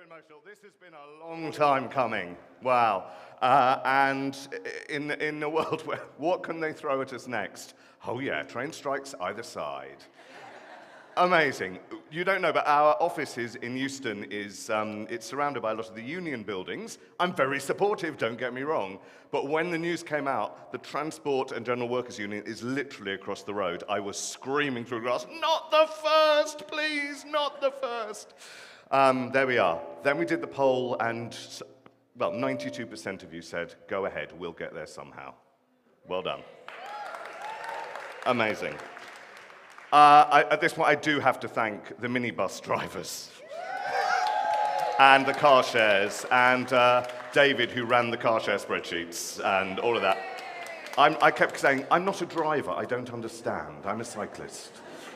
emotional. This has been a long time coming. Wow. And in a world where, what can they throw at us next? Oh yeah, train strikes either side. Amazing. You don't know, but our office is in Euston it's surrounded by a lot of the union buildings. I'm very supportive, don't get me wrong. But when the news came out, the Transport and General Workers Union is literally across the road. I was screaming through glass, not the first, please, not the first. There we are. Then we did the poll and, well, 92% of you said, go ahead, we'll get there somehow. Well done. Amazing. At this point, I do have to thank the minibus drivers and the car shares and David, who ran the car share spreadsheets and all of that. I kept saying, I'm not a driver, I don't understand, I'm a cyclist.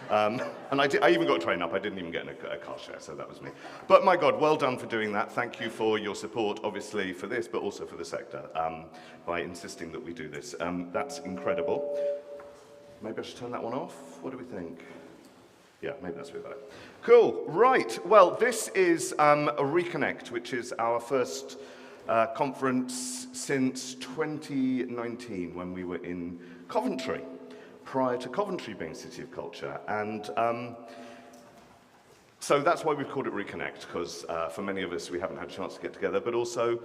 And I even got a train up, I didn't even get in a car share, so that was me. But my God, well done for doing that. Thank you for your support, obviously, for this, but also for the sector, by insisting that we do this. That's incredible. Maybe I should turn that one off? What do we think? Yeah, maybe that's a bit better. Cool, right. Well, this is a Reconnect, which is our first conference since 2019, when we were in Coventry, prior to Coventry being City of Culture. And so that's why we've called it Reconnect, because for many of us, we haven't had a chance to get together, but also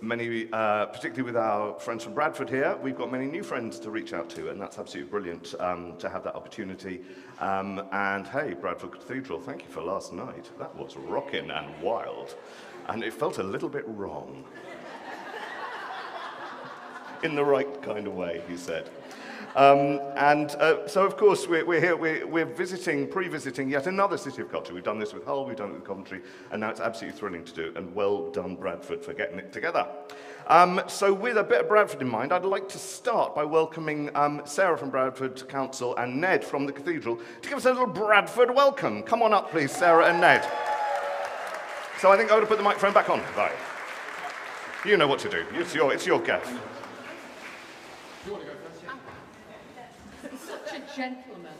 many, particularly with our friends from Bradford here, we've got many new friends to reach out to, and that's absolutely brilliant to have that opportunity. And hey, Bradford Cathedral, thank you for last night. That was rocking and wild, and it felt a little bit wrong. In the right kind of way, he said. So of course we're here, we're pre-visiting yet another City of Culture. We've done this with Hull, we've done it with Coventry, and now it's absolutely thrilling to do, and well done Bradford for getting it together. So with a bit of Bradford in mind, I'd like to start by welcoming Sarah from Bradford Council and Ned from the Cathedral to give us a little Bradford welcome. Come on up please, Sarah and Ned. So I think I would have put the microphone back on. Right. You know what to do, it's your gaff. You want to go first? Such a gentleman.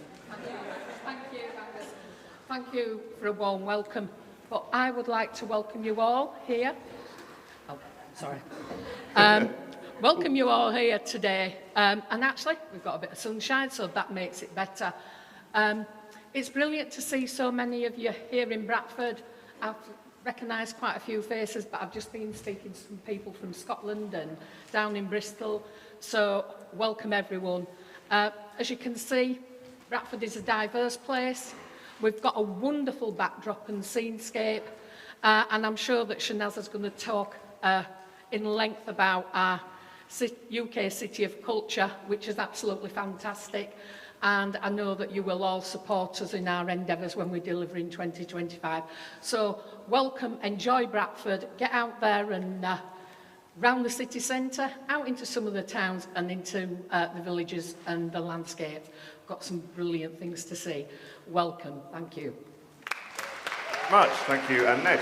Thank you for a warm welcome. But I would like to welcome you all here. Oh, sorry. Welcome you all here today. And actually, we've got a bit of sunshine, so that makes it better. It's brilliant to see so many of you here in Bradford. I've recognised quite a few faces, but I've just been speaking to some people from Scotland and down in Bristol. So welcome everyone. As you can see, Bradford is a diverse place. We've got a wonderful backdrop and scenescape, and I'm sure that Shanaz is going to talk in length about our UK City of Culture, which is absolutely fantastic. And I know that you will all support us in our endeavours when we deliver in 2025. So welcome, enjoy Bradford, get out there and round the city centre, out into some of the towns and into the villages and the landscape. Got some brilliant things to see. Welcome, thank you. Much, thank you, and Ned.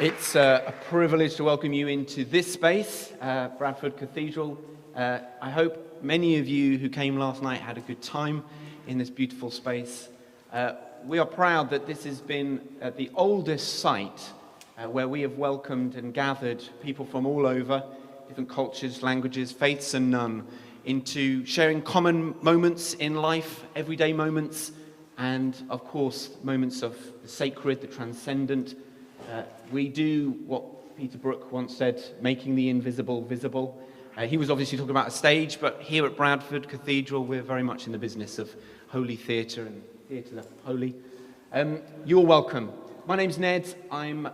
It's a privilege to welcome you into this space, Bradford Cathedral. I hope many of you who came last night had a good time in this beautiful space. We are proud that this has been the oldest site where we have welcomed and gathered people from all over, different cultures, languages, faiths and none, into sharing common moments in life, everyday moments, and of course, moments of the sacred, the transcendent. We do what Peter Brook once said, making the invisible visible. He was obviously talking about a stage, but here at Bradford Cathedral, we're very much in the business of holy theatre and theatre holy. You're welcome. My name's Ned. I'm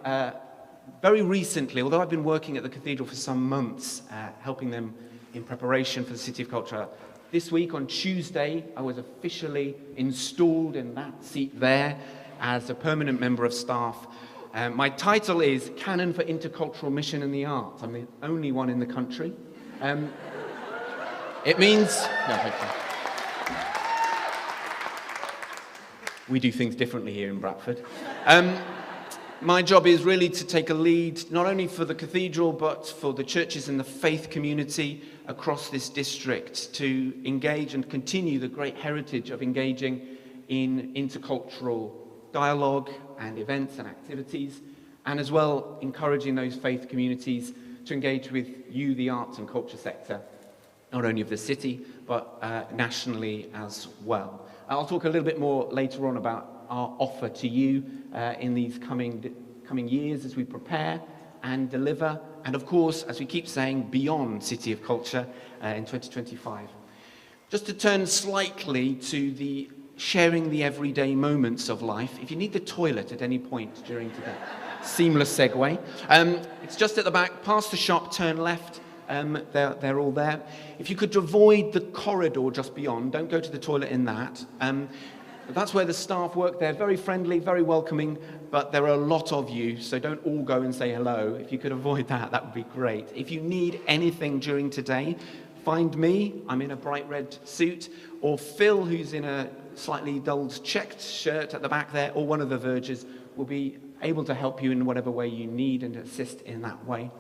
very recently, although I've been working at the Cathedral for some months, helping them in preparation for the City of Culture. This week, on Tuesday, I was officially installed in that seat there as a permanent member of staff. My title is Canon for Intercultural Mission and the Arts. I'm the only one in the country. It means... No, thank you. We do things differently here in Bradford. My job is really to take a lead, not only for the cathedral, but for the churches and the faith community across this district, to engage and continue the great heritage of engaging in intercultural dialogue and events and activities, and as well encouraging those faith communities to engage with you, the arts and culture sector, not only of the city, but nationally as well. I'll talk a little bit more later on about our offer to you in these coming years as we prepare and deliver, and of course, as we keep saying, beyond City of Culture in 2025. Just to turn slightly to the sharing the everyday moments of life, if you need the toilet at any point during today, seamless segue. It's just at the back, past the shop, turn left. They're all there. If you could avoid the corridor just beyond, don't go to the toilet in that. That's where the staff work. They're very friendly, very welcoming, but there are a lot of you, so don't all go and say hello. If you could avoid that, that would be great. If you need anything during today, find me. I'm in a bright red suit, or Phil, who's in a slightly dulled checked shirt at the back there, or one of the vergers will be able to help you in whatever way you need and assist in that way.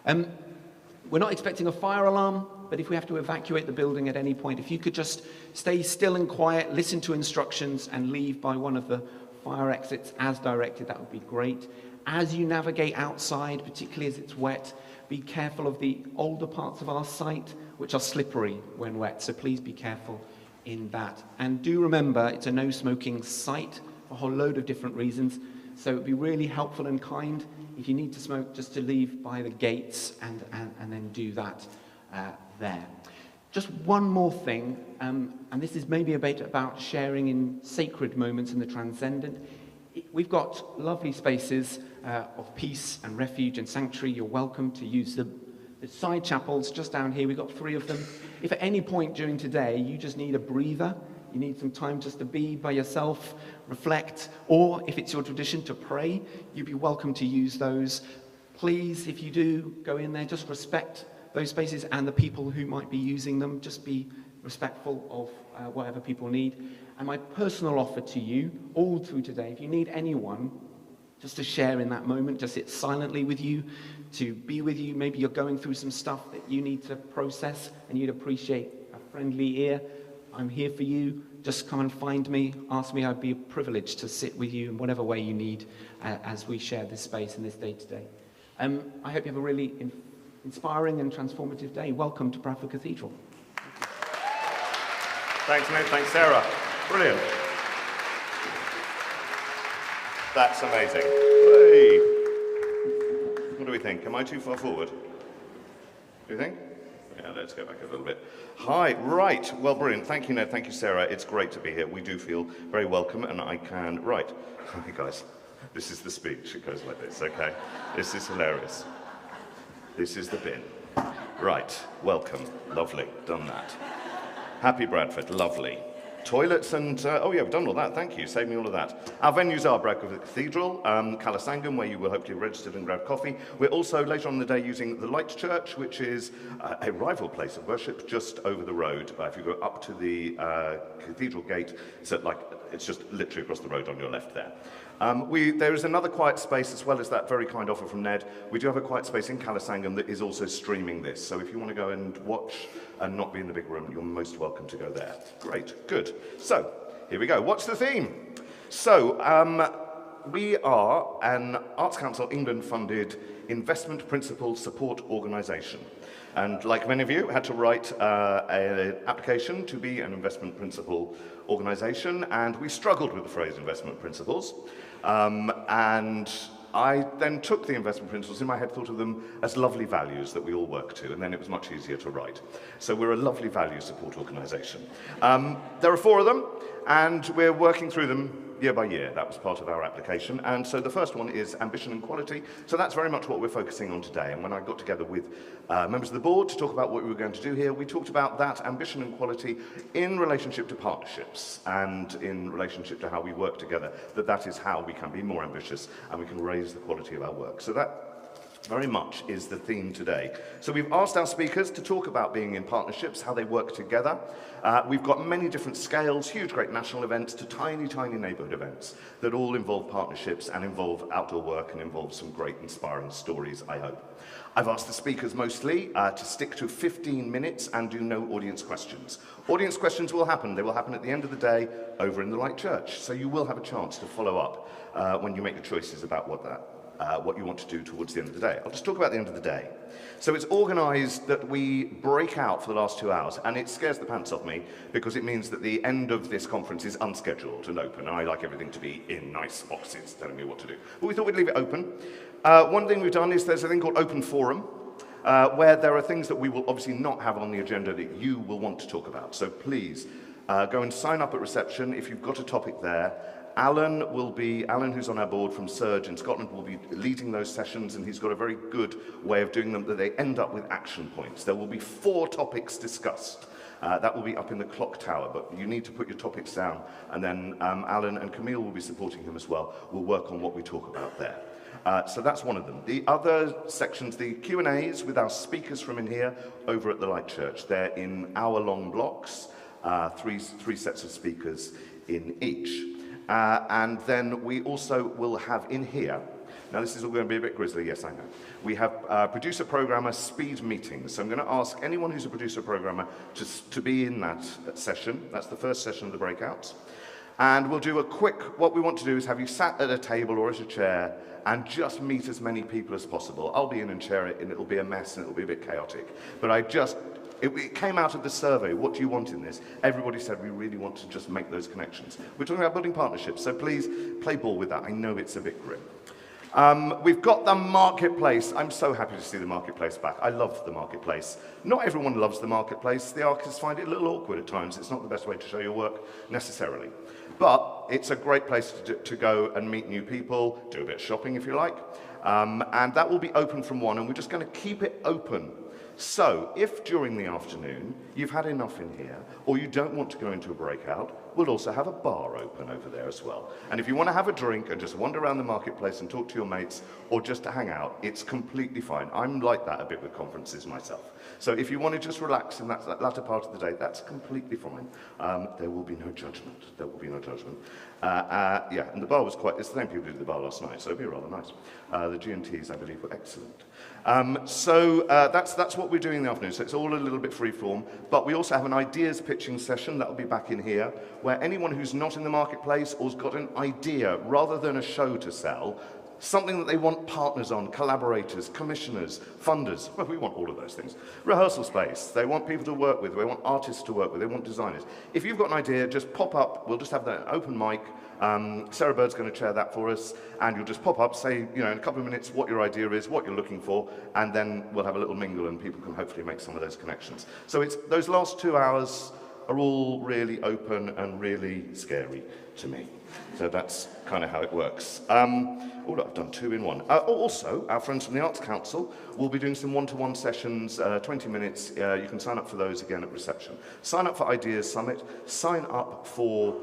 We're not expecting a fire alarm, but if we have to evacuate the building at any point, if you could just stay still and quiet, listen to instructions, and leave by one of the fire exits as directed, that would be great. As you navigate outside, particularly as it's wet, be careful of the older parts of our site, which are slippery when wet, so please be careful in that. And do remember, it's a no-smoking site for a whole load of different reasons, so it would be really helpful and kind if you need to smoke, just to leave by the gates and then do that there. Just one more thing, and this is maybe a bit about sharing in sacred moments in the transcendent. We've got lovely spaces of peace and refuge and sanctuary. You're welcome to use them. The side chapels just down here, we've got 3 of them. If at any point during today you just need a breather, you need some time just to be by yourself, reflect, or if it's your tradition to pray, you'd be welcome to use those. Please, if you do go in there, just respect those spaces and the people who might be using them. Just be respectful of whatever people need. And my personal offer to you all through today, if you need anyone just to share in that moment, just sit silently with you, to be with you. Maybe you're going through some stuff that you need to process and you'd appreciate a friendly ear. I'm here for you. Just come and find me, ask me. I'd be privileged to sit with you in whatever way you need as we share this space and this day today. I hope you have a really inspiring and transformative day. Welcome to Bradford Cathedral. Thanks, Ned. Thanks, Sarah. Brilliant. That's amazing. Hey. What do we think? Am I too far forward? Do you think? Yeah, let's go back a little bit. Hi, right. Well, brilliant. Thank you, Ned. Thank you, Sarah. It's great to be here. We do feel very welcome, and I can... Right. Hi, guys. This is the speech. It goes like this, okay? This is hilarious. This is the bin. Right. Welcome. Lovely. Done that. Happy Bradford. Lovely. Toilets and... oh, yeah, we've done all that. Thank you. Saved me all of that. Our venues are Bradford Cathedral, Calasangam, where you will hopefully have registered and grab coffee. We're also, later on in the day, using the Light Church, which is a rival place of worship just over the road. If you go up to the cathedral gate, it's just literally across the road on your left there. There is another quiet space, as well as that very kind offer from Ned. We do have a quiet space in Calasangam that is also streaming this. So if you want to go and watch and not be in the big room, you're most welcome to go there. Great, good. So here we go. What's the theme? So we are an Arts Council England funded investment principal support organisation. And like many of you, had to write an application to be an investment principal organisation, and we struggled with the phrase investment principles. And I then took the investment principles in my head, thought of them as lovely values that we all work to, and then it was much easier to write. So we're a lovely value support organisation. There are 4 of them, and we're working through them year by year. That was part of our application. And so the first one is ambition and quality. So that's very much what we're focusing on today. And when I got together with members of the board to talk about what we were going to do here, we talked about that ambition and quality in relationship to partnerships and in relationship to how we work together, that is how we can be more ambitious and we can raise the quality of our work. So that very much is the theme today. So we've asked our speakers to talk about being in partnerships, how they work together. We've got many different scales, huge, great national events to tiny, tiny neighbourhood events that all involve partnerships and involve outdoor work and involve some great inspiring stories, I hope. I've asked the speakers mostly to stick to 15 minutes and do no audience questions. Audience questions will happen. They will happen at the end of the day over in the Light Church. So you will have a chance to follow up when you make your choices about what that what you want to do towards the end of the day. I'll just talk about the end of the day. So it's organised that we break out for the last 2 hours, and it scares the pants off me because it means that the end of this conference is unscheduled and open, and I like everything to be in nice boxes telling me what to do. But we thought we'd leave it open. One thing we've done is there's a thing called Open Forum, where there are things that we will obviously not have on the agenda that you will want to talk about. So please go and sign up at reception if you've got a topic there. Alan, who's on our board from Surge in Scotland, will be leading those sessions, and he's got a very good way of doing them that they end up with action points. There will be 4 topics discussed. That will be up in the clock tower, but you need to put your topics down, and then Alan and Camille will be supporting him as well. We'll work on what we talk about there. So that's one of them. The other sections, the Q&As with our speakers from in here over at the Light Church. They're in hour-long blocks, three sets of speakers in each. And then we also will have in here, now this is all going to be a bit grisly, yes I know, we have producer-programmer speed meetings. So I'm going to ask anyone who's a producer-programmer to be in that session. That's the first session of the breakouts. And we'll do a quick, what we want to do is have you sat at a table or at a chair and just meet as many people as possible. I'll be in and chair it, and it'll be a mess and it'll be a bit chaotic. But it came out of the survey, what do you want in this? Everybody said we really want to just make those connections. We're talking about building partnerships, so please play ball with that. I know it's a bit grim. We've got the marketplace. I'm so happy to see the marketplace back. I love the marketplace. Not everyone loves the marketplace. The artists find it a little awkward at times. It's not the best way to show your work necessarily. But it's a great place to go and meet new people, do a bit of shopping if you like. And that will be open from 1, and we're just going to keep it open. So, if during the afternoon you've had enough in here, or you don't want to go into a breakout, we'll also have a bar open over there as well. And if you want to have a drink and just wander around the marketplace and talk to your mates, or just to hang out, it's completely fine. I'm like that a bit with conferences myself. So if you want to just relax in that latter part of the day, that's completely fine. There will be no judgment. There will be no judgment. Yeah, and the bar was it's the same people who did the bar last night, so it'll be rather nice. The G&Ts, I believe, were excellent. So that's what we're doing in the afternoon. So it's all a little bit free-form, but we also have an ideas pitching session that will be back in here, where anyone who's not in the marketplace or's got an idea, rather than a show to sell, something that they want partners on, collaborators, commissioners, funders. Well, we want all of those things. Rehearsal space. They want people to work with. They want artists to work with. They want designers. If you've got an idea, just pop up. We'll just have that open mic. Sarah Bird's going to chair that for us, and you'll just pop up, say, in a couple of minutes what your idea is, what you're looking for, and then we'll have a little mingle, and people can hopefully make some of those connections. So it's those last 2 hours are all really open and really scary to me. So that's kind of how it works. I've done 2 in 1. Also, our friends from the Arts Council will be doing some one-to-one sessions, 20 minutes. You can sign up for those again at reception. Sign up for Ideas Summit, sign up for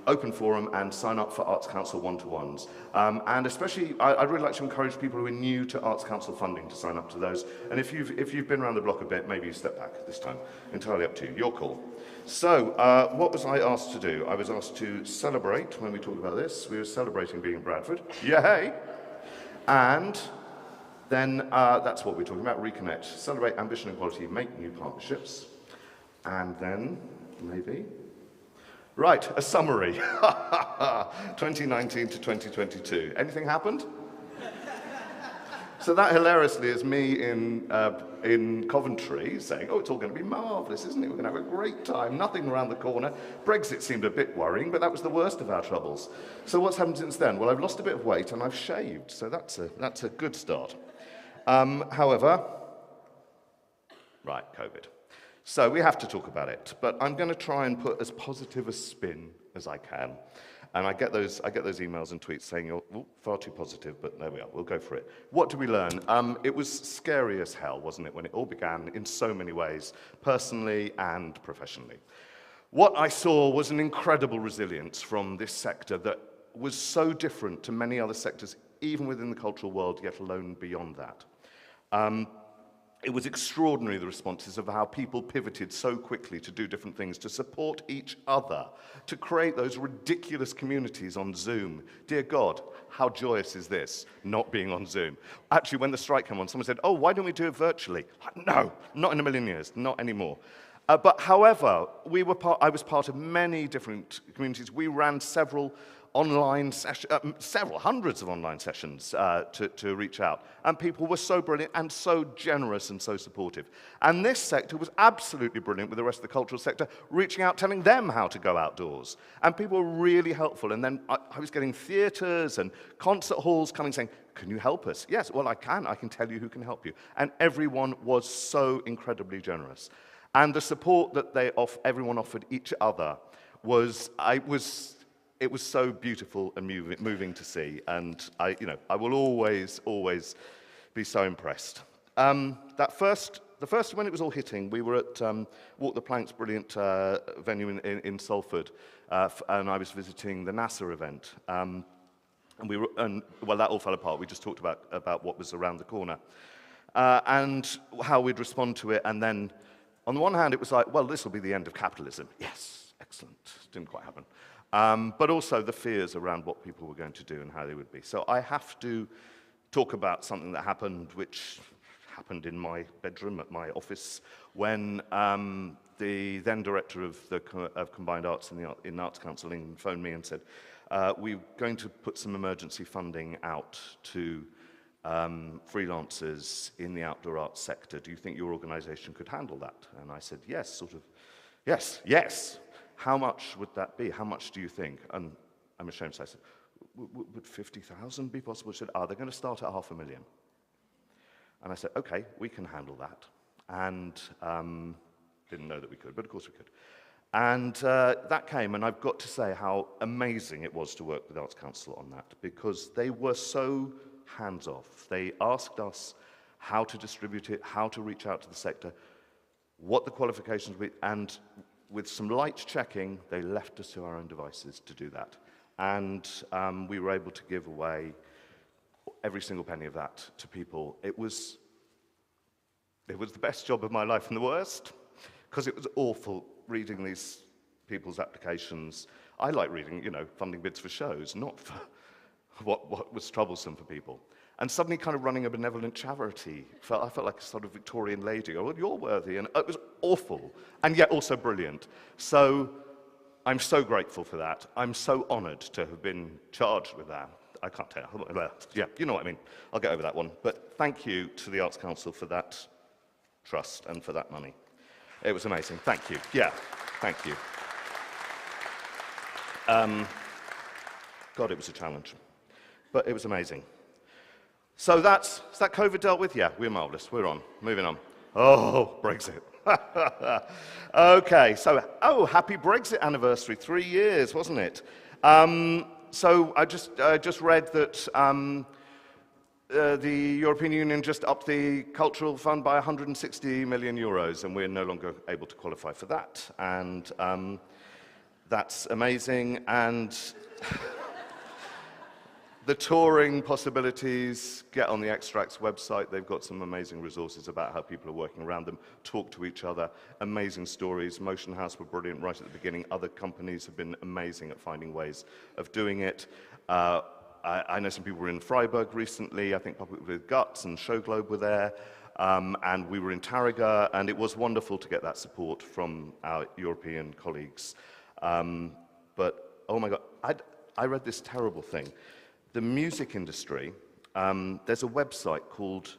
Open Forum, and sign up for Arts Council one-to-ones. And especially, I'd really like to encourage people who are new to Arts Council funding to sign up to those. And if you've been around the block a bit, maybe you step back this time. Entirely up to you. Your call. So, what was I asked to do? I was asked to celebrate when we talked about this. We were celebrating being in Bradford. Yay! And then that's what we're talking about. Reconnect, celebrate ambition and quality, make new partnerships. And then, maybe... Right, a summary. 2019 to 2022. Anything happened? So that hilariously is me in Coventry saying, oh, it's all going to be marvellous, isn't it? We're going to have a great time, nothing around the corner. Brexit seemed a bit worrying, but that was the worst of our troubles. So what's happened since then? Well, I've lost a bit of weight and I've shaved, so that's a good start. However, right, COVID. So we have to talk about it, but I'm going to try and put as positive a spin as I can. And I get those emails and tweets saying you're far too positive, but there we are, we'll go for it. What did we learn? It was scary as hell, wasn't it, when it all began in so many ways, personally and professionally. What I saw was an incredible resilience from this sector that was so different to many other sectors, even within the cultural world, yet alone beyond that. It was extraordinary, the responses of how people pivoted so quickly to do different things, to support each other, to create those ridiculous communities on Zoom. Dear God, how joyous is this, not being on Zoom? Actually, when the strike came on, someone said, oh, why don't we do it virtually? No, not in a million years, not anymore. But however, I was part of many different communities. We ran several online several hundreds of online sessions to reach out. And people were so brilliant and so generous and so supportive. And this sector was absolutely brilliant with the rest of the cultural sector, reaching out, telling them how to go outdoors. And people were really helpful. And then I was getting theatres and concert halls coming saying, can you help us? Yes, well, I can tell you who can help you. And everyone was so incredibly generous. And the support that everyone offered each other it was so beautiful and moving to see, and I will always be so impressed. The first when it was all hitting, we were at Walk the Plank's brilliant venue in Salford, and I was visiting the NASA event, and that all fell apart. We just talked about what was around the corner, and how we'd respond to it, and then on the one hand, it was like, well, this will be the end of capitalism. Yes, excellent. Didn't quite happen. But also the fears around what people were going to do and how they would be. So I have to talk about something that happened, which happened in my bedroom at my office, when the then director of Combined Arts in Arts Council phoned me and said, we're going to put some emergency funding out to freelancers in the outdoor arts sector. Do you think your organization could handle that? And I said, yes, yes. How much would that be? How much do you think? And I'm ashamed to say, I said, would 50,000 be possible? She said, they're going to start at $500,000. And I said, okay, we can handle that. And didn't know that we could, but of course we could. And that came, and I've got to say how amazing it was to work with Arts Council on that, because they were so hands-off. They asked us how to distribute it, how to reach out to the sector, what the qualifications were, and with some light checking, they left us to our own devices to do that. And we were able to give away every single penny of that to people. It was the best job of my life and the worst, because it was awful reading these people's applications. I like reading, funding bids for shows, not for what was troublesome for people. And suddenly kind of running a benevolent charity, I felt like a sort of Victorian lady. Oh, well, you're worthy. And it was awful, and yet also brilliant. So I'm so grateful for that. I'm so honored to have been charged with that. I can't tell you. Yeah, you know what I mean. I'll get over that one. But thank you to the Arts Council for that trust and for that money. It was amazing. Thank you. Yeah, thank you. God, it was a challenge. But it was amazing. So is that COVID dealt with? Yeah, we're marvelous. We're on. Moving on. Oh, Brexit. Okay, so, happy Brexit anniversary. 3 years, wasn't it? So I just read that the European Union just upped the cultural fund by 160 million euros, and we're no longer able to qualify for that. And that's amazing. And the touring possibilities, get on the Extracts website. They've got some amazing resources about how people are working around them, talk to each other, amazing stories. Motion House were brilliant right at the beginning. Other companies have been amazing at finding ways of doing it. I know some people were in Freiburg recently. I think Public with Guts and Show Globe were there. And we were in Tarragona, and it was wonderful to get that support from our European colleagues. But, oh my God, I read this terrible thing. The music industry, there's a website called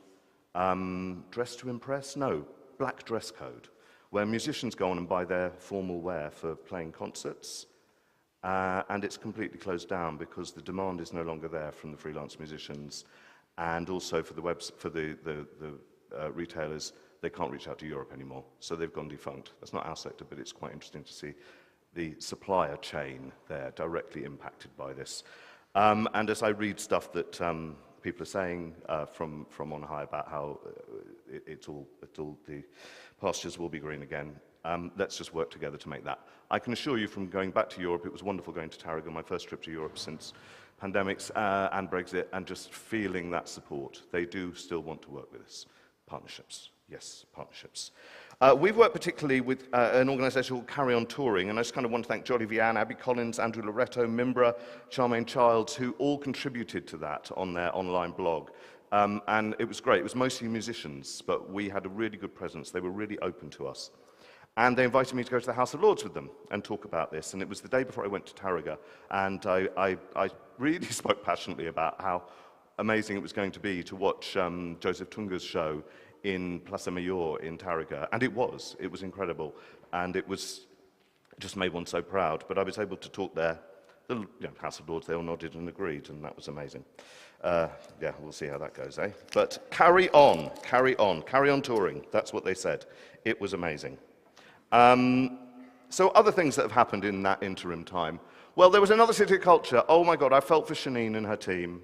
Dress to Impress? No, Black Dress Code, where musicians go on and buy their formal wear for playing concerts, and it's completely closed down because the demand is no longer there from the freelance musicians, and also for the retailers, they can't reach out to Europe anymore, so they've gone defunct. That's not our sector, but it's quite interesting to see the supplier chain there directly impacted by this. And as I read stuff that people are saying from on high about how it's all the pastures will be green again, let's just work together to make that. I can assure you from going back to Europe, it was wonderful going to Tarragona, my first trip to Europe since pandemics and Brexit, and just feeling that support. They do still want to work with us. Partnerships. Yes, partnerships. We've worked particularly with an organisation called Carry On Touring, and I just kind of want to thank Jolly Vianne, Abby Collins, Andrew Loretto, Mimbra, Charmaine Childs, who all contributed to that on their online blog. And it was great. It was mostly musicians, but we had a really good presence. They were really open to us. And they invited me to go to the House of Lords with them and talk about this. And it was the day before I went to Tarraga. And I really spoke passionately about how amazing it was going to be to watch Joseph Tunga's show in Plaza Mayor in Tarraga. And it was incredible. And it just made one so proud. But I was able to talk there. The House of Lords, they all nodded and agreed, and that was amazing. Yeah, we'll see how that goes, eh? But carry on touring. That's what they said. It was amazing. So other things that have happened in that interim time. Well, there was another City of Culture. Oh my God, I felt for Shanine and her team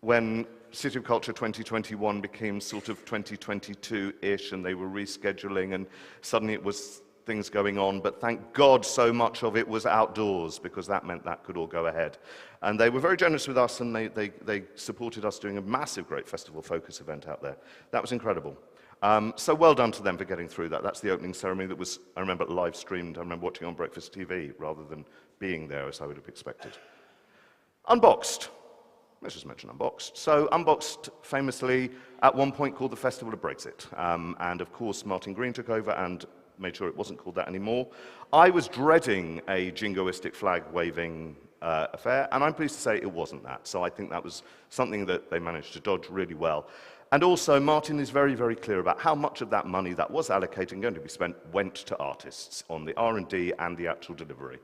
when City of Culture 2021 became sort of 2022-ish, and they were rescheduling, and suddenly it was things going on, but thank God so much of it was outdoors, because that meant that could all go ahead. And they were very generous with us, and they supported us doing a massive Great Festival Focus event out there. That was incredible. So well done to them for getting through that. That's the opening ceremony that was, I remember, live streamed. I remember watching on Breakfast TV rather than being there as I would have expected. Unboxed. Let's just mention Unboxed. So Unboxed famously at one point called the Festival of Brexit. And of course Martin Green took over and made sure it wasn't called that anymore. I was dreading a jingoistic flag waving affair, and I'm pleased to say it wasn't that. So I think that was something that they managed to dodge really well. And also, Martin is very, very clear about how much of that money that was allocated and going to be spent went to artists on the R&D and the actual delivery.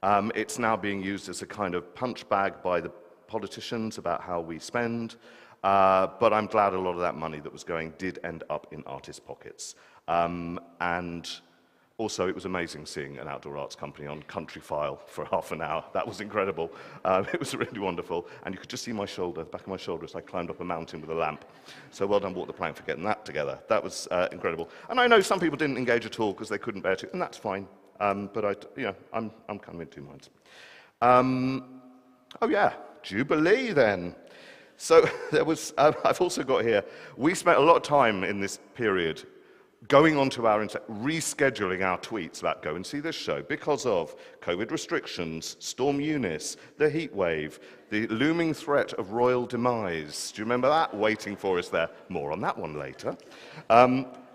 It's now being used as a kind of punch bag by the politicians about how we spend, but I'm glad a lot of that money that was going did end up in artists' pockets. And also, it was amazing seeing an outdoor arts company on Countryfile for half an hour. That was incredible. It was really wonderful. And you could just see my shoulder, the back of my shoulder, as I climbed up a mountain with a lamp. So well done, Walk the Plank, for getting that together. That was incredible. And I know some people didn't engage at all because they couldn't bear to, and that's fine. But I'm kind of in two minds. Oh yeah, Jubilee then. So there was, I've also got here, we spent a lot of time in this period going onto our rescheduling our tweets about go and see this show because of COVID restrictions, Storm Eunice, the heat wave, the looming threat of royal demise. Do you remember that waiting for us there? More on that one later.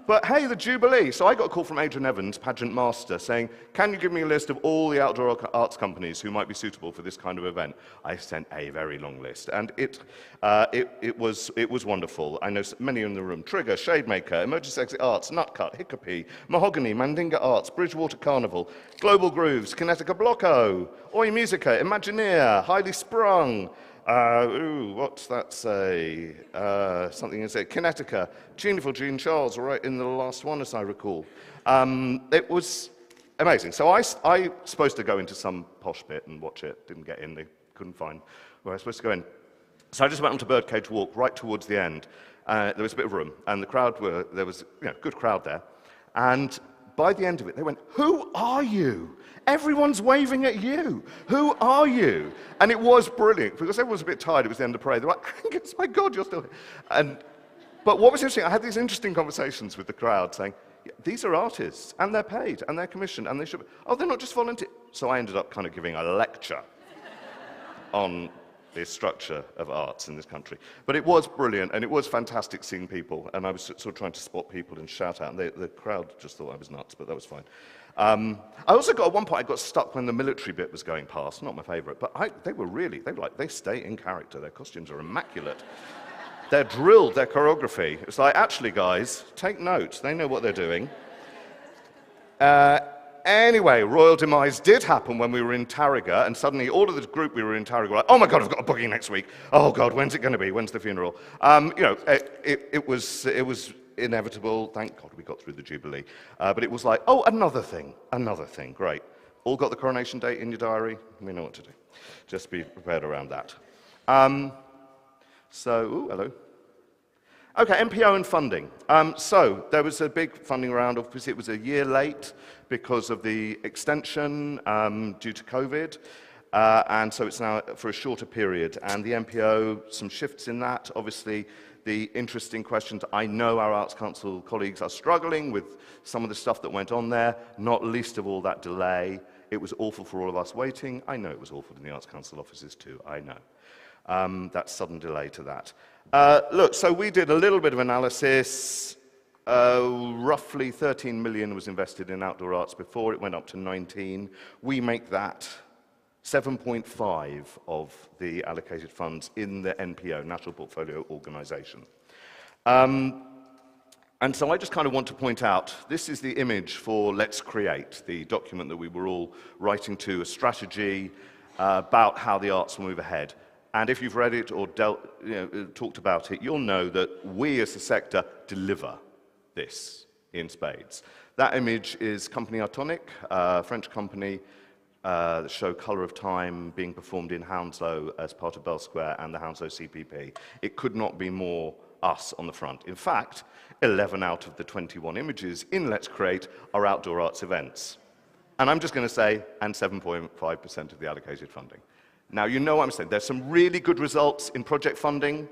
But hey, the Jubilee. So I got a call from Adrian Evans, pageant master, saying, can you give me a list of all the outdoor arts companies who might be suitable for this kind of event? I sent a very long list, and it was wonderful. I know many in the room: Trigger, Shademaker, Emergency Exit Arts, Nutcut, Hiccupy, Mahogany, Mandinga Arts, Bridgewater Carnival, Global Grooves, Kinetica Blocko, Oi Musica, Imagineer, Highly Sprung, what's that say? Something in say Kinetica, Tuneful Jean Charles, right in the last one, as I recall. It was amazing. So I was supposed to go into some posh bit and watch it. Didn't get in. They couldn't find where I was supposed to go in. So I just went onto Birdcage Walk right towards the end. There was a bit of room, and there was a good crowd there. And by the end of it, they went, "Who are you? Everyone's waving at you. Who are you?" And it was brilliant, because everyone was a bit tired. It was the end of parade. They were like, "My God, you're still here." But what was interesting, I had these interesting conversations with the crowd saying, these are artists, and they're paid, and they're commissioned, and they should be, oh, they're not just volunteer. So I ended up kind of giving a lecture on the structure of arts in this country. But it was brilliant, and it was fantastic seeing people, and I was sort of trying to spot people and shout out, and the crowd just thought I was nuts, but that was fine. I also got, at one point, I got stuck when the military bit was going past. Not my favorite, but they stay in character. Their costumes are immaculate. They're drilled, their choreography. It's like, actually, guys, take note. They know what they're doing. Anyway, royal demise did happen when we were in Tarraga, and suddenly all of the group we were in Tarraga were like, oh my God, I've got a booking next week. Oh God, when's it going to be? When's the funeral? It was inevitable. Thank God we got through the Jubilee. But it was like, oh, another thing, great. All got the coronation date in your diary? We know what to do. Just be prepared around that. Hello. Okay, MPO and funding. So there was a big funding round. Obviously, it was a year late because of the extension due to COVID. And so it's now for a shorter period. And the MPO, some shifts in that. Obviously, the interesting questions. I know our Arts Council colleagues are struggling with some of the stuff that went on there, not least of all that delay. It was awful for all of us waiting. I know it was awful in the Arts Council offices too, I know. That sudden delay to that. Look, so we did a little bit of analysis. roughly 13 million was invested in outdoor arts before, it went up to 19. We make that 7.5 of the allocated funds in the NPO, National Portfolio Organisation. And so I just kind of want to point out, this is the image for Let's Create, the document that we were all writing to, a strategy about how the arts will move ahead. And if you've read it or talked about it, you'll know that we as a sector deliver this in spades. That image is Company Artonic, a French company, the show Colour of Time being performed in Hounslow as part of Bell Square and the Hounslow CPP. It could not be more us on the front. In fact, 11 out of the 21 images in Let's Create are outdoor arts events. And I'm just going to say, and 7.5% of the allocated funding. Now, you know what I'm saying. There's some really good results in project funding.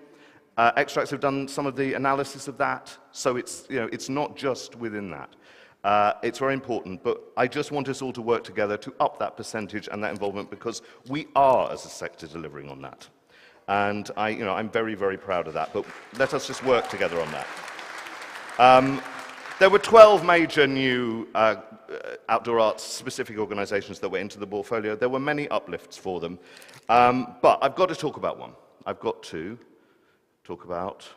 Extracts have done some of the analysis of that, so it's not just within that. It's very important, but I just want us all to work together to up that percentage and that involvement because we are, as a sector, delivering on that. And I'm very, very proud of that, but let us just work together on that. There were 12 major new outdoor arts specific organisations that were into the portfolio. There were many uplifts for them, but I've got to talk about one. I've got to talk about,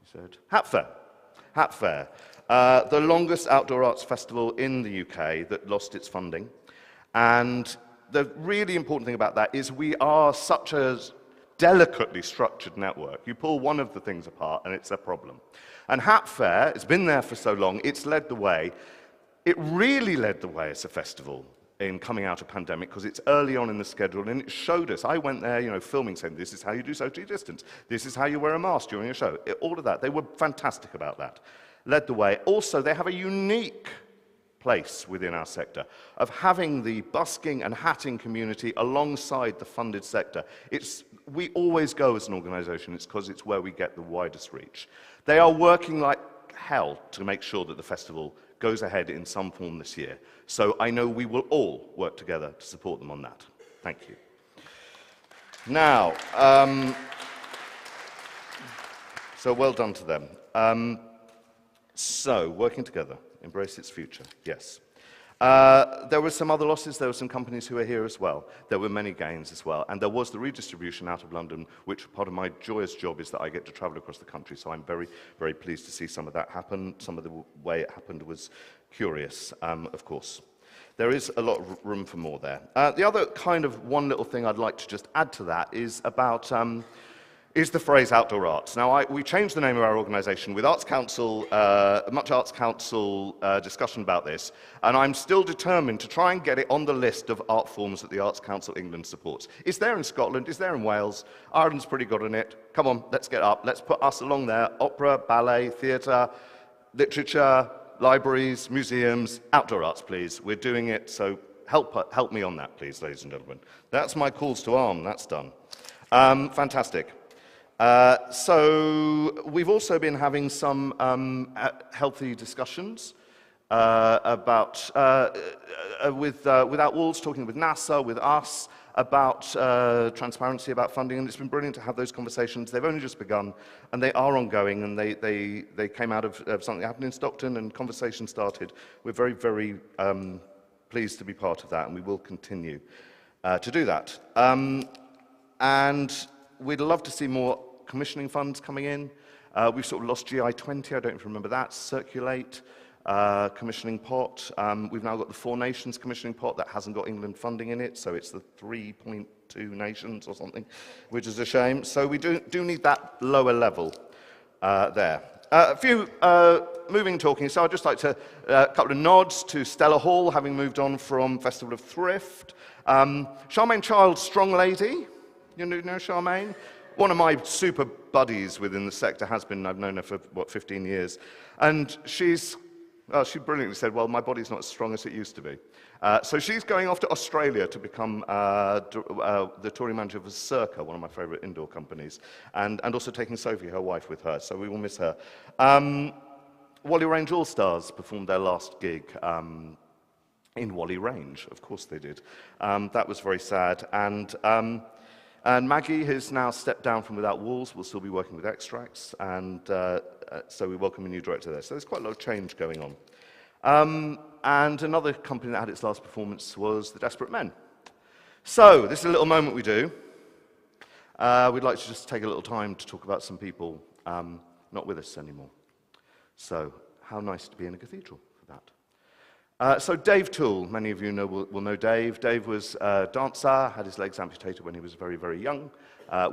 he said, Hat Fair. Hat Fair, the longest outdoor arts festival in the UK that lost its funding. And the really important thing about that is we are such a delicately structured network. You pull one of the things apart and it's a problem. And Hat Fair, it's been there for so long, it's led the way. It really led the way as a festival in coming out of pandemic because it's early on in the schedule and it showed us. I went there, filming, saying this is how you do social distance, this is how you wear a mask during a show. All of that. They were fantastic about that. Led the way. Also, they have a unique place within our sector of having the busking and hatting community alongside the funded sector. We always go as an organisation, it's because it's where we get the widest reach. They are working like hell to make sure that the festival goes ahead in some form this year. So I know we will all work together to support them on that. Thank you. Now, so well done to them. So, working together, embrace its future, yes. There were some other losses, there were some companies who were here as well. There were many gains as well, and there was the redistribution out of London, which part of my joyous job is that I get to travel across the country, so I'm very, very pleased to see some of that happen. Some of the way it happened was curious, of course. There is a lot of room for more there. The other kind of one little thing I'd like to just add to that is about is the phrase outdoor arts. Now, we changed the name of our organisation with Arts Council, much Arts Council discussion about this, and I'm still determined to try and get it on the list of art forms that the Arts Council England supports. It's there in Scotland, it's there in Wales, Ireland's pretty good on it. Come on, let's get up, let's put us along there. Opera, ballet, theatre, literature, libraries, museums, outdoor arts, please. We're doing it, so help me on that, please, ladies and gentlemen. That's my calls to arm, that's done. Fantastic. So we've also been having some healthy discussions about Without Walls, talking with NASA, with us, about transparency, about funding, and it's been brilliant to have those conversations. They've only just begun, and they are ongoing, and they came out of something that happened in Stockton, and conversation started. We're very, very pleased to be part of that, and we will continue to do that. And we'd love to see more commissioning funds coming in. We've sort of lost GI20, I don't even remember that, Circulate, commissioning pot. We've now got the 4 Nations commissioning pot that hasn't got England funding in it, so it's the 3.2 nations or something, which is a shame. So we do need that lower level there. A few moving talking, so I'd just like to, a couple of nods to Stella Hall, having moved on from Festival of Thrift. Charmaine Childs, Strong Lady, you know Charmaine? One of my super buddies within the sector has been, I've known her for, 15 years. And she brilliantly said, well, my body's not as strong as it used to be. So she's going off to Australia to become the touring manager of Circa, one of my favourite indoor companies, and also taking Sophie, her wife, with her, so we will miss her. Wally Range All-Stars performed their last gig in Wally Range, of course they did. That was very sad, and And Maggie has now stepped down from Without Walls. We'll still be working with extracts, and so we welcome a new director there. So there's quite a lot of change going on. And another company that had its last performance was The Desperate Men. So this is a little moment we do. We'd like to just take a little time to talk about some people not with us anymore. So how nice to be in a cathedral for that. So Dave Toole, many of you will know Dave. Dave was a dancer, had his legs amputated when he was very, very young,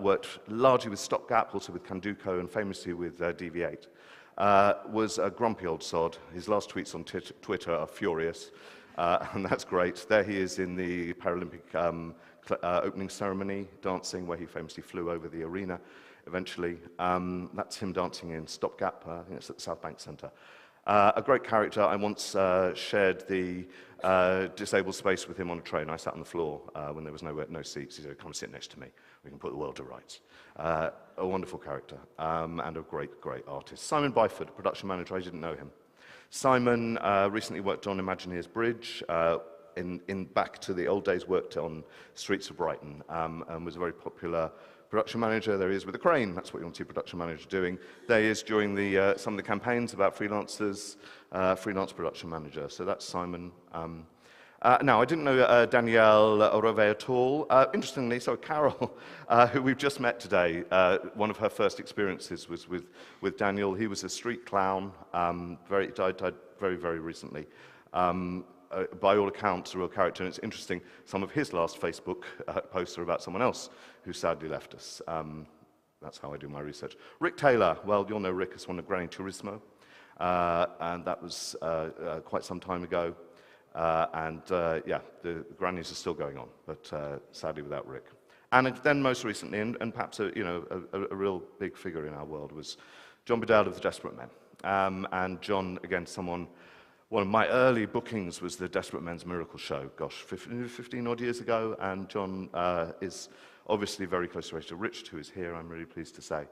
worked largely with Stopgap, also with Canduco, and famously with DV8. Was a grumpy old sod. His last tweets on Twitter are furious, and that's great. There he is in the Paralympic opening ceremony, dancing, where he famously flew over the arena eventually. That's him dancing in Stopgap, I think it's at the South Bank Centre. A great character. I once shared the disabled space with him on a train. I sat on the floor when there was no seats. He said, "Come sit next to me. We can put the world to rights." A wonderful character and a great, great artist. Simon Byford, production manager. I didn't know him. Simon recently worked on Imagineer's Bridge. In back to the old days, worked on Streets of Brighton and was a very popular production manager. There he is with a crane. That's what you want to see a production manager doing. There he is during some of the campaigns about freelancers, freelance production manager. So that's Simon. Now, I didn't know Danielle Orove at all. Interestingly, so Carol, who we've just met today, one of her first experiences was with Daniel. He was a street clown, died very, very recently. By all accounts, a real character, and it's interesting, some of his last Facebook posts are about someone else who sadly left us. That's how I do my research. Rick Taylor, well, you'll know Rick as one of Granny Turismo, and that was quite some time ago. Yeah, the grannies are still going on, but sadly without Rick. And then most recently, and perhaps a real big figure in our world, was John Bedell of The Desperate Men. And John, again, one of my early bookings was the Desperate Men's Miracle Show, gosh, 15 odd years ago, and John is obviously very close to Richard, who is here, I'm really pleased to say.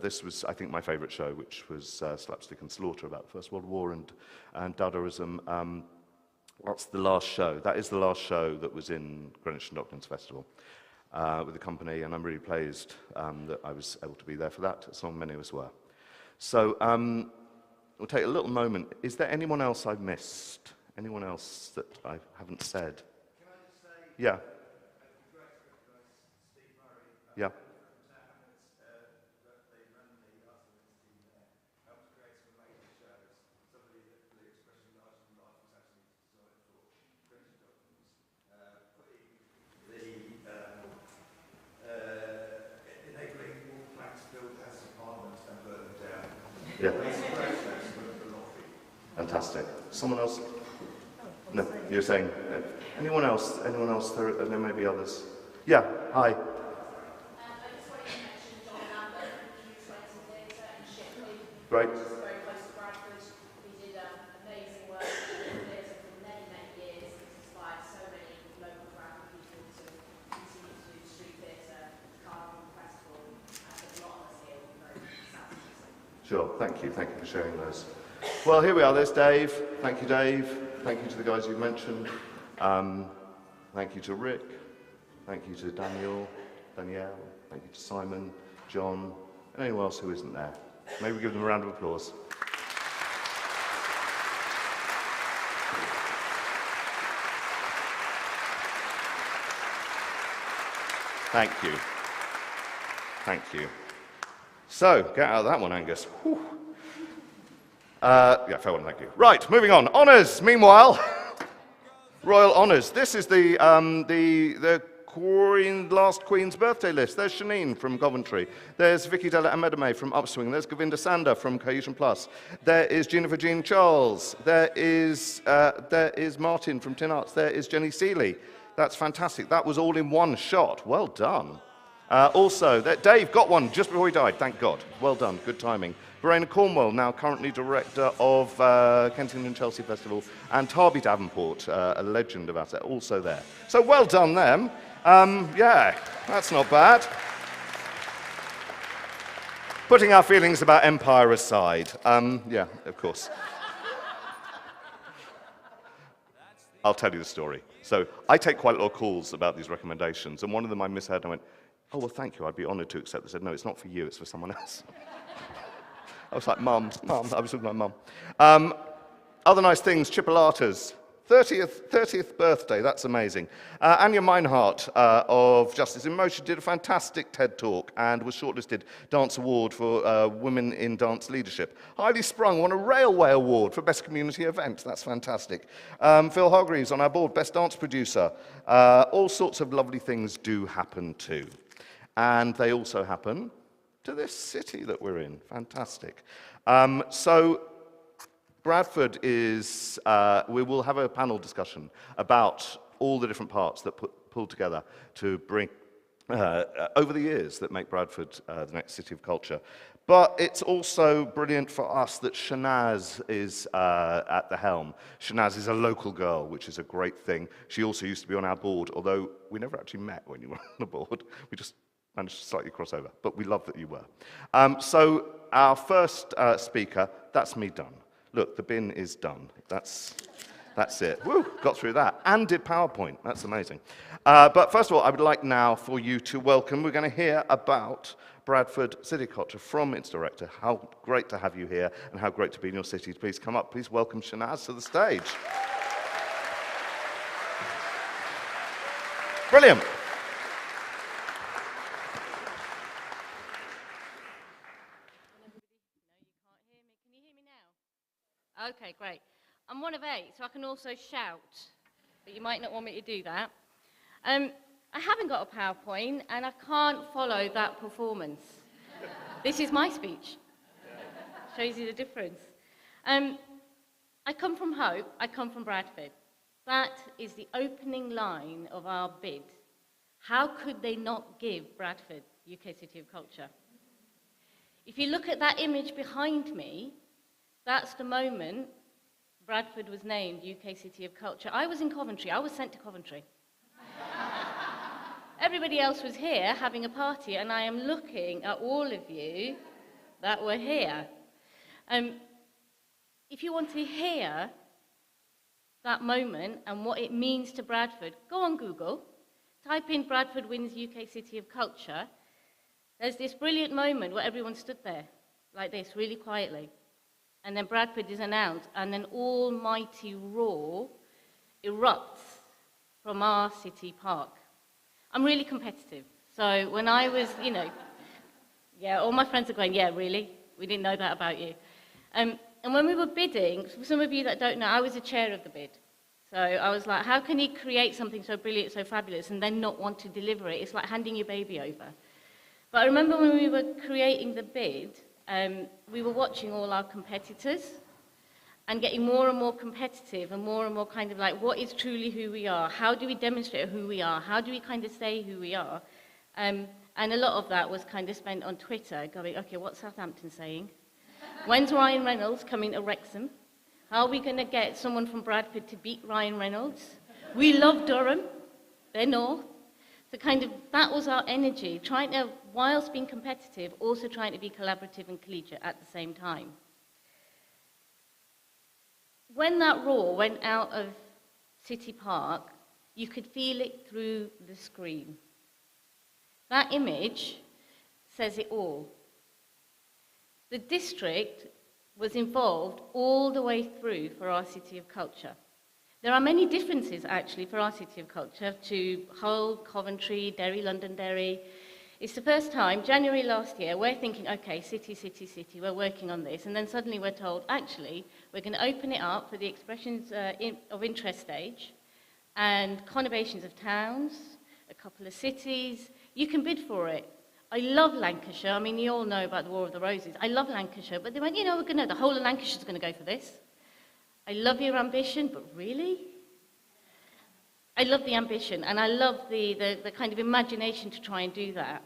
This was, I think, my favourite show, which was Slapstick and Slaughter, about the First World War and Dadaism. That's the last show. That is the last show that was in Greenwich and Docklands Festival with the company, and I'm really pleased that I was able to be there for that, as long as many of us were. So, we'll take a little moment. Is there anyone else I've missed? Anyone else that I haven't said? Can I just say, Yeah. Steve Murray, Yeah. they ran the art team there, helped create some amazing shows. Somebody that the expression larger than life was actually designed for Greenwich documents, putting enabling all planks built as apartments and burn them down. Yeah. Fantastic. Someone else? No, you're saying no. Anyone else? Anyone else? There may be others. Yeah, hi. I just wanted to mention John Lambert from the Hughes Waiting Theatre in Shipley, Great. which is very close to Bradford. He did amazing work in the theatre for many, many years. He's inspired so many local Bradford people to continue to do street theatre, Carnival Festival, and a lot of us here will be very sad to see. Sure, thank you for sharing those. Well, here we are, there's Dave. Thank you, Dave. Thank you to the guys you've mentioned. Thank you to Rick. Thank you to Danielle. Thank you to Simon, John, and anyone else who isn't there. Maybe we give them a round of applause. Thank you. Thank you. So, get out of that one, Angus. Whew. Yeah, fair one, thank you. Right, moving on. Honours, meanwhile. Royal honours. This is the last Queen's birthday list. There's Shanine from Coventry. There's Vicky Della Amedame from Upswing. There's Govinda Sanda from Cohesion Plus. There is Jennifer Jean Charles. There is Martin from Tin Arts. There is Jenny Seeley. That's fantastic. That was all in one shot. Well done. Also, Dave got one just before he died, thank God. Well done, good timing. Verena Cornwell, now currently director of Kensington Chelsea Festival, and Tarby Davenport, a legend about it, also there. So well done them. Yeah, that's not bad. Putting our feelings about Empire aside, yeah, of course. I'll tell you the story. So I take quite a lot of calls about these recommendations, and one of them I misheard, and I went, oh, well, thank you, I'd be honoured to accept. They said, no, it's not for you, it's for someone else. I was like, Mum, I was with my mum. Other nice things, Chipolatas. 30th birthday, that's amazing. Anya Meinhardt of Justice in Motion did a fantastic TED Talk and was shortlisted Dance Award for Women in Dance Leadership. Highly Sprung won a Railway Award for Best Community Event, that's fantastic. Phil Hargreaves on our board, Best Dance Producer. All sorts of lovely things do happen too. And they also happen to this city that we're in, fantastic. So Bradford is, we will have a panel discussion about all the different parts that pull together to bring, over the years, that make Bradford the next city of culture. But it's also brilliant for us that Shanaz is at the helm. Shanaz is a local girl, which is a great thing. She also used to be on our board, although we never actually met when you were on the board. We just managed to slightly cross over, but we love that you were. So our first speaker, that's me done. Look, the bin is done. That's it. Woo, got through that. And did PowerPoint. That's amazing. But first of all, I would like now for you to welcome, we're going to hear about Bradford City Culture from its director. How great to have you here and how great to be in your city. Please come up. Please welcome Shanaz to the stage. Brilliant. Okay, great. I'm one of 8, so I can also shout, but you might not want me to do that. I haven't got a PowerPoint, and I can't follow that performance. This is my speech. Shows you the difference. I come from Hope, I come from Bradford. That is the opening line of our bid. How could they not give Bradford UK City of Culture? If you look at that image behind me, that's the moment Bradford was named UK City of Culture. I was in Coventry. I was sent to Coventry. Everybody else was here having a party, and I am looking at all of you that were here. If you want to hear that moment and what it means to Bradford, go on Google, type in Bradford wins UK City of Culture. There's this brilliant moment where everyone stood there, like this, really quietly. And then Bradford is announced, and then almighty roar erupts from our city park. I'm really competitive. So when I was, yeah, all my friends are going, yeah, really? We didn't know that about you. And when we were bidding, for some of you that don't know, I was the chair of the bid. So I was like, how can you create something so brilliant, so fabulous, and then not want to deliver it? It's like handing your baby over. But I remember when we were creating the bid, we were watching all our competitors and getting more and more competitive and more kind of like, what is truly who we are? How do we demonstrate who we are? How do we kind of say who we are? And a lot of that was kind of spent on Twitter going, okay, what's Southampton saying? When's Ryan Reynolds coming to Wrexham? How are we going to get someone from Bradford to beat Ryan Reynolds? We love Durham. They're north. So kind of, that was our energy, trying to, whilst being competitive, also trying to be collaborative and collegiate at the same time. When that roar went out of City Park, you could feel it through the screen. That image says it all. The district was involved all the way through for our City of Culture. There are many differences, actually, for our City of Culture to Hull, Coventry, Derry, Londonderry. It's the first time, January last year, we're thinking, okay, city, we're working on this. And then suddenly we're told, actually, we're going to open it up for the expressions of interest stage and conurbations of towns, a couple of cities. You can bid for it. I love Lancashire. I mean, you all know about the War of the Roses. I love Lancashire. But they went, the whole of Lancashire's going to go for this. I love your ambition, but really? I love the ambition, and I love the kind of imagination to try and do that.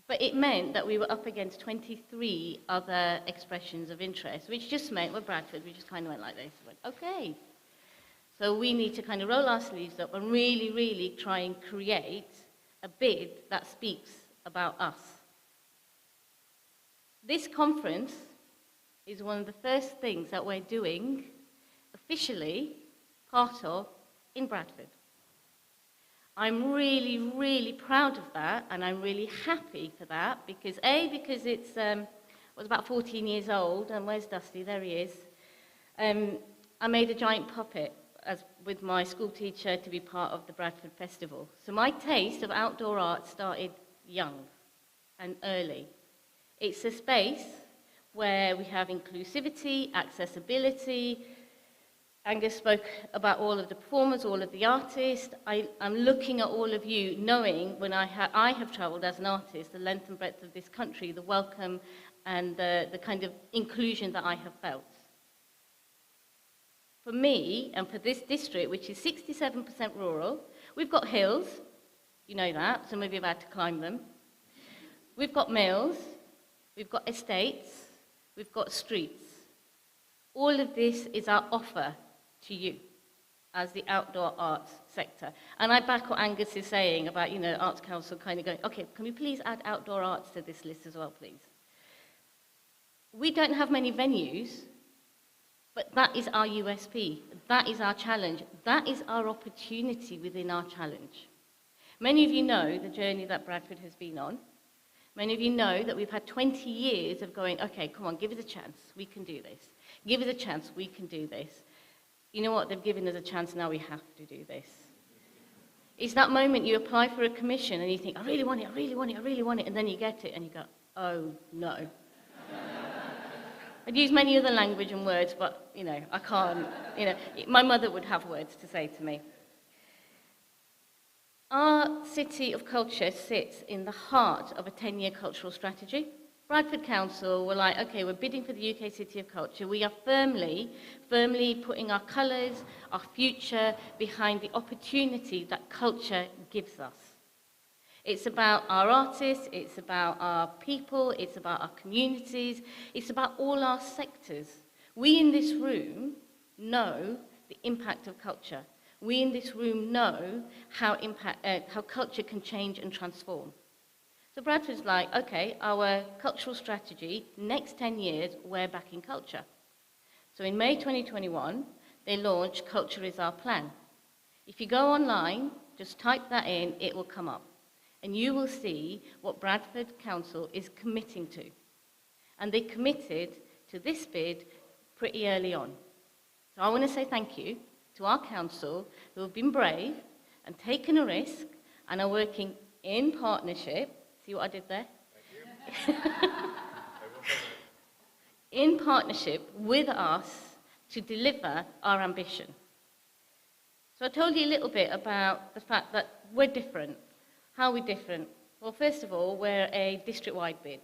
But it meant that we were up against 23 other expressions of interest, which just meant, we're Bradford, we just kind of went like this. Went, okay. So we need to kind of roll our sleeves up and really, really try and create a bid that speaks about us. This conference is one of the first things that we're doing officially part of in Bradford. I'm really, really proud of that, and I'm really happy for that, because because it's, I was about 14 years old, and where's Dusty? There he is. I made a giant puppet with my school teacher to be part of the Bradford Festival. So my taste of outdoor art started young and early. It's a space where we have inclusivity, accessibility. Angus spoke about all of the performers, all of the artists. I'm looking at all of you, knowing when I have travelled as an artist, the length and breadth of this country, the welcome and the kind of inclusion that I have felt. For me, and for this district, which is 67% rural, we've got hills, you know that, some of you have had to climb them. We've got mills, we've got estates, we've got streets. All of this is our offer to you as the outdoor arts sector. And I back what Angus is saying about, Arts Council kind of going, okay, can we please add outdoor arts to this list as well, please? We don't have many venues, but that is our USP. That is our challenge. That is our opportunity within our challenge. Many of you know the journey that Bradford has been on. Many of you know that we've had 20 years of going, okay, come on, give us a chance. We can do this. Give us a chance. We can do this. You know what? They've given us a chance. Now we have to do this. It's that moment you apply for a commission and you think, I really want it, I really want it, I really want it. And then you get it and you go, oh, no. I'd use many other language and words, but, I can't. My mother would have words to say to me. Our City of Culture sits in the heart of a 10-year cultural strategy. Bradford Council were like, okay, we're bidding for the UK City of Culture. We are firmly putting our colours, our future behind the opportunity that culture gives us. It's about our artists, it's about our people, it's about our communities, it's about all our sectors. We in this room know the impact of culture. We in this room know how culture can change and transform. So Bradford's like, okay, our cultural strategy, next 10 years, we're backing culture. So in May 2021, they launched Culture is Our Plan. If you go online, just type that in, it will come up. And you will see what Bradford Council is committing to. And they committed to this bid pretty early on. So I want to say thank you to our council who have been brave and taken a risk and are working in partnership. See what I did there? In partnership with us to deliver our ambition. So I told you a little bit about the fact that we're different. How are we different? Well, first of all, we're a district-wide bid.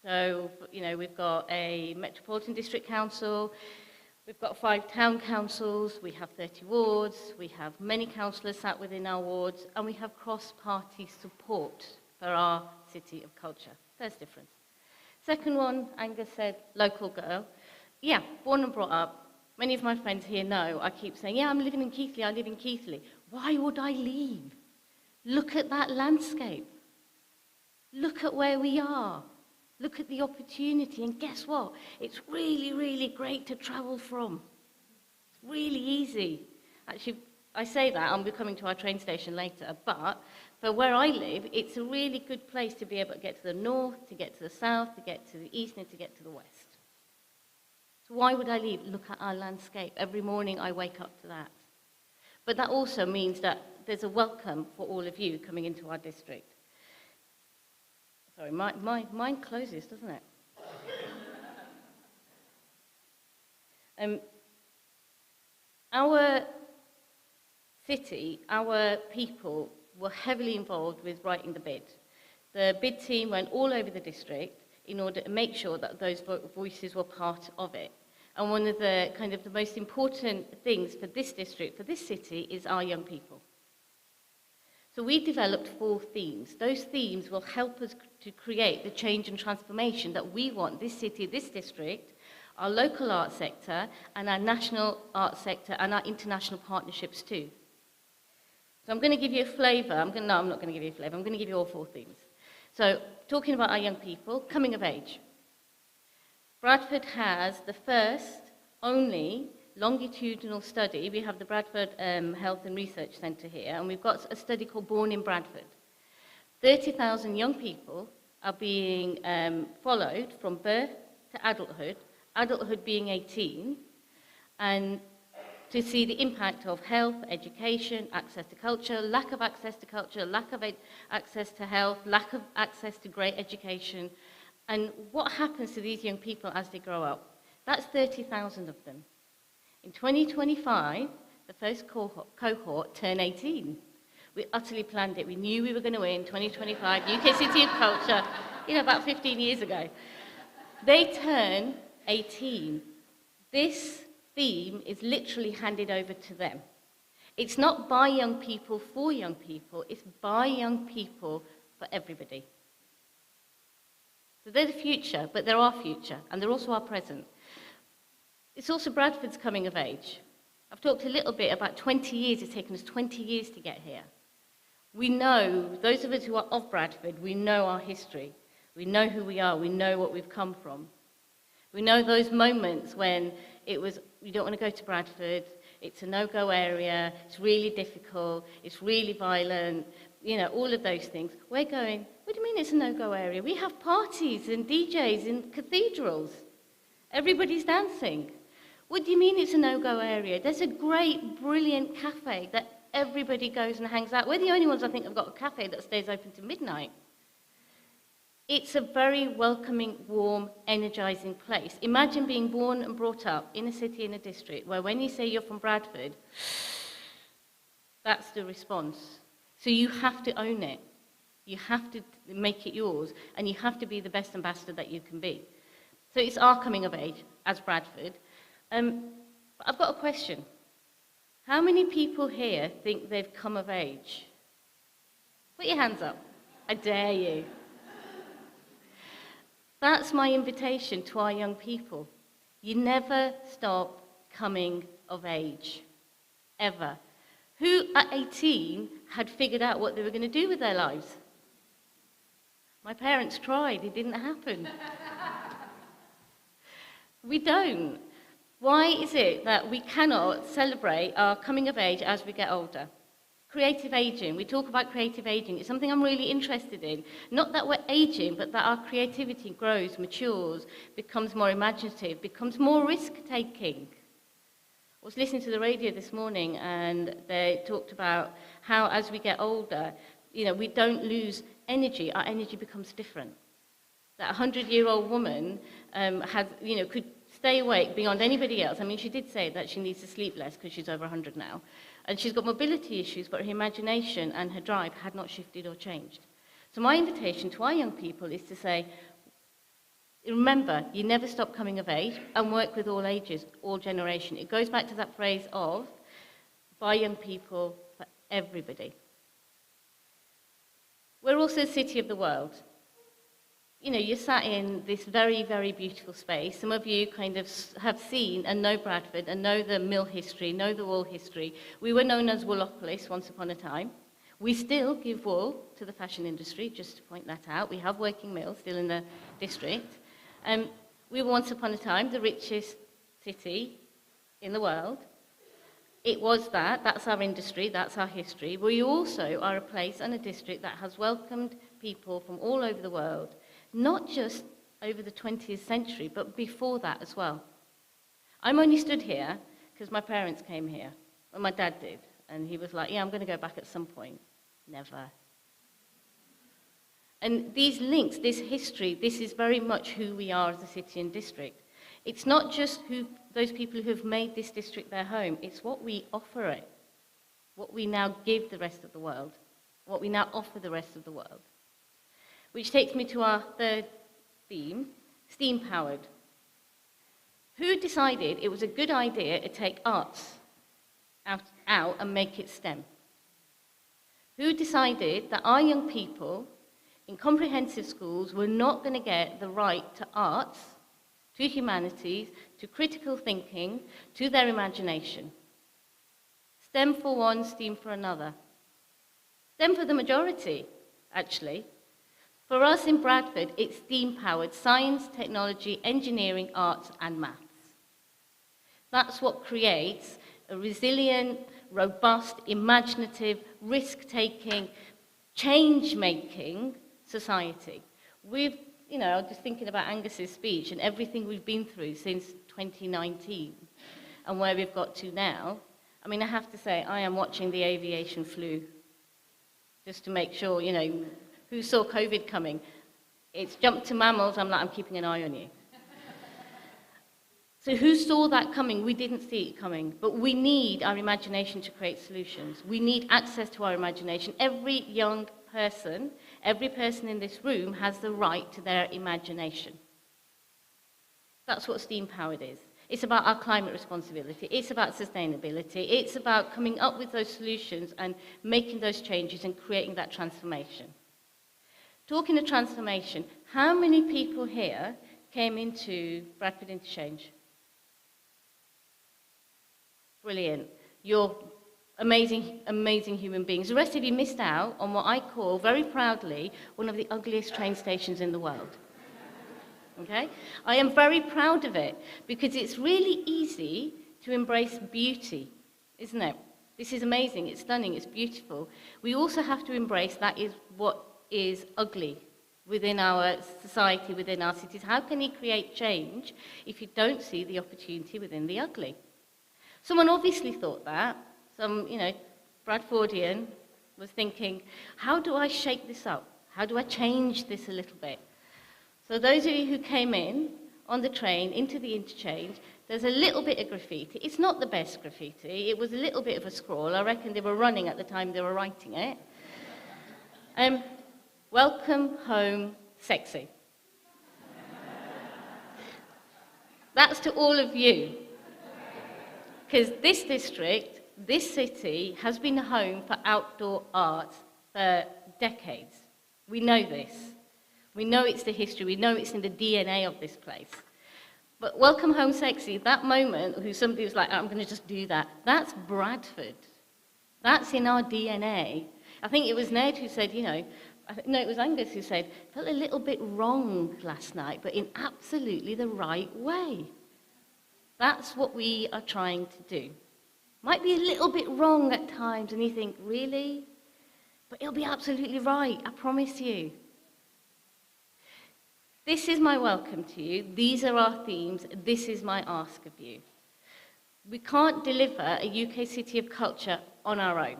So, we've got a Metropolitan District Council, we've got 5 town councils, we have 30 wards, we have many councillors sat within our wards, and we have cross-party support for our City of Culture. First difference. Second one, Angus said, local girl. Yeah, born and brought up. Many of my friends here know I keep saying, yeah, I'm living in Keighley, I live in Keighley. Why would I leave? Look at that landscape. Look at where we are. Look at the opportunity. And guess what? It's really, really great to travel from. It's really easy. Actually, I say that, I'll be coming to our train station later, but for where I live, it's a really good place to be able to get to the north, to get to the south, to get to the east, and to get to the west. So why would I leave? Look at our landscape. Every morning I wake up to that. But that also means that there's a welcome for all of you coming into our district. Sorry, mine closes, doesn't it? Our city, our people were heavily involved with writing the bid. The bid team went all over the district in order to make sure that those voices were part of it. And one of the the most important things for this district, for this city, is our young people. So we developed 4 themes. Those themes will help us to create the change and transformation that we want this city, this district, our local art sector, and our national art sector, and our international partnerships too. So I'm going to give you a flavour. No, I'm not going to give you a flavour. I'm going to give you all 4 themes. So talking about our young people, coming of age. Bradford has the first, only, longitudinal study. We have the Bradford Health and Research Centre here, and we've got a study called Born in Bradford. 30,000 young people are being followed from birth to adulthood being 18, and to see the impact of health, education, access to culture, lack of access to culture, lack of access to health, lack of access to great education, and what happens to these young people as they grow up. That's 30,000 of them. In 2025, the first cohort turned 18. We utterly planned it. We knew we were going to win 2025 UK City of Culture, about 15 years ago. They turn 18. This theme is literally handed over to them. It's not by young people for young people, it's by young people for everybody. So they're the future, but they're our future, and they're also our present. It's also Bradford's coming of age. I've talked a little bit about 20 years. It's taken us 20 years to get here. We know, those of us who are of Bradford, we know our history. We know who we are. We know what we've come from. We know those moments when it was, you don't want to go to Bradford, it's a no-go area, it's really difficult, it's really violent, all of those things. We're going, what do you mean it's a no-go area? We have parties and DJs in cathedrals. Everybody's dancing. What do you mean it's a no-go area? There's a great, brilliant cafe that everybody goes and hangs out. We're the only ones, I think, have got a cafe that stays open to midnight. It's a very welcoming, warm, energizing place. Imagine being born and brought up in a city, in a district, where when you say you're from Bradford, that's the response. So you have to own it. You have to make it yours, and you have to be the best ambassador that you can be. So it's our coming of age as Bradford. But I've got a question. How many people here think they've come of age? Put your hands up. I dare you. That's my invitation to our young people. You never stop coming of age, ever. Who at 18 had figured out what they were going to do with their lives? My parents tried, it didn't happen. We don't. Why is it that we cannot celebrate our coming of age as we get older? Creative aging. We talk about creative aging. It's something I'm really interested in. Not that we're aging, but that our creativity grows, matures, becomes more imaginative, becomes more risk-taking. I was listening to the radio this morning, and they talked about how as we get older, we don't lose energy. Our energy becomes different. That 100-year-old woman could stay awake beyond anybody else. I mean, she did say that she needs to sleep less because she's over 100 now. And she's got mobility issues, but her imagination and her drive had not shifted or changed. So my invitation to our young people is to say, remember, you never stop coming of age, and work with all ages, all generations. It goes back to that phrase of, by young people, for everybody. We're also a city of the world. You're sat in this very, very beautiful space. Some of you kind of have seen and know Bradford and know the mill history, know the wool history. We were known as Woolopolis once upon a time. We still give wool to the fashion industry, just to point that out. We have working mills still in the district. We were once upon a time the richest city in the world. It was that's our industry, that's our history. We also are a place and a district that has welcomed people from all over the world. Not just over the 20th century, but before that as well. I'm only stood here because my parents came here. Well, my dad did. And he was like, yeah, I'm going to go back at some point. Never. And these links, this history, this is very much who we are as a city and district. It's not just those people who have made this district their home. It's what we offer it. What we now give the rest of the world. What we now offer the rest of the world. Which takes me to our third theme, STEAM-powered. Who decided it was a good idea to take arts out and make it STEM? Who decided that our young people in comprehensive schools were not going to get the right to arts, to humanities, to critical thinking, to their imagination? STEM for one, STEAM for another. STEM for the majority, actually. For us in Bradford, it's STEAM-powered: science, technology, engineering, arts, and maths. That's what creates a resilient, robust, imaginative, risk-taking, change-making society. I was just thinking about Angus's speech and everything we've been through since 2019 and where we've got to now. I mean, I have to say, I am watching the aviation flu just to make sure, who saw COVID coming? It's jumped to mammals, I'm keeping an eye on you. So who saw that coming? We didn't see it coming, but we need our imagination to create solutions. We need access to our imagination. Every young person, every person in this room has the right to their imagination. That's what STEAM Powered is. It's about our climate responsibility. It's about sustainability. It's about coming up with those solutions and making those changes and creating that transformation. Talking of transformation, how many people here came into Bradford Interchange? Brilliant. You're amazing, amazing human beings. The rest of you missed out on what I call, very proudly, one of the ugliest train stations in the world. Okay? I am very proud of it because it's really easy to embrace beauty, isn't it? This is amazing, it's stunning, it's beautiful. We also have to embrace that is what is ugly within our society, within our cities. How can you create change if you don't see the opportunity within the ugly? Someone obviously thought that. Some, Bradfordian was thinking, how do I shake this up? How do I change this a little bit? So those of you who came in on the train into the interchange, there's a little bit of graffiti. It's not the best graffiti. It was a little bit of a scrawl. I reckon they were running at the time they were writing it. Welcome home, sexy. That's to all of you. Because this district, this city, has been home for outdoor art for decades. We know this. We know it's the history. We know it's in the DNA of this place. But welcome home sexy, that moment, somebody was like, I'm going to just do that. That's Bradford. That's in our DNA. I think it was Ned who said, it was Angus who said, felt a little bit wrong last night, but in absolutely the right way. That's what we are trying to do. Might be a little bit wrong at times, and you think, really? But it'll be absolutely right, I promise you. This is my welcome to you. These are our themes. This is my ask of you. We can't deliver a UK City of Culture on our own.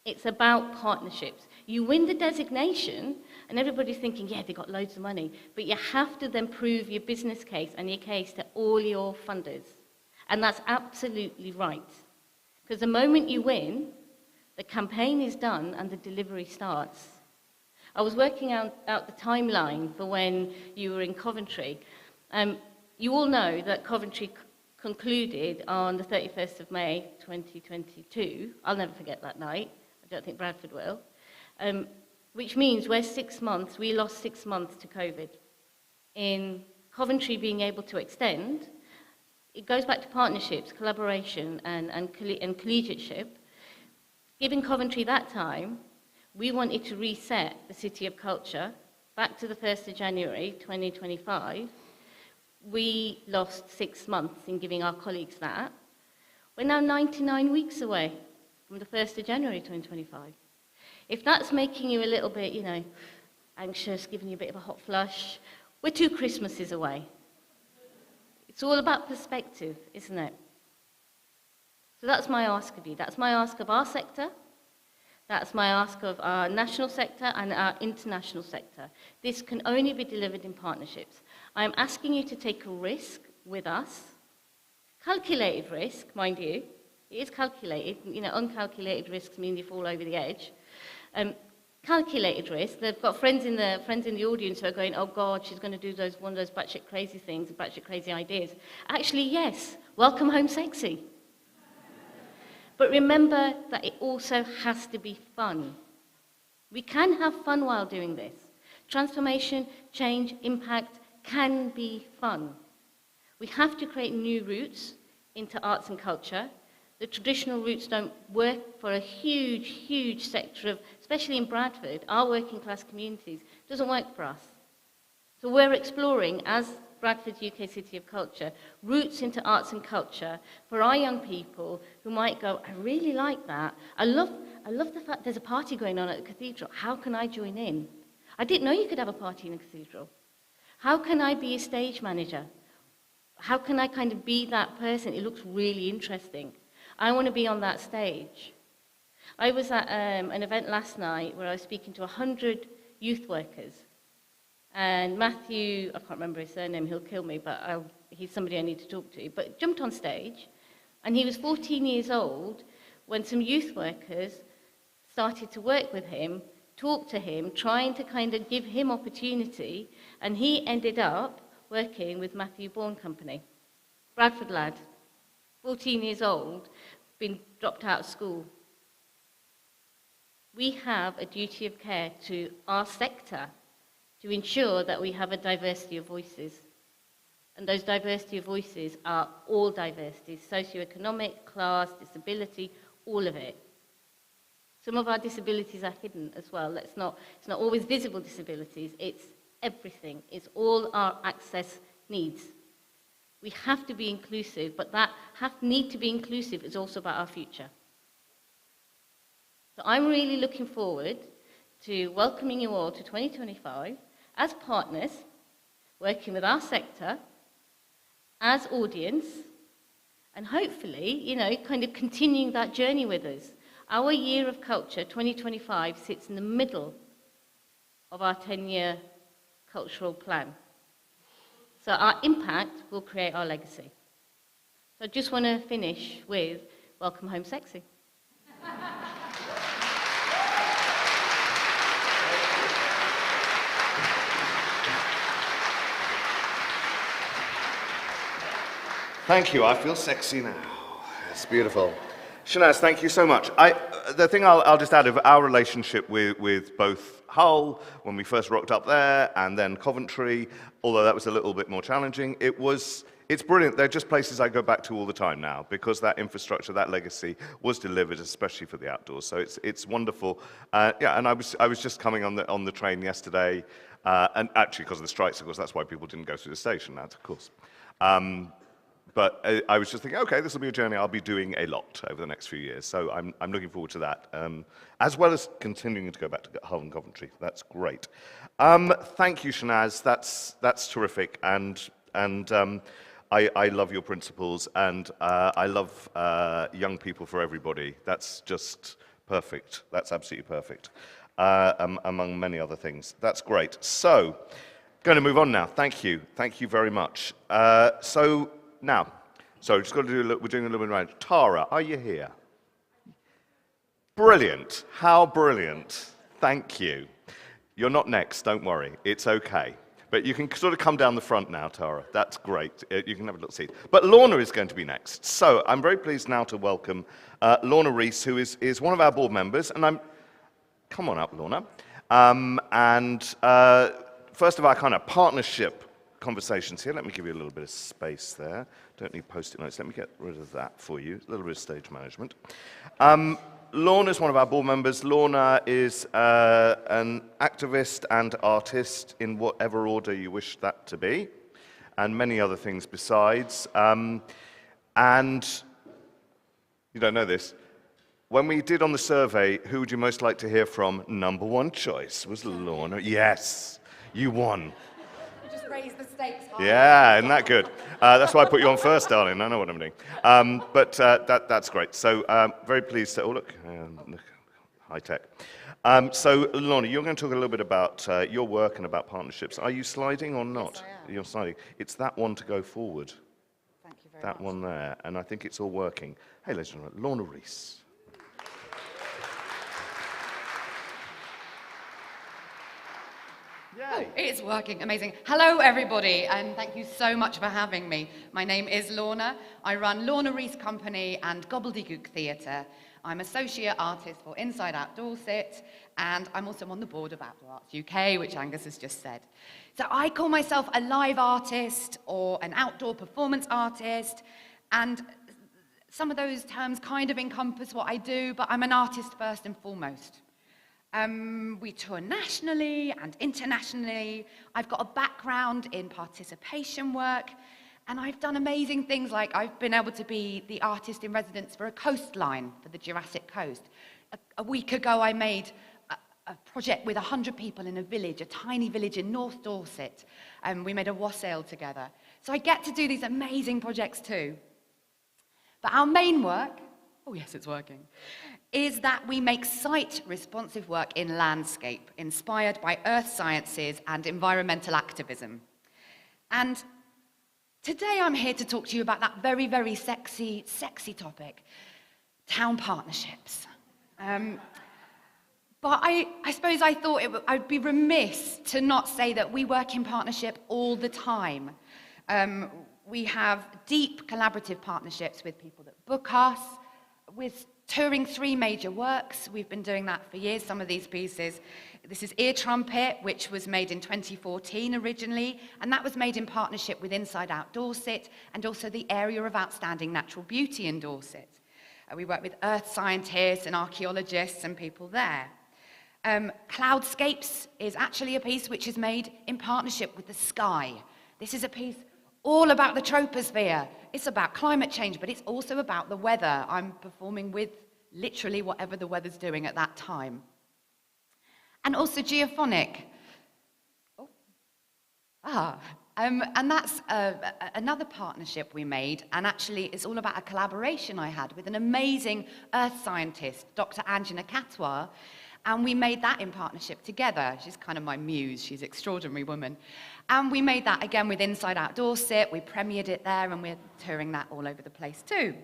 It's about partnerships. You win the designation, and everybody's thinking, yeah, they've got loads of money, but you have to then prove your business case and your case to all your funders. And that's absolutely right. Because the moment you win, the campaign is done and the delivery starts. I was working out the timeline for when you were in Coventry. You all know that Coventry concluded on the 31st of May 2022. I'll never forget that night. I don't think Bradford will. Which means we lost 6 months to COVID. In Coventry being able to extend, it goes back to partnerships, collaboration, and collegiateship. Given Coventry that time, we wanted to reset the City of Culture back to the 1st of January 2025. We lost 6 months in giving our colleagues that. We're now 99 weeks away from the 1st of January 2025. If that's making you a little bit, anxious, giving you a bit of a hot flush, we're 2 Christmases away. It's all about perspective, isn't it? So that's my ask of you. That's my ask of our sector. That's my ask of our national sector and our international sector. This can only be delivered in partnerships. I'm asking you to take a risk with us. Calculated risk, mind you. It is calculated. Uncalculated risks mean you fall over the edge. Calculated risk. They've got friends in the audience who are going, oh God, she's going to do one of those batshit crazy things, batshit crazy ideas. Actually, yes. Welcome home sexy. But remember that it also has to be fun. We can have fun while doing this. Transformation, change, impact can be fun. We have to create new routes into arts and culture. The traditional routes don't work for a huge, huge sector of, especially in Bradford, our working class communities, doesn't work for us. So we're exploring, as Bradford's UK City of Culture, roots into arts and culture for our young people who might go, I really like that. I love the fact there's a party going on at the cathedral. How can I join in? I didn't know you could have a party in a cathedral. How can I be a stage manager? How can I kind of be that person? It looks really interesting. I want to be on that stage. I was at an event last night where I was speaking to 100 youth workers. And Matthew, I can't remember his surname, he'll kill me, but he's somebody I need to talk to, but jumped on stage. And he was 14 years old when some youth workers started to work with him, talk to him, trying to kind of give him opportunity, and he ended up working with Matthew Bourne Company. Bradford lad, 14 years old, been dropped out of school. We have a duty of care to our sector to ensure that we have a diversity of voices. And those diversity of voices are all diversities, socioeconomic, class, disability, all of it. Some of our disabilities are hidden as well. It's not always visible disabilities, it's everything. It's all our access needs. We have to be inclusive, but that need to be inclusive is also about our future. So I'm really looking forward to welcoming you all to 2025 as partners, working with our sector, as audience, and hopefully, kind of continuing that journey with us. Our Year of Culture 2025 sits in the middle of our 10-year cultural plan. So our impact will create our legacy. So I just want to finish with Welcome Home Sexy. Thank you. I feel sexy now. It's beautiful. Shanaz, thank you so much. The thing I'll just add of our relationship with both Hull, when we first rocked up there, and then Coventry, although that was a little bit more challenging, it's brilliant. They're just places I go back to all the time now, because that infrastructure, that legacy was delivered, especially for the outdoors. So it's wonderful. And I was just coming on the train yesterday, and actually because of the strikes, of course, that's why people didn't go through the station, of course. But I was just thinking, okay, this will be a journey I'll be doing a lot over the next few years. So I'm looking forward to that, as well as continuing to go back to Hull and Coventry. That's great. Thank you, Shanaz. That's terrific. And I love your principles, and I love young people for everybody. That's just perfect. That's absolutely perfect, among many other things. That's great. So, going to move on now. Thank you. Thank you very much. Now, just got to do we're doing a little bit around. Tara, are you here? Brilliant. How brilliant. Thank you. You're not next, don't worry. It's okay. But you can sort of come down the front now, Tara. That's great. You can have a little seat. But Lorna is going to be next. So I'm very pleased now to welcome Lorna Rees, who is one of our board members. And come on up, Lorna. First of our kind of partnership conversations here. Let me give you a little bit of space there. Don't need post-it notes. Let me get rid of that for you. A little bit of stage management. Lorna is one of our board members. Lorna is an activist and artist in whatever order you wish that to be, and many other things besides. And you don't know this. When we did on the survey, who would you most like to hear from? Number one choice was Lorna. Yes, you won. Just raise the stakes high. Yeah, isn't that good? That's why I put you on first, darling. I know what I'm doing. That's great. So very pleased to, look, high tech. So Lorna, you're going to talk a little bit about your work and about partnerships. Are you sliding or not? Yes, I am. You're sliding. It's that one to go forward. Thank you very That much. one there. And I think it's all working. Hey, ladies and gentlemen, Lorna Rees. Oh, it's working. Amazing. Hello, everybody, and thank you so much for having me. My name is Lorna. I run Lorna Rees Company and Gobbledygook Theatre. I'm associate artist for Inside Out Dorset, and I'm also on the board of OutdoorArtsUK, which Angus has just said. So I call myself a live artist or an outdoor performance artist, and some of those terms kind of encompass what I do, but I'm an artist first and foremost. We tour nationally and internationally. I've got a background in participation work, and I've done amazing things like I've been able to be the artist in residence for a coastline for the Jurassic Coast. A week ago, I made a project with 100 people in a village, a tiny village in North Dorset, and we made a wassail together. So I get to do these amazing projects too. But our main work, oh yes, it's working, is that we make site-responsive work in landscape, inspired by earth sciences and environmental activism. And today I'm here to talk to you about that very, very sexy topic, town partnerships. But I suppose I thought I'd be remiss to not say that we work in partnership all the time. We have deep collaborative partnerships with people that book us, with touring 3 major works. We've been doing that for years, some of these pieces. This is Ear Trumpet, which was made in 2014 originally, and that was made in partnership with Inside Out Dorset and also the Area of Outstanding Natural Beauty in Dorset. We work with earth scientists and archaeologists and people there. Cloudscapes is actually a piece which is made in partnership with the sky. This is a piece all about the troposphere. It's about climate change, but it's also about the weather. I'm performing with literally whatever the weather's doing at that time. And also geophonic. And that's another partnership we made, and actually it's all about a collaboration I had with an amazing earth scientist, Dr. Anjana Katwar, and we made that in partnership together. She's kind of my muse, she's an extraordinary woman. And we made that again with Inside Out Dorset, we premiered it there, and we're touring that all over the place too.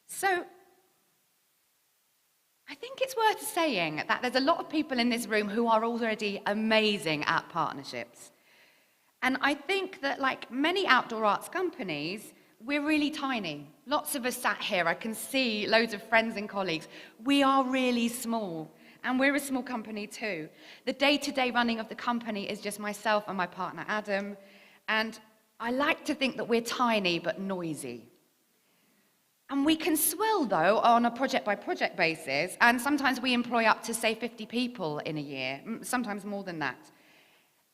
So, I think it's worth saying that there's a lot of people in this room who are already amazing at partnerships. And I think that, like many outdoor arts companies, we're really tiny. Lots of us sat here, I can see loads of friends and colleagues. We are really small, and we're a small company too. The day-to-day running of the company is just myself and my partner Adam, and I like to think that we're tiny but noisy. And we can swell, though, on a project-by-project basis, and sometimes we employ up to, say, 50 people in a year, sometimes more than that.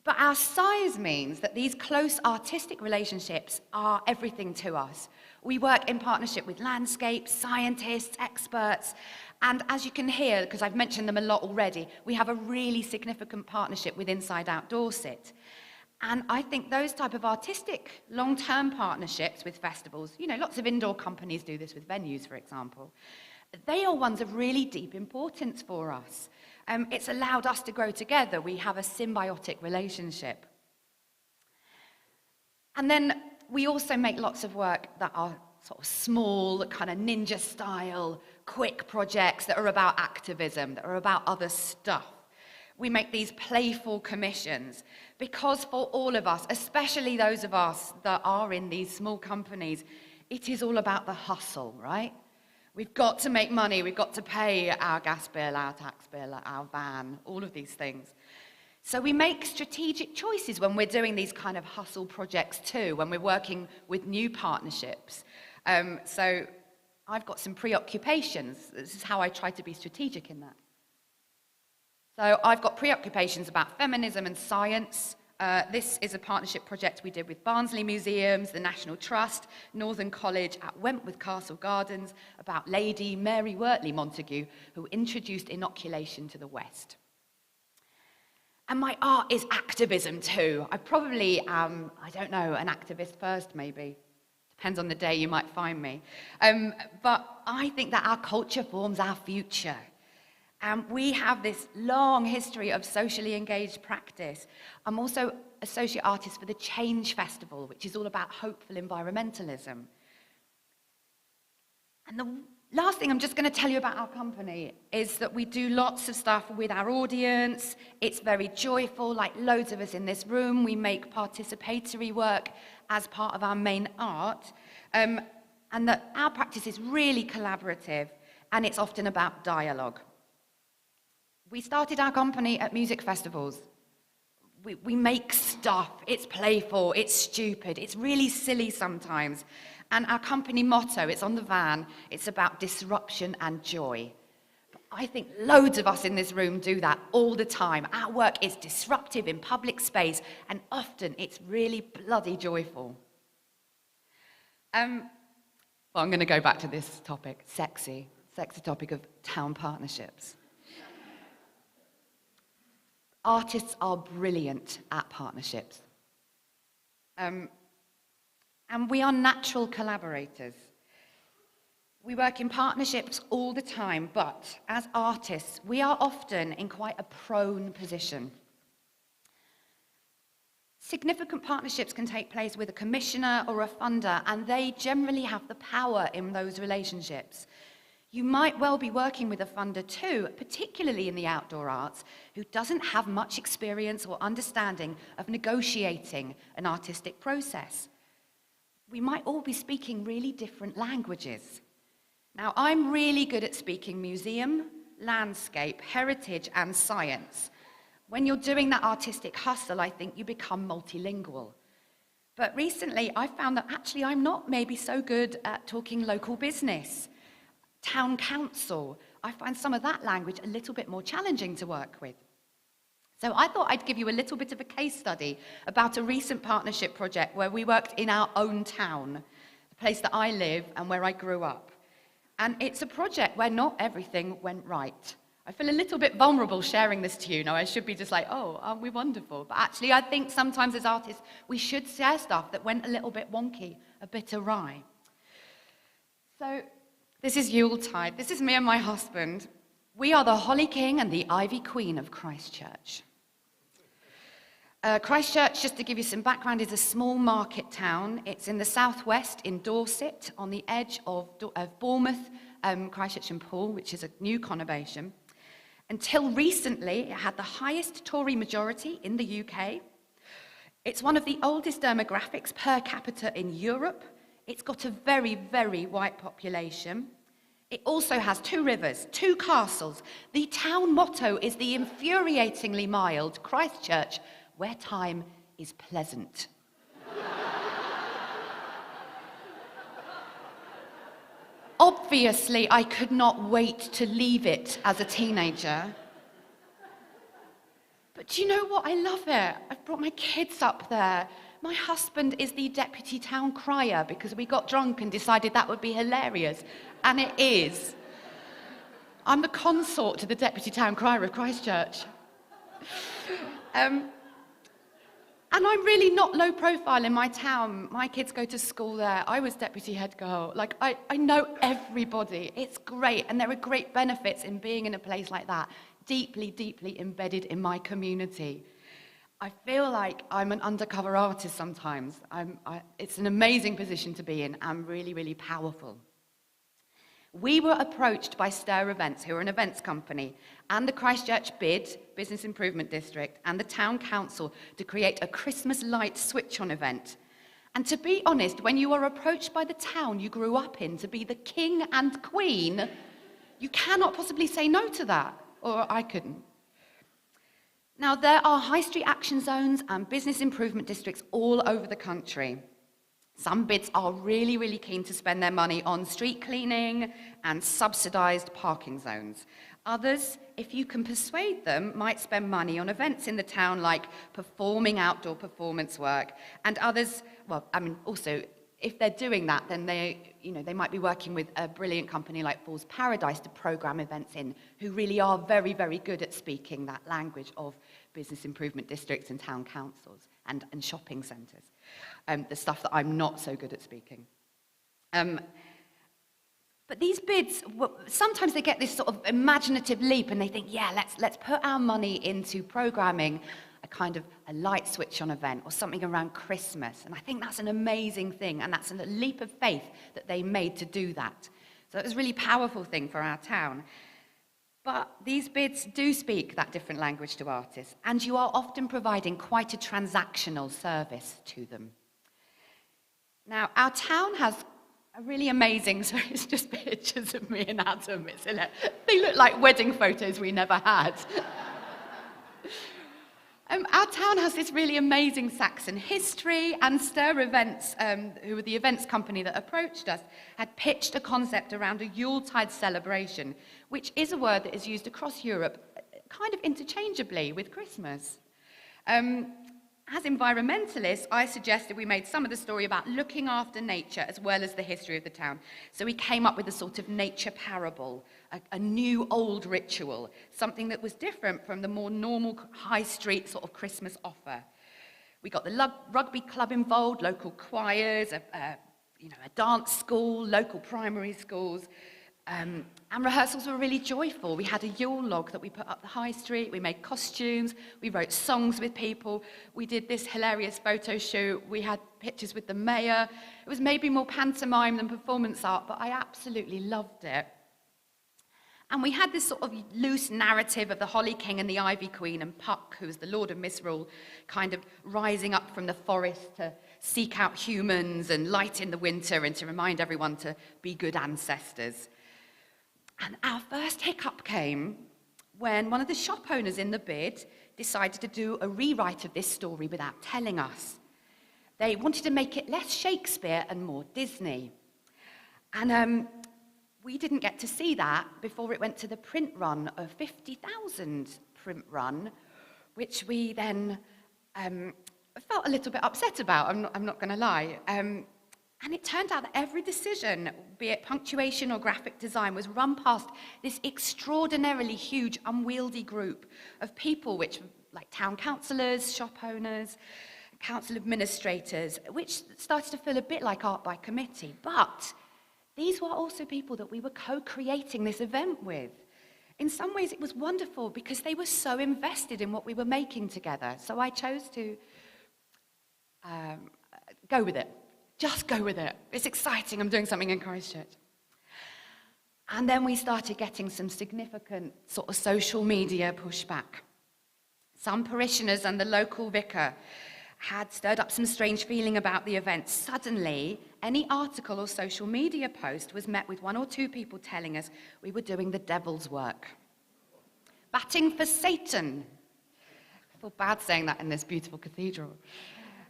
But our size means that these close artistic relationships are everything to us. We work in partnership with landscapes, scientists, experts, and as you can hear, because I've mentioned them a lot already, we have a really significant partnership with Inside Out Dorset. And I think those type of artistic long-term partnerships with festivals, you know, lots of indoor companies do this with venues, for example, they are ones of really deep importance for us. It's allowed us to grow together. We have a symbiotic relationship. And then we also make lots of work that are sort of small, kind of ninja style, quick projects that are about activism, that are about other stuff. We make these playful commissions because for all of us, especially those of us that are in these small companies, it is all about the hustle, right? We've got to make money, we've got to pay our gas bill, our tax bill, our van, all of these things. So we make strategic choices when we're doing these kind of hustle projects too, when we're working with new partnerships. So I've got some preoccupations. This is how I try to be strategic in that. So I've got preoccupations about feminism and science. This is a partnership project we did with Barnsley Museums, the National Trust, Northern College at Wentworth Castle Gardens about Lady Mary Wortley Montagu, who introduced inoculation to the West. And my art is activism too. I probably am, I don't know, an activist first maybe. Depends on the day you might find me. But I think that our culture forms our future. And we have this long history of socially engaged practice. I'm also associate artist for the Change Festival, which is all about hopeful environmentalism. And the last thing I'm just going to tell you about our company is that we do lots of stuff with our audience. It's very joyful, like loads of us in this room. We make participatory work as part of our main art. And that our practice is really collaborative, and it's often about dialogue. We started our company at music festivals. We make stuff, it's playful, it's stupid, it's really silly sometimes. And our company motto, it's on the van, it's about disruption and joy. But I think loads of us in this room do that all the time. Our work is disruptive in public space, and often it's really bloody joyful. Well, I'm going to go back to this topic, sexy topic of town partnerships. Artists are brilliant at partnerships. And we are natural collaborators. We work in partnerships all the time, but as artists, we are often in quite a prone position. Significant partnerships can take place with a commissioner or a funder, and they generally have the power in those relationships. You might well be working with a funder too, particularly in the outdoor arts, who doesn't have much experience or understanding of negotiating an artistic process. We might all be speaking really different languages. Now, I'm really good at speaking museum, landscape, heritage, and science. When you're doing that artistic hustle, I think you become multilingual. But recently, I found that actually I'm not maybe so good at talking local business, town council. I find some of that language a little bit more challenging to work with. So I thought I'd give you a little bit of a case study about a recent partnership project where we worked in our own town, the place that I live and where I grew up. And it's a project where not everything went right. I feel a little bit vulnerable sharing this to you. Now, I should be just like, oh, aren't we wonderful? But actually, I think sometimes as artists, we should share stuff that went a little bit wonky, a bit awry. So this is Yuletide. This is me and my husband. We are the Holly King and the Ivy Queen of Christchurch. Christchurch, just to give you some background, is a small market town. It's in the southwest in Dorset, on the edge of Bournemouth, Christchurch and Poole, which is a new conurbation. Until recently, it had the highest Tory majority in the UK. It's one of the oldest demographics per capita in Europe. It's got a very, very white population. It also has 2 rivers, 2 castles. The town motto is the infuriatingly mild Christchurch, where time is pleasant. Obviously, I could not wait to leave it as a teenager. But do you know what? I love it. I've brought my kids up there. My husband is the deputy town crier because we got drunk and decided that would be hilarious. And it is. I'm the consort to the deputy town crier of Christchurch. And I'm really not low profile in my town. My kids go to school there. I was deputy head girl. Like, I know everybody. It's great. And there are great benefits in being in a place like that, deeply, deeply embedded in my community. I feel like I'm an undercover artist sometimes. It's an amazing position to be in and really, really powerful. We were approached by Stir Events, who are an events company, and the Christchurch BID, Business Improvement District, and the Town Council to create a Christmas light switch-on event. And to be honest, when you are approached by the town you grew up in to be the king and queen, you cannot possibly say no to that, or I couldn't. Now, there are high street action zones and business improvement districts all over the country. Some bids are really, really keen to spend their money on street cleaning and subsidised parking zones. Others, if you can persuade them, might spend money on events in the town like performing outdoor performance work. And others, well, I mean, also, if they're doing that, then they might be working with a brilliant company like Falls Paradise to program events in, who really are very, very good at speaking that language of business improvement districts and town councils and shopping centres. The stuff that I'm not so good at speaking. But these bids, sometimes they get this sort of imaginative leap and they think, yeah, let's put our money into programming a kind of a light switch on event or something around Christmas. And I think that's an amazing thing, and that's a leap of faith that they made to do that. So it was a really powerful thing for our town. But these bids do speak that different language to artists, and you are often providing quite a transactional service to them. Now, our town has a really amazing, so it's just pictures of me and Adam. They look like wedding photos we never had. Our town has this really amazing Saxon history, and Stir Events, who were the events company that approached us, had pitched a concept around a Yuletide celebration, which is a word that is used across Europe kind of interchangeably with Christmas. As environmentalists, I suggested we made some of the story about looking after nature as well as the history of the town. So we came up with a sort of nature parable, a new old ritual, something that was different from the more normal high street sort of Christmas offer. We got the rugby club involved, local choirs, a dance school, local primary schools. And rehearsals were really joyful. We had a Yule log that we put up the high street. We made costumes. We wrote songs with people. We did this hilarious photo shoot. We had pictures with the mayor. It was maybe more pantomime than performance art, but I absolutely loved it. And we had this sort of loose narrative of the Holly King and the Ivy Queen and Puck, who was the Lord of Misrule, kind of rising up from the forest to seek out humans and light in the winter and to remind everyone to be good ancestors. And our first hiccup came when one of the shop owners in the bid decided to do a rewrite of this story without telling us. They wanted to make it less Shakespeare and more Disney. And we didn't get to see that before it went to the print run of 50,000 print run, which we then felt a little bit upset about, I'm not going to lie. And it turned out that every decision, be it punctuation or graphic design, was run past this extraordinarily huge, unwieldy group of people, which like town councillors, shop owners, council administrators, which started to feel a bit like art by committee. But these were also people that we were co-creating this event with. In some ways, it was wonderful because they were so invested in what we were making together. So I chose to go with it. Just go with it. It's exciting. I'm doing something in Christchurch. And then we started getting some significant sort of social media pushback. Some parishioners and the local vicar had stirred up some strange feeling about the event. Suddenly, any article or social media post was met with one or two people telling us we were doing the devil's work. Batting for Satan. I feel bad saying that in this beautiful cathedral.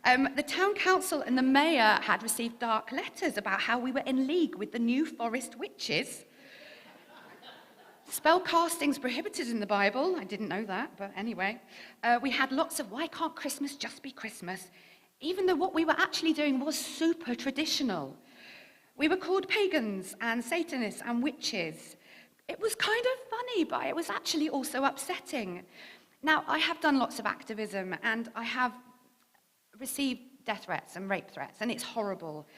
The town council and the mayor had received dark letters about how we were in league with the New Forest witches. Spell casting's prohibited in the Bible. I didn't know that, but anyway. We had lots of, why can't Christmas just be Christmas? Even though what we were actually doing was super traditional. We were called pagans and Satanists and witches. It was kind of funny, but it was actually also upsetting. Now, I have done lots of activism, and I have received death threats and rape threats, and it's horrible.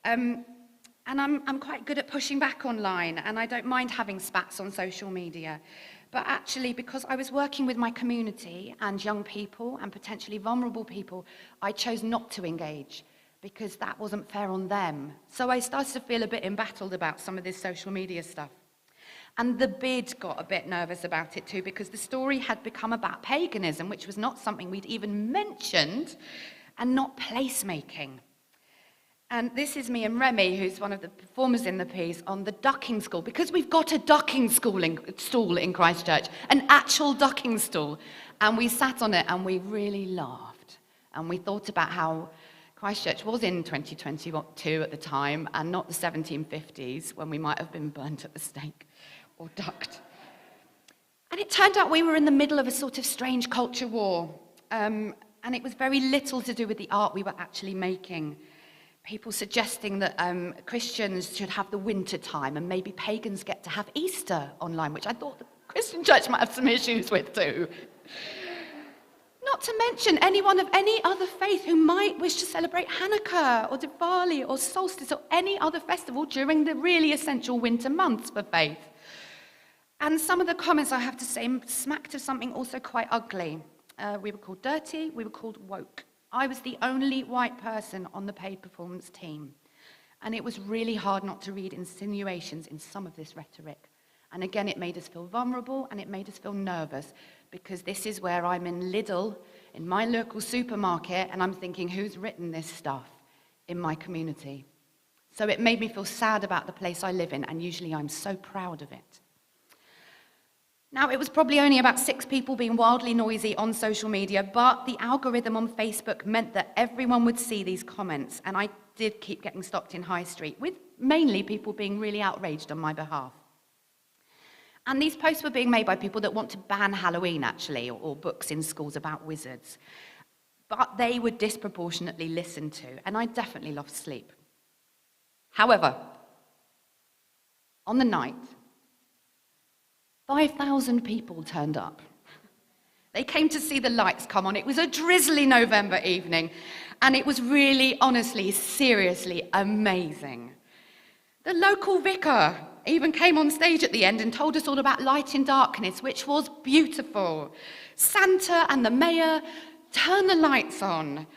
And I'm quite good at pushing back online, and I don't mind having spats on social media. But actually, because I was working with my community and young people and potentially vulnerable people, I chose not to engage because that wasn't fair on them. So I started to feel a bit embattled about some of this social media stuff. And the bid got a bit nervous about it too, because the story had become about paganism, which was not something we'd even mentioned, and not placemaking. And this is me and Remy, who's one of the performers in the piece, on the ducking school, because we've got a ducking stool in Christchurch, an actual ducking stool. And we sat on it and we really laughed. And we thought about how Christchurch was in 2022 at the time, and not the 1750s, when we might have been burnt at the stake or ducked. And it turned out we were in the middle of a sort of strange culture war. And it was very little to do with the art we were actually making. People suggesting that Christians should have the winter time and maybe pagans get to have Easter online, which I thought the Christian church might have some issues with too. Not to mention anyone of any other faith who might wish to celebrate Hanukkah or Diwali or solstice or any other festival during the really essential winter months for faith. And some of the comments, I have to say, smacked of something also quite ugly. We were called dirty, we were called woke. I was the only white person on the paid performance team. And it was really hard not to read insinuations in some of this rhetoric. And again, it made us feel vulnerable and it made us feel nervous, because this is where I'm in Lidl, in my local supermarket, and I'm thinking, who's written this stuff in my community? So it made me feel sad about the place I live in, and usually I'm so proud of it. Now, it was probably only about 6 people being wildly noisy on social media, but the algorithm on Facebook meant that everyone would see these comments, and I did keep getting stopped in High Street, with mainly people being really outraged on my behalf. And these posts were being made by people that want to ban Halloween, actually, or books in schools about wizards. But they were disproportionately listened to, and I definitely lost sleep. However, on the night, 5,000 people turned up. They came to see the lights come on. It was a drizzly November evening, and it was really, honestly, seriously amazing. The local vicar even came on stage at the end and told us all about Light in Darkness, which was beautiful. Santa and the mayor turned the lights on.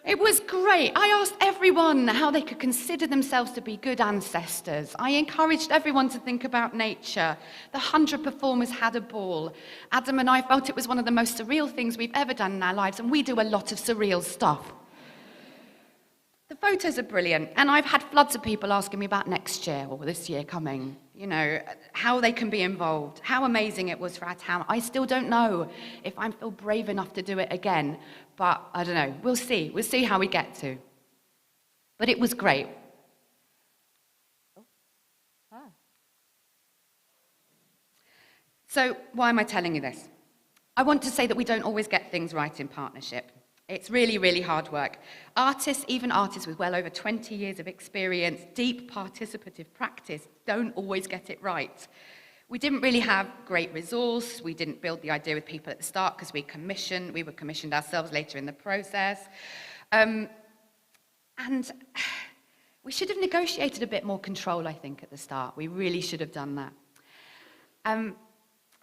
It was great. I asked everyone how they could consider themselves to be good ancestors. I encouraged everyone to think about nature. The 100 performers had a ball. Adam and I felt it was one of the most surreal things we've ever done in our lives, and we do a lot of surreal stuff. The photos are brilliant, and I've had floods of people asking me about next year or this year coming, you know, how they can be involved, how amazing it was for our town. I still don't know if I feel brave enough to do it again, but I don't know. We'll see. We'll see how we get to. But it was great. So why am I telling you this? I want to say that we don't always get things right in partnership. It's really, really hard work. Artists, even artists with well over 20 years of experience, deep participative practice, don't always get it right. We didn't really have great resource. We didn't build the idea with people at the start because we were commissioned ourselves later in the process. And we should have negotiated a bit more control, I think, at the start. We really should have done that.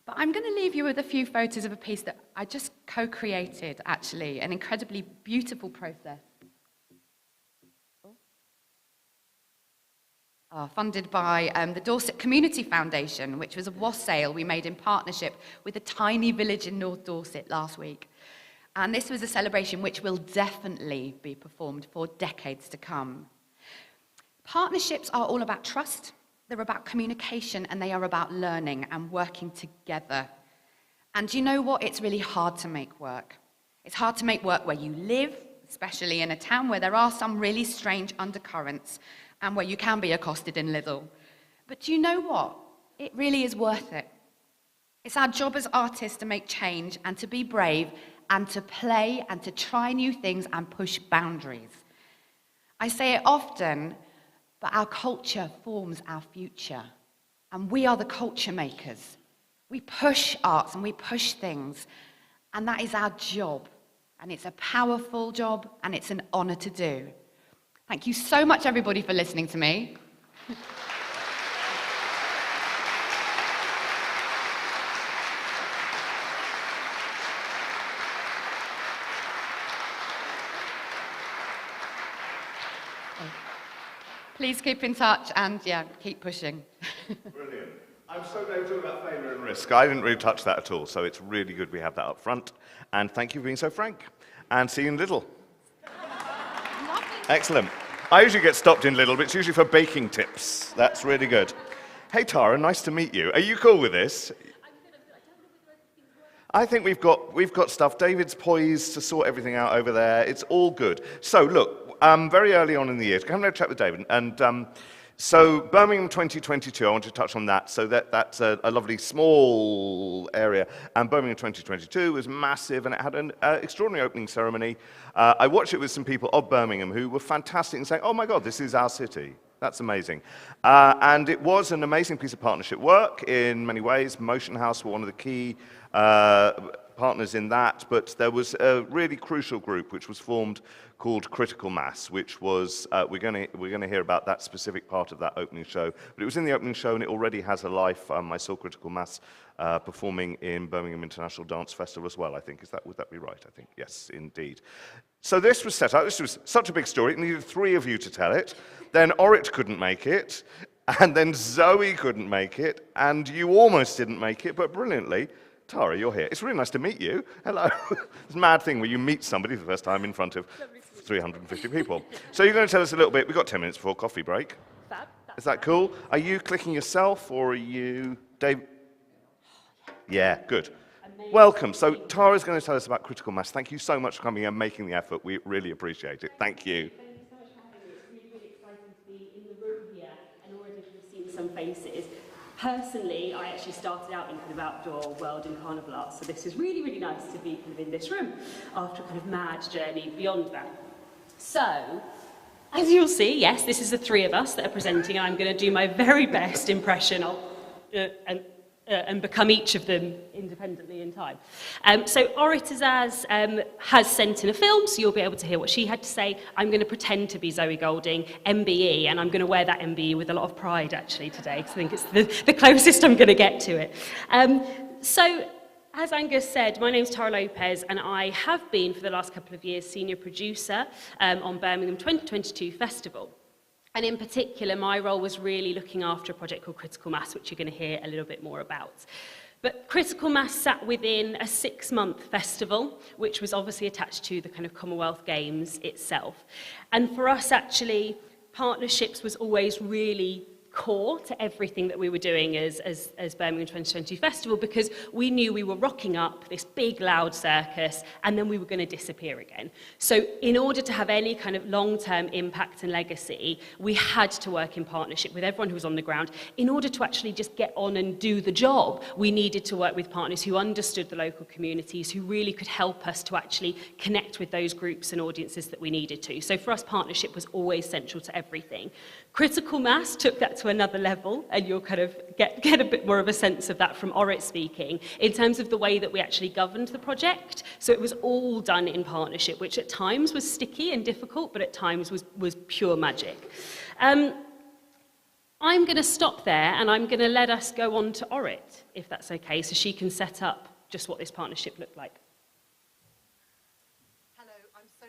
But I'm going to leave you with a few photos of a piece that I just co-created, actually, an incredibly beautiful process. Funded by the Dorset Community Foundation, which was a wassail we made in partnership with a tiny village in North Dorset last week. And this was a celebration which will definitely be performed for decades to come. Partnerships are all about trust. They're about communication, and they are about learning and working together. And you know what? It's really hard to make work. It's hard to make work where you live, especially in a town where there are some really strange undercurrents and where you can be accosted in Lidl. But do you know what? It really is worth it. It's our job as artists to make change and to be brave and to play and to try new things and push boundaries. I say it often, but our culture forms our future, and we are the culture makers. We push arts and we push things, and that is our job, and it's a powerful job, and it's an honor to do. Thank you so much, everybody, for listening to me. Please keep in touch and, yeah, keep pushing. Brilliant. I'm so glad you're talking about failure and risk. I didn't really touch that at all, so it's really good we have that up front. And thank you for being so frank. And see you in Lidl. Excellent. I usually get stopped in Lidl, but it's usually for baking tips. That's really good. Hey, Tara, nice to meet you. Are you cool with this? I think we've got stuff. David's poised to sort everything out over there. It's all good. So, look, very early on in the year, come and have a chat with David. And so Birmingham 2022, I want to touch on that. So that's a lovely small area. And Birmingham 2022 was massive, and it had an extraordinary opening ceremony. I watched it with some people of Birmingham who were fantastic and saying, oh my God, this is our city. That's amazing. And it was an amazing piece of partnership work in many ways. Motion House were one of the key partners in that, but there was a really crucial group which was formed called Critical Mass, which was, we're going to hear about that specific part of that opening show, but it was in the opening show and it already has a life. I saw Critical Mass performing in Birmingham International Dance Festival as well, I think. Would that be right? I think, yes, indeed. So this was set up, this was such a big story, it needed 3 of you to tell it, then Orit couldn't make it, and then Zoe couldn't make it, and you almost didn't make it, but brilliantly, Tara, you're here. It's really nice to meet you. Hello. It's a mad thing where you meet somebody for the first time in front of 350 people. So you're going to tell us a little bit. We've got 10 minutes before coffee break. Is that cool? Are you clicking yourself, or are you... Dave? Yeah, good. Welcome. So Tara's going to tell us about critical mass. Thank you so much for coming and making the effort. We really appreciate it. Thank you. Thank you so much for having me. It's really, really exciting to be in the room here and already seen some faces. Personally, I actually started out in kind of outdoor world and carnival arts, so this is really, really nice to be kind of in this room after a kind of mad journey beyond that. So, as you'll see, yes, this is the three of us that are presenting, and I'm going to do my very best impression of and become each of them independently in time. So Oritazaz has sent in a film, so you'll be able to hear what she had to say. I'm going to pretend to be Zoe Golding, MBE, and I'm going to wear that MBE with a lot of pride, actually, today, because I think it's the closest I'm going to get to it. So, as Angus said, my name's Tara Lopez, and I have been, for the last couple of years, senior producer on Birmingham 2022 Festival. And in particular, my role was really looking after a project called Critical Mass, which you're going to hear a little bit more about. But Critical Mass sat within a 6-month festival, which was obviously attached to the kind of Commonwealth Games itself. And for us, actually, partnerships was always really core to everything that we were doing as Birmingham 2022 Festival, because we knew we were rocking up this big, loud circus, and then we were going to disappear again. So in order to have any kind of long-term impact and legacy, we had to work in partnership with everyone who was on the ground. In order to actually just get on and do the job, we needed to work with partners who understood the local communities, who really could help us to actually connect with those groups and audiences that we needed to. So for us, partnership was always central to everything. Critical Mass took that to another level, and you'll kind of get a bit more of a sense of that from Orit speaking, in terms of the way that we actually governed the project. So it was all done in partnership, which at times was sticky and difficult, but at times was pure magic. I'm going to stop there, and I'm going to let us go on to Orit, if that's okay, so she can set up just what this partnership looked like. Hello, I'm so...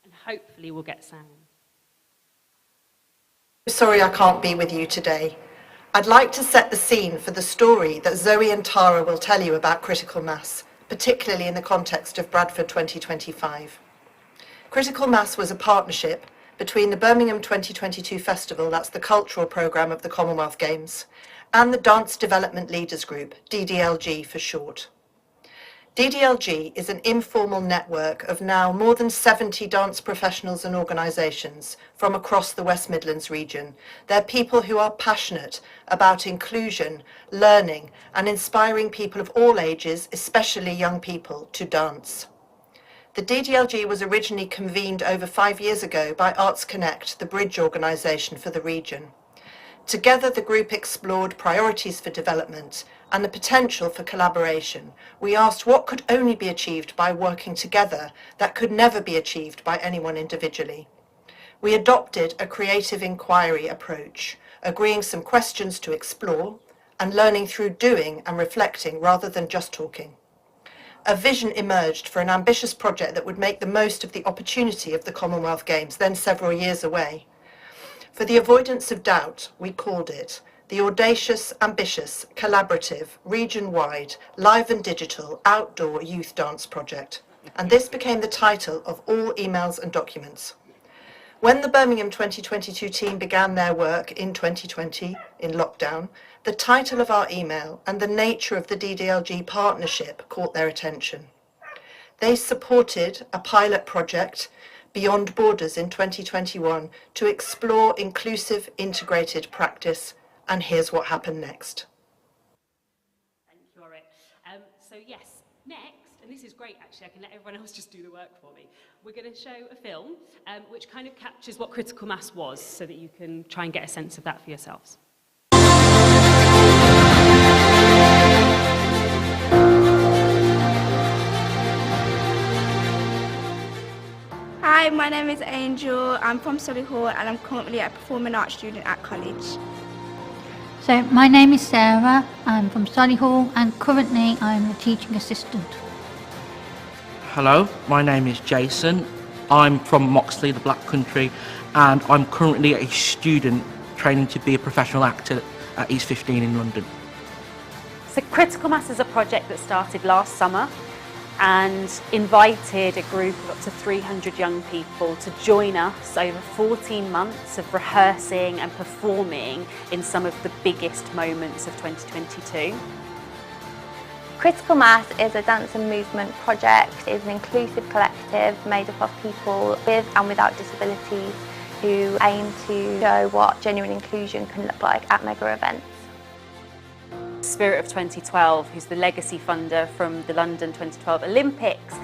And hopefully we'll get sound. Sorry I can't be with you today. I'd like to set the scene for the story that Zoe and Tara will tell you about Critical Mass, particularly in the context of Bradford 2025. Critical Mass was a partnership between the Birmingham 2022 Festival, that's the cultural programme of the Commonwealth Games, and the Dance Development Leaders Group, DDLG for short. DDLG is an informal network of now more than 70 dance professionals and organisations from across the West Midlands region. They're people who are passionate about inclusion, learning, and inspiring people of all ages, especially young people, to dance. The DDLG was originally convened over 5 years ago by Arts Connect, the bridge organisation for the region. Together, the group explored priorities for development and the potential for collaboration. We asked what could only be achieved by working together that could never be achieved by anyone individually. We adopted a creative inquiry approach, agreeing some questions to explore and learning through doing and reflecting rather than just talking. A vision emerged for an ambitious project that would make the most of the opportunity of the Commonwealth Games, then several years away. For the avoidance of doubt, we called it the Audacious, Ambitious, Collaborative, Region-wide, Live and Digital Outdoor Youth Dance Project. And this became the title of all emails and documents. When the Birmingham 2022 team began their work in 2020, in lockdown, the title of our email and the nature of the DDLG partnership caught their attention. They supported a pilot project Beyond Borders in 2021 to explore inclusive, integrated practice, and here's what happened next. Thank you, Orit. So yes, next, and this is great actually, I can let everyone else just do the work for me. We're going to show a film which kind of captures what Critical Mass was, so that you can try and get a sense of that for yourselves. Hi, my name is Angel. I'm from Solihull and I'm currently a performing arts student at college. So my name is Sarah. I'm from Solihull and currently I'm a teaching assistant. Hello, my name is Jason. I'm from Moxley, the Black Country, and I'm currently a student training to be a professional actor at East 15 in London. So Critical Mass is a project that started last summer, and invited a group of up to 300 young people to join us over 14 months of rehearsing and performing in some of the biggest moments of 2022. Critical Mass is a dance and movement project. It's an inclusive collective made up of people with and without disabilities who aim to show what genuine inclusion can look like at mega events. Spirit of 2012, who's the legacy funder from the London 2012 Olympics,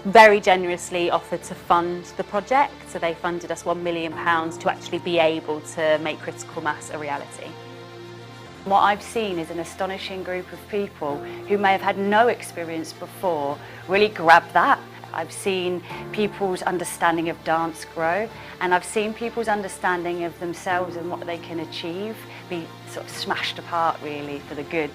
very generously offered to fund the project. So they funded us £1 million to actually be able to make Critical Mass a reality. What I've seen is an astonishing group of people who may have had no experience before really grab that. I've seen people's understanding of dance grow, and I've seen people's understanding of themselves and what they can achieve be sort of smashed apart really for the good.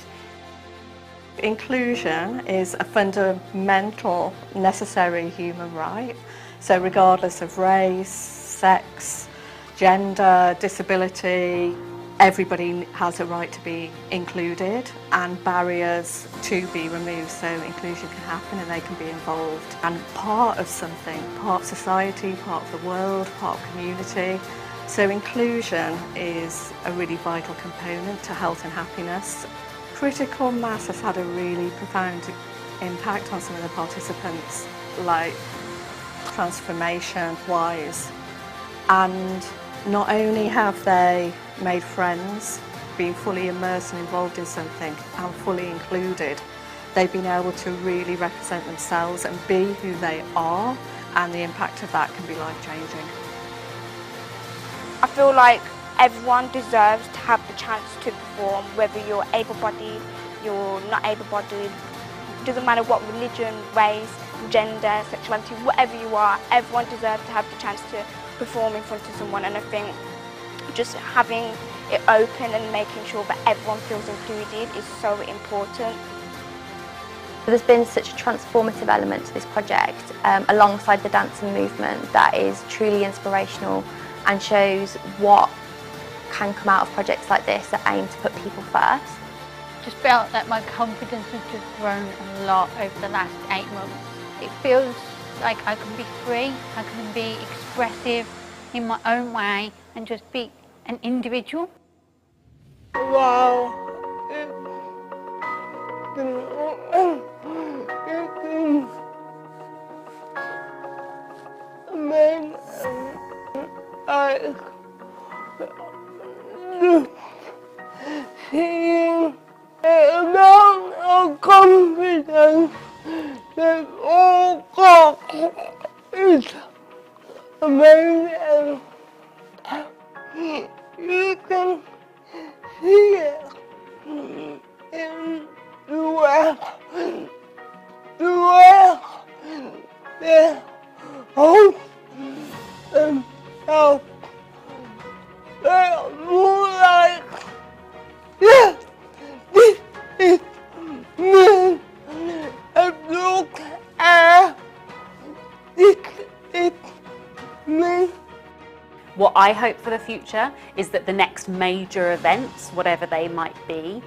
Inclusion is a fundamental, necessary human right. So regardless of race, sex, gender, disability, everybody has a right to be included and barriers to be removed so inclusion can happen and they can be involved and part of something, part of society, part of the world, part of community. So inclusion is a really vital component to health and happiness. Critical Mass has had a really profound impact on some of the participants, like transformation-wise, and not only have they made friends, been fully immersed and involved in something and fully included, they've been able to really represent themselves and be who they are, and the impact of that can be life-changing. I feel like everyone deserves to have the chance to perform, whether you're able-bodied, you're not able-bodied, doesn't matter what religion, race, gender, sexuality, whatever you are, everyone deserves to have the chance to perform in front of someone, and I think just having it open and making sure that everyone feels included is so important. There's been such a transformative element to this project alongside the dance and movement that is truly inspirational and shows what can come out of projects like this that aim to put people first. Just felt that my confidence has just grown a lot over the last 8 months. It feels like I can be free, I can be expressive in my own way and just be an individual. Wow. Seeing the amount of confidence they've all got is amazing. You can see it in the way they hold themselves. They're more like, yes, this is me, and look at this is me. What I hope for the future is that the next major events, whatever they might be,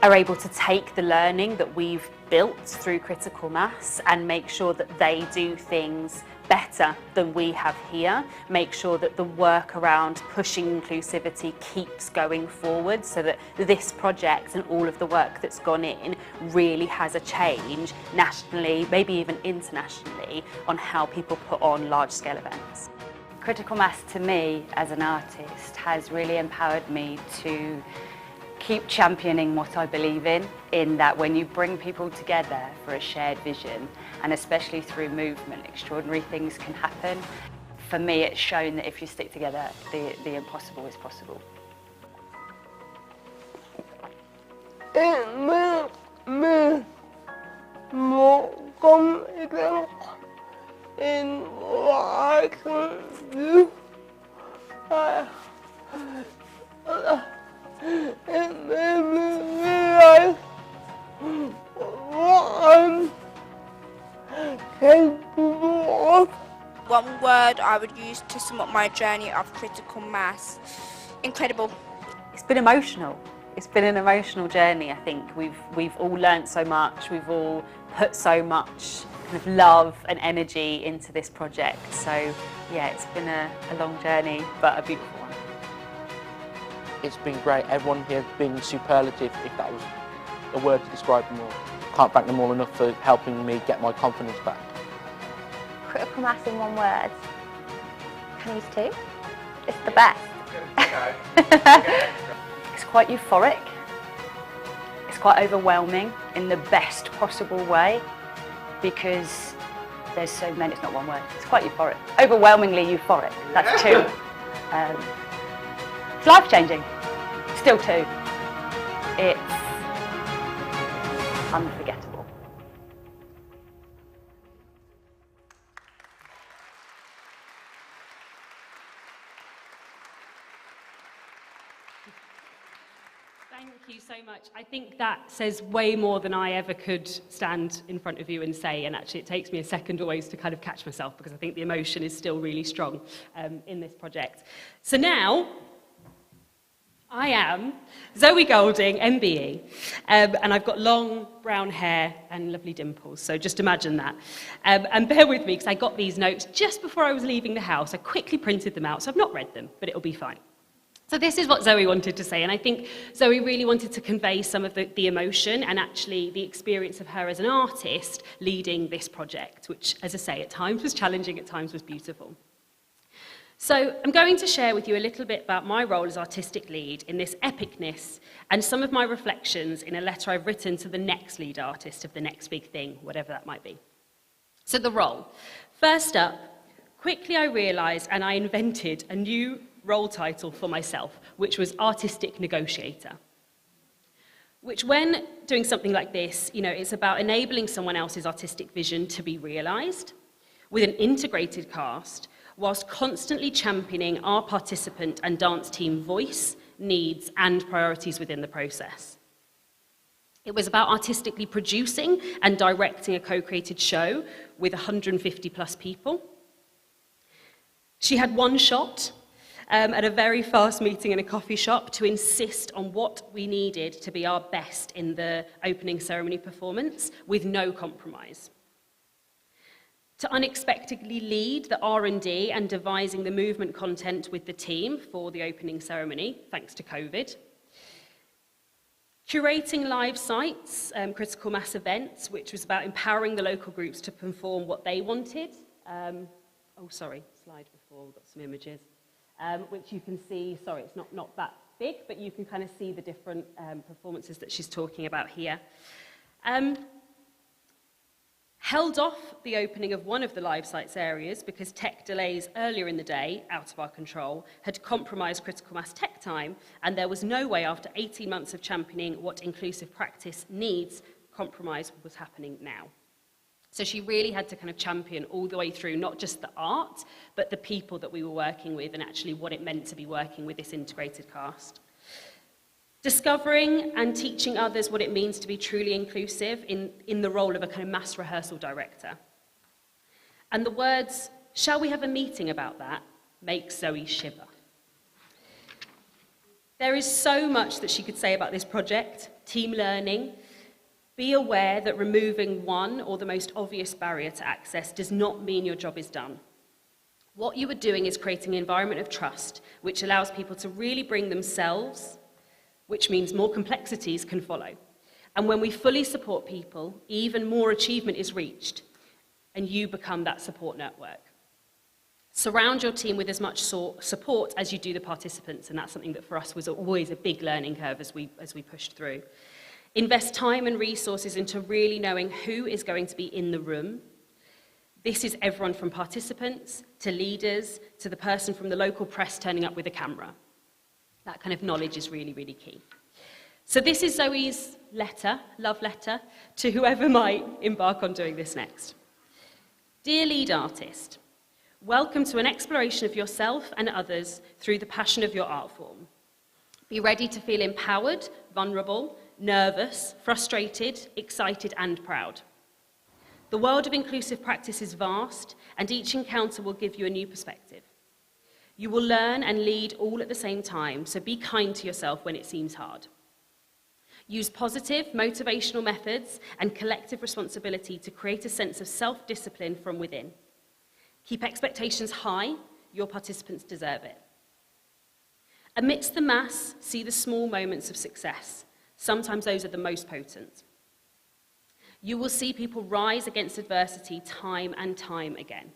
are able to take the learning that we've built through Critical Mass and make sure that they do things better than we have here, make sure that the work around pushing inclusivity keeps going forward so that this project and all of the work that's gone in really has a change nationally, maybe even internationally, on how people put on large-scale events. Critical Mass to me as an artist has really empowered me to keep championing what I believe in that when you bring people together for a shared vision, and especially through movement, extraordinary things can happen. For me, it's shown that if you stick together, the impossible is possible. It makes me more confident in what I can do. It made me realize what I'm capable of. One word I would use to sum up my journey of Critical Mass: incredible. It's been emotional. It's been an emotional journey, I think. We've all learnt so much, we've all put so much kind of love and energy into this project. So yeah, it's been a long journey, but a beautiful one. It's been great. Everyone here has been superlative, if that was a word to describe them all. Can't thank them all enough for helping me get my confidence back. Critical mass in one word. Can use two. It's the best. It's quite euphoric. It's quite overwhelming in the best possible way because there's so many, it's not one word, it's quite euphoric. Overwhelmingly euphoric, that's two. It's life-changing, still two. It's unforgettable. Thank you so much. I think that says way more than I ever could stand in front of you and say, and actually it takes me a second always to kind of catch myself because I think the emotion is still really strong in this project. So now, I am Zoe Golding, MBE, and I've got long brown hair and lovely dimples, so just imagine that. And bear with me because I got these notes just before I was leaving the house. I quickly printed them out, so I've not read them, but it'll be fine. So this is what Zoe wanted to say, and I think Zoe really wanted to convey some of the emotion and actually the experience of her as an artist leading this project, which, as I say, at times was challenging, at times was beautiful. So I'm going to share with you a little bit about my role as artistic lead in this epicness and some of my reflections in a letter I've written to the next lead artist of the next big thing, whatever that might be. So the role. First up, quickly I realised and I invented a new role title for myself, which was artistic negotiator. Which when doing something like this, it's about enabling someone else's artistic vision to be realised with an integrated cast, whilst constantly championing our participant and dance team voice, needs, and priorities within the process. It was about artistically producing and directing a co-created show with 150 plus people. She had one shot at a very fast meeting in a coffee shop to insist on what we needed to be our best in the opening ceremony performance with no compromise. To unexpectedly lead the R&D and devising the movement content with the team for the opening ceremony, thanks to COVID. Curating live sites, critical mass events, which was about empowering the local groups to perform what they wanted. Slide before, we've got some images. Which you can see, sorry, it's not that big, but you can kind of see the different performances that she's talking about here. Held off the opening of one of the live sites areas because tech delays earlier in the day, out of our control, had compromised critical mass tech time, and there was no way after 18 months of championing what inclusive practice needs, compromise was happening now. So she really had to kind of champion all the way through, not just the art, but the people that we were working with and actually what it meant to be working with this integrated cast. Discovering and teaching others what it means to be truly inclusive in the role of a kind of mass rehearsal director. And the words, "Shall we have a meeting about that?" make Zoe shiver. There is so much that she could say about this project, team learning. Be aware that removing one or the most obvious barrier to access does not mean your job is done. What you are doing is creating an environment of trust, which allows people to really bring themselves, which means more complexities can follow. And when we fully support people, even more achievement is reached, and you become that support network. Surround your team with as much support as you do the participants, and that's something that for us was always a big learning curve as we pushed through. Invest time and resources into really knowing who is going to be in the room. This is everyone from participants to leaders to the person from the local press turning up with a camera. That kind of knowledge is really, really key. So this is Zoe's letter, love letter, to whoever might embark on doing this next. Dear lead artist, welcome to an exploration of yourself and others through the passion of your art form. Be ready to feel empowered, vulnerable, nervous, frustrated, excited, and proud. The world of inclusive practice is vast, and each encounter will give you a new perspective. You will learn and lead all at the same time, so be kind to yourself when it seems hard. Use positive, motivational methods and collective responsibility to create a sense of self-discipline from within. Keep expectations high, your participants deserve it. Amidst the mass, see the small moments of success. Sometimes those are the most potent. You will see people rise against adversity time and time again.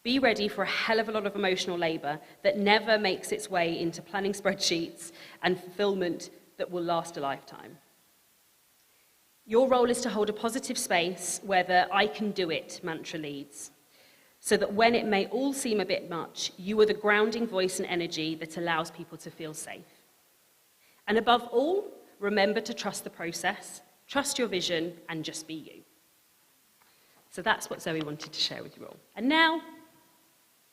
Be ready for a hell of a lot of emotional labour that never makes its way into planning spreadsheets and fulfilment that will last a lifetime. Your role is to hold a positive space where the "I can do it" mantra leads, so that when it may all seem a bit much, you are the grounding voice and energy that allows people to feel safe. And above all, remember to trust the process, trust your vision, and just be you. So that's what Zoe wanted to share with you all. And now,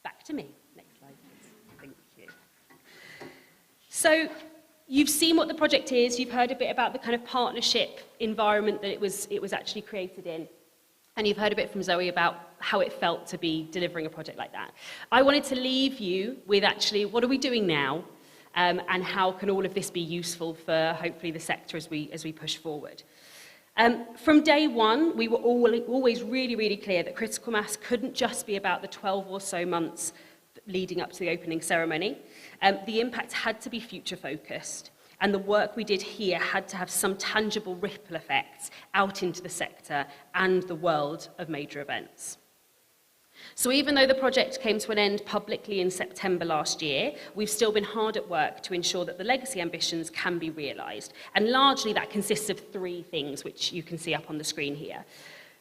back to me. Next slide, please. Thank you. So, you've seen what the project is, you've heard a bit about the kind of partnership environment that it was actually created in, and you've heard a bit from Zoe about how it felt to be delivering a project like that. I wanted to leave you with actually, what are we doing now, and how can all of this be useful for hopefully the sector as we push forward. From day one, we were always really, really clear that critical mass couldn't just be about the 12 or so months leading up to the opening ceremony. The impact had to be future-focused, and the work we did here had to have some tangible ripple effects out into the sector and the world of major events. So even though the project came to an end publicly in September last year, we've still been hard at work to ensure that the legacy ambitions can be realised. And largely that consists of three things, which you can see up on the screen here.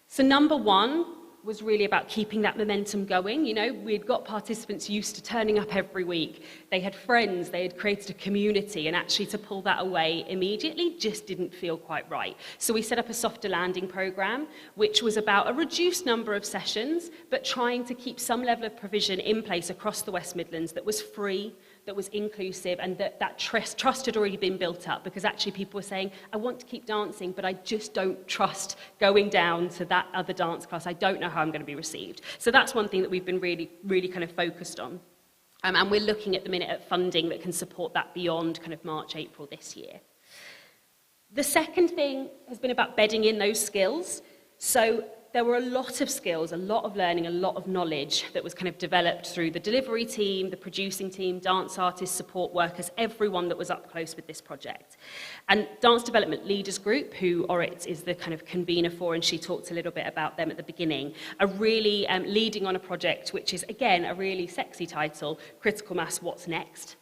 So number one was really about keeping that momentum going. You know, we'd got participants used to turning up every week. They had friends, they had created a community, and actually to pull that away immediately just didn't feel quite right. So we set up a softer landing programme, which was about a reduced number of sessions, but trying to keep some level of provision in place across the West Midlands that was free, that was inclusive, and that trust had already been built up, because actually people were saying, I want to keep dancing, but I just don't trust going down to that other dance class. I don't know how I'm going to be received. So that's one thing that we've been really, really kind of focused on. And we're looking at the minute at funding that can support that beyond kind of March, April this year. The second thing has been about bedding in those skills. So there were a lot of skills, a lot of learning, a lot of knowledge that was kind of developed through the delivery team, the producing team, dance artists, support workers, everyone that was up close with this project. And Dance Development Leaders Group, who OutdoorArtsUK is the kind of convener for, and she talked a little bit about them at the beginning, are really leading on a project which is, again, a really sexy title, Critical Mass, What's Next?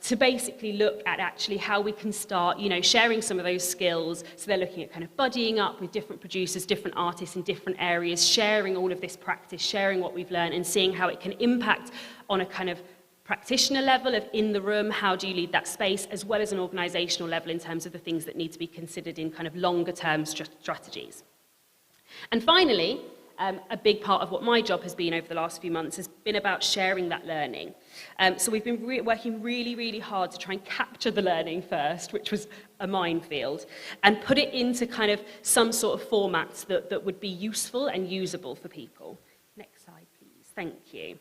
To basically look at actually how we can start, you know, sharing some of those skills. So they're looking at kind of buddying up with different producers, different artists in different areas, sharing all of this practice, sharing what we've learned, and seeing how it can impact on a kind of practitioner level of in the room, how do you lead that space, as well as an organisational level in terms of the things that need to be considered in kind of longer term strategies. And finally, a big part of what my job has been over the last few months has been about sharing that learning. So we've been working really, really hard to try and capture the learning first, which was a minefield, and put it into kind of some sort of formats that would be useful and usable for people. Next slide, please. Thank you.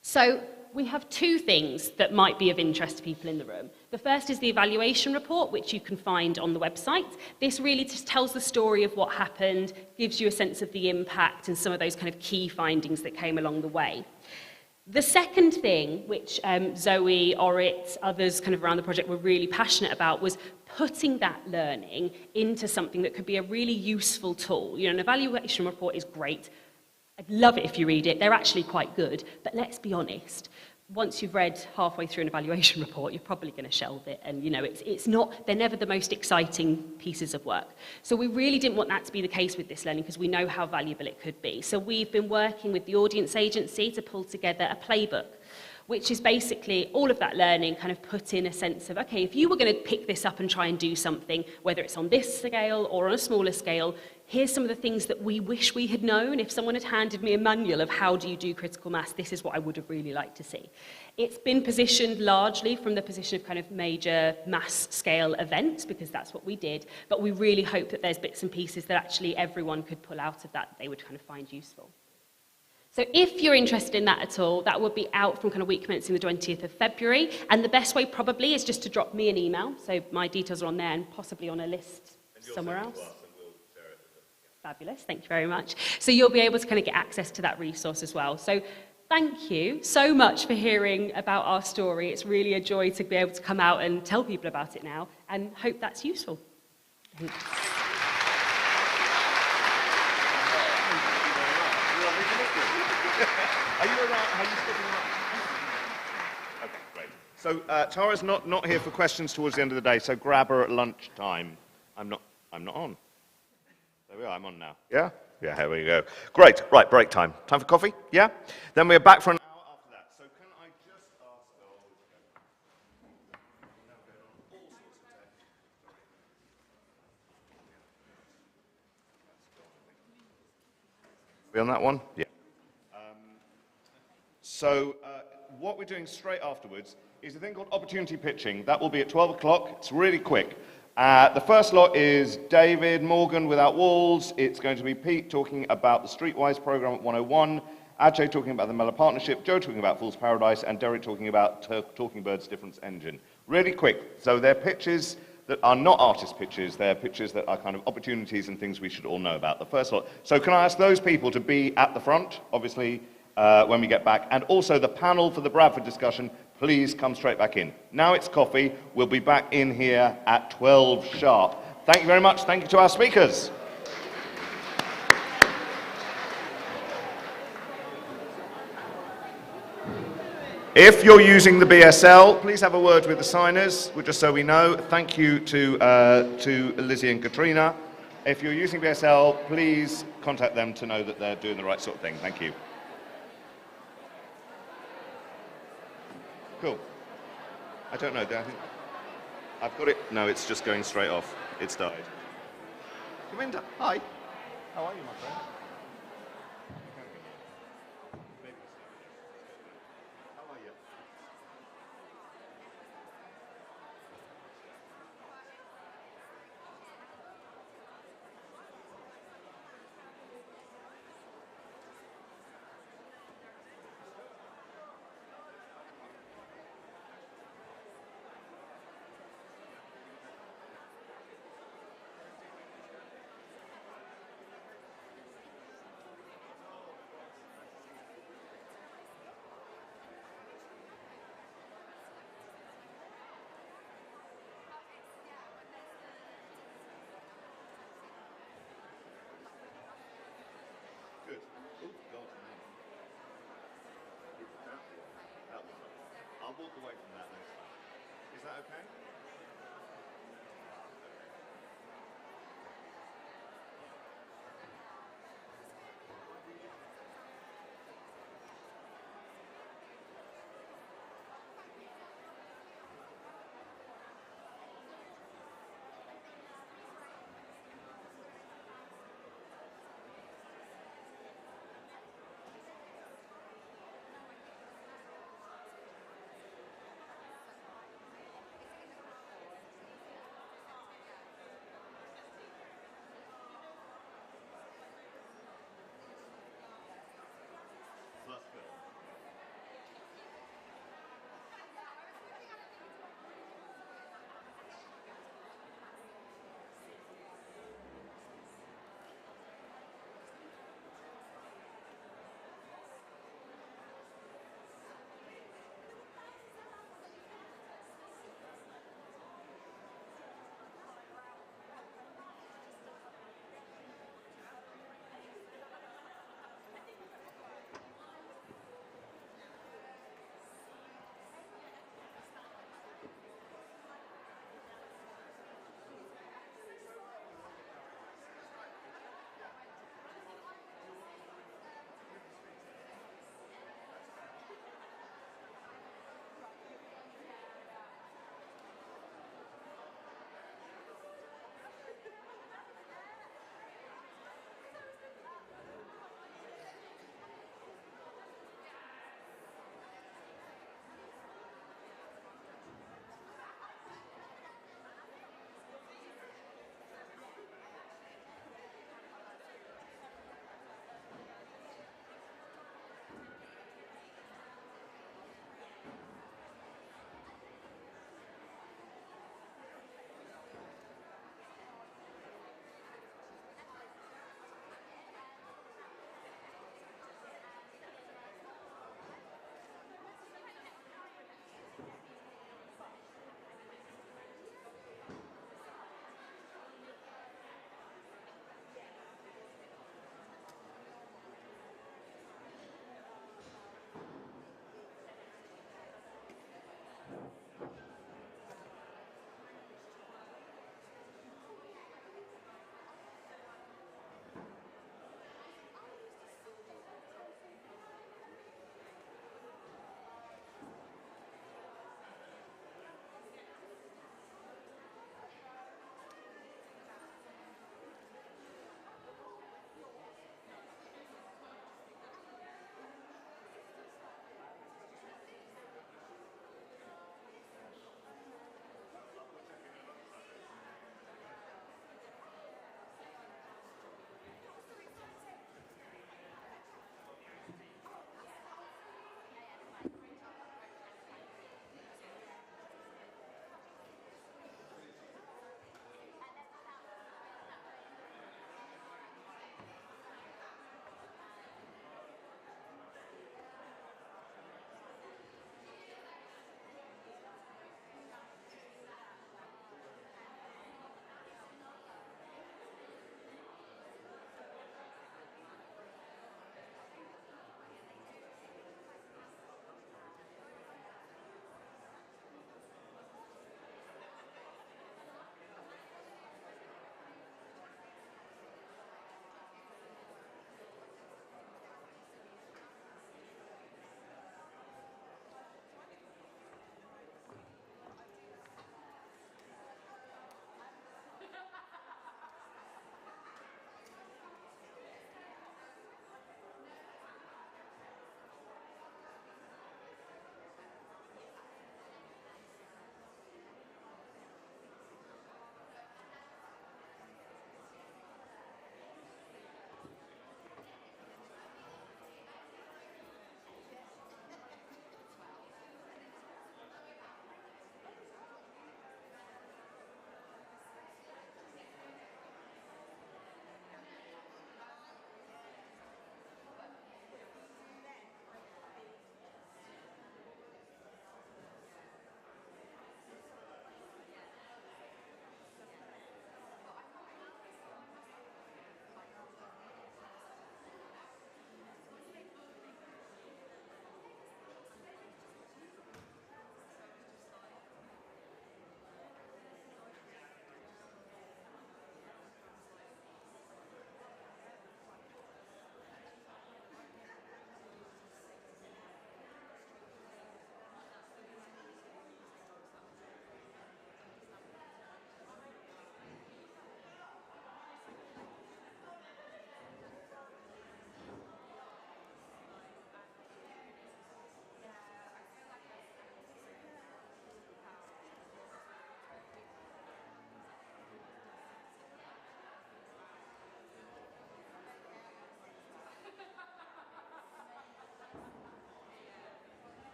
So we have two things that might be of interest to people in the room. The first is the evaluation report, which you can find on the website. This really just tells the story of what happened, gives you a sense of the impact and some of those kind of key findings that came along the way. The second thing, which Zoe, Orit, others kind of around the project were really passionate about, was putting that learning into something that could be a really useful tool. You know, an evaluation report is great. I'd love it if you read it. They're actually quite good. But let's be honest. Once you've read halfway through an evaluation report, you're probably going to shelve it. And, you know, it's not, they're never the most exciting pieces of work. So we really didn't want that to be the case with this learning, because we know how valuable it could be. So we've been working with the audience agency to pull together a playbook, which is basically all of that learning kind of put in a sense of, okay, if you were going to pick this up and try and do something, whether it's on this scale or on a smaller scale, here's some of the things that we wish we had known. If someone had handed me a manual of how do you do critical mass, this is what I would have really liked to see. It's been positioned largely from the position of kind of major mass scale events, because that's what we did, but we really hope that there's bits and pieces that actually everyone could pull out of that they would kind of find useful. So if you're interested in that at all, that will be out from kind of week commencing the 20th of February. And the best way probably is just to drop me an email. So my details are on there and possibly on a list somewhere else. Fabulous, thank you very much. So you'll be able to kind of get access to that resource as well. So thank you so much for hearing about our story. It's really a joy to be able to come out and tell people about it now, and hope that's useful. Thanks. Are you around? Are you sticking around? Okay, great. So Tara's not here for questions towards the end of the day, so grab her at lunchtime. I'm not on. There we are, I'm on now. Yeah? Yeah, here we go. Great, right, break time. Time for coffee? Yeah? Then we're back for an hour after that. So can I just ask, we on that one? Yeah. So what we're doing straight afterwards is a thing called opportunity pitching. That will be at 12 o'clock. It's really quick. The first lot is David Morgan, Without Walls. It's going to be Pete talking about the Streetwise program at 101, Ajay talking about the Mellor Partnership, Joe talking about Fool's Paradise, and Derek talking about Talking Bird's Difference Engine. Really quick. So they're pitches that are not artist pitches. They're pitches that are kind of opportunities and things we should all know about. The first lot. So can I ask those people to be at the front, obviously, when we get back, and also the panel for the Bradford discussion, please come straight back in. Now it's coffee. We'll be back in here at 12 sharp. Thank you very much. Thank you to our speakers. If you're using the BSL, please have a word with the signers, just so we know. Thank you to Lizzie and Katrina. If you're using BSL, please contact them to know that they're doing the right sort of thing. Thank you. Cool. I don't know. I think I've got it. No, it's just going straight off. It's died. Govinda, hi. How are you, my friend? How are you? Good. Oh, God. I'll walk away from that next time. Is that okay?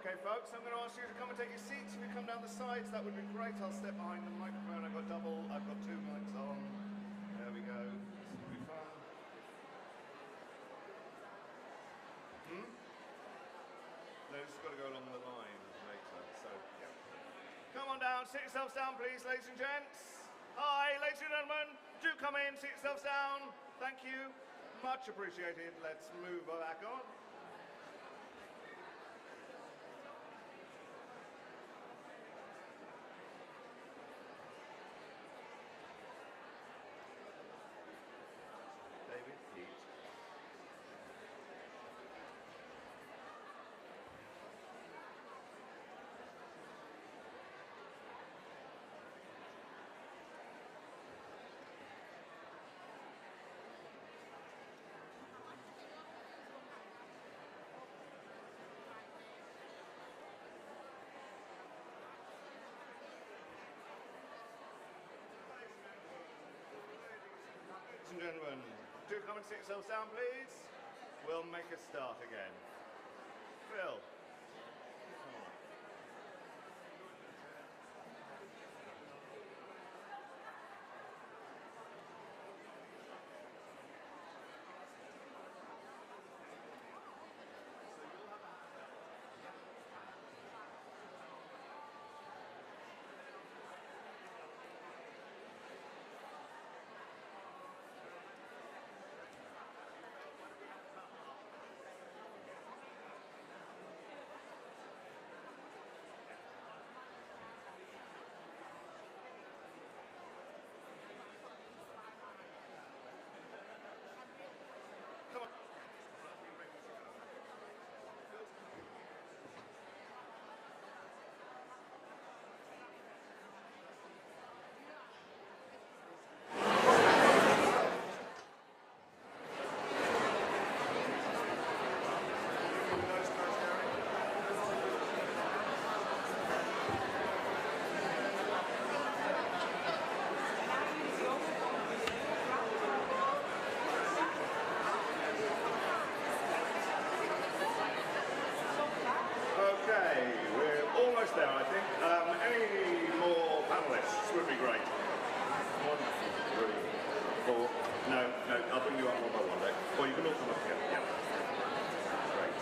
Okay, folks, I'm going to ask you to come and take your seats. If you come down the sides, that would be great. I'll step behind the microphone. I've got two mics on. There we go. This will be fun. No, this has got to go along the line later, so, yeah. Come on down, sit yourselves down, please, ladies and gents. Hi, ladies and gentlemen. Do come in, sit yourselves down. Thank you. Much appreciated. Let's move back on. David, Pete. Ladies and gentlemen, do come and sit yourselves down, please. We'll make a start again. Phil. Okay, we're almost there, I think. Any more panelists would be great. 1, 2, 3, 4. No, I'll bring you up one by one, Dave. Or you can all come up here. Yeah. Great.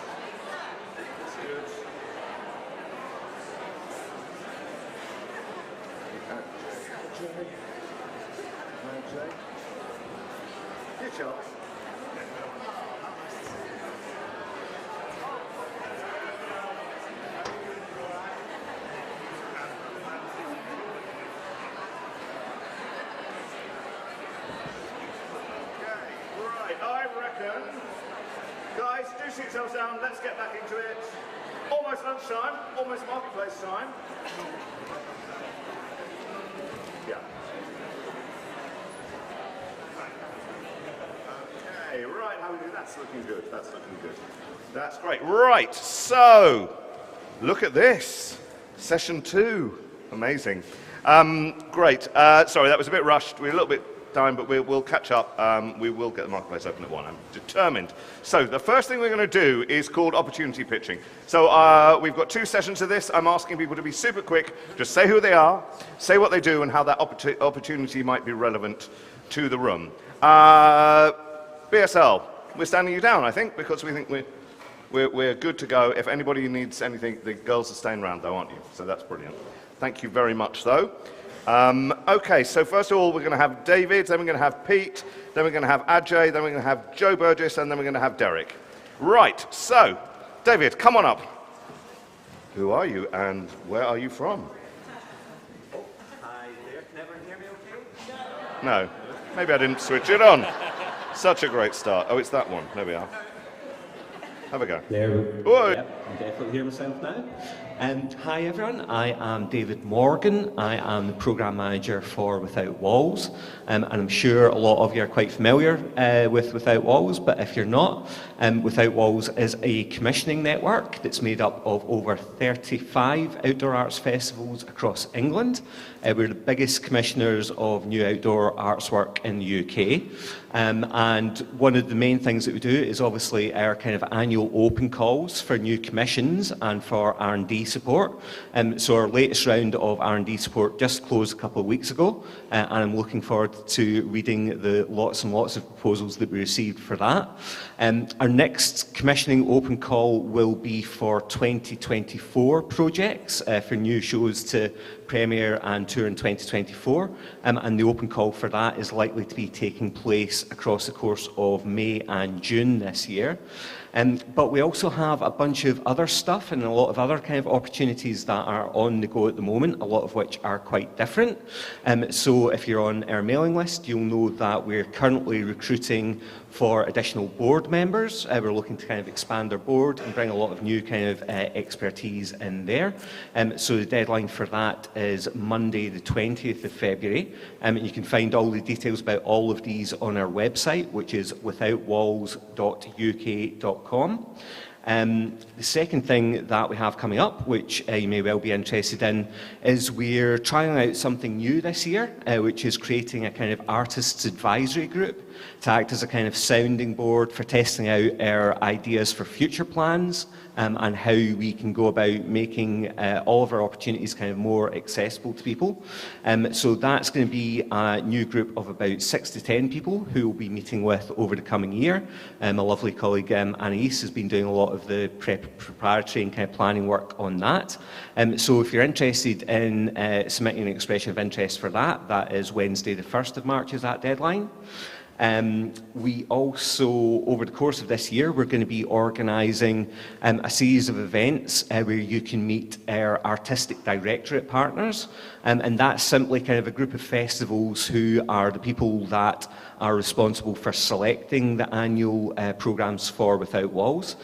That's good. Okay. Here, Charles. Guys, do sit yourselves down, let's get back into it. Almost lunchtime, almost marketplace time. Yeah. Okay, right, how are we doing? That's looking good, that's looking good. That's great. Right, so, look at this. Session 2. Amazing. Great. Sorry, that was a bit rushed. We're a little bit time, but we'll catch up. We will get the marketplace open at 1. I'm determined. So the first thing we're going to do is called opportunity pitching. So we've got 2 sessions of this. I'm asking people to be super quick. Just say who they are, say what they do, and how that opportunity might be relevant to the room. BSL, we're standing you down, I think, because we think we're good to go. If anybody needs anything, the girls are staying around, though, aren't you? So that's brilliant. Thank you very much, though. Okay, so first of all, we're going to have David, then we're going to have Pete, then we're going to have Ajay, then we're going to have Joe Burgess, and then we're going to have Derek. Right, so, David, come on up. Who are you, and where are you from? Hi there, can everyone hear me okay? No, maybe I didn't switch it on. Such a great start. Oh, it's that one. There we are. Have a go. There we go. Yep, I can definitely hear myself now. Hi everyone, I am David Morgan. I am the Programme Manager for Without Walls, and I'm sure a lot of you are quite familiar with Without Walls, but if you're not, Without Walls is a commissioning network that's made up of over 35 outdoor arts festivals across England. We're the biggest commissioners of new outdoor arts work in the UK. And one of the main things that we do is obviously our kind of annual open calls for new commissions and for R&D support. So our latest round of R&D support just closed a couple of weeks ago, and I'm looking forward to reading the lots and lots of proposals that we received for that. Our next commissioning open call will be for 2024 projects for new shows to premiere and tour in 2024, and the open call for that is likely to be taking place across the course of May and June this year. But we also have a bunch of other stuff and a lot of other kind of opportunities that are on the go at the moment, a lot of which are quite different. So if you're on our mailing list, you'll know that we're currently recruiting for additional board members. We're looking to kind of expand our board and bring a lot of new kind of expertise in there. So the deadline for that is Monday the 20th of February. You can find all the details about all of these on our website, which is withoutwalls.uk.com. The second thing that we have coming up, which you may well be interested in, is we're trying out something new this year, which is creating a kind of artists advisory group to act as a kind of sounding board for testing out our ideas for future plans and how we can go about making all of our opportunities kind of more accessible to people. So that's going to be a new group of about 6 to 10 people who we'll be meeting with over the coming year. My lovely colleague Anais has been doing a lot of the preparatory and kind of planning work on that. So if you're interested in submitting an expression of interest for that, that is Wednesday the 1st of March is that deadline. We also, over the course of this year, we're going to be organising a series of events where you can meet our artistic directorate partners, and that's simply kind of a group of festivals who are the people that are responsible for selecting the annual programmes for Without Walls.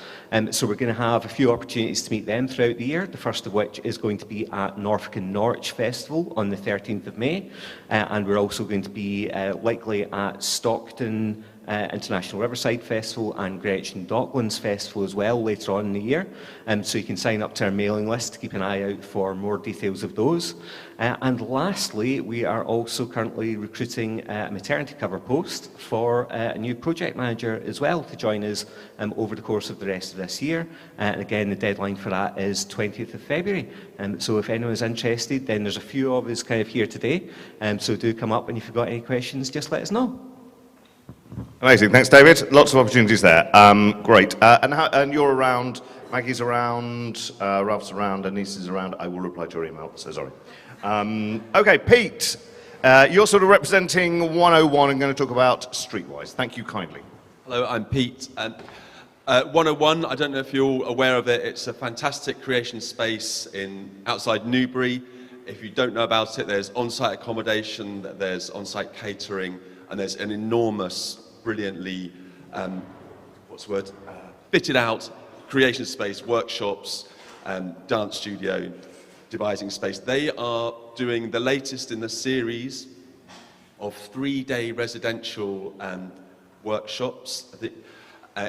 So we're going to have a few opportunities to meet them throughout the year, the first of which is going to be at Norfolk and Norwich Festival on the 13th of May, and we're also going to be likely at Stockton International Riverside Festival and Greenwich and Docklands Festival as well later on in the year. So you can sign up to our mailing list to keep an eye out for more details of those. And lastly, we are also currently recruiting a maternity cover post for a new project manager as well to join us over the course of the rest of this year. And again, the deadline for that is 20th of February. So if anyone's interested, then there's a few of us kind of here today. So do come up, and if you've got any questions, just let us know. Amazing, thanks David. Lots of opportunities there. Great. And you're around, Maggie's around, Ralph's around, Anise is around. I will reply to your email, so sorry. Okay, Pete, you're sort of representing 101 and going to talk about Streetwise. Thank you kindly. Hello, I'm Pete. 101, I don't know if you're all aware of it, it's a fantastic creation space outside Newbury. If you don't know about it, there's on-site accommodation, there's on-site catering, and there's an enormous, brilliantly, fitted out creation space, workshops, dance studio, devising space. They are doing the latest in the series of 3-day residential workshops. I think,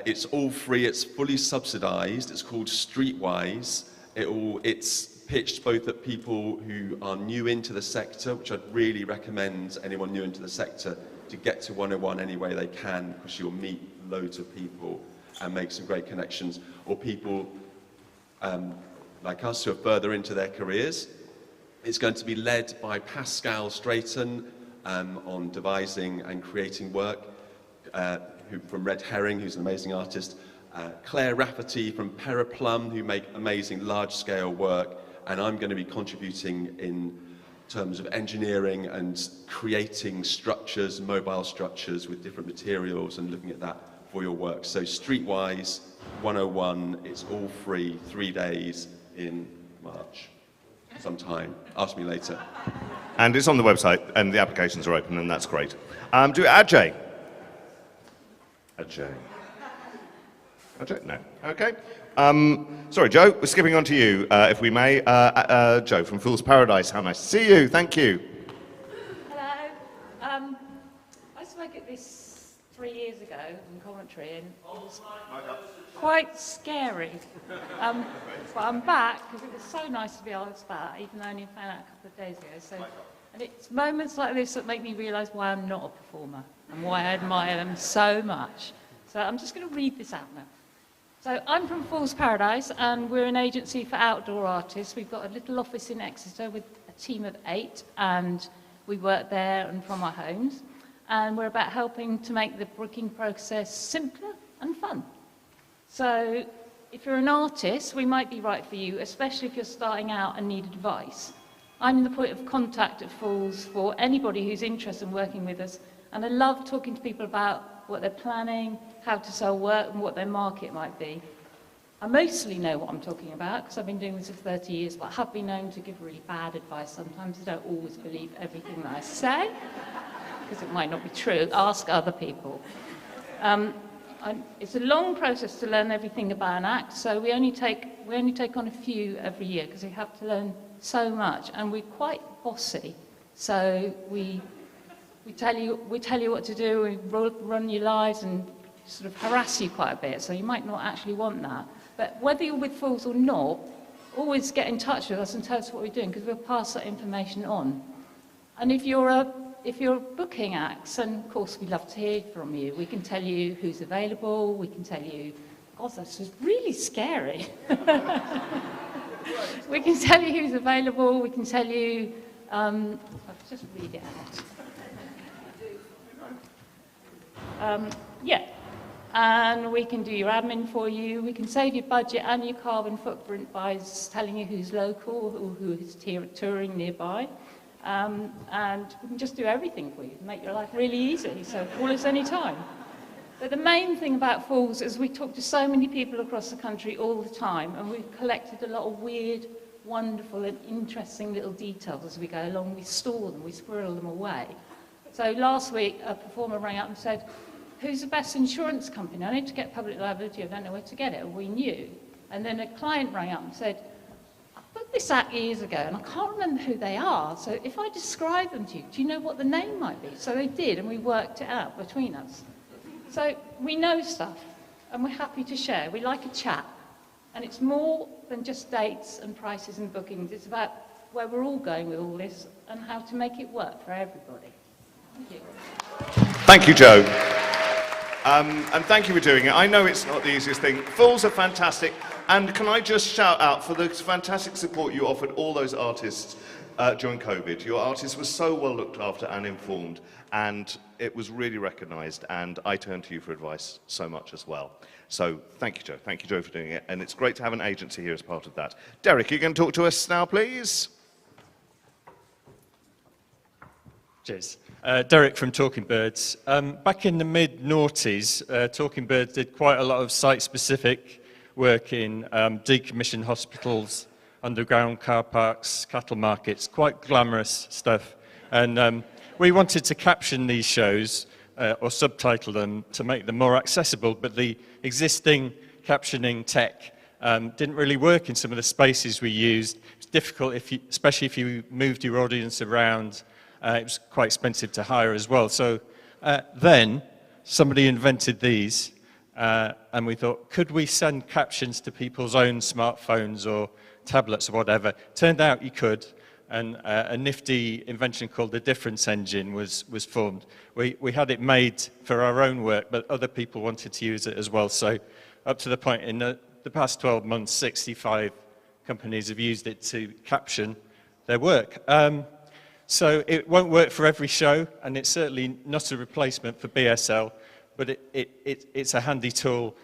it's all free, it's fully subsidised, it's called Streetwise. It's pitched both at people who are new into the sector, which I'd really recommend anyone new into the sector to get to 101 any way they can, because you'll meet loads of people and make some great connections, or people like us who are further into their careers. It's going to be led by Pascal Strayton on devising and creating work, from Red Herring, who's an amazing artist, Claire Rafferty from Periplum, who make amazing large-scale work, and I'm going to be contributing in terms of engineering and creating structures, mobile structures with different materials and looking at that for your work. So Streetwise 101, it's all free, 3 days in March sometime. Ask me later. And it's on the website and the applications are open and that's great. Do Ajay. Ajay? No. Okay. Sorry, Joe, we're skipping on to you, if we may. Joe from Fool's Paradise, how nice to see you. Thank you. Hello. I spoke at this 3 years ago in Coventry, and it was quite scary. But I'm back because it was so nice to be asked back, even though I only found out a couple of days ago. So And it's moments like this that make me realise why I'm not a performer and why I admire them so much. So I'm just going to read this out now. So I'm from Fool's Paradise, and we're an agency for outdoor artists. We've got a little office in Exeter with a team of 8, and we work there and from our homes. And we're about helping to make the booking process simpler and fun. So if you're an artist, we might be right for you, especially if you're starting out and need advice. I'm the point of contact at Fools for anybody who's interested in working with us, and I love talking to people about what they're planning, how to sell work, and what their market might be. I mostly know what I'm talking about because I've been doing this for 30 years, but I have been known to give really bad advice sometimes. I don't always believe everything that I say because it might not be true. Ask other people. It's a long process to learn everything about an act, so we only take on a few every year because we have to learn so much, and we're quite bossy. So we tell you what to do, we run your lives and sort of harass you quite a bit, so you might not actually want that. But whether you're with Fools or not, always get in touch with us and tell us what we're doing, because we'll pass that information on. And if you're booking acts, and of course we'd love to hear from you, we can tell you who's available, we can tell you, God, that's just really scary. We can tell you who's available, we can tell you, I'll just read it out. And we can do your admin for you, we can save your budget and your carbon footprint by telling you who's local or who is touring nearby. And we can just do everything for you, make your life really easy, so call us anytime. But the main thing about Fools is we talk to so many people across the country all the time, and we've collected a lot of weird, wonderful and interesting little details as we go along. We store them, we squirrel them away. So last week, a performer rang up and said, who's the best insurance company? I need to get public liability, I don't know where to get it. And we knew. And then a client rang up and said, I booked this act years ago and I can't remember who they are. So if I describe them to you, do you know what the name might be? So they did, and we worked it out between us. So we know stuff, and we're happy to share. We like a chat. And it's more than just dates and prices and bookings. It's about where we're all going with all this and how to make it work for everybody. Thank you. Thank you, Joe. And thank you for doing it. I know it's not the easiest thing. Fools are fantastic. And can I just shout out for the fantastic support you offered all those artists during COVID. Your artists were so well looked after and informed, and it was really recognised, and I turned to you for advice so much as well. So thank you, Joe. Thank you, Joe, for doing it. And it's great to have an agency here as part of that. Derek, are you going to talk to us now, please? Cheers. Derek from Talking Birds. Back in the mid-noughties, Talking Birds did quite a lot of site-specific work in decommissioned hospitals, underground car parks, cattle markets, quite glamorous stuff. And we wanted to caption these shows or subtitle them to make them more accessible, but the existing captioning tech didn't really work in some of the spaces we used. It's difficult, especially if you moved your audience around. It was quite expensive to hire as well. So then somebody invented these, and we thought, could we send captions to people's own smartphones or tablets or whatever? Turned out you could, and a nifty invention called the difference engine was formed. We had it made for our own work, but other people wanted to use it as well. So up to the point in the past 12 months, 65 companies have used it to caption their work. So it won't work for every show, and it's certainly not a replacement for BSL, but it's a handy tool.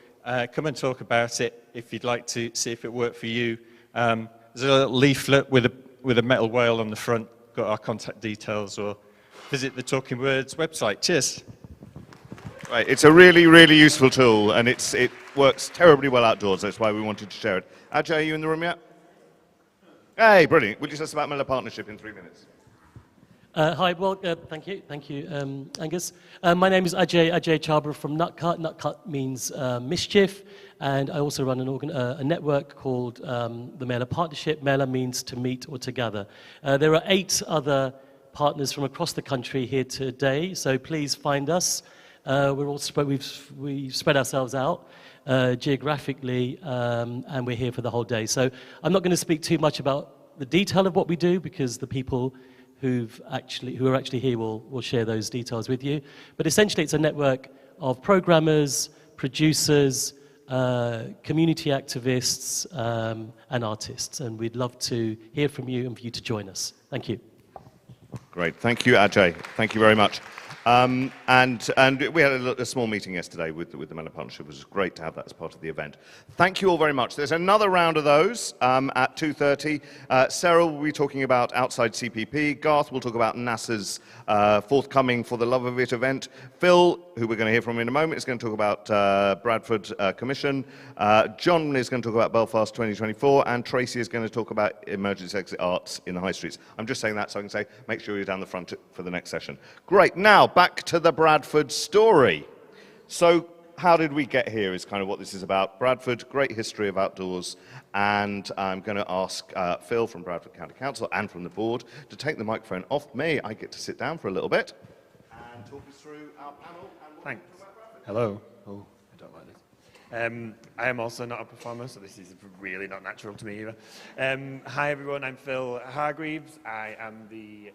Come and talk about it if you'd like to see if it worked for you. There's a little leaflet with a metal whale on the front, got our contact details, or visit the Talking Birds website. Cheers. Right, it's a really, really useful tool, and it works terribly well outdoors. That's why we wanted to share it. Ajay, are you in the room yet? Hey, brilliant. Would you tell us about Miller Partnership in 3 minutes? Hi, well, thank you, Angus. My name is Ajay Chabra from Nutcut. Nutcut means mischief, and I also run a network called the Mela Partnership. Mela means to meet or to gather. There are 8 other partners from across the country here today, so please find us. We're all we've spread ourselves out geographically, and we're here for the whole day. So I'm not going to speak too much about the detail of what we do, because the people who are actually here will share those details with you. But essentially, it's a network of programmers, producers, community activists, and artists. And we'd love to hear from you and for you to join us. Thank you. Great. Thank you, Ajay. Thank you very much. And we had a small meeting yesterday with the Men of Partnership. It was great to have that as part of the event. Thank you all very much. There's another round of those at 2:30. Sarah will be talking about Outside CPP. Garth will talk about NASA's forthcoming For the Love of It event. Phil, who we're going to hear from in a moment, is going to talk about Bradford Commission. John is going to talk about Belfast 2024. And Tracy is going to talk about emergency exit arts in the high streets. I'm just saying that so I can say, make sure you're down the front for the next session. Great. Now, back to the Bradford story. So how did we get here is kind of what this is about. Bradford, great history of outdoors, and I'm going to ask Phil from Bradford County Council and from the board to take the microphone off me. I get to sit down for a little bit and talk us through our panel. And Thanks. Hello. Oh, I don't like this. I am also not a performer, so this is really not natural to me either. Hi everyone, I'm Phil Hargreaves. I am the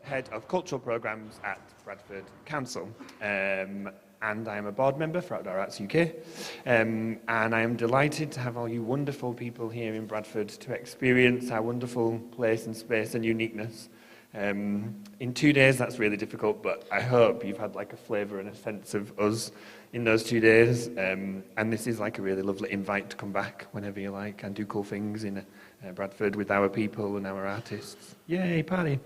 Head of Cultural Programmes at Bradford Council. And I am a board member for OutdoorArtsUK. And I am delighted to have all you wonderful people here in Bradford to experience our wonderful place and space and uniqueness. In 2 days, that's really difficult, but I hope you've had like a flavour and a sense of us in those 2 days. And this is like a really lovely invite to come back whenever you like and do cool things in Bradford with our people and our artists. Yay, party.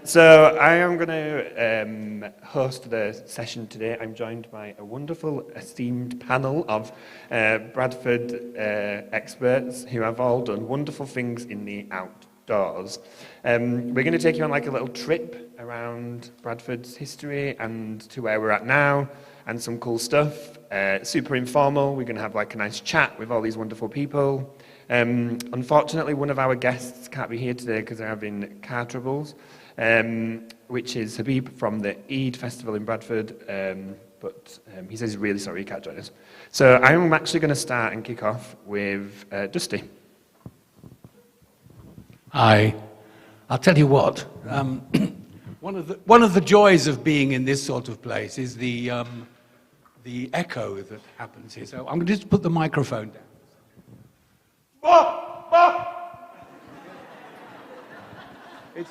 So I am going to host the session today. I'm joined by a wonderful, esteemed panel of Bradford experts who have all done wonderful things in the outdoors. We're going to take you on like a little trip around Bradford's history and to where we're at now and some cool stuff. Super informal. We're going to have like a nice chat with all these wonderful people. Unfortunately, one of our guests can't be here today because they're having car troubles, which is Habib from the Eid Festival in Bradford, but he says he's really sorry he can't join us. So I'm actually going to start and kick off with Dusty. Hi. I'll tell you what, one of the joys of being in this sort of place is the echo that happens here. So I'm going to just put the microphone down.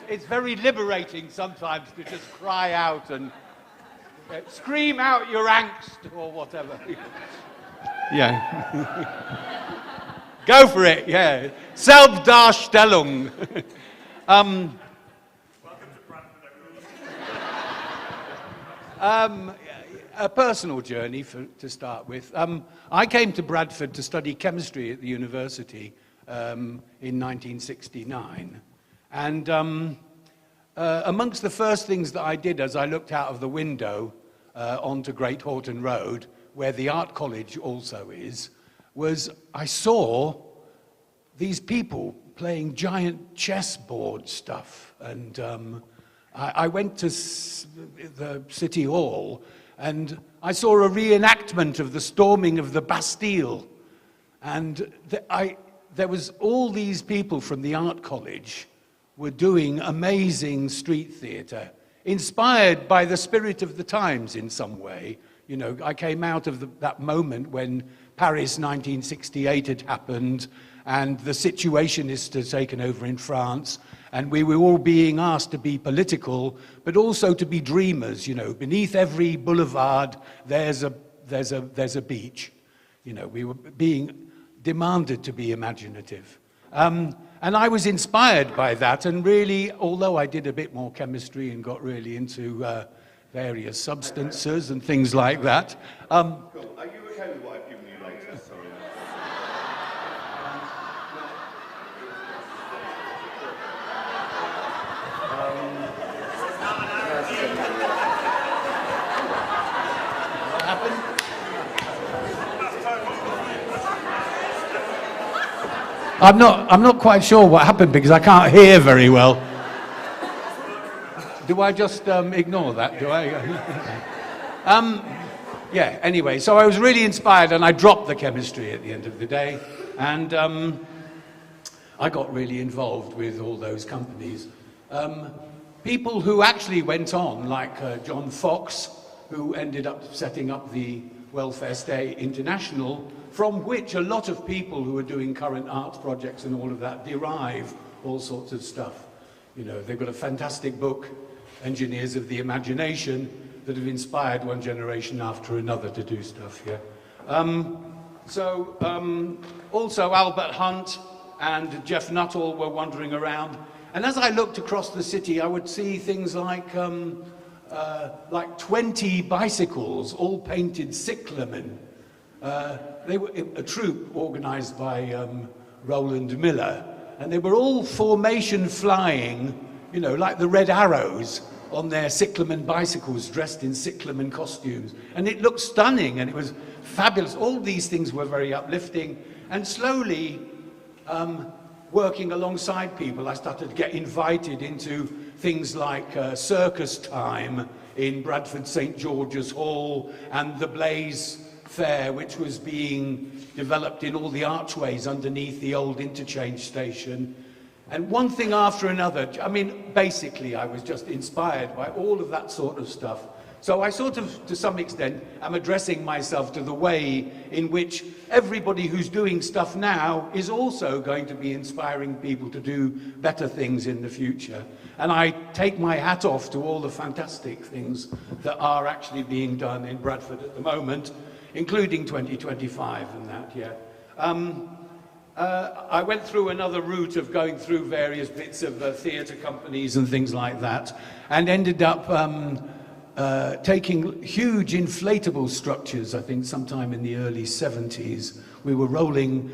It's very liberating sometimes to just cry out and scream out your angst or whatever. Yeah. Go for it, yeah. Selbstdarstellung. Welcome to Bradford, everyone. A personal journey to start with. I came to Bradford to study chemistry at the university in 1969. And amongst the first things that I did as I looked out of the window onto Great Horton Road, where the art college also is, was I saw these people playing giant chessboard stuff. And I went to the City Hall and I saw a reenactment of the storming of the Bastille. And there was all these people from the art college were doing amazing street theatre, inspired by the spirit of the times in some way. You know, I came out of that moment when Paris 1968 had happened and the Situationists had taken over in France, and we were all being asked to be political, but also to be dreamers. You know, beneath every boulevard, there's a beach. You know, we were being demanded to be imaginative. And I was inspired by that, and really, although I did a bit more chemistry and got really into various substances and things like that. Cool. Are you okay with what I've given you later? Sorry. What happened? I'm not quite sure what happened because I can't hear very well. Do I just ignore that? Do I? Yeah, anyway, so I was really inspired and I dropped the chemistry at the end of the day. And I got really involved with all those companies. People who actually went on, like John Fox, who ended up setting up the Welfare State International, from which a lot of people who are doing current arts projects and all of that derive all sorts of stuff. You know, they've got a fantastic book, Engineers of the Imagination, that have inspired one generation after another to do stuff, yeah. Also Albert Hunt and Jeff Nuttall were wandering around, and as I looked across the city, I would see things like 20 bicycles, all painted cyclamen. They were a troupe organized by Roland Miller, and they were all formation flying, you know, like the Red Arrows on their cyclamen bicycles, dressed in cyclamen costumes. And it looked stunning, and it was fabulous. All these things were very uplifting. And slowly, working alongside people, I started to get invited into things like circus time in Bradford St. George's Hall, and the Blaze Fair, which was being developed in all the archways underneath the old interchange station. And one thing after another, I mean, basically I was just inspired by all of that sort of stuff. So I sort of, to some extent, am addressing myself to the way in which everybody who's doing stuff now is also going to be inspiring people to do better things in the future. And I take my hat off to all the fantastic things that are actually being done in Bradford at the moment, including 2025 and that, yeah. I went through another route of going through various bits of theatre companies and things like that, and ended up taking huge inflatable structures, I think sometime in the early 70s. We were rolling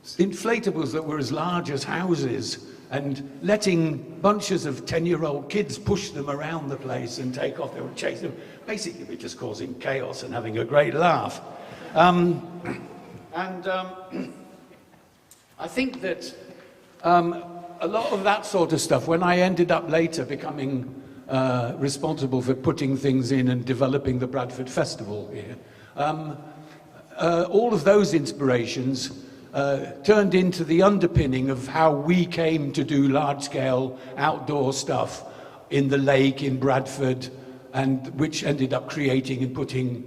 inflatables that were as large as houses and letting bunches of 10-year-old kids push them around the place and take off. They would chase them. Basically, we're just causing chaos and having a great laugh. I think that a lot of that sort of stuff, when I ended up later becoming responsible for putting things in and developing the Bradford Festival here, all of those inspirations turned into the underpinning of how we came to do large-scale outdoor stuff in the lake in Bradford, and which ended up creating and putting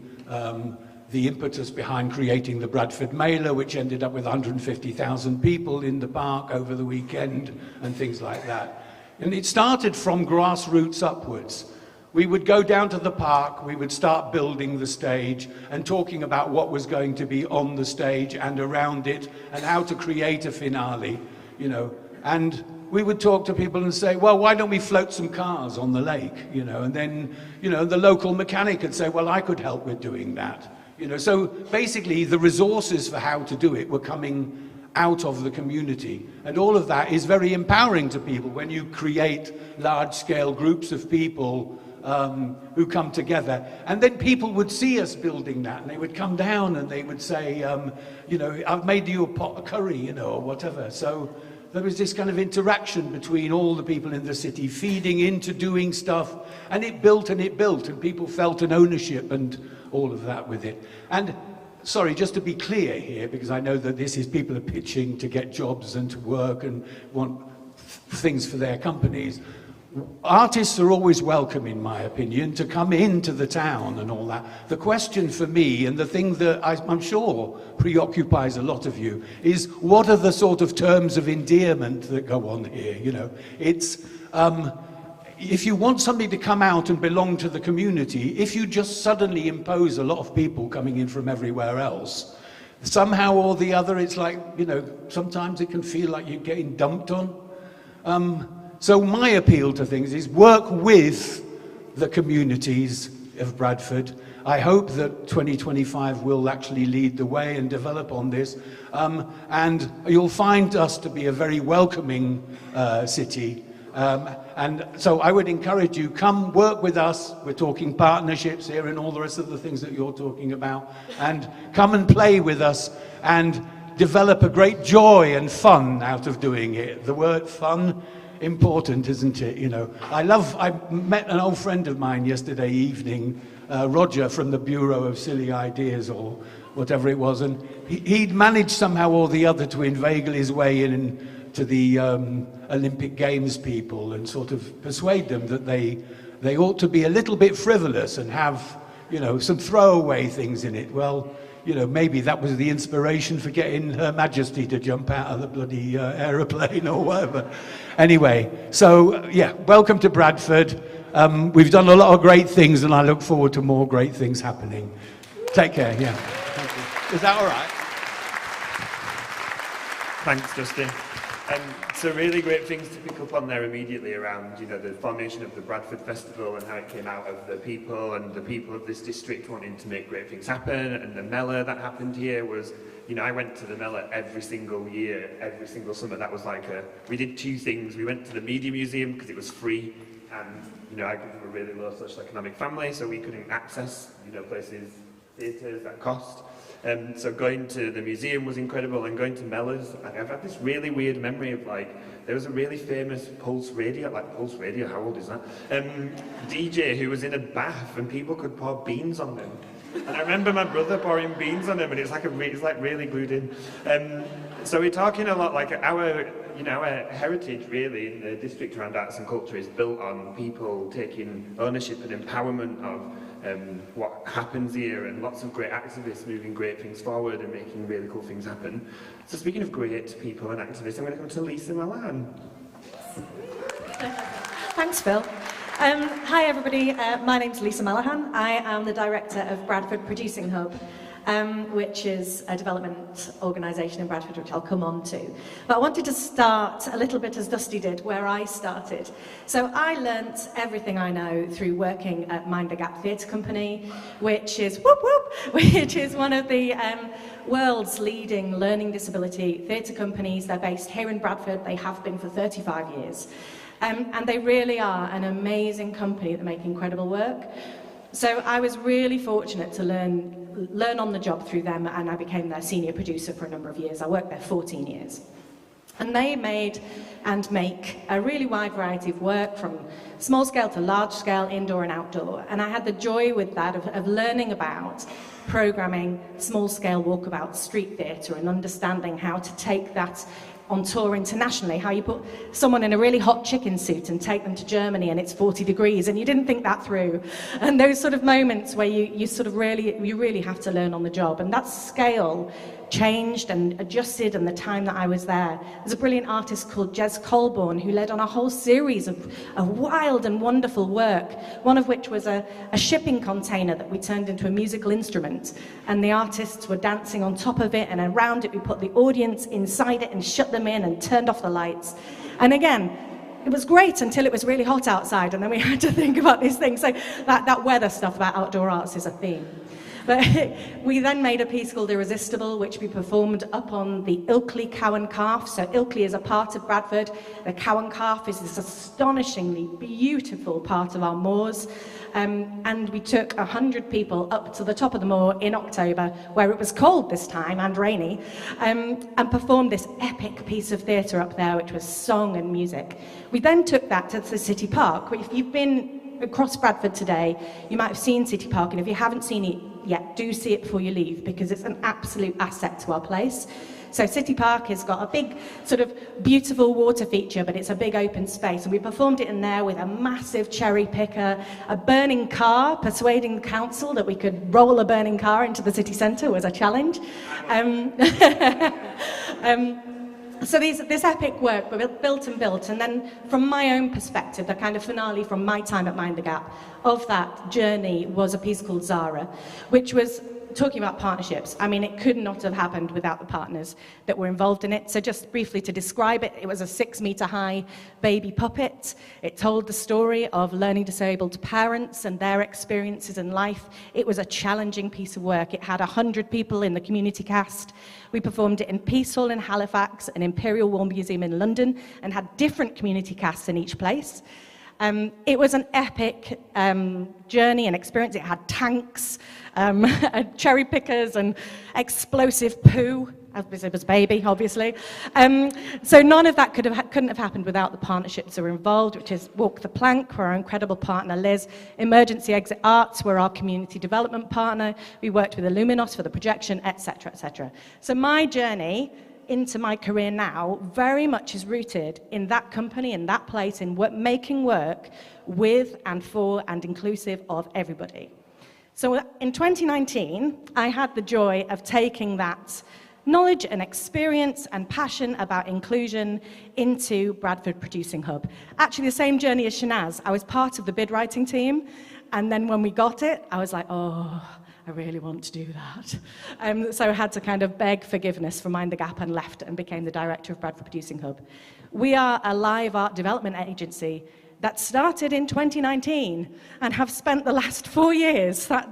the impetus behind creating the Bradford Mailer, which ended up with 150,000 people in the park over the weekend and things like that. And it started from grassroots upwards. We would go down to the park, we would start building the stage and talking about what was going to be on the stage and around it and how to create a finale, you know. And we would talk to people and say, well, why don't we float some cars on the lake, you know? And then, you know, the local mechanic would say, well, I could help with doing that. You know, so basically the resources for how to do it were coming out of the community. And all of that is very empowering to people when you create large-scale groups of people who come together. And then people would see us building that, and they would come down and they would say, you know, I've made you a pot of curry, you know, or whatever. So there was this kind of interaction between all the people in the city feeding into doing stuff, and it built, and people felt an ownership and all of that with it. And sorry, just to be clear here, because I know that this is people are pitching to get jobs and to work and want things for their companies. Artists are always welcome, in my opinion, to come into the town and all that. The question for me, and the thing that I'm sure preoccupies a lot of you, is what are the sort of terms of endearment that go on here, you know? It's, if you want somebody to come out and belong to the community, if you just suddenly impose a lot of people coming in from everywhere else, somehow or the other, it's like, you know, sometimes it can feel like you're getting dumped on. So my appeal to things is work with the communities of Bradford. I hope that 2025 will actually lead the way and develop on this. And you'll find us to be a very welcoming city. And so I would encourage you, come work with us. We're talking partnerships here and all the rest of the things that you're talking about. And come and play with us and develop a great joy and fun out of doing it. The word fun, important, isn't it? You know, I met an old friend of mine yesterday evening, Roger from the Bureau of Silly Ideas or whatever it was, and he'd managed somehow or the other to inveigle his way in to the Olympic Games people and sort of persuade them that they ought to be a little bit frivolous and have, you know, some throwaway things in it. Well, you know, maybe that was the inspiration for getting Her Majesty to jump out of the bloody aeroplane or whatever. Anyway, so yeah, welcome to Bradford. We've done a lot of great things, and I look forward to more great things happening. Take care, yeah. Thank you. Is that all right? Thanks, Justin. So really great things to pick up on there immediately around, you know, the formation of the Bradford Festival and how it came out of the people and the people of this district wanting to make great things happen. And the Mela that happened here was, you know, I went to the Mela every single year, every single summer. That was like we did two things. We went to the Media Museum because it was free, and, you know, I come from a really low socioeconomic family, so we couldn't access, you know, places, theatres at cost. So going to the museum was incredible, and going to Mella's, I've had this really weird memory of, like, there was a really famous Pulse Radio, how old is that? DJ who was in a bath and people could pour beans on them. And I remember my brother pouring beans on him, and it's like really glued in. So we're talking a lot, like our heritage really in the district around arts and culture is built on people taking ownership and empowerment of what happens here, and lots of great activists moving great things forward and making really cool things happen. So speaking of great people and activists, I'm going to come to Lisa Malan. Thanks, Phil. Hi, everybody. My name's Lisa Malahan. I am the director of Bradford Producing Hub, which is a development organisation in Bradford, which I'll come on to. But I wanted to start a little bit as Dusty did, where I started. So I learnt everything I know through working at Mind the Gap Theatre Company, which is which is one of the world's leading learning disability theatre companies. They're based here in Bradford. They have been for 35 years. And they really are an amazing company that make incredible work. So I was really fortunate to learn on the job through them, and I became their senior producer for a number of years. I worked there 14 years. And they made and make a really wide variety of work, from small scale to large scale, indoor and outdoor. And I had the joy with that of learning about programming small scale walkabout street theatre and understanding how to take that on tour internationally, how you put someone in a really hot chicken suit and take them to Germany and it's 40 degrees and you didn't think that through. And those sort of moments where you really have to learn on the job. And that scale changed and adjusted in the time that I was there. There's a brilliant artist called Jez Colborne who led on a whole series of wild and wonderful work, one of which was a shipping container that we turned into a musical instrument, and the artists were dancing on top of it, and around it we put the audience inside it and shut them in and turned off the lights. And again, it was great until it was really hot outside, and then we had to think about these things. So that weather stuff about outdoor arts is a theme. But we then made a piece called Irresistible, which we performed up on the Ilkley Cow and Calf. So Ilkley is a part of Bradford. The Cow and Calf is this astonishingly beautiful part of our moors. And we took 100 people up to the top of the moor in October, where it was cold this time and rainy, and performed this epic piece of theatre up there, which was song and music. We then took that to the City Park. If you've been across Bradford today, you might have seen City Park, and if you haven't seen it yet, do see it before you leave, because it's an absolute asset to our place. So City Park has got a big sort of beautiful water feature, but it's a big open space, and we performed it in there with a massive cherry picker, a burning car. Persuading the council that we could roll a burning car into the city centre was a challenge. So this epic work were built, and then from my own perspective, the kind of finale from my time at Mind the Gap of that journey was a piece called Zara, which was talking about partnerships. I mean, it could not have happened without the partners that were involved in it. So just briefly to describe it, it was a 6-metre-high baby puppet. It told the story of learning disabled parents and their experiences in life. It was a challenging piece of work. It had 100 people in the community cast. We performed it in Peace Hall in Halifax and Imperial War Museum in London, and had different community casts in each place. It was an epic journey and experience. It had tanks, cherry pickers, and explosive poo. As it was baby, obviously. So none of that couldn't have happened without the partnerships that were involved, which is Walk the Plank, where our incredible partner Liz, Emergency Exit Arts, were our community development partner. We worked with Illuminos for the projection, etc., etc. So my journey into my career now very much is rooted in that company, in that place, in making work with and for and inclusive of everybody. So in 2019, I had the joy of taking that knowledge and experience and passion about inclusion into Bradford Producing Hub. Actually, the same journey as Shanaz. I was part of the bid writing team, and then when we got it, I was like, oh, I really want to do that. So I had to kind of beg forgiveness for Mind the Gap and left and became the director of Bradford Producing Hub. We are a live art development agency that started in 2019 and have spent the last 4 years, that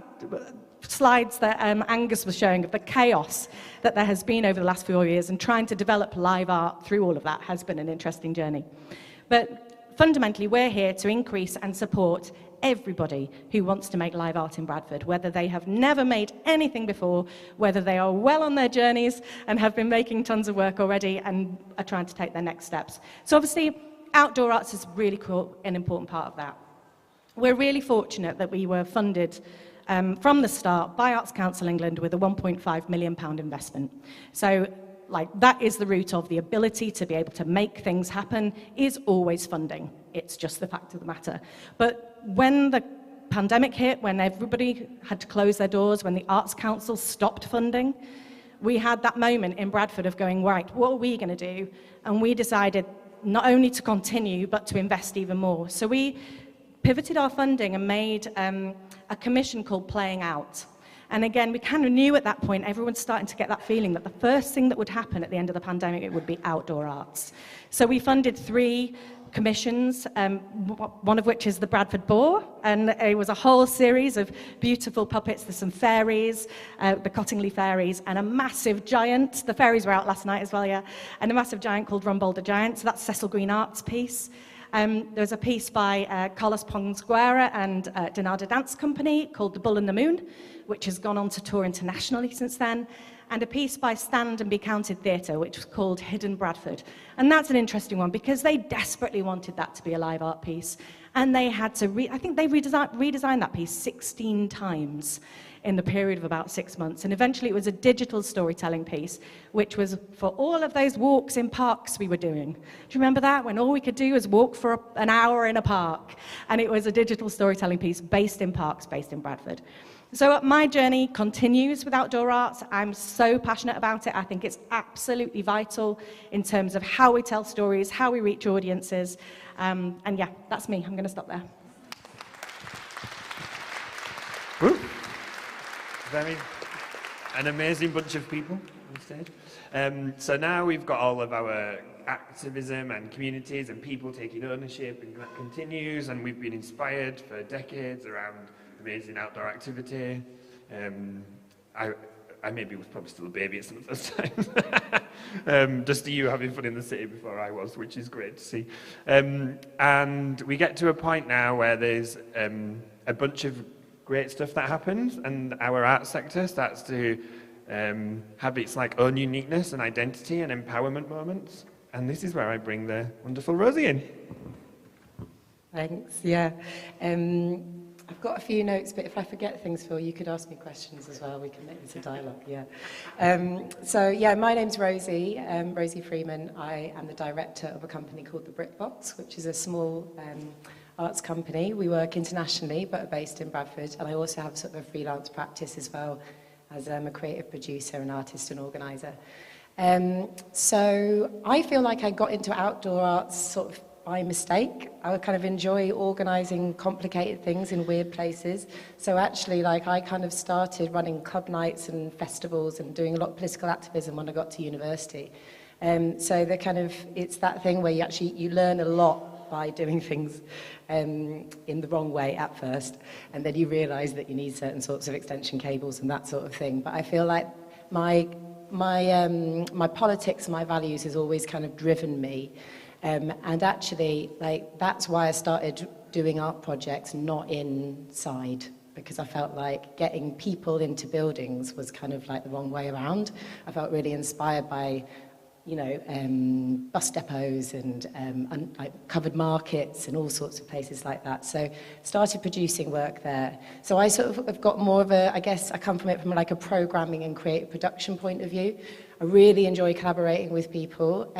slides that Angus was showing of the chaos that there has been over the last 4 years, and trying to develop live art through all of that has been an interesting journey. But fundamentally, we're here to increase and support everybody who wants to make live art in Bradford, whether they have never made anything before, whether they are well on their journeys and have been making tons of work already and are trying to take their next steps. So obviously, outdoor arts is really cool, an important part of that. We're really fortunate that we were funded from the start by Arts Council England with a £1.5 million investment. So that is the root of the ability to be able to make things happen is always funding. It's just the fact of the matter. But when the pandemic hit, when everybody had to close their doors, when the Arts Council stopped funding, we had that moment in Bradford of going, right, what are we going to do? And we decided not only to continue, but to invest even more. So we pivoted our funding and made a commission called Playing Out. And again, we kind of knew at that point, everyone's starting to get that feeling that the first thing that would happen at the end of the pandemic, it would be outdoor arts. So we funded 3 commissions, one of which is the Bradford Boar, and it was a whole series of beautiful puppets. There's some fairies, the Cottingley fairies, and a massive giant. The fairies were out last night as well, yeah, and a massive giant called Rumbold the Giant. So that's Cecil Green Arts piece. There's a piece by Carlos Ponguera and Donada Dance Company called The Bull and the Moon, which has gone on to tour internationally since then, and a piece by Stand and Be Counted Theatre, which was called Hidden Bradford. And that's an interesting one because they desperately wanted that to be a live art piece, and they had to, I think they redesigned that piece 16 times in the period of about 6 months. And eventually it was a digital storytelling piece, which was for all of those walks in parks we were doing. Do you remember that? When all we could do was walk for an hour in a park. And it was a digital storytelling piece based in parks, based in Bradford. So my journey continues with outdoor arts. I'm so passionate about it. I think it's absolutely vital in terms of how we tell stories, how we reach audiences. And yeah, that's me. I'm going to stop there. Woo. An amazing bunch of people on stage. So now we've got all of our activism and communities and people taking ownership, and that continues, and we've been inspired for decades around amazing outdoor activity. I maybe was probably still a baby at some of those times. Just you having fun in the city before I was, which is great to see. And we get to a point now where there's a bunch of great stuff that happens, and our art sector starts to have its own uniqueness and identity and empowerment moments. And this is where I bring the wonderful Rosie in. Thanks, yeah. I've got a few notes, but if I forget things, Phil, you could ask me questions as well. We can make this a dialogue, yeah. So, yeah, my name's Rosie, Rosie Freeman. I am the director of a company called The Brick Box, which is a small arts company. We work internationally, but are based in Bradford. And I also have sort of a freelance practice as well, as a creative producer, an artist and organiser. So I feel like I got into outdoor arts sort of by mistake. I kind of enjoy organising complicated things in weird places. So actually, I kind of started running club nights and festivals and doing a lot of political activism when I got to university. So it's that thing where you learn a lot by doing things in the wrong way at first, and then you realise that you need certain sorts of extension cables and that sort of thing. But I feel like my politics and my values has always kind of driven me. And actually, that's why I started doing art projects, not inside, because I felt like getting people into buildings was kind of the wrong way around. I felt really inspired by bus depots and like covered markets and all sorts of places like that. So started producing work there. So I sort of have got more of a, I guess I come from it from like a programming and creative production point of view. I really enjoy collaborating with people.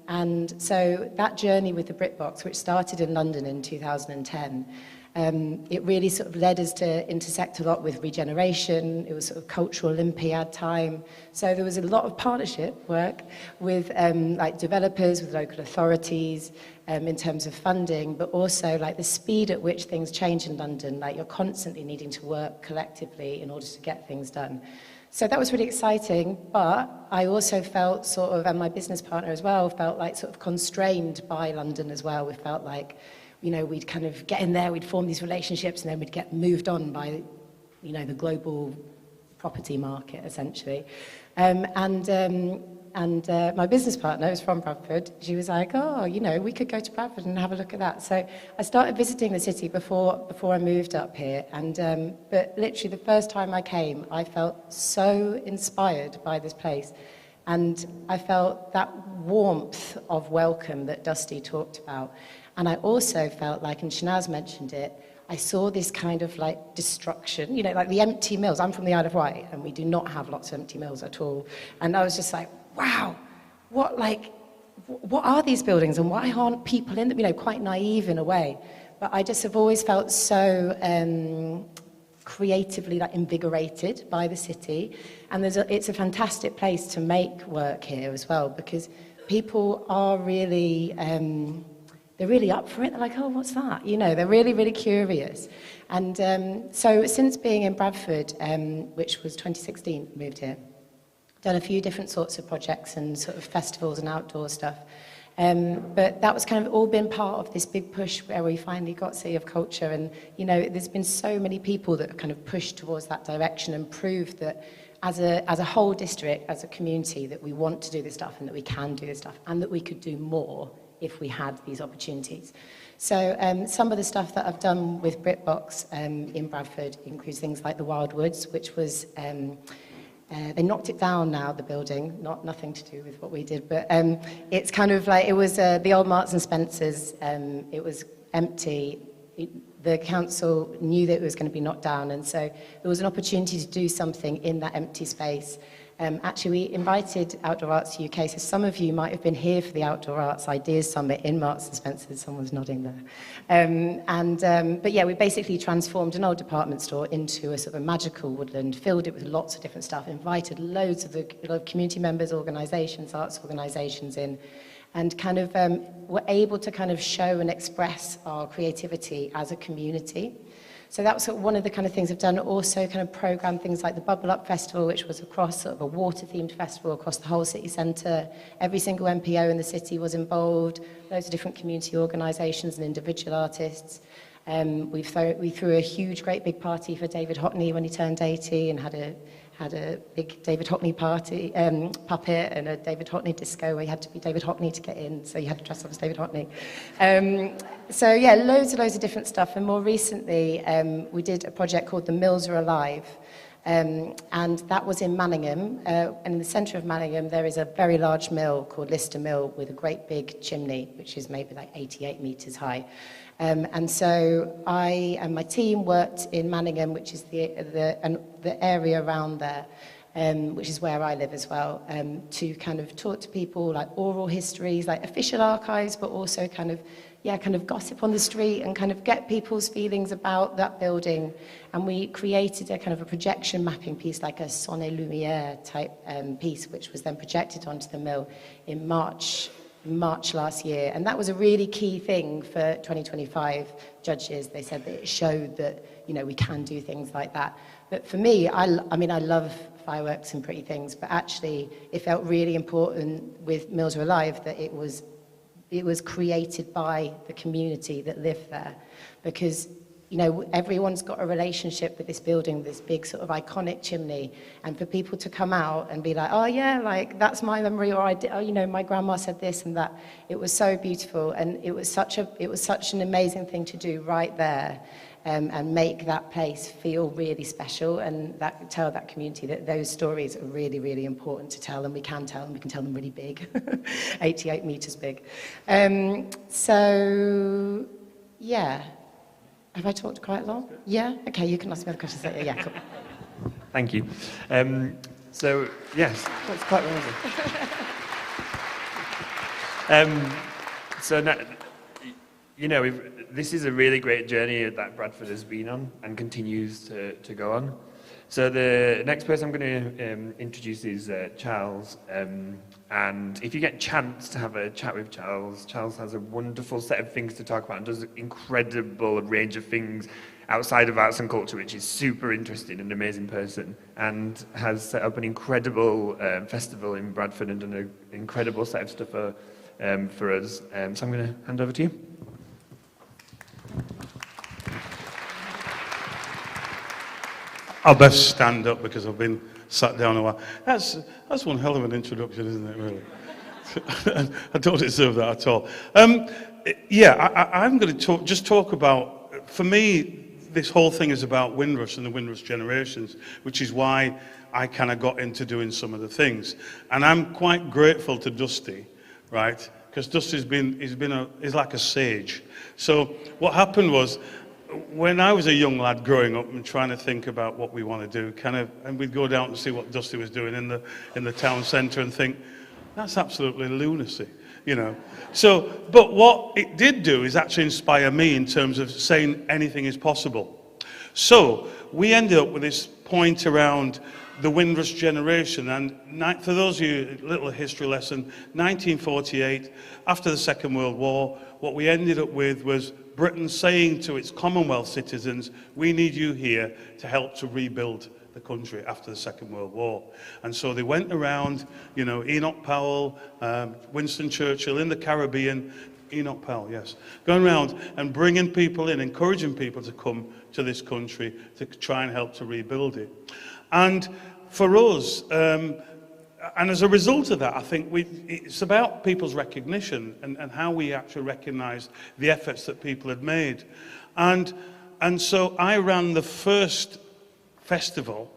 And so that journey with the BritBox, which started in London in 2010, it really sort of led us to intersect a lot with regeneration. It was sort of cultural Olympiad time. So there was a lot of partnership work with like developers, with local authorities, in terms of funding, but also like the speed at which things change in London. Like you're constantly needing to work collectively in order to get things done. So that was really exciting, but I also felt sort of, and my business partner as well, felt like sort of constrained by London as well. We felt like, we'd kind of get in there, we'd form these relationships, and then we'd get moved on by, the global property market, essentially. My business partner, who's from Bradford, she was like, we could go to Bradford and have a look at that. So I started visiting the city before I moved up here. But literally the first time I came, I felt so inspired by this place. And I felt that warmth of welcome that Dusty talked about. And I also felt like, and Shanaz mentioned it, I saw this kind of like destruction, like the empty mills. I'm from the Isle of Wight, and we do not have lots of empty mills at all. And I was just like, wow, what are these buildings, and why aren't people in them? Quite naive in a way. But I just have always felt so creatively invigorated by the city. And it's a fantastic place to make work here as well, because people are really... they're really up for it. They're like, oh, what's that? They're really, really curious. And so since being in Bradford, which was 2016, moved here, done a few different sorts of projects and sort of festivals and outdoor stuff. But that was kind of all been part of this big push where we finally got City of Culture. And, there's been so many people that have kind of pushed towards that direction and proved that as a whole district, as a community, that we want to do this stuff and that we can do this stuff and that we could do more if we had these opportunities. So some of the stuff that I've done with BritBox in Bradford includes things like the Wild Woods, which was, they knocked it down now, the building, nothing to do with what we did, but it's kind of like, it was the old Marks and Spencer's, it was empty. The council knew that it was going to be knocked down, and so there was an opportunity to do something in that empty space. Actually, we invited Outdoor Arts UK, so some of you might have been here for the Outdoor Arts Ideas Summit in Marks and Spencer's. Someone's nodding there. But yeah, we basically transformed an old department store into a sort of magical woodland, filled it with lots of different stuff, invited loads of the community members, organisations, arts organisations in, and kind of were able to kind of show and express our creativity as a community. So that was sort of one of the kind of things I've done. Also kind of programmed things like the Bubble Up Festival, which was across sort of a water-themed festival across the whole city centre. Every single MPO in the city was involved, loads of different community organisations and individual artists. We threw a huge, great big party for David Hockney when he turned 80 and had a big David Hockney party, puppet and a David Hockney disco where you had to be David Hockney to get in, so you had to dress up as David Hockney. So yeah, loads of different stuff. And more recently, we did a project called The Mills Are Alive. And that was in Manningham. And in the centre of Manningham, there is a very large mill called Lister Mill with a great big chimney, which is maybe like 88 metres high. And so I and my team worked in Manningham, which is the area around there, which is where I live as well, to kind of talk to people, like oral histories, like official archives, but also kind of gossip on the street and kind of get people's feelings about that building. And we created a kind of a projection mapping piece, like a Son et Lumière type piece, which was then projected onto the mill in March last year. And that was a really key thing for 2025 judges. They said that it showed that, we can do things like that. But for me, I love fireworks and pretty things, but actually it felt really important with Mills Are Alive that it was created by the community that lived there, because everyone's got a relationship with this building, this big sort of iconic chimney, and for people to come out and be like, oh yeah, like that's my memory, or my grandma said this and that. It was so beautiful, and it was such an amazing thing to do right there. and make that place feel really special, and tell that community that those stories are really, really important to tell, and we can tell them really big, 88 metres big. So, yeah. Have I talked quite long? Yeah? Okay, you can ask me other questions later. Yeah, cool. Thank you. So, yes, that's quite amazing. So, now, you know, this is a really great journey that Bradford has been on and continues to go on. So the next person I'm going to introduce is Charles. And if you get a chance to have a chat with Charles, Charles has a wonderful set of things to talk about and does an incredible range of things outside of arts and culture, which is super interesting and an amazing person, and has set up an incredible festival in Bradford and done an incredible set of stuff for us. So I'm going to hand over to you. I'll best stand up because I've been sat down a while. That's one hell of an introduction, isn't it, really? I don't deserve that at all. I'm going to talk about, for me, this whole thing is about Windrush and the Windrush generations, which is why I kind of got into doing some of the things. And I'm quite grateful to Dusty, right? Because Dusty's he's like a sage. So what happened was, when I was a young lad growing up and trying to think about what we want to do, and we'd go down and see what Dusty was doing in the town centre and think, that's absolutely lunacy, you know. So, but what it did do is actually inspire me in terms of saying anything is possible. So we ended up with this point around the Windrush generation, and for those of you, a little history lesson, 1948, after the Second World War, what we ended up with was Britain saying to its Commonwealth citizens, we need you here to help to rebuild the country after the Second World War. And so they went around, you know, Enoch Powell, Winston Churchill in the Caribbean, Enoch Powell, yes, going around and bringing people in, encouraging people to come to this country to try and help to rebuild it. And for us, and as a result of that, I think it's about people's recognition and how we actually recognize the efforts that people had made. And so I ran the first festival,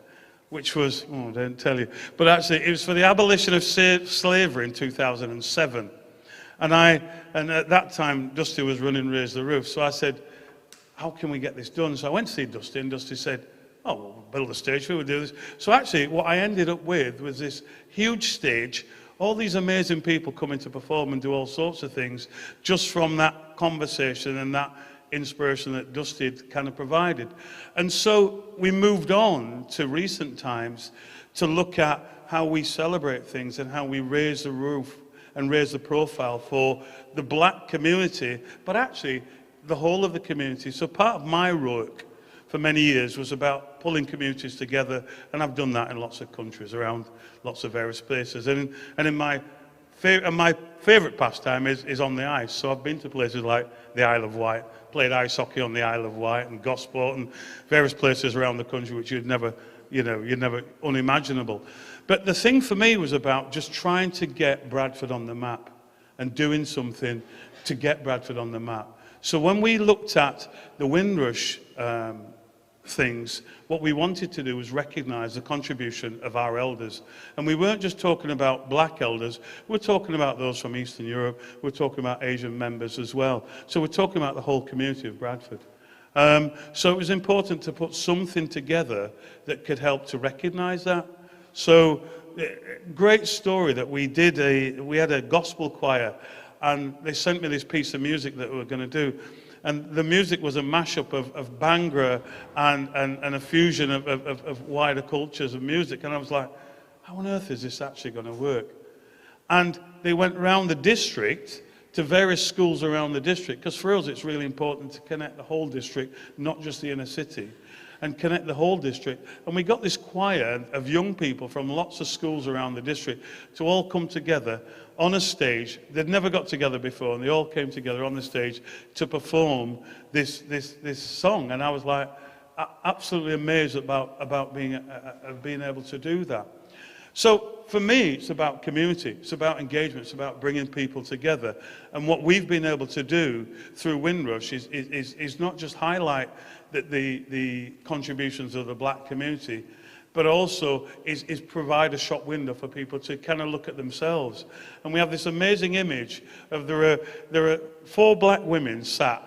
which was, I don't tell you, but actually it was for the abolition of slavery in 2007. And at that time, Dusty was running Raise the Roof. So I said, how can we get this done? So I went to see Dusty, and Dusty said, oh, we'll build a stage, we'll do this. So actually, what I ended up with was this huge stage, all these amazing people coming to perform and do all sorts of things, just from that conversation and that inspiration that Dusty had kind of provided. And so we moved on to recent times to look at how we celebrate things and how we raise the roof and raise the profile for the black community, but actually the whole of the community. So part of my work for many years was about pulling communities together, and I've done that in lots of countries around lots of various places. And in my favourite pastime is on the ice. So I've been to places like the Isle of Wight, played ice hockey on the Isle of Wight and Gosport and various places around the country which you'd never unimaginable. But the thing for me was about just trying to get Bradford on the map and doing something to get Bradford on the map. So when we looked at the Windrush things, what we wanted to do was recognise the contribution of our elders. And we weren't just talking about black elders, we're talking about those from Eastern Europe, we're talking about Asian members as well. So we're talking about the whole community of Bradford. So it was important to put something together that could help to recognise that. So, great story that we had a gospel choir, and they sent me this piece of music that we were going to do. And the music was a mashup of Bhangra and a fusion of wider cultures of music. And I was like, how on earth is this actually going to work? And they went around the district to various schools around the district, because for us it's really important to connect the whole district, not just the inner city, and connect the whole district. And we got this choir of young people from lots of schools around the district to all come together on a stage. They'd never got together before, and they all came together on the stage to perform this song. And I was like absolutely amazed about being able to do that. So for me, it's about community, it's about engagement, it's about bringing people together. And what we've been able to do through Windrush is not just highlight the contributions of the black community, but also is provide a shop window for people to kind of look at themselves. And we have this amazing image of there are 4 black women sat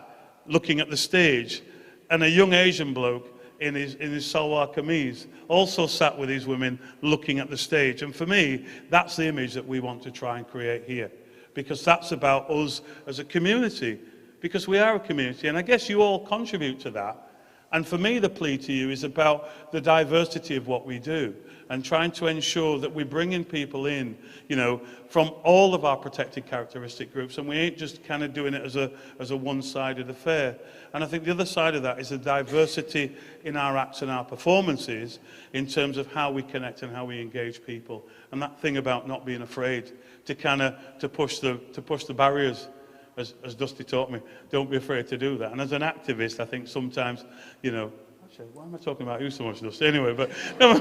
looking at the stage, and a young Asian bloke in his salwar kameez also sat with these women looking at the stage. And for me, that's the image that we want to try and create here, because that's about us as a community, because we are a community, and I guess you all contribute to that. And for me, the plea to you is about the diversity of what we do and trying to ensure that we're bringing people in, you know, from all of our protected characteristic groups, and we ain't just kind of doing it as a one-sided affair. And I think the other side of that is the diversity in our acts and our performances in terms of how we connect and how we engage people. And that thing about not being afraid to kind of to push the barriers. As Dusty taught me, don't be afraid to do that. And as an activist, I think sometimes, you know, actually, why am I talking about you so much, Dusty? Anyway, but no,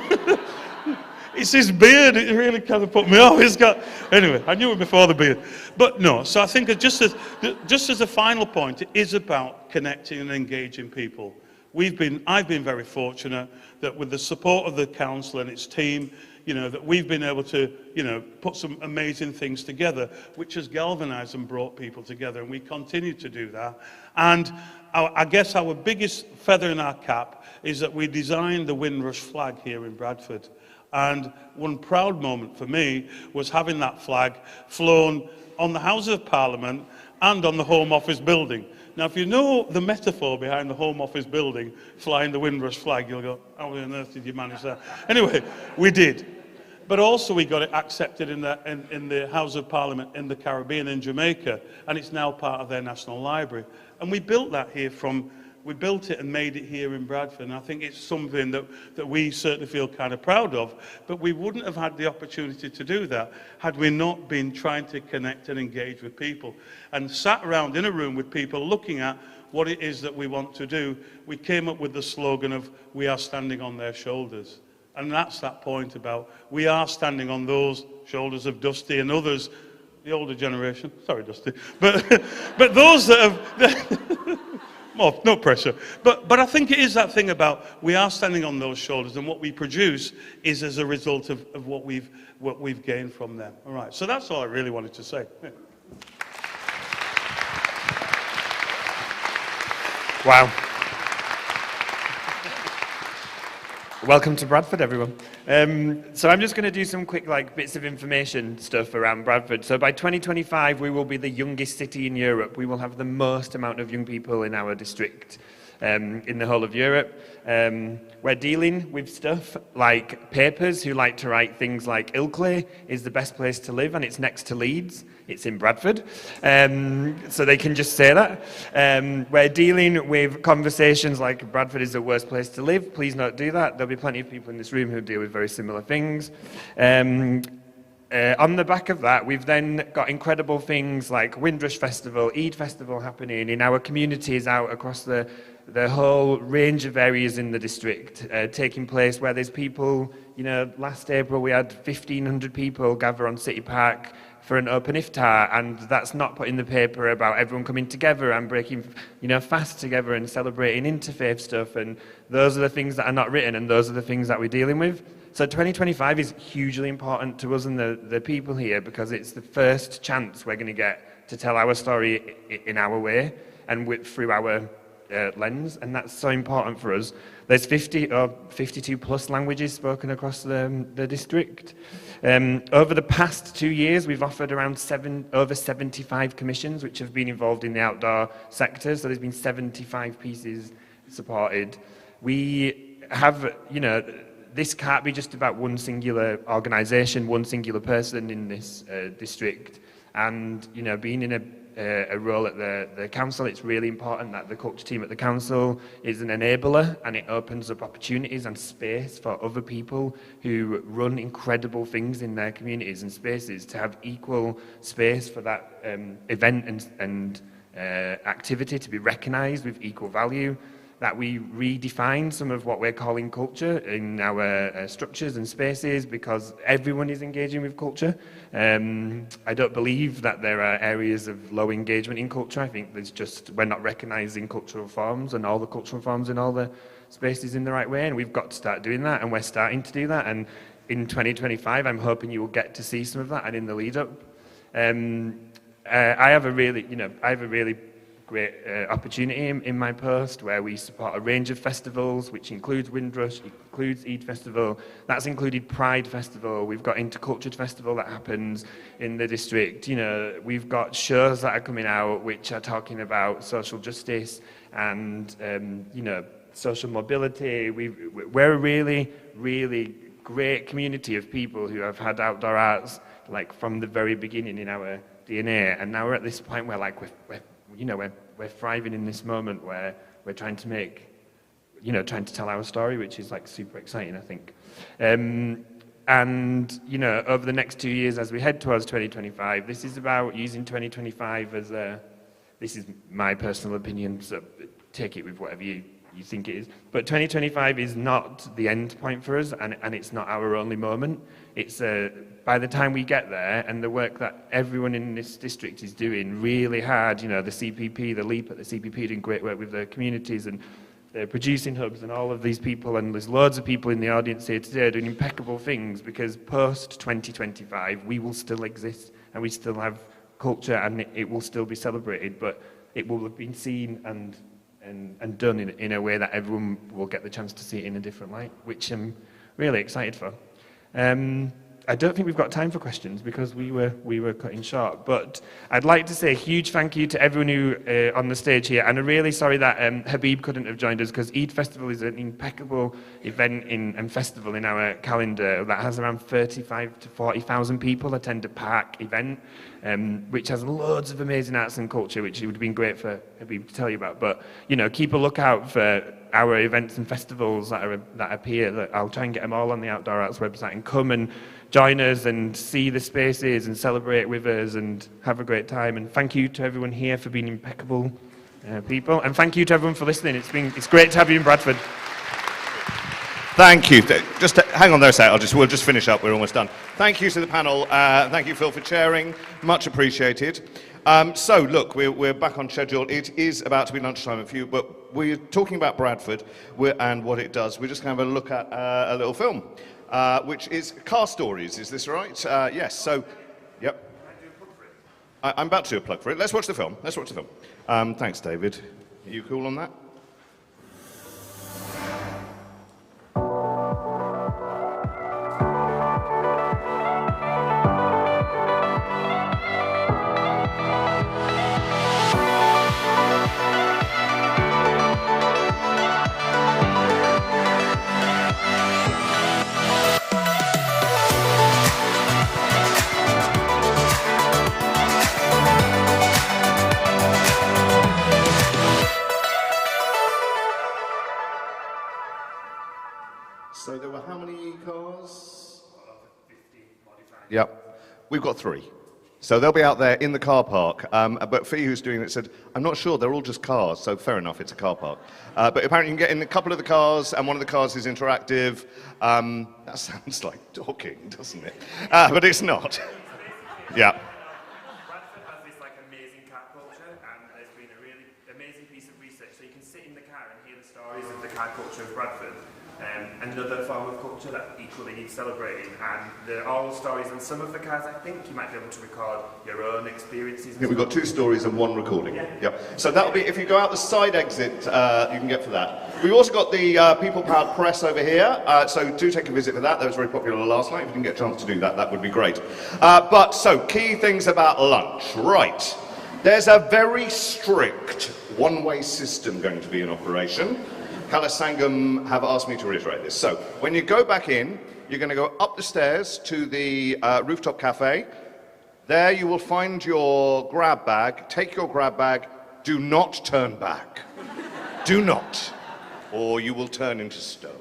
it's his beard, it really kind of put me off. Anyway, I knew it before the beard. But no, so I think just as a final point, it is about connecting and engaging people. I've been very fortunate that with the support of the council and its team, you know, that we've been able to, you know, put some amazing things together, which has galvanized and brought people together, and we continue to do that. And I guess our biggest feather in our cap is that we designed the Windrush flag here in Bradford. And one proud moment for me was having that flag flown on the Houses of Parliament and on the Home Office building. Now, if you know the metaphor behind the Home Office building flying the Windrush flag, you'll go, how on earth did you manage that? Anyway, we did. But also we got it accepted in the House of Parliament in the Caribbean, in Jamaica, and it's now part of their National Library. And we built that here we built it and made it here in Bradford, and I think it's something that we certainly feel kind of proud of, but we wouldn't have had the opportunity to do that had we not been trying to connect and engage with people and sat around in a room with people looking at what it is that we want to do. We came up with the slogan of, we are standing on their shoulders. And that's that point about we are standing on those shoulders of Dusty and others, the older generation, sorry Dusty, but those that have, no pressure. But I think it is that thing about we are standing on those shoulders, and what we produce is as a result of what we've gained from them. All right, so that's all I really wanted to say. Yeah. Wow. Welcome to Bradford, everyone. So I'm just going to do some quick bits of information stuff around Bradford. So by 2025, we will be the youngest city in Europe. We will have the most amount of young people in our district in the whole of Europe. We're dealing with stuff like papers who like to write things like Ilkley is the best place to live, and it's next to Leeds. It's in Bradford, so they can just say that. We're dealing with conversations like Bradford is the worst place to live. Please don't do that. There'll be plenty of people in this room who deal with very similar things. On the back of that, we've then got incredible things like Windrush Festival, Eid Festival happening in our communities out across the whole range of areas in the district taking place, where there's people, you know, last April we had 1,500 people gather on City Park for an open iftar, and that's not put in the paper about everyone coming together and breaking, you know, fast together and celebrating interfaith stuff, and those are the things that are not written, and those are the things that we're dealing with. So 2025 is hugely important to us and the people here, because it's the first chance we're going to get to tell our story in our way and through our lens, and that's so important for us. There's 50 or 52 plus languages spoken across the district. Over the past 2 years, we've offered around over 75 commissions which have been involved in the outdoor sector, so there's been 75 pieces supported. We have, you know, this can't be just about one singular organisation, one singular person in this district, and, you know, being in a role at the council, it's really important that the culture team at the council is an enabler, and it opens up opportunities and space for other people who run incredible things in their communities and spaces to have equal space for that event and activity to be recognised with equal value. that we redefine some of what we're calling culture in our structures and spaces, because everyone is engaging with culture. I don't believe that there are areas of low engagement in culture. I think we're not recognising cultural forms and all the cultural forms in all the spaces in the right way, and we've got to start doing that, and we're starting to do that. And in 2025, I'm hoping you will get to see some of that, and in the lead up. I have a really great opportunity in my post where we support a range of festivals, which includes Windrush, includes Eid Festival. That's included Pride Festival. We've got Intercultured Festival that happens in the district. We've got shows that are coming out which are talking about social justice and social mobility. We're a really, really great community of people who have had outdoor arts like from the very beginning in our DNA, and now we're at this point where like we're thriving in this moment where we're trying to tell our story, which is like super exciting, I think. And over the next 2 years as we head towards 2025, this is about using 2025 as this is my personal opinion, so take it with whatever you think it is. But 2025 is not the end point for us, and it's not our only moment. It's by the time we get there, and the work that everyone in this district is doing really hard, the CPP, the LEAP at the CPP doing great work with the communities and the producing hubs and all of these people, and there's loads of people in the audience here today doing impeccable things, because post 2025 we will still exist and we still have culture, and it will still be celebrated, but it will have been seen and done in a way that everyone will get the chance to see it in a different light, which I'm really excited for. I don't think we've got time for questions because we were cutting short, but I'd like to say a huge thank you to everyone who on the stage here, and I'm really sorry that Habib couldn't have joined us, because Eid Festival is an impeccable event and festival in our calendar that has around 35 to 40,000 people attend a park event, which has loads of amazing arts and culture, which it would have been great for Habib to tell you about. But keep a lookout for our events and festivals that appear. I'll try and get them all on the Outdoor Arts website, and come and join us and see the spaces and celebrate with us and have a great time. And thank you to everyone here for being impeccable people, and thank you to everyone for listening. It's great to have you in Bradford. Thank you. Just hang on there a sec. We'll just finish up. We're almost done. Thank you to the panel. Thank you, Phil, for chairing. Much appreciated. So, look, we're back on schedule. It is about to be lunchtime for you, but we're talking about Bradford and what it does. We're just going to have a look at a little film, which is Car Stories. Is this right? Yes. So, yep. I'm about to do a plug for it. Let's watch the film. Thanks, David. Are you cool on that? So there were how many cars? 50 modified. Yep. We've got 3. So they'll be out there in the car park. But Fee, who's doing it, said, I'm not sure, they're all just cars. So fair enough, it's a car park. But apparently you can get in a couple of the cars, and one of the cars is interactive. That sounds like talking, doesn't it? But it's not. Yeah. Bradford has this amazing car culture, and there's been a really amazing piece of research. So you can sit in the car and hear the stories of the car culture of Bradford. Another form of culture that equally needs celebrating, and they're all stories, and some of the cars I think you might be able to record your own experiences. Yeah, we've got 2 stories and 1 recording. Yeah. Yep. So that'll be, if you go out the side exit, you can get for that. We've also got the People Powered Press over here, so do take a visit for that. That was very popular last night. If you can get a chance to do that, that would be great. So key things about lunch. Right. There's a very strict one-way system going to be in operation. Kalasangam have asked me to reiterate this. So when you go back in, you're going to go up the stairs to the rooftop cafe. There you will find your grab bag. Take your grab bag. Do not turn back. Do not. Or you will turn into stone.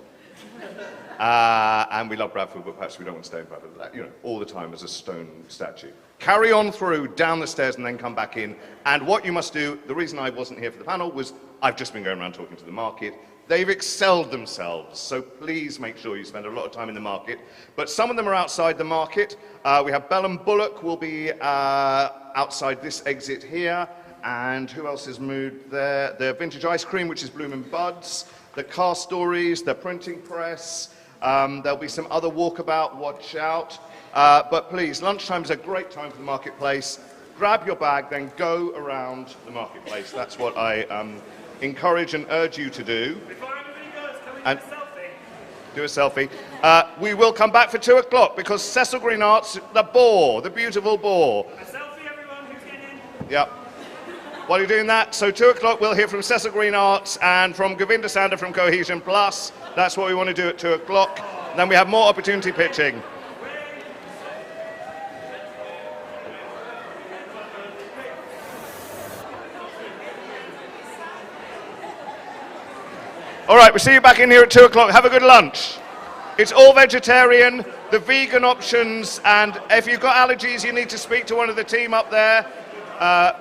And we love Bradford, but perhaps we don't want to stay in Bradford, all the time as a stone statue. Carry on through, down the stairs, and then come back in. And what you must do, the reason I wasn't here for the panel was I've just been going around talking to the market. They've excelled themselves, so please make sure you spend a lot of time in the market. But some of them are outside the market. We have Bell and Bullock will be outside this exit here. And who else is moved there? The Vintage Ice Cream, which is Bloom and Buds. The Car Stories, the Printing Press. There'll be some other walkabout, watch out. But please, lunchtime is a great time for the marketplace. Grab your bag, then go around the marketplace. That's what I encourage and urge you to do. Before everybody goes, can we And do a selfie? do a selfie. We will come back for 2 o'clock because Cecil Green Arts, the boar, the beautiful boar. A selfie, everyone, who's getting in? Yep. While you're doing that, so 2 o'clock we'll hear from Cecil Green Arts and from Govinda Sander from Cohesion Plus. That's what we want to do at 2 o'clock. Then we have more opportunity pitching. All right, we'll see you back in here at 2 o'clock. Have a good lunch. It's all vegetarian, the vegan options, and if you've got allergies, you need to speak to one of the team up there.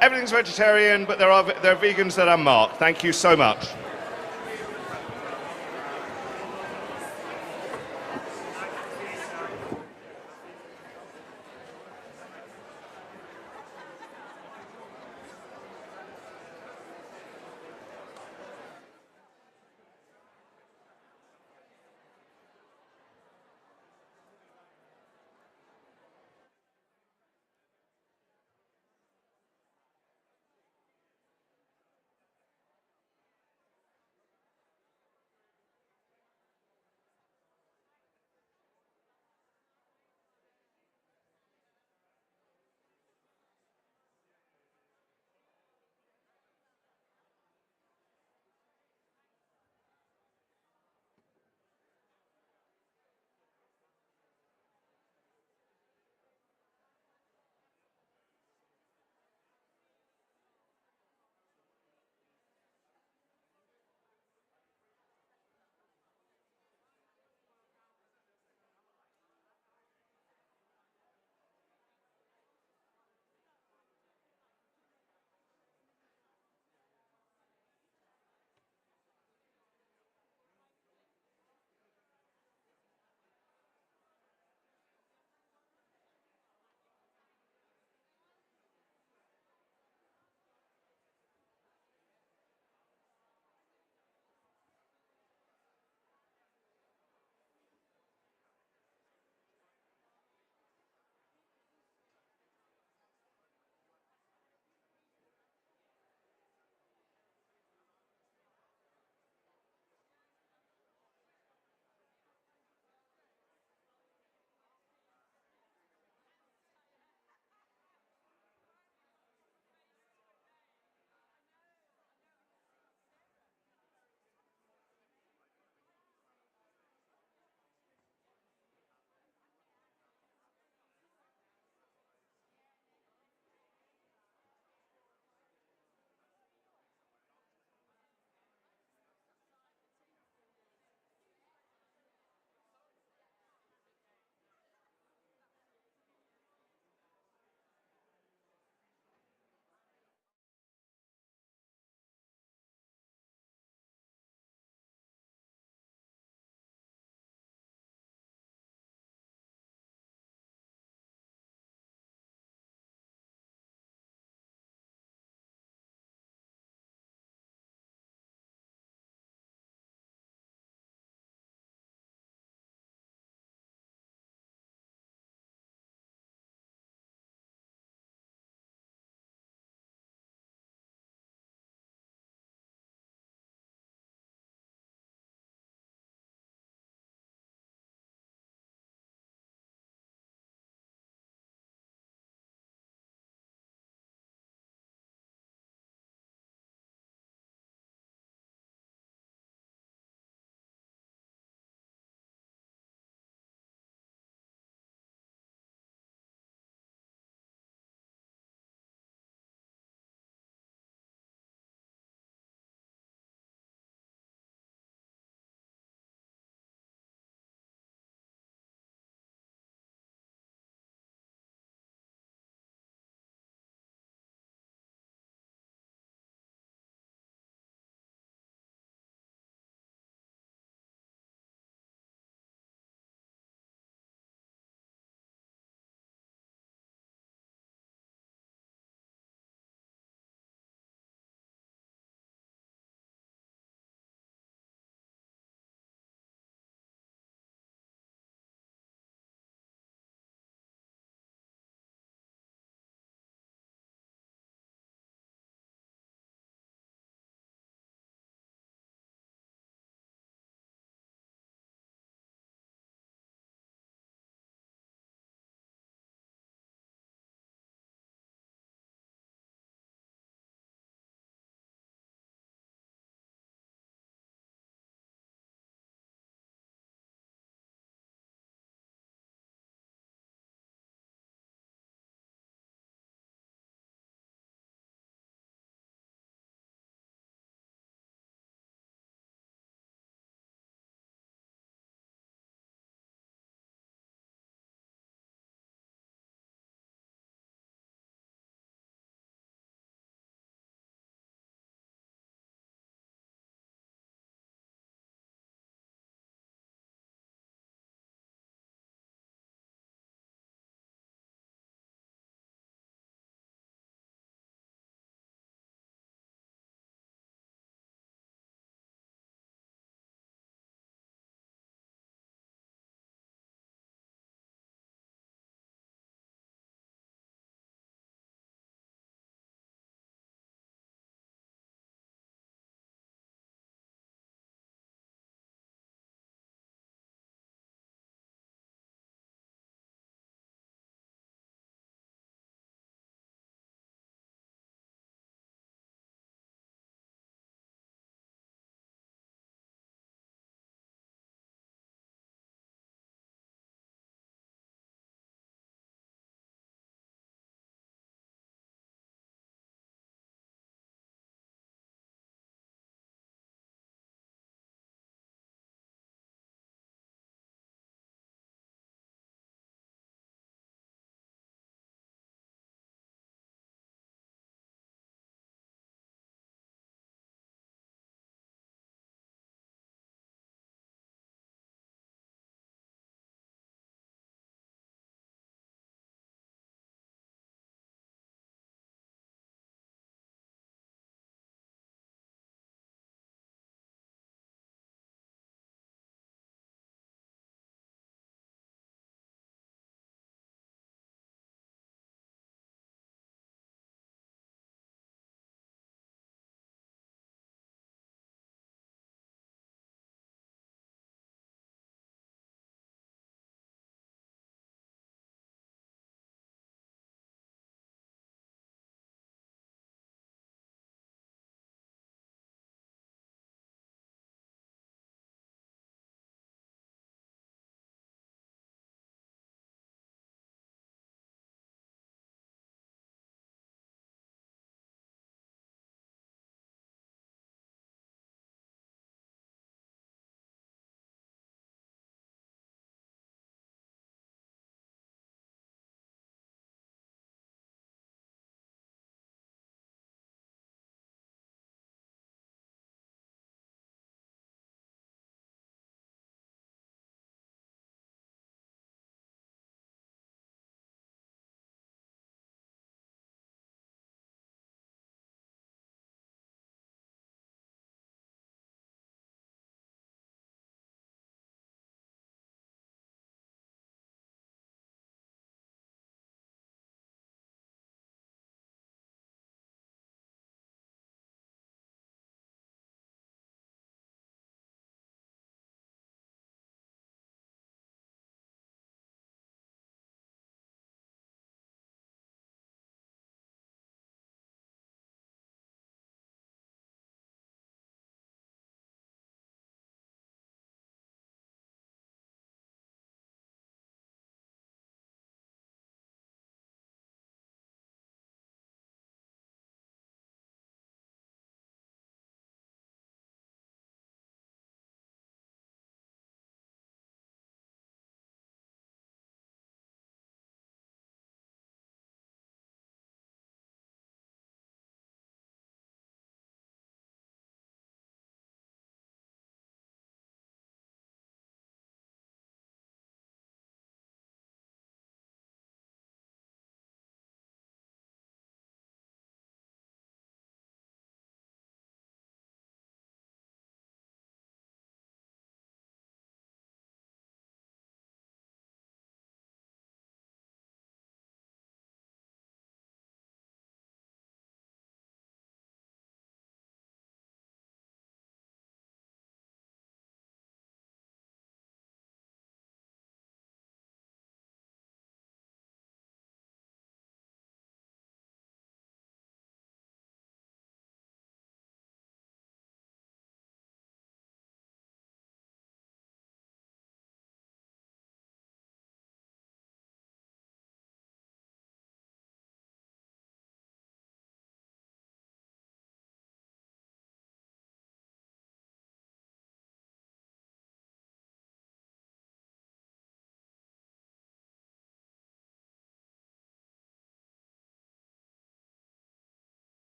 Everything's vegetarian, but there are vegans that are marked. Thank you so much.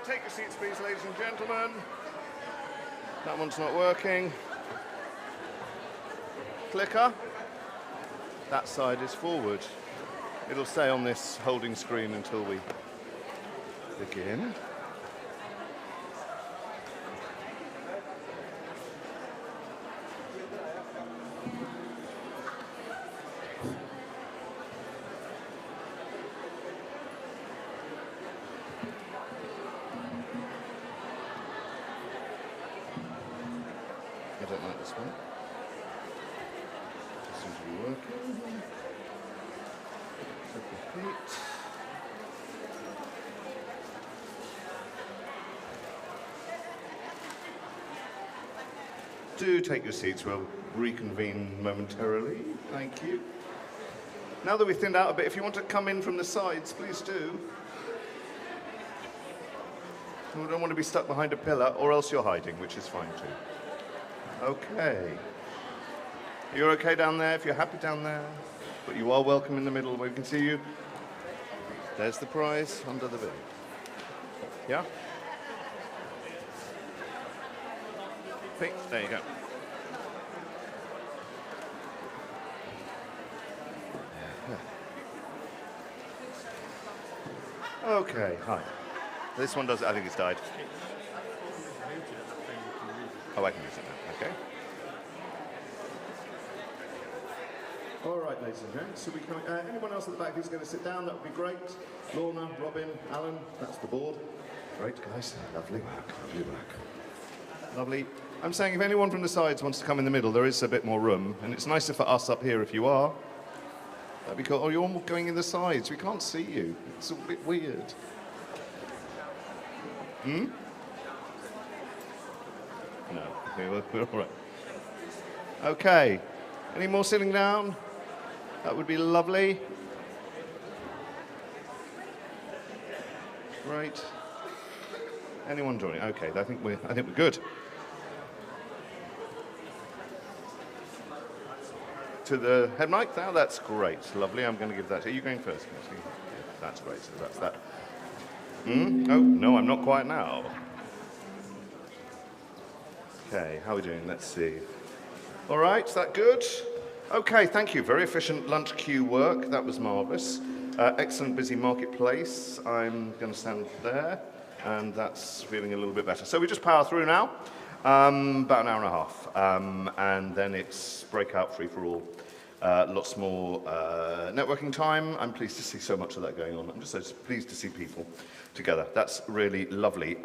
take your seats, please, ladies and gentlemen. That one's not working. Clicker. That side is forward. It'll stay on this holding screen until we begin. I don't like this one. Doesn't seem to be working. Repeat. Do take your seats. We'll reconvene momentarily. Thank you. Now that we've thinned out a bit, if you want to come in from the sides, please do. We don't want to be stuck behind a pillar, or else you're hiding, which is fine too. Okay. You're okay down there, if you're happy down there. But you are welcome in the middle where we can see you. There's the prize under the bin. Yeah? There you go. Okay, hi. This one does, I think it's died. Oh, I can use it now, okay. All right, ladies and gents, so we can, anyone else at the back who's going to sit down, that would be great. Lorna, Robin, Alan, that's the board. Great, guys, lovely work, lovely work. Lovely. I'm saying if anyone from the sides wants to come in the middle, there is a bit more room, and it's nicer for us up here if you are. That'd be cool. Oh, you're all going in the sides, we can't see you. It's a bit weird. Hmm? No, okay, we're all right. Okay, any more sitting down? That would be lovely. Great. Anyone joining? Okay, I think we're good. To the head mic now, that's great, lovely. I'm going to give that to you. Going first, Kirsty. That's great. So that's that. Oh no, I'm not quite now. Okay, how are we doing? Let's see. All right, is that good? Okay, thank you. Very efficient lunch queue work. That was marvellous. Excellent busy marketplace. I'm going to stand there, and that's feeling a little bit better. So we just power through now. About an hour and a half, and then it's breakout free for all. Lots more networking time. I'm pleased to see so much of that going on. I'm just so pleased to see people together. That's really lovely.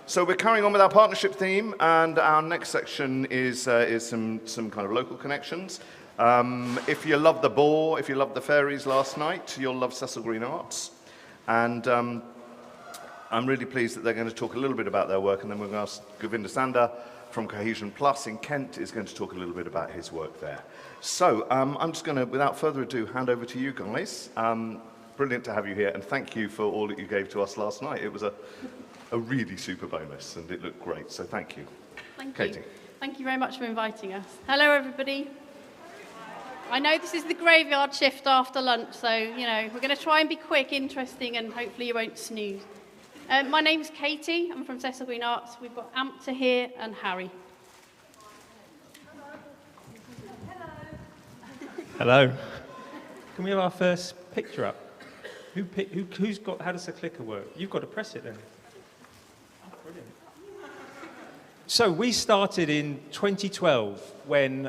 So we're carrying on with our partnership theme, and our next section is some kind of local connections. If you loved the Boar, if you loved the fairies last night, you'll love Cecil Green Arts. And I'm really pleased that they're going to talk a little bit about their work, and then we're going to ask Govinda Sanda from Cohesion Plus in Kent is going to talk a little bit about his work there. So I'm just going to, without further ado, hand over to you guys. Brilliant to have you here, and thank you for all that you gave to us last night. It was a really super bonus, and it looked great, so thank you. Thank Katie. you. Thank you very much for inviting us. Hello, everybody. I know this is the graveyard shift after lunch, so, you know, we're going to try and be quick, interesting, and hopefully you won't snooze. My name's Katie. I'm from Cecil Green Arts. We've got Ampta here and Harry. Hello. Can we have our first picture up? Who's got, how does the clicker work? You've got to press it then. Oh, brilliant. So we started in 2012 when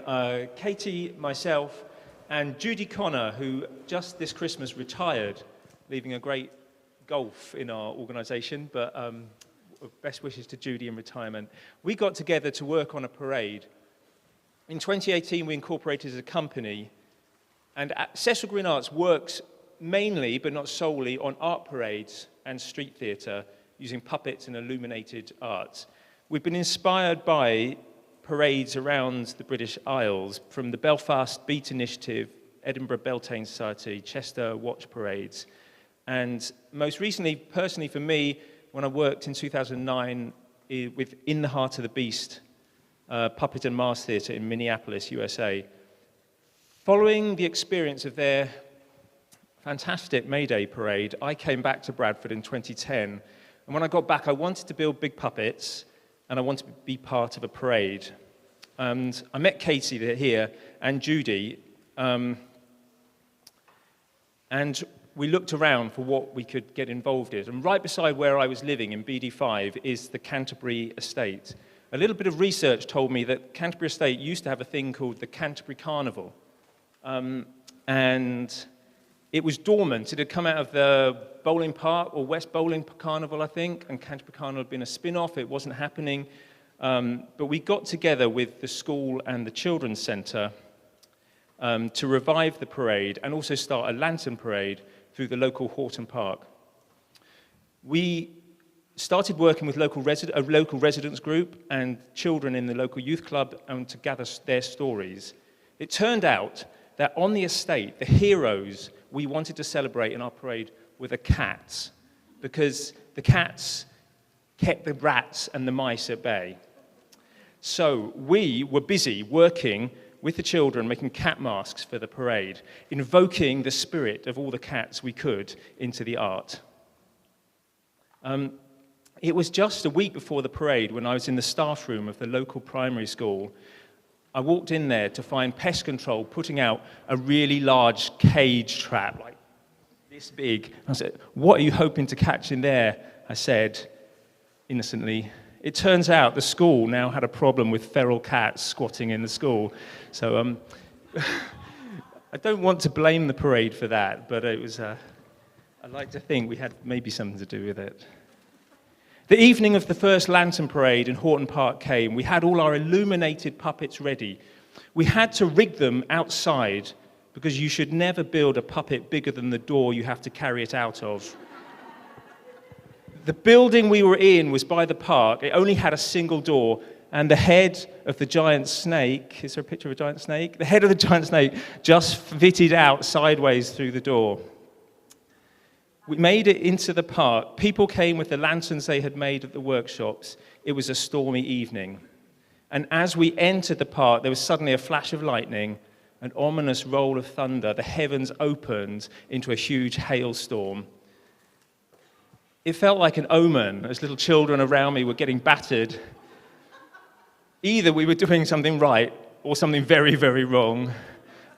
Katie, myself, and Judy Connor, who just this Christmas retired, leaving a great gulf in our organisation, but best wishes to Judy in retirement. We got together to work on a parade. In 2018, we incorporated as a company, and Cecil Green Arts works mainly, but not solely, on art parades and street theatre using puppets and illuminated art. We've been inspired by parades around the British Isles, from the Belfast Beat Initiative, Edinburgh Beltane Society, Chester Watch Parades, and most recently, personally for me, when I worked in 2009 with In the Heart of the Beast, Puppet and Mask Theatre in Minneapolis, USA. Following the experience of their fantastic May Day parade, I came back to Bradford in 2010 And when I got back, I wanted to build big puppets, and I wanted to be part of a parade. And I met Katie here and Judy, and we looked around for what we could get involved in. And right beside where I was living in BD5 is the Canterbury Estate. A little bit of research told me that Canterbury Estate used to have a thing called the Canterbury Carnival. And it was dormant. It had come out of the Bowling Park, or West Bowling Carnival, I think, and Canterbury Carnival had been a spin-off. It wasn't happening. But we got together with the school and the Children's Centre to revive the parade and also start a lantern parade through the local Horton Park. We started working with a local residents group and children in the local youth club to gather their stories. It turned out that on the estate, the heroes we wanted to celebrate in our parade were the cats, because the cats kept the rats and the mice at bay. So we were busy working with the children, making cat masks for the parade, invoking the spirit of all the cats we could into the art. It was just a week before the parade when I was in the staff room of the local primary school. I walked in there to find pest control putting out a really large cage trap, like this big. I said, "What are you hoping to catch in there?" I said, innocently. It turns out the school now had a problem with feral cats squatting in the school. So I don't want to blame the parade for that, but it was, I like to think we had maybe something to do with it. The evening of the first lantern parade in Horton Park came. We had all our illuminated puppets ready. We had to rig them outside because you should never build a puppet bigger than the door you have to carry it out of. The building we were in was by the park. It only had a single door, and the head of the giant snake, is there a picture of a giant snake? The head of the giant snake just fitted out sideways through the door. We made it into the park. People came with the lanterns they had made at the workshops. It was a stormy evening. And as we entered the park, there was suddenly a flash of lightning, an ominous roll of thunder. The heavens opened into a huge hailstorm. It felt like an omen as little children around me were getting battered. Either we were doing something right or something very, very wrong.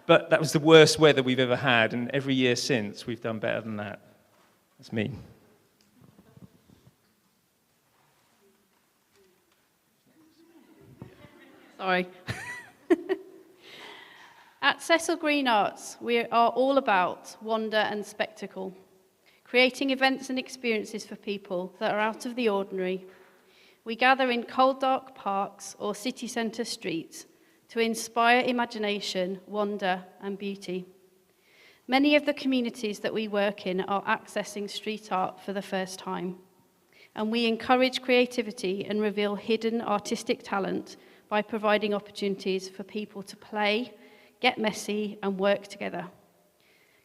But that was the worst weather we've ever had, and every year since we've done better than that. That's me. Sorry. At Cecil Green Arts, we are all about wonder and spectacle, creating events and experiences for people that are out of the ordinary. We gather in cold, dark parks or city centre streets to inspire imagination, wonder, and beauty. Many of the communities that we work in are accessing street art for the first time, and we encourage creativity and reveal hidden artistic talent by providing opportunities for people to play, get messy, and work together.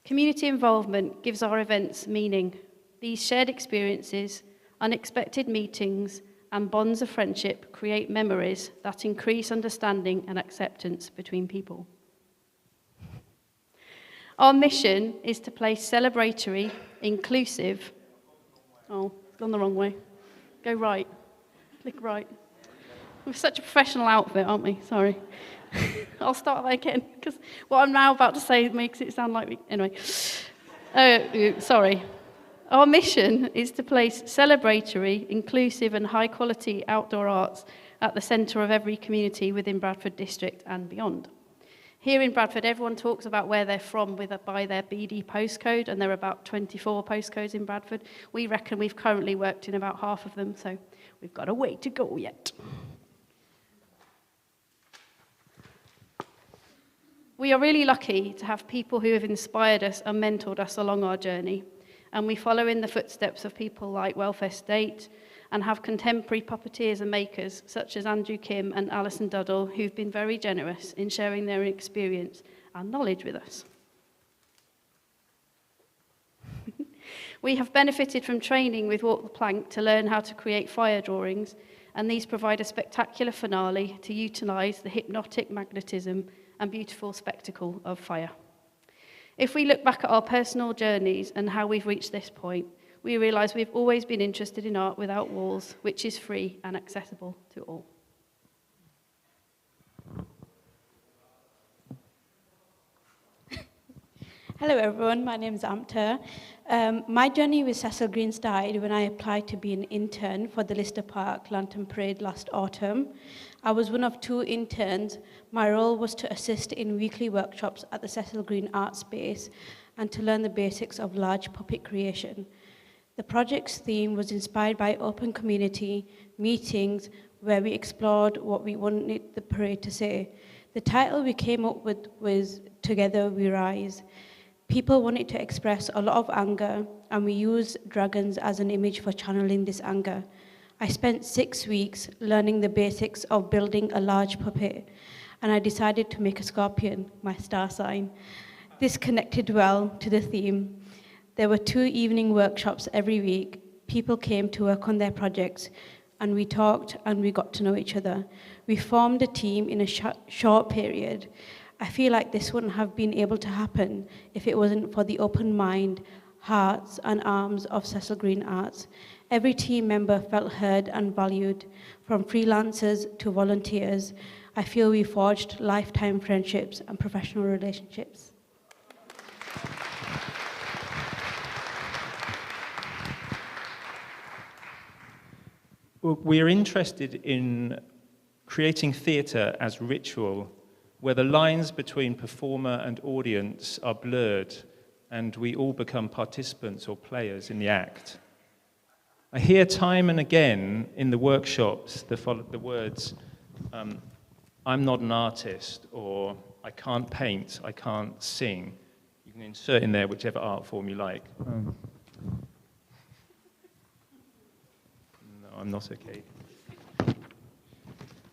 Community involvement gives our events meaning. These shared experiences, unexpected meetings, and bonds of friendship create memories that increase understanding and acceptance between people. Our mission is to place celebratory, inclusive... Oh, it's gone the wrong way. Go right. Click right. We're such a professional outfit, aren't we? Sorry. I'll start that again, because what I'm now about to say makes it sound like... Anyway. Sorry. Our mission is to place celebratory, inclusive and high-quality outdoor arts at the centre of every community within Bradford District and beyond. Here in Bradford, everyone talks about where they're from by their BD postcode, and there are about 24 postcodes in Bradford. We reckon we've currently worked in about half of them, so we've got a way to go yet. We are really lucky to have people who have inspired us and mentored us along our journey, and we follow in the footsteps of people like Welfare State and have contemporary puppeteers and makers such as Andrew Kim and Alison Duddle, who've been very generous in sharing their experience and knowledge with us. We have benefited from training with Walk the Plank to learn how to create fire drawings, and these provide a spectacular finale to utilise the hypnotic magnetism and beautiful spectacle of fire. If we look back at our personal journeys and how we've reached this point, we realise we've always been interested in art without walls, which is free and accessible to all. Hello everyone, my name is Amta. My journey with Cecil Green started when I applied to be an intern for the Lister Park Lantern Parade last autumn. I was one of 2 interns. My role was to assist in weekly workshops at the Cecil Green Art Space and to learn the basics of large puppet creation. The project's theme was inspired by open community meetings where we explored what we wanted the parade to say. The title we came up with was Together We Rise. People wanted to express a lot of anger, and we used dragons as an image for channeling this anger. I spent 6 weeks learning the basics of building a large puppet, and I decided to make a scorpion, my star sign. This connected well to the theme. There were 2 evening workshops every week. People came to work on their projects, and we talked and we got to know each other. We formed a team in a short period. I feel like this wouldn't have been able to happen if it wasn't for the open mind, hearts and arms of Cecil Green Arts. Every team member felt heard and valued, from freelancers to volunteers. I feel we forged lifetime friendships and professional relationships. We're interested in creating theatre as ritual, where the lines between performer and audience are blurred and we all become participants or players in the act. I hear time and again in the workshops the words, I'm not an artist, or I can't paint, I can't sing. You can insert in there whichever art form you like. No, I'm not okay.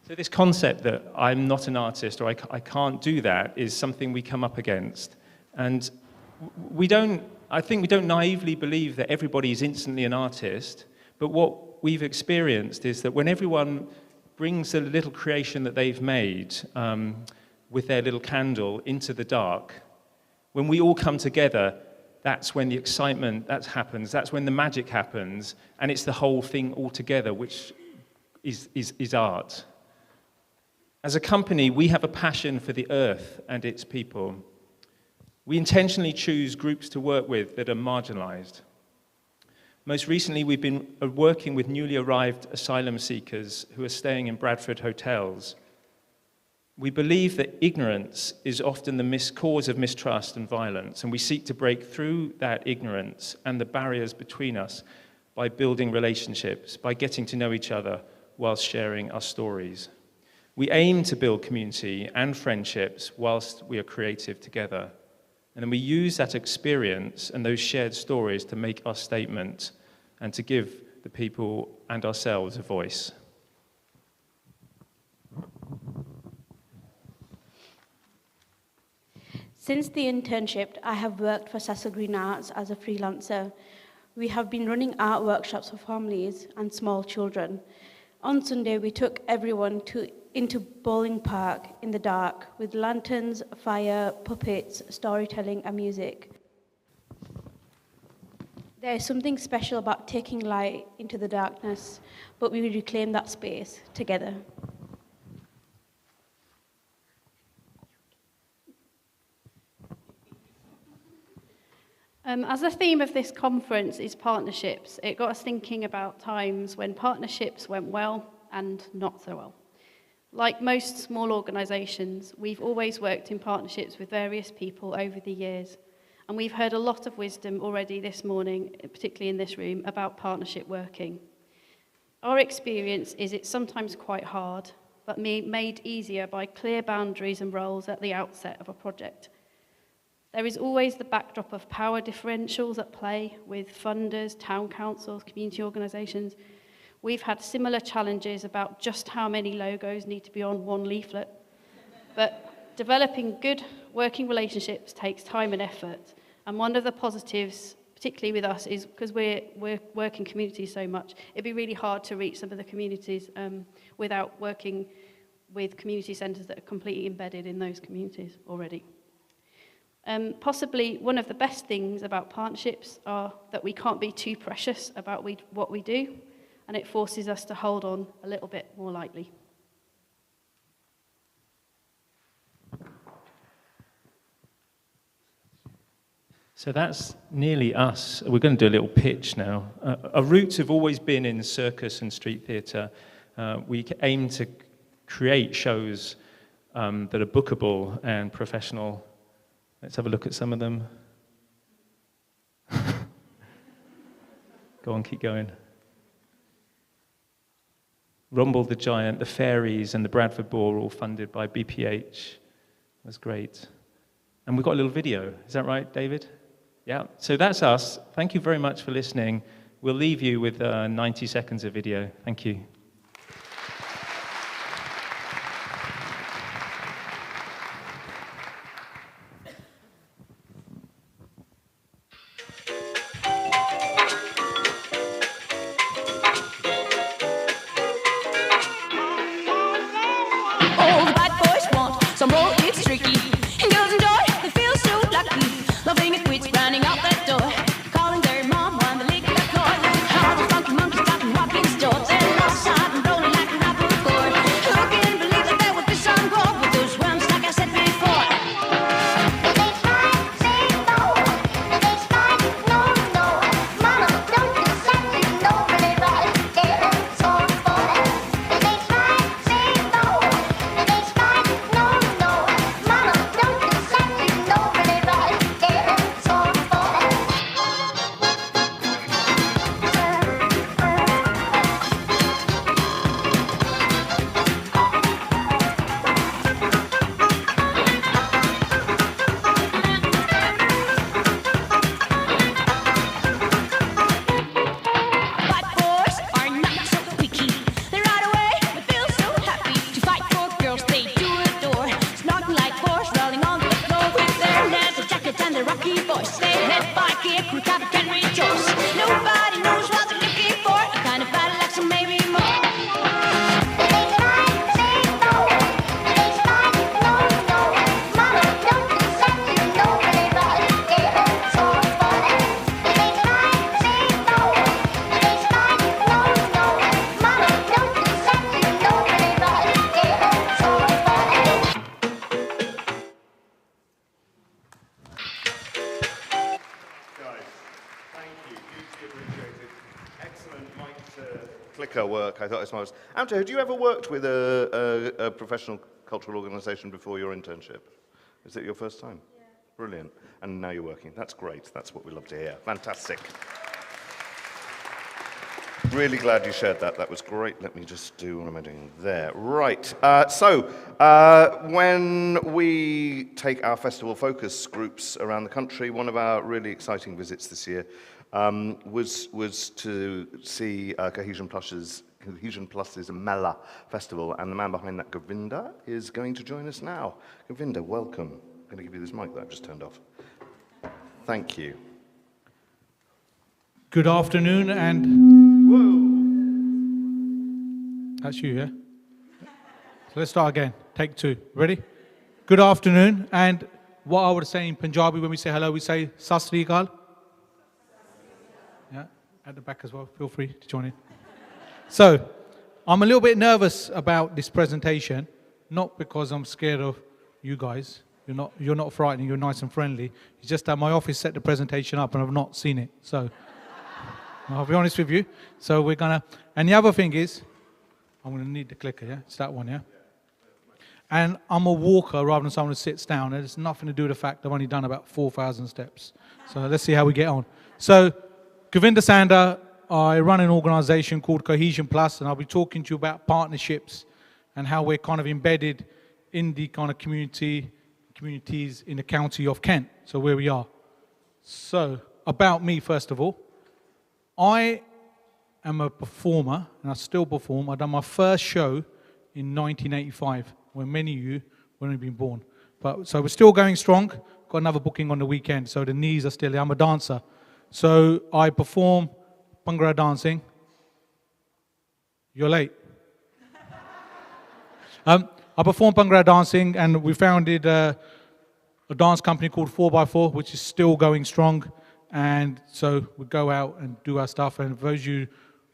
So this concept that I'm not an artist or I can't do that is something we come up against. And I think we don't naively believe that everybody is instantly an artist, but what we've experienced is that when everyone brings a little creation that they've made with their little candle into the dark, when we all come together, that's when the excitement happens, that's when the magic happens, and it's the whole thing all together, which is art. As a company, we have a passion for the earth and its people. We intentionally choose groups to work with that are marginalized. Most recently, we've been working with newly arrived asylum seekers who are staying in Bradford hotels. We believe that ignorance is often the cause of mistrust and violence, and we seek to break through that ignorance and the barriers between us by building relationships, by getting to know each other whilst sharing our stories. We aim to build community and friendships whilst we are creative together. And then we use that experience and those shared stories to make our statement and to give the people and ourselves a voice. Since the internship, I have worked for Cecil Green Arts as a freelancer. We have been running art workshops for families and small children. On Sunday, we took everyone into Bowling Park in the dark with lanterns, fire, puppets, storytelling and music. There is something special about taking light into the darkness, but we reclaim that space together. As the theme of this conference is partnerships, it got us thinking about times when partnerships went well and not so well. Like most small organisations, we've always worked in partnerships with various people over the years, and we've heard a lot of wisdom already this morning, particularly in this room, about partnership working. Our experience is it's sometimes quite hard, but made easier by clear boundaries and roles at the outset of a project. There is always the backdrop of power differentials at play with funders, town councils, community organisations. We've had similar challenges about just how many logos need to be on one leaflet. But developing good working relationships takes time and effort. And one of the positives, particularly with us, is because we're working communities so much, it'd be really hard to reach some of the communities without working with community centres that are completely embedded in those communities already. Possibly one of the best things about partnerships are that we can't be too precious about what we do, and it forces us to hold on a little bit more lightly. So that's nearly us. We're going to do a little pitch now. Our roots have always been in circus and street theatre. We aim to create shows that are bookable and professional. Let's have a look at some of them. Go on, keep going. Rumble the Giant, the Fairies, and the Bradford Ball are all funded by BPH. That's great. And we've got a little video. Is that right, David? Yeah, so that's us. Thank you very much for listening. We'll leave you with 90 seconds of video. Thank you. All the bad boys want some more, it's tricky. And girls enjoy, they feel so lucky. Loving it quits, running out that door. Calling their mom on the lick that floor. All the funky monkeys talking walking stores. They're lost side and rolling like a rapper core. Who can believe that there would be some gold with those worms, like I said before? Bad boys are not so picky. They ride away, they feel so happy to fight for girls they do adore. Snorting like boars, rolling on the floor with their leather jackets and their rocky voice. They head by kick, we can rejoice. Nobody knows what they're looking for. A kind of battle like some maybe more. Guys, thank you. Hugely appreciated. Excellent mic to clicker work. I thought it was marvelous. Amto, had you ever worked with a professional cultural organisation before your internship? Is it your first time? Yeah. Brilliant. And now you're working. That's great. That's what we love to hear. Fantastic. Really glad you shared that. That was great. Let me just do, what am I doing there? Right. When we take our festival focus groups around the country, one of our really exciting visits this year was to see Cohesion Plus's Mela Festival, and the man behind that, Govinda, is going to join us now. Govinda, welcome. I'm going to give you this mic that I've just turned off. Thank you. Good afternoon, and that's you, yeah? So let's start again. Take two. Ready? Good afternoon, and what I would say in Punjabi when we say hello, we say Sat Sri Akal. Yeah, at the back as well. Feel free to join in. So, I'm a little bit nervous about this presentation, not because I'm scared of you guys. You're not frightening. You're nice and friendly. It's just that my office set the presentation up, and I've not seen it. So. I'll be honest with you. So we're gonna, and the other thing is, I'm gonna need the clicker, yeah? It's that one, yeah? And I'm a walker rather than someone who sits down. It has nothing to do with the fact I've only done about 4,000 steps. So let's see how we get on. So, Govinda Sanda, I run an organization called Cohesion Plus, and I'll be talking to you about partnerships and how we're kind of embedded in the kind of communities in the county of Kent, so where we are. So, about me, first of all. I am a performer, and I still perform. I done my first show in 1985, when many of you weren't even born. So we're still going strong. Got another booking on the weekend, so the knees are still there. I'm a dancer. So I perform Bhangra dancing. You're late. I perform Bhangra dancing, and we founded a dance company called 4x4, which is still going strong. And so we go out and do our stuff. And for those of you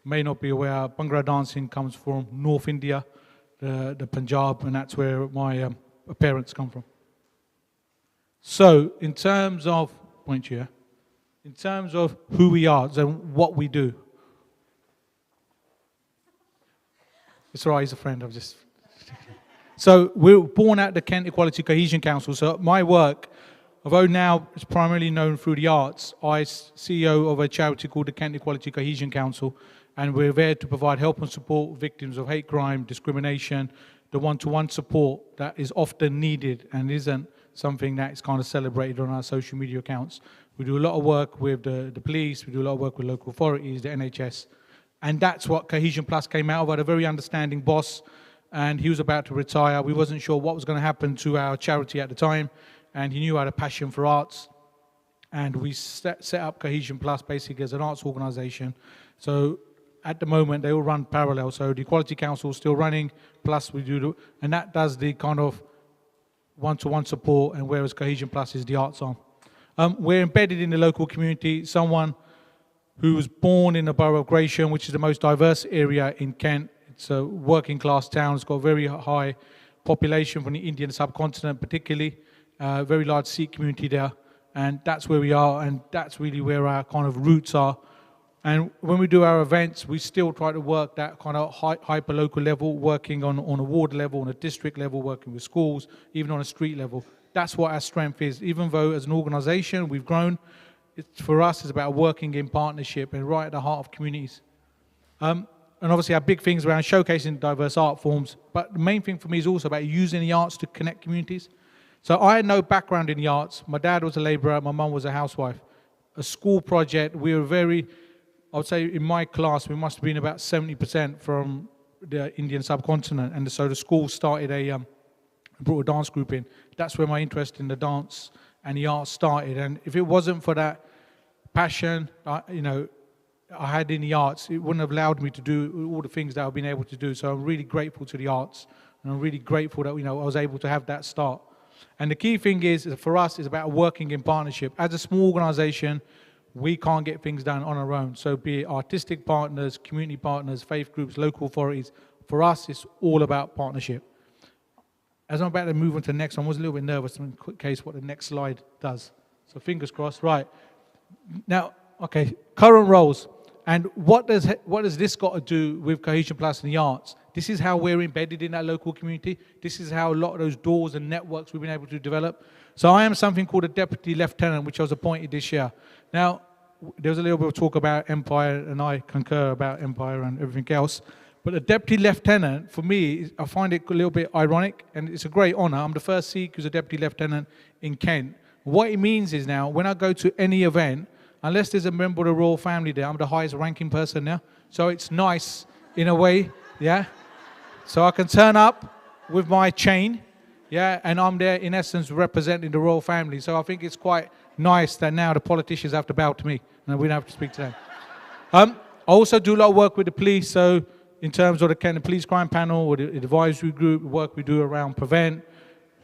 may not be aware, Bhangra dancing comes from North India, the Punjab, and that's where my parents come from. So in terms of, point here, in terms of who we are and what we do. It's all right, he's a friend, So we were born at the Kent Equality Cohesion Council. So my work, although now it's primarily known through the arts, I'm CEO of a charity called the Kent Equality Cohesion Council, and we're there to provide help and support victims of hate crime, discrimination, the one-to-one support that is often needed and isn't something that is kind of celebrated on our social media accounts. We do a lot of work with the police, we do a lot of work with local authorities, the NHS, and that's what Cohesion Plus came out of. I had a very understanding boss, and he was about to retire. We wasn't sure what was going to happen to our charity at the time, and he knew I had a passion for arts, and we set up Cohesion Plus basically as an arts organisation. So at the moment, they all run parallel. So the Equality Council is still running, plus we do, and that does the kind of one-to-one support, and whereas Cohesion Plus is the arts arm. We're embedded in the local community. Someone who was born in the borough of Gresham, which is the most diverse area in Kent. It's a working class town. It's got a very high population from the Indian subcontinent particularly, very large Sikh community there, and that's where we are, and that's really where our kind of roots are. And when we do our events, we still try to work that kind of hyper-local level, working on a ward level, on a district level, working with schools, even on a street level. That's what our strength is. Even though as an organisation we've grown, for us it's about working in partnership and right at the heart of communities. And obviously our big things around showcasing diverse art forms, but the main thing for me is also about using the arts to connect communities. So I had no background in the arts. My dad was a labourer, my mum was a housewife. A school project, we were very, I would say in my class, we must have been about 70% from the Indian subcontinent. And so the school started brought a dance group in. That's where my interest in the dance and the arts started. And if it wasn't for that passion, I had in the arts, it wouldn't have allowed me to do all the things that I've been able to do. So I'm really grateful to the arts, and I'm really grateful that I was able to have that start. And the key thing is, for us, is about working in partnership. As a small organisation, we can't get things done on our own. So be it artistic partners, community partners, faith groups, local authorities, for us, it's all about partnership. As I'm about to move on to the next one, I was a little bit nervous in case what the next slide does. So fingers crossed. Right. Now, okay, current roles. And what does this got to do with Cohesion Plus and the arts? This is how we're embedded in that local community. This is how a lot of those doors and networks we've been able to develop. So I am something called a Deputy Lieutenant, which I was appointed this year. Now, there was a little bit of talk about Empire, and I concur about Empire and everything else. But a Deputy Lieutenant, for me, I find it a little bit ironic, and it's a great honour. I'm the first Sikh who's a Deputy Lieutenant in Kent. What it means is now, when I go to any event, unless there's a member of the royal family there, I'm the highest ranking person now. So it's nice in a way, yeah? So I can turn up with my chain, yeah, and I'm there in essence representing the royal family. So I think it's quite nice that now the politicians have to bow to me and we don't have to speak to them. I also do a lot of work with the police, so in terms of the Kent Police Crime Panel or the advisory group, the work we do around Prevent,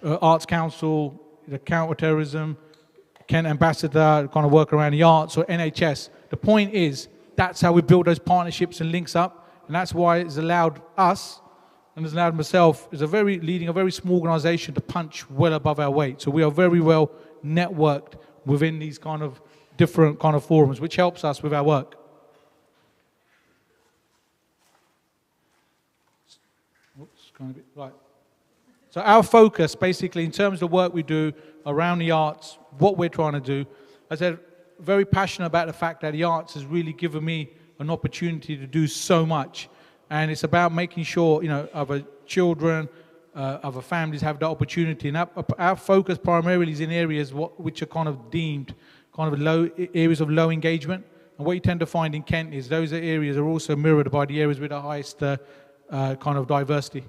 Arts Council, the counter-terrorism, Kent Ambassador, kind of work around the arts, or NHS. The point is, that's how we build those partnerships and links up, and that's why it's allowed us, and it's allowed myself, leading a very small organisation to punch well above our weight. So we are very well networked within these kind of different kind of forums, which helps us with our work. Right. So our focus, basically, in terms of the work we do around the arts, what we're trying to do, as I said, very passionate about the fact that the arts has really given me an opportunity to do so much. And it's about making sure, other children, other families have the opportunity. And our focus primarily is in areas which are kind of deemed kind of areas of low engagement. And what you tend to find in Kent is those areas are also mirrored by the areas with the highest kind of diversity.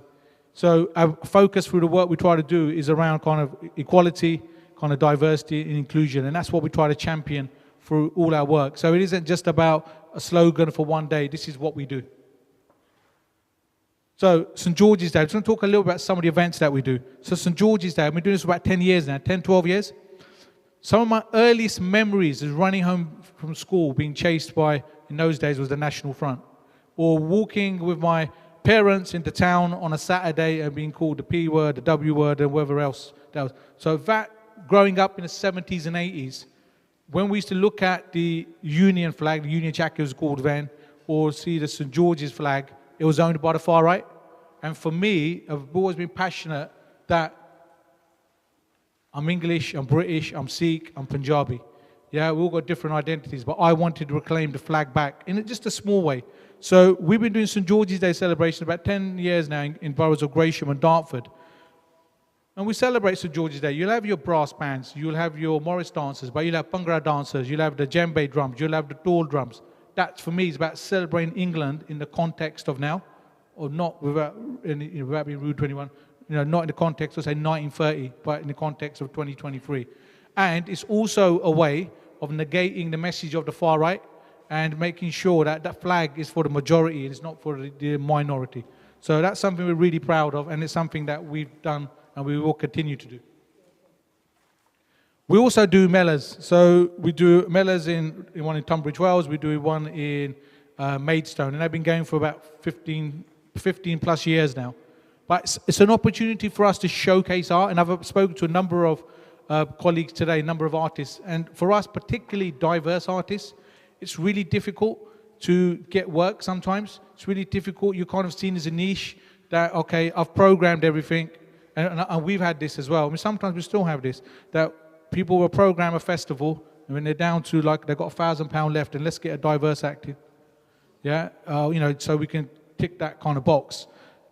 So our focus through the work we try to do is around kind of equality, kind of diversity and inclusion. And that's what we try to champion through all our work. So it isn't just about a slogan for one day. This is what we do. So St. George's Day, I'm just going to talk a little about some of the events that we do. So St. George's Day, I've been doing this for about 10 years now, 10, 12 years. Some of my earliest memories is running home from school, being chased by, in those days, was the National Front. Or walking with my parents into town on a Saturday and being called the P word, the W word, and whatever else that was. So that, growing up in the 70s and 80s, when we used to look at the Union flag, the Union Jack it was called then, or see the St. George's flag, it was owned by the far right. And for me, I've always been passionate that I'm English, I'm British, I'm Sikh, I'm Punjabi. Yeah, we all got different identities, but I wanted to reclaim the flag back in just a small way. So we've been doing St. George's Day celebration about 10 years now in boroughs of Gresham and Dartford. And we celebrate St. George's Day. You'll have your brass bands, you'll have your Morris dancers, but you'll have Bhangra dancers, you'll have the djembe drums, you'll have the Dol drums. That, for me, is about celebrating England in the context of now, or not without being rude to anyone, not in the context of, say, 1930, but in the context of 2023. And it's also a way of negating the message of the far right and making sure that that flag is for the majority and it's not for the minority. So that's something we're really proud of, and it's something that we've done and we will continue to do. We also do Mellors. So we do Mellors in one in Tunbridge Wells, we do one in Maidstone, and they've been going for about 15 plus years now. But it's an opportunity for us to showcase art, and I've spoken to a number of colleagues today, a number of artists, and for us, particularly diverse artists, it's really difficult to get work sometimes. It's really difficult. You're kind of seen as a niche that, okay, I've programmed everything, and we've had this as well. I mean, sometimes we still have this, that people will program a festival, and when they're down to, like, they've got £1,000 left, and let's get a diverse act in. Yeah, so we can tick that kind of box.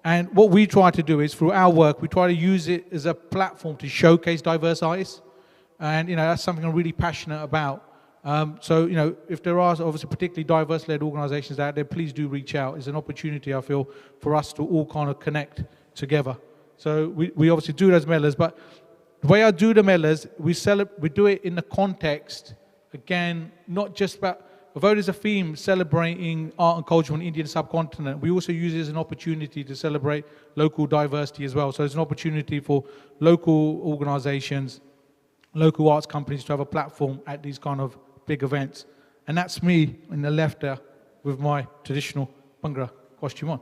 And what we try to do is, through our work, we try to use it as a platform to showcase diverse artists. And, that's something I'm really passionate about. So, if there are obviously particularly diverse-led organizations out there, please do reach out. It's an opportunity, I feel, for us to all kind of connect together. So we obviously do those Mellors, but the way I do the Mellors, we do it in the context, again, not just about, although there's a theme celebrating art and culture on the Indian subcontinent, we also use it as an opportunity to celebrate local diversity as well. So it's an opportunity for local organizations, local arts companies to have a platform at these kind of big events. And that's me in the left there with my traditional Bhangra costume on.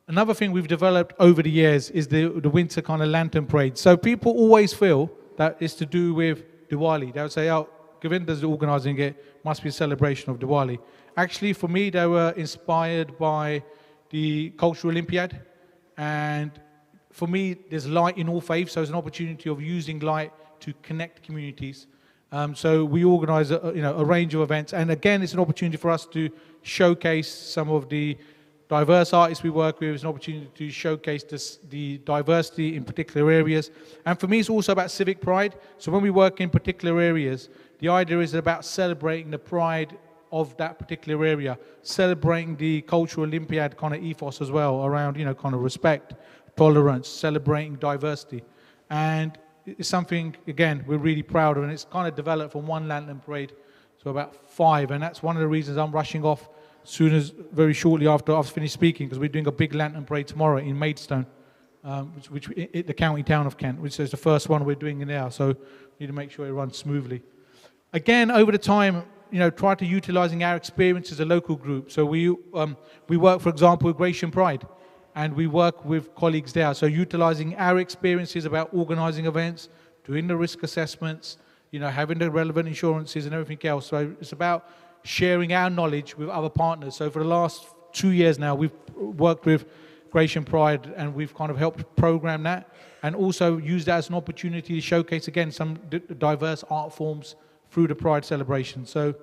Another thing we've developed over the years is the winter kind of lantern parade. So people always feel that it's to do with Diwali. They'll say, oh, Govinda's organising it, must be a celebration of Diwali. Actually, for me, they were inspired by the Cultural Olympiad. And for me, there's light in all faiths, so it's an opportunity of using light to connect communities. So we organise a range of events. And again, it's an opportunity for us to showcase some of the diverse artists we work with. It's an opportunity to showcase the diversity in particular areas. And for me, it's also about civic pride. So when we work in particular areas, the idea is about celebrating the pride of that particular area, celebrating the Cultural Olympiad kind of ethos as well, around, kind of respect, tolerance, celebrating diversity. And it's something, again, we're really proud of, and it's kind of developed from one lantern parade to about 5, and that's one of the reasons I'm rushing off very shortly after I've finished speaking, because we're doing a big lantern parade tomorrow in Maidstone, which the county town of Kent, which is the first one we're doing in there, so we need to make sure it runs smoothly. Again, over the time, try to utilising our experience as a local group. So we work, for example, with Gresham Pride, and we work with colleagues there. So utilising our experiences about organising events, doing the risk assessments, having the relevant insurances and everything else. So it's about sharing our knowledge with other partners. So for the last 2 years now, we've worked with Gresham Pride, and we've kind of helped program that, and also use that as an opportunity to showcase, again, some diverse art forms through the Pride celebration. So,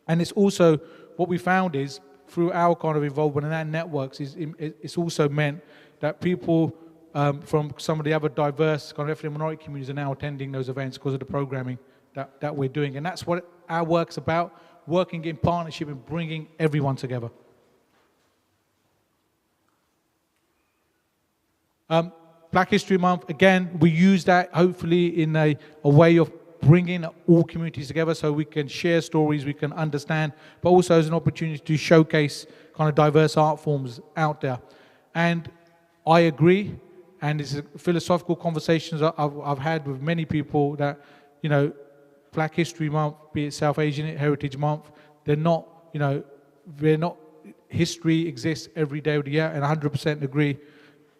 and it's also, what we found is, through our kind of involvement in our networks, it's also meant that people from some of the other diverse kind of ethnic minority communities are now attending those events because of the programming that we're doing. And that's what our work's about, working in partnership and bringing everyone together. Black History Month, again, we use that hopefully in a way of bringing all communities together so we can share stories, we can understand, but also as an opportunity to showcase kind of diverse art forms out there. And I agree, and it's philosophical conversations I've had with many people that, you know, Black History Month, be it South Asian Heritage Month, they're not, history exists every day of the year, and 100% agree.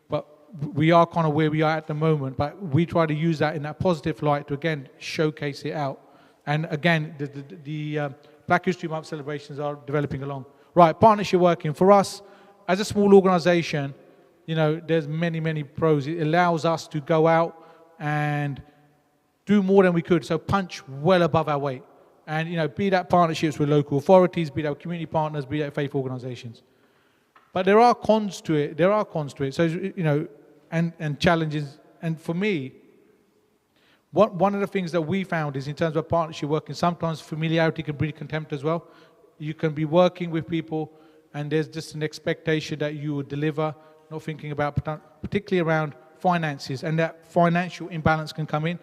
But we are kind of where we are at the moment, but we try to use that in that positive light to, again, showcase it out. And again, the Black History Month celebrations are developing along. Right, partnership working. For us, as a small organization, you know, there's many, many pros. It allows us to go out and do more than we could, so punch well above our weight. And, you know, be that partnerships with local authorities, be that community partners, be that faith organizations. But there are cons to it. There are cons to it. So, you know, and challenges. And for me, one of the things that we found is in terms of partnership working, sometimes familiarity can breed contempt as well. You can be working with people and there's just an expectation that you will deliver, not thinking about, particularly around finances, and that financial imbalance can come in.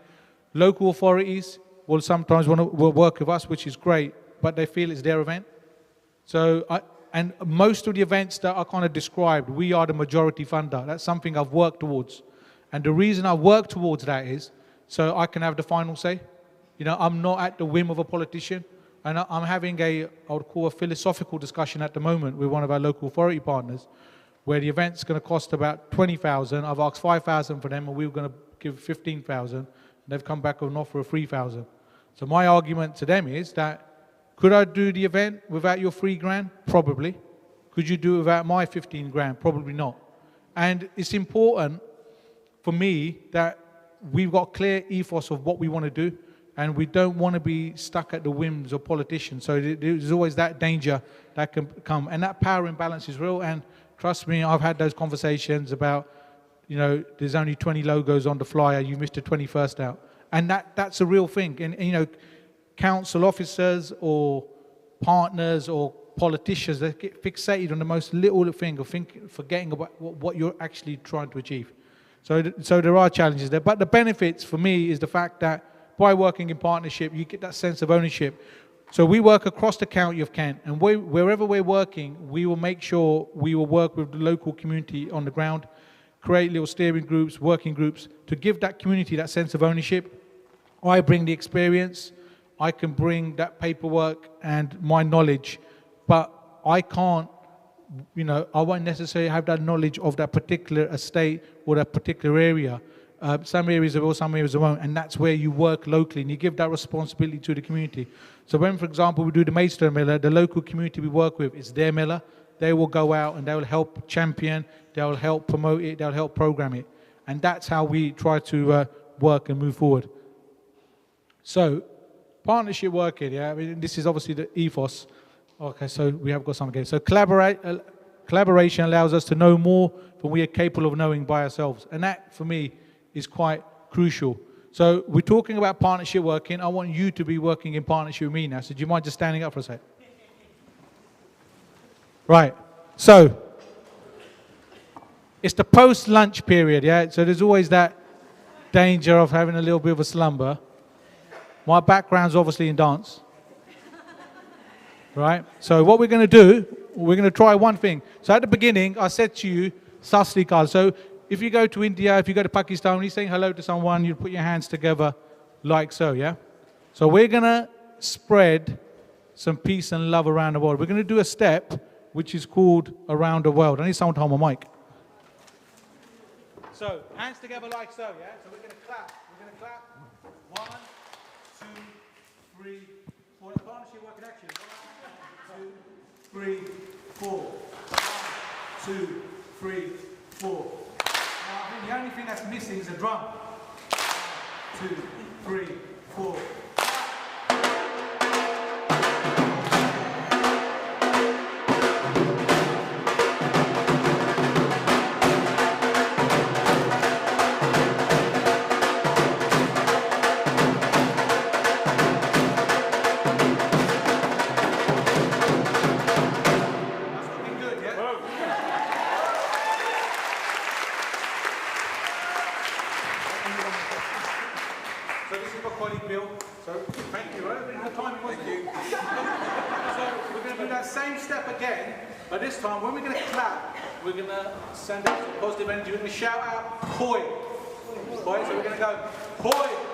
Local authorities will sometimes want to work with us, which is great, but they feel it's their event. So, and most of the events that are kind of described, we are the majority funder. That's something I've worked towards. And the reason I work towards that is so I can have the final say. You know, I'm not at the whim of a politician. And I'm having I would call a philosophical discussion at the moment with one of our local authority partners, where the event's going to cost about 20,000. I've asked 5,000 for them, and we were going to give 15,000. They've come back with an offer of 3,000. So my argument to them is that, could I do the event without your $3,000? Probably. Could you do it without my 15 grand? Probably not. And it's important for me that we've got clear ethos of what we want to do, and we don't want to be stuck at the whims of politicians. So there's always that danger that can come, and that power imbalance is real. And trust me, I've had those conversations about, you know, there's only 20 logos on the flyer, you missed the 21st out. And that's a real thing. And you know, council officers or partners or politicians, they get fixated on the most little thing of forgetting about what you're actually trying to achieve. So there are challenges there. But the benefits for me is the fact that by working in partnership, you get that sense of ownership. So we work across the county of Kent, and wherever we're working, we will make sure we will work with the local community on the ground, create little steering groups, working groups, to give that community that sense of ownership. I bring the experience, I can bring that paperwork and my knowledge, but I can't, you know, I won't necessarily have that knowledge of that particular estate or that particular area. Some areas will, some areas won't, and that's where you work locally and you give that responsibility to the community. So when, for example, we do the Maidstone Miller, the local community we work with, it's their miller. They will go out and they will help champion, they will help promote it, they'll help program it. And that's how we try to work and move forward. So, partnership working, yeah, I mean, this is obviously the ethos. Okay, so we have got something here. So collaboration allows us to know more than we are capable of knowing by ourselves. And that, for me, is quite crucial. So we're talking about partnership working. I want you to be working in partnership with me now. So do you mind just standing up for a sec? Right. So it's the post-lunch period, yeah? So there's always that danger of having a little bit of a slumber. My background's obviously in dance. Right? So what we're going to do, we're going to try one thing. So at the beginning, I said to you, Sat Sri Akal. So if you go to India, if you go to Pakistan, when you're saying hello to someone, you put your hands together like so, yeah? So we're going to spread some peace and love around the world. We're going to do a step which is called Around the World. I need someone to hold my mic. So hands together like so, yeah? So we're going to clap. We're going to clap. 1, 2, 3, 4. The partnership work in action. 1, 2, 3, 4. 1, 2, 3, 4. Now, I think the only thing that's missing is a drum. 1, 2, 3, 4. So this is my colleague Bill. So thank you. Right? Good timing, wasn't it? So we're going to do that same step again, but this time when we're going to clap, we're going to send out some positive energy. We're going to shout out "Hoi!" Hoi! So we're going to go "Hoi!"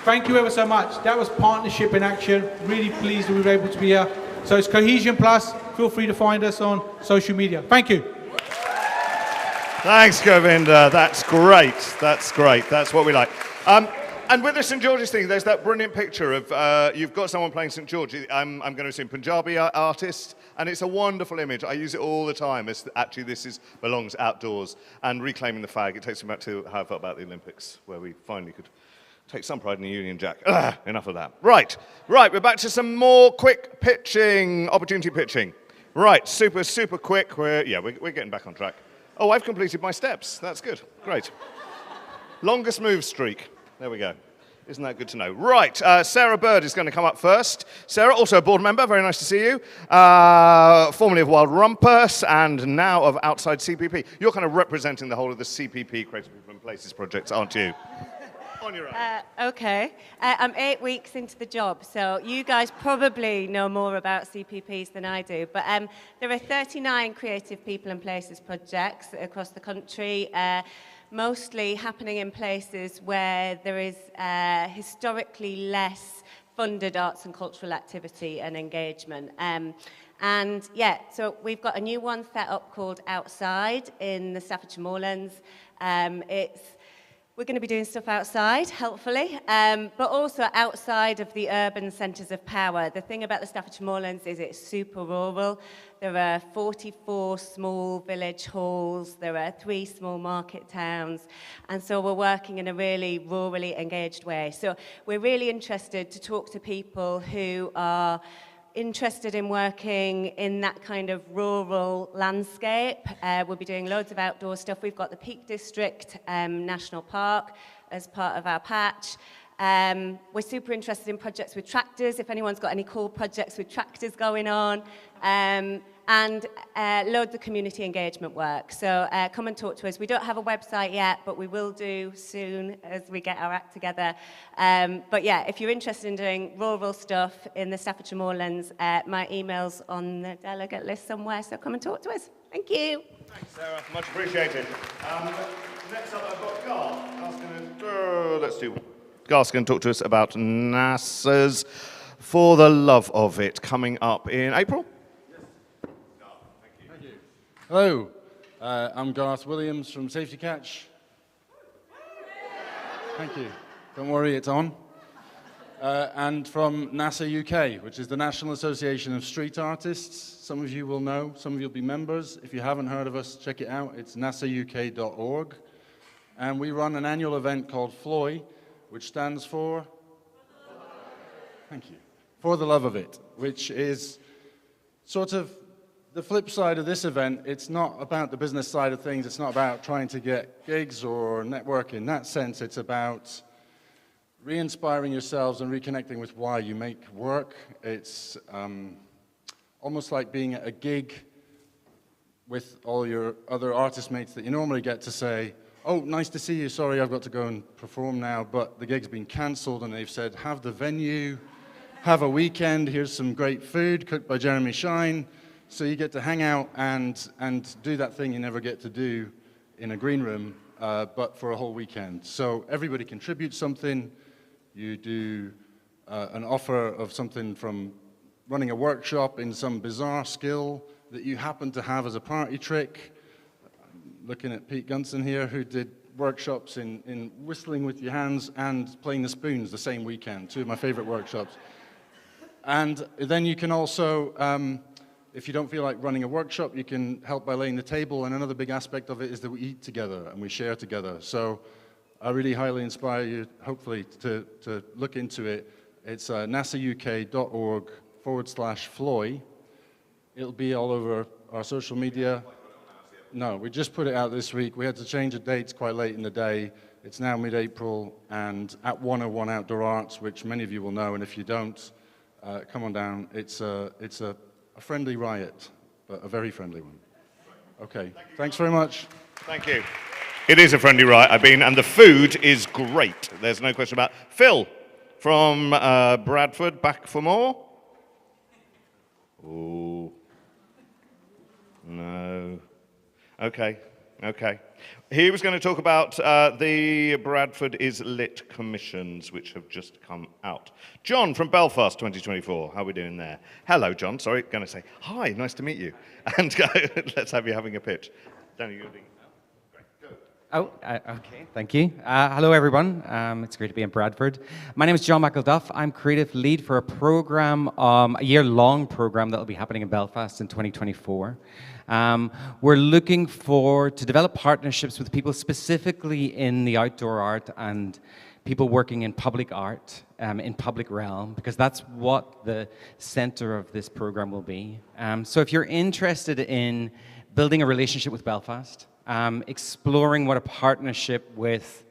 Thank you ever so much. That was partnership in action. Really pleased that we were able to be here. So it's Cohesion Plus. Feel free to find us on social media. Thank you. Thanks, Govinda. That's great. That's great. That's what we like. And with the St. George's thing, there's that brilliant picture of you've got someone playing St. George. I'm going to assume Punjabi artist, and it's a wonderful image. I use it all the time. It's, actually, this belongs outdoors. And reclaiming the flag, it takes me back to how I felt about the Olympics, where we finally could take some pride in the Union Jack. Enough of that. Right, we're back to some more quick pitching, opportunity pitching. Right, super quick. We're getting back on track. Oh, I've completed my steps. That's good. Great. Longest move streak. There we go. Isn't that good to know? Right, Sarah Bird is going to come up first. Sarah, also a board member. Very nice to see you. Formerly of Wild Rumpus and now of Outside CPP. You're kind of representing the whole of the CPP, Creative People and Places projects, aren't you? On your own. Okay. I'm 8 weeks into the job, so you guys probably know more about CPPs than I do. But there are 39 Creative People and Places projects across the country, mostly happening in places where there is historically less funded arts and cultural activity and engagement. And yeah, so we've got a new one set up called Outside in the Staffordshire Moorlands. We're going to be doing stuff outside, helpfully, but also outside of the urban centres of power. The thing about the Staffordshire Moorlands is it's super rural. There are 44 small village halls. There are 3 small market towns. And so we're working in a really rurally engaged way. So we're really interested to talk to people who are interested in working in that kind of rural landscape. We'll be doing loads of outdoor stuff. We've got the Peak District National Park as part of our patch. We're super interested in projects with tractors, if anyone's got any cool projects with tractors going on. And loads of community engagement work. So come and talk to us. We don't have a website yet, but we will do soon as we get our act together. But yeah, if you're interested in doing rural stuff in the Staffordshire Moorlands, my email's on the delegate list somewhere, so come and talk to us. Thank you. Thanks, Sarah. Much appreciated. Next up, I've got Garth. Garth's going to talk to us about NASA's For the Love of It, coming up in April. Hello, I'm Garth Williams from Safety Catch. Thank you. Don't worry, it's on. And from NASA UK, which is the National Association of Street Artists. Some of you will know, some of you will be members. If you haven't heard of us, check it out. It's nasauk.org. And we run an annual event called FLOI, which stands for... Thank you. For the Love of It, which is sort of the flip side of this event. It's not about the business side of things. It's not about trying to get gigs or network in that sense. It's about re-inspiring yourselves and reconnecting with why you make work. It's almost like being at a gig with all your other artist mates that you normally get to say, oh, nice to see you, sorry, I've got to go and perform now, but the gig's been cancelled, and they've said, have the venue, have a weekend, here's some great food cooked by Jeremy Shine. So you get to hang out and do that thing you never get to do in a green room, but for a whole weekend. So everybody contributes something. You do an offer of something from running a workshop in some bizarre skill that you happen to have as a party trick. Looking at Pete Gunson here, who did workshops in whistling with your hands and playing the spoons the same weekend, 2 of my favorite workshops. And then you can also, if you don't feel like running a workshop, you can help by laying the table, and another big aspect of it is that we eat together and we share together. So I really highly inspire you, hopefully, to look into it. It's nasauk.org/Floy. It'll be all over our social media. No, we just put it out this week. We had to change the dates quite late in the day. It's now mid-April, and at 101 Outdoor Arts, which many of you will know, and if you don't, come on down. It's a friendly riot, but a very friendly one. Okay, thanks very much. Thank you. It is a friendly riot, I've been, and the food is great. There's no question about it. Phil from Bradford, back for more? Ooh. No. Okay. He was going to talk about the Bradford is Lit commissions, which have just come out. John from Belfast 2024. How are we doing there? Hello, John. Sorry, going to say hi. Nice to meet you. And let's have you having a pitch. Danny, you're doing. Okay, thank you. Hello, everyone. It's great to be in Bradford. My name is John McElduff. I'm creative lead for a program, a year-long program that will be happening in Belfast in 2024. We're looking to develop partnerships with people specifically in the outdoor art and people working in public art, in public realm, because that's what the center of this program will be. So if you're interested in building a relationship with Belfast, exploring what a partnership with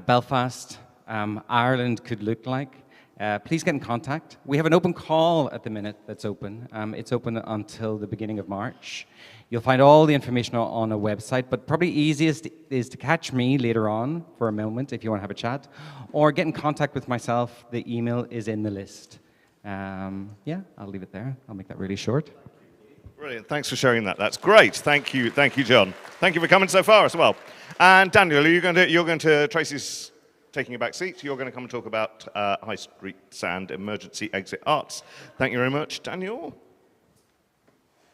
Belfast, Ireland could look like, please get in contact. We have an open call at the minute that's open. It's open until the beginning of March. You'll find all the information on a website, but probably easiest is to catch me later on for a moment if you want to have a chat, or get in contact with myself. The email is in the list. Yeah, I'll leave it there. I'll make that really short. Brilliant. Thanks for sharing that. That's great. Thank you, John. Thank you for coming so far as well. And Daniel, you're going to Tracy's taking a back seat. You're going to come and talk about high streets and emergency exit arts. Thank you very much, Daniel.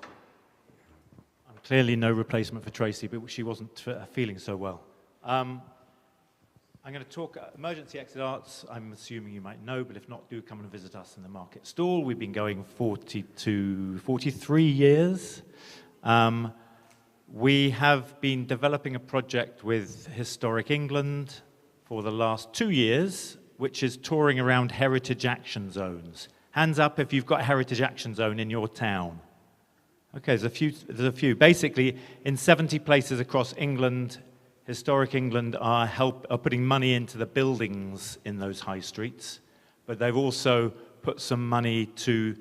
I'm clearly no replacement for Tracy, but she wasn't feeling so well. I'm going to talk emergency exit arts. I'm assuming you might know, but if not, do come and visit us in the market stall. We've been going 43 years. We have been developing a project with Historic England for the last 2 years, which is touring around heritage action zones. Hands up if you've got a heritage action zone in your town. Okay, there's a few. Basically, in 70 places across England, Historic England are putting money into the buildings in those high streets, but they've also put some money to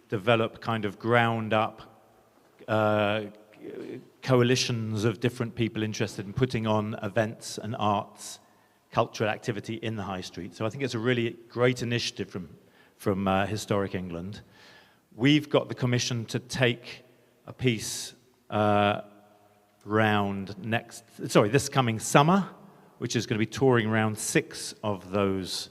develop kind of ground-up coalitions of different people interested in putting on events and arts, cultural activity in the high street. So I think it's a really great initiative from Historic England. We've got the commission to take a piece this coming summer, which is going to be touring around 6 of those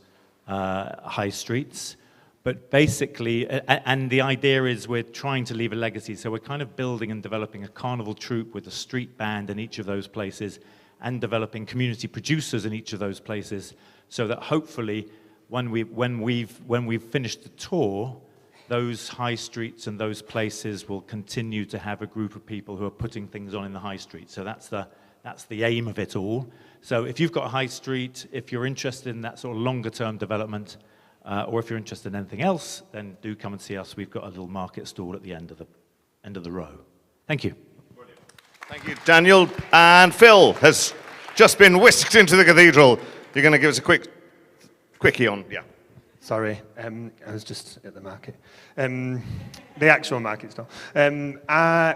high streets. But basically, and the idea is we're trying to leave a legacy. So we're kind of building and developing a carnival troupe with a street band in each of those places and developing community producers in each of those places so that hopefully when we've finished the tour, those high streets and those places will continue to have a group of people who are putting things on in the high street. So that's the aim of it all. So if you've got a high street, if you're interested in that sort of longer term development, or if you're interested in anything else, then do come and see us. We've got a little market stall at the end of the row. Thank you. Brilliant. Thank you, Daniel. And Phil has just been whisked into the cathedral. You're going to give us a quickie on, yeah. Sorry, I was just at the market. The actual market stall.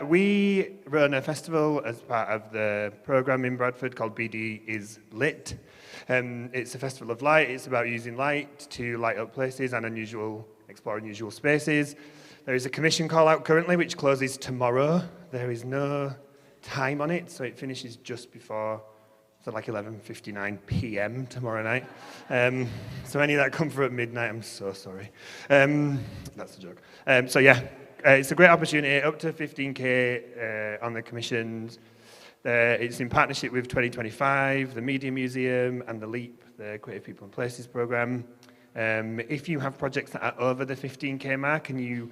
We run a festival as part of the programme in Bradford called BD is Lit. It's a festival of light. It's about using light to light up places and explore unusual spaces. There is a commission call out currently which closes tomorrow. There is no time on it, so it finishes just before, so like 11:59 p.m. tomorrow night. So any that come through at midnight, I'm so sorry. That's a joke. So yeah, it's a great opportunity, up to 15k on the commissions. It's in partnership with 2025, the Media Museum, and the LEAP, the Creative People and Places programme. If you have projects that are over the 15k mark and you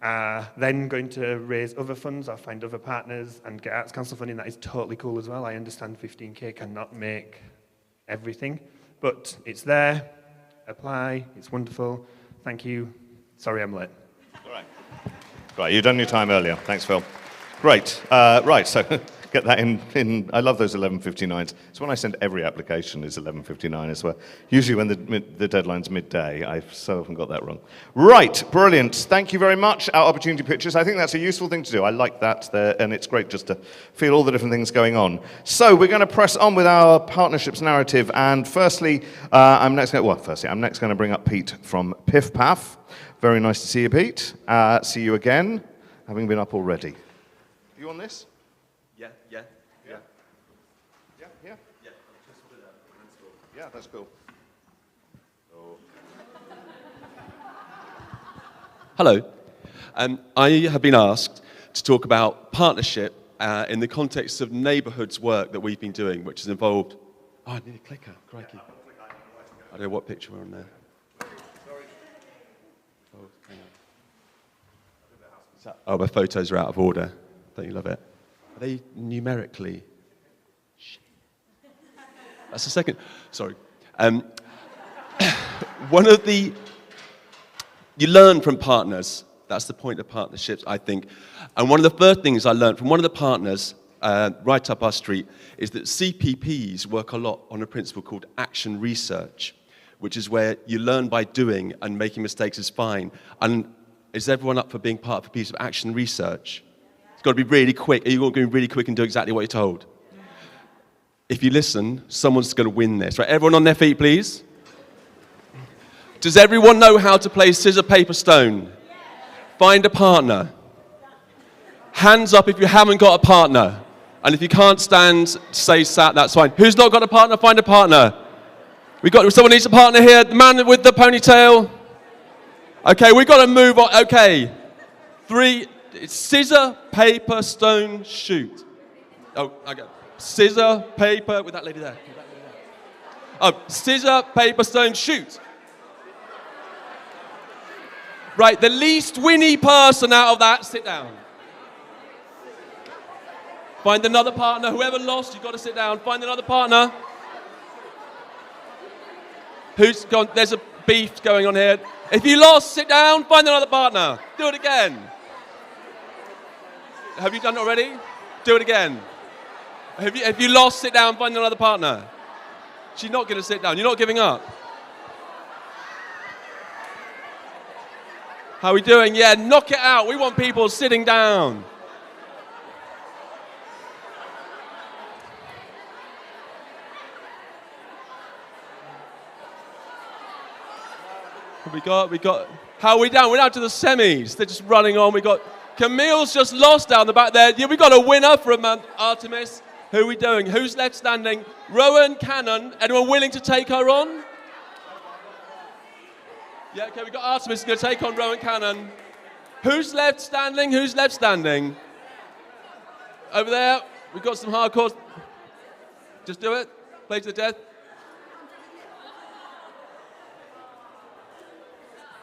are then going to raise other funds or find other partners and get Arts Council funding, that is totally cool as well. I understand 15k cannot make everything, but it's there. Apply. It's wonderful. Thank you. Sorry I'm late. All right. Right, you've done your time earlier. Thanks, Phil. Great. Right, so get that in. I love those 11:59s. It's when I send every application is 11:59 as well. Usually when the deadline's midday. I've so often got that wrong. Right, brilliant. Thank you very much. Our opportunity pictures. I think that's a useful thing to do. I like that, and it's great just to feel all the different things going on. So we're going to press on with our partnerships narrative. And firstly, I'm next going to bring up Pete from Piff Paff. Very nice to see you, Pete. See you again, having been up already. Are you on this? Yeah. Yeah. Yeah, that's cool. Hello. I have been asked to talk about partnership in the context of neighbourhoods work that we've been doing, which has involved... Oh, I need a clicker. Crikey. I don't know what picture we're on there. Oh, hang on. Oh, my photos are out of order. Don't you love it? Are they numerically? That's the second. Sorry. One of the... You learn from partners. That's the point of partnerships, I think. And one of the first things I learned from one of the partners right up our street is that CPPs work a lot on a principle called action research, which is where you learn by doing and making mistakes is fine. And is everyone up for being part of a piece of action research? It's got to be really quick. Are you going to be really quick and do exactly what you're told? If you listen, someone's going to win this. Right? Everyone on their feet, please. Does everyone know how to play scissor, paper, stone? Find a partner. Hands up if you haven't got a partner. And if you can't stand, say sat, that's fine. Who's not got a partner? Find a partner. Someone needs a partner here. The man with the ponytail. Okay, we've got to move on. Okay. 3, scissor, paper, stone, shoot. Oh, okay. Scissor, paper, with that lady there. Oh, scissor, paper, stone, shoot. Right, the least winny person out of that, sit down. Find another partner. Whoever lost, you've got to sit down. Find another partner. Who's gone? There's a beef going on here. If you lost, sit down. Find another partner. Do it again. Have you done it already? Do it again. If you lost, sit down. Find another partner. She's not going to sit down. You're not giving up. How are we doing? Yeah, knock it out. We want people sitting down. We got. How are we down? We're down to the semis. They're just running on. We got Camille's just lost down the back there. Yeah, we got a winner for a month. Artemis. Who are we doing? Who's left standing? Rowan Cannon. Anyone willing to take her on? Yeah, okay, we got Artemis going to take on Rowan Cannon. Who's left standing? Who's left standing? Over there, we've got some hardcore. Just do it. Play to the death.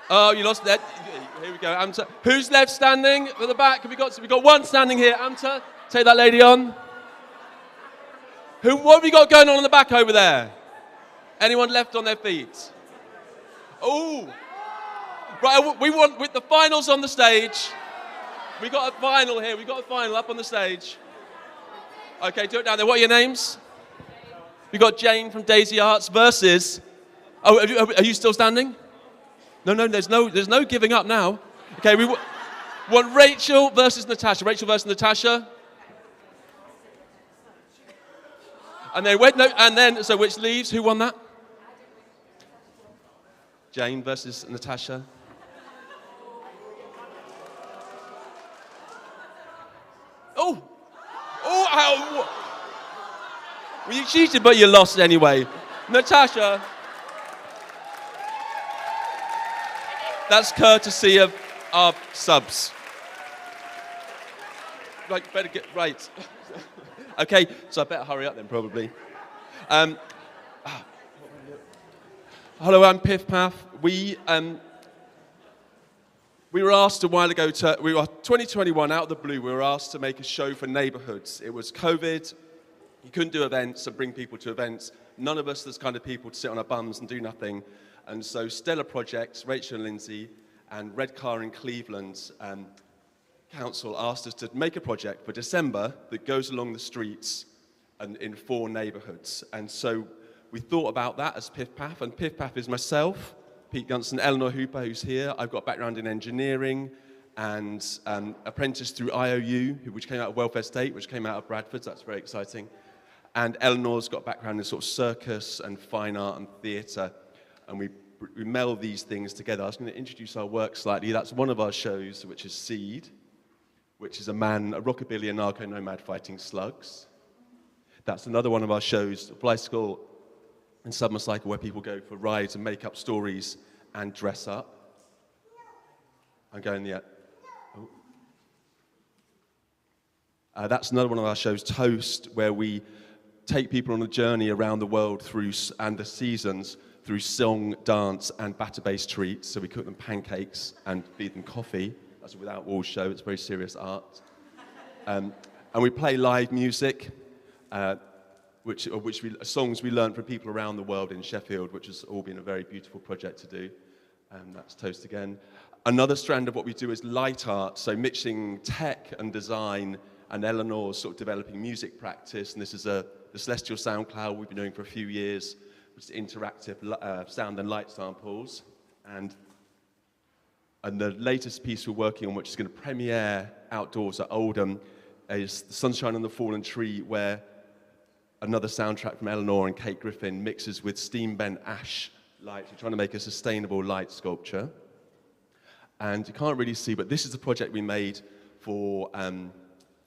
Oh, you lost that. Here we go, Amta. Who's left standing at the back? We've got one standing here. Amta, take that lady on. What have we got going on in the back over there? Anyone left on their feet? Oh. Right, we want with the finals on the stage. We got a final here. We got a final up on the stage. Okay, do it down there. What are your names? We got Jane from Daisy Arts versus. Oh, are you still standing? No. There's no giving up now. Okay, we want Rachel versus Natasha. Rachel versus Natasha. And then so which leaves? Who won that? Jane versus Natasha. Oh! Well, you cheated, but you lost anyway. Natasha. That's courtesy of our subs. Right, better get right. Okay, so I better hurry up then, probably. Hello, I'm Piff Paff. We were asked a while ago 2021, out of the blue, we were asked to make a show for neighbourhoods. It was COVID. You couldn't do events and bring people to events. None of us are the kind of people to sit on our bums and do nothing. And so Stellar Projects, Rachel and Lindsay, and Redcar in Cleveland Council asked us to make a project for December that goes along the streets and in 4 neighborhoods. And so we thought about that as Piff Paff, and Piff Paff is myself, Pete Gunson, Eleanor Hooper, who's here. I've got a background in engineering and apprenticed through IOU, which came out of Welfare State, which came out of Bradford, so that's very exciting. And Eleanor's got a background in sort of circus and fine art and theatre, and we meld these things together. I was going to introduce our work slightly. That's one of our shows, which is Seed, which is a rockabilly and narco-nomad fighting slugs. That's another one of our shows, Bicycle and Summer Cycle, where people go for rides and make up stories and dress up. I'm going yet. That's another one of our shows, Toast, where we take people on a journey around the world and the seasons through song, dance, and batter-based treats. So we cook them pancakes and feed them coffee. That's a Without Walls show. It's very serious art. And we play live music, songs we learned from people around the world in Sheffield, which has all been a very beautiful project to do. And that's Toast again. Another strand of what we do is light art, so mixing tech and design, and Eleanor's sort of developing music practice. And this is the Celestial Sound Cloud we've been doing for a few years, which is interactive sound and light samples. And the latest piece we're working on, which is going to premiere outdoors at Oldham, is The Sunshine on the Fallen Tree, where another soundtrack from Eleanor and Kate Griffin mixes with steam-bent ash light. We're trying to make a sustainable light sculpture. And you can't really see, but this is the project we made for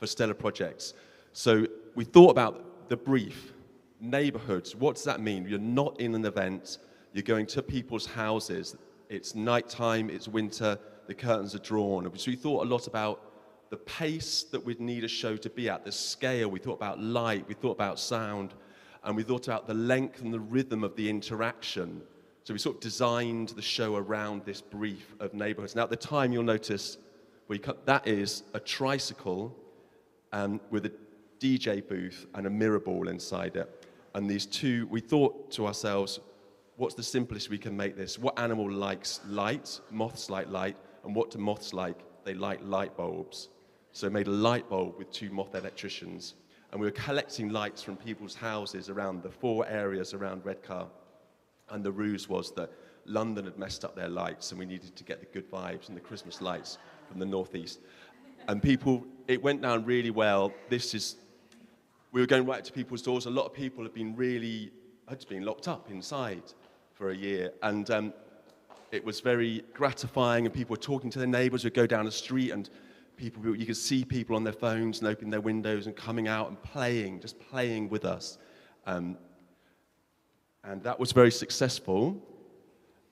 Stellar Projects. So we thought about the brief, neighborhoods. What does that mean? You're not in an event, you're going to people's houses. It's nighttime, it's winter, the curtains are drawn. So we thought a lot about the pace that we'd need a show to be at, the scale. We thought about light, we thought about sound, and we thought about the length and the rhythm of the interaction. So we sort of designed the show around this brief of neighborhoods. Now at the time, you'll notice that is a tricycle with a DJ booth and a mirror ball inside it. And these two, we thought to ourselves, what's the simplest we can make this? What animal likes light? Moths like light. And what do moths like? They like light bulbs. So we made a light bulb with 2 moth electricians. And we were collecting lights from people's houses around the 4 areas around Redcar. And the ruse was that London had messed up their lights and we needed to get the good vibes and the Christmas lights from the northeast. And it went down really well. We were going right to people's doors. A lot of people had been locked up inside for a year. And it was very gratifying, and people were talking to their neighbors. We'd go down the street, and you could see people on their phones and opening their windows and coming out and playing, just playing with us. And that was very successful.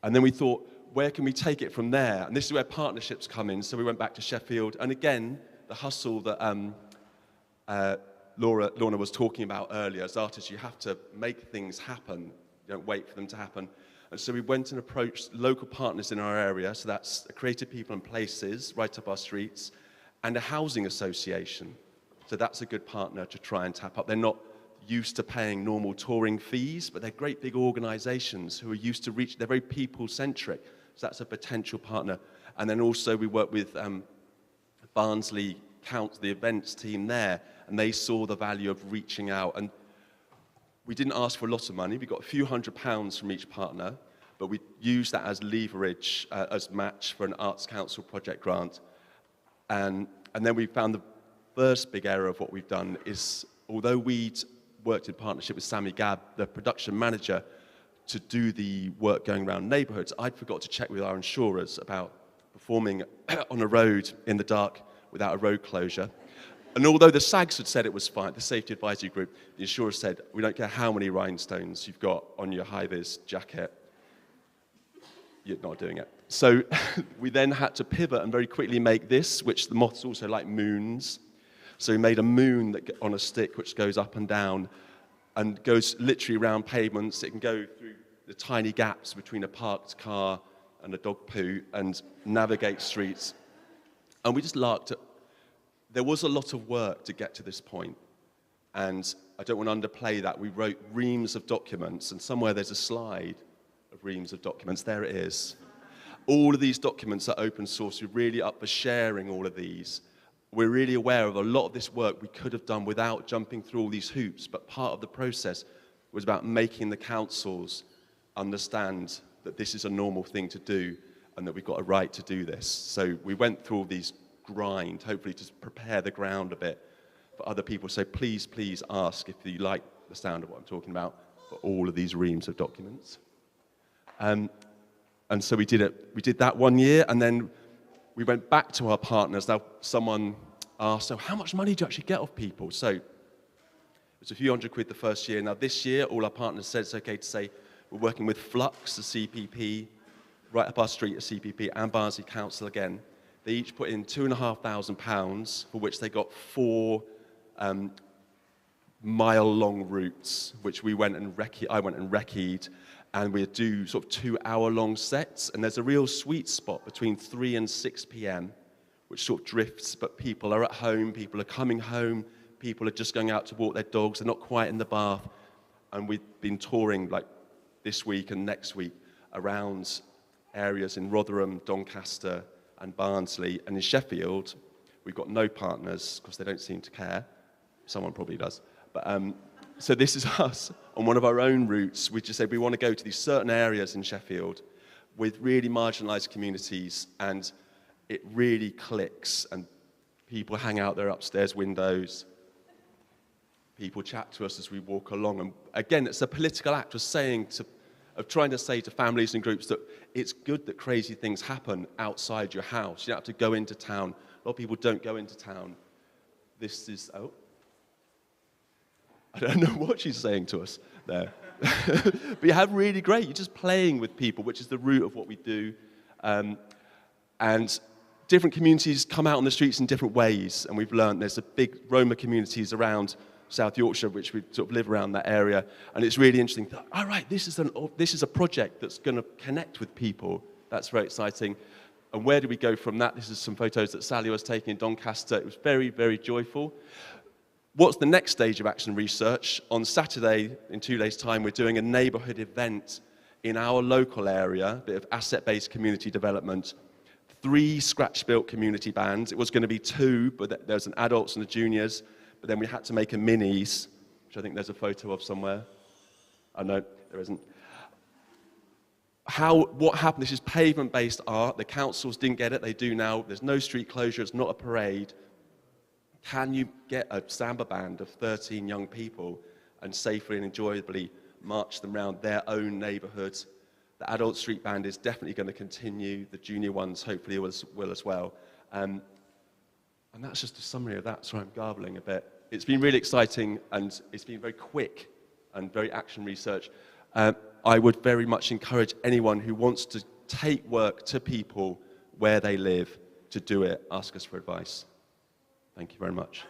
And then we thought, where can we take it from there? And this is where partnerships come in. So we went back to Sheffield. And again, the hustle that Lorna was talking about earlier. As artists, you have to make things happen. You don't wait for them to happen. And so we went and approached local partners in our area. So that's Creative People and Places, right up our streets, and a housing association. So that's a good partner to try and tap up. They're not used to paying normal touring fees, but they're great big organizations who are used to they're very people-centric. So that's a potential partner. And then also we work with Barnsley Council, the events team there, and they saw the value of reaching out. And we didn't ask for a lot of money. We got a few £100s from each partner, but we used that as leverage, as match for an Arts Council project grant. And then we found the first big error of what we've done is, although we'd worked in partnership with Sammy Gabb, the production manager, to do the work going around neighborhoods, I'd forgot to check with our insurers about performing on a road in the dark without a road closure. And although the SAGs had said it was fine, the Safety Advisory Group, the insurer said, we don't care how many rhinestones you've got on your high-vis jacket, you're not doing it. So we then had to pivot and very quickly make this, which the moths also like moons. So we made a moon on a stick which goes up and down and goes literally around pavements. It can go through the tiny gaps between a parked car and a dog poo and navigate streets. And we just larked it. There was a lot of work to get to this point. And I don't want to underplay that. We wrote reams of documents, and somewhere there's a slide of reams of documents. There it is. All of these documents are open source. We're really up for sharing all of these. We're really aware of a lot of this work we could have done without jumping through all these hoops, but part of the process was about making the councils understand that this is a normal thing to do and that we've got a right to do this. So we went through all these grind, hopefully to prepare the ground a bit for other people. So please, please ask if you like the sound of what I'm talking about for all of these reams of documents. And so we did it. We did that 1 year, and then we went back to our partners. Now, someone asked, so how much money do you actually get off people? So it was a few £100 the first year. Now, this year, all our partners said it's okay to say we're working with Flux, the CPP, right up our street at CPP, and Barnsley Council again. They each put in £2,500, for which they got 4 mile-long routes, which I went and recce'd, and we'd do sort of 2-hour-long sets, and there's a real sweet spot between 3 and 6 p.m., which sort of drifts, but people are at home, people are coming home, people are just going out to walk their dogs, they're not quite in the bath, and we've been touring like this week and next week around areas in Rotherham, Doncaster, and Barnsley, and in Sheffield, we've got no partners, because they don't seem to care. Someone probably does. But so this is us on one of our own routes. We just said we want to go to these certain areas in Sheffield with really marginalised communities, and it really clicks, and people hang out their upstairs windows. People chat to us as we walk along, and again, it's a political act of trying to say to families and groups that it's good that crazy things happen outside your house. You don't have to go into town. A lot of people don't go into town. This is, I don't know what she's saying to us there. But you have really great, you're just playing with people, which is the root of what we do. And different communities come out on the streets in different ways, and we've learned there's a big Roma communities around South Yorkshire, which we sort of live around that area, and it's really interesting. All right, this is a project that's going to connect with people. That's very exciting. And where do we go from that? This is some photos that Sally was taking in Doncaster. It was very, very joyful. What's the next stage of action research? On Saturday, in 2 days' time, we're doing a neighbourhood event in our local area, a bit of asset-based community development. 3 scratch-built community bands. It was going to be 2, but there's an adults and the juniors. But then we had to make a minis, which I think there's a photo of somewhere. Oh, no, there isn't. What happened? This is pavement-based art. The councils didn't get it. They do now. There's no street closure. It's not a parade. Can you get a samba band of 13 young people and safely and enjoyably march them around their own neighbourhoods? The adult street band is definitely going to continue. The junior ones hopefully will as well. And that's just a summary of that. Sorry, I'm garbling a bit. It's been really exciting, and it's been very quick and very action research. I would very much encourage anyone who wants to take work to people where they live to do it. Ask us for advice. Thank you very much.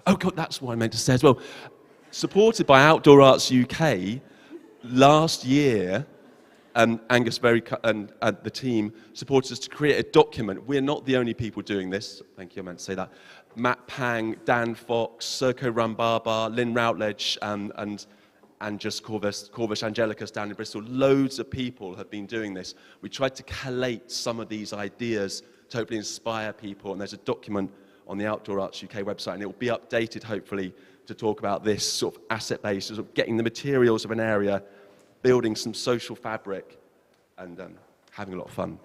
Oh, God, that's what I meant to say as well. Supported by Outdoor Arts UK, last year, Angus and the team supported us to create a document. We're not the only people doing this. Thank you, I meant to say that. Matt Pang, Dan Fox, Serco Rambaba, Lynn Routledge, and just Corvus Angelicus down in Bristol. Loads of people have been doing this. We tried to collate some of these ideas to hopefully inspire people, and there's a document on the Outdoor Arts UK website, and it will be updated, hopefully, to talk about this sort of asset-based, sort of getting the materials of an area, building some social fabric, and having a lot of fun.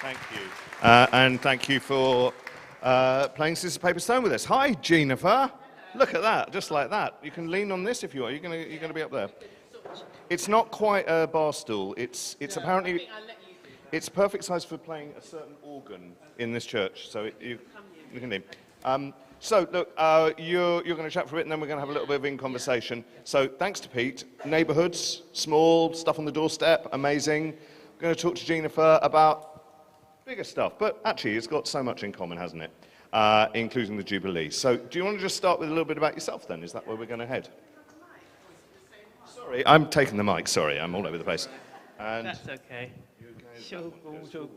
Thank you. And thank you for playing Scissors, Paper, Stone with us. Hi, Jennifer. Look at that, just like that. You can lean on this if you want. You're gonna be up there. It's not quite a bar stool. It's apparently it's perfect size for playing a certain organ in this church. So you can lean. So look, you're going to chat for a bit, and then we're going to have a little bit of in-conversation. So thanks to Pete. Neighbourhoods, small, stuff on the doorstep, amazing. We're going to talk to Jennifer about bigger stuff, but actually it's got so much in common, hasn't it? Including the Jubilee. So do you want to just start with a little bit about yourself then? Is that where we're going to head? Sorry, I'm taking the mic, sorry, I'm all over the place. And that's okay. You're going Show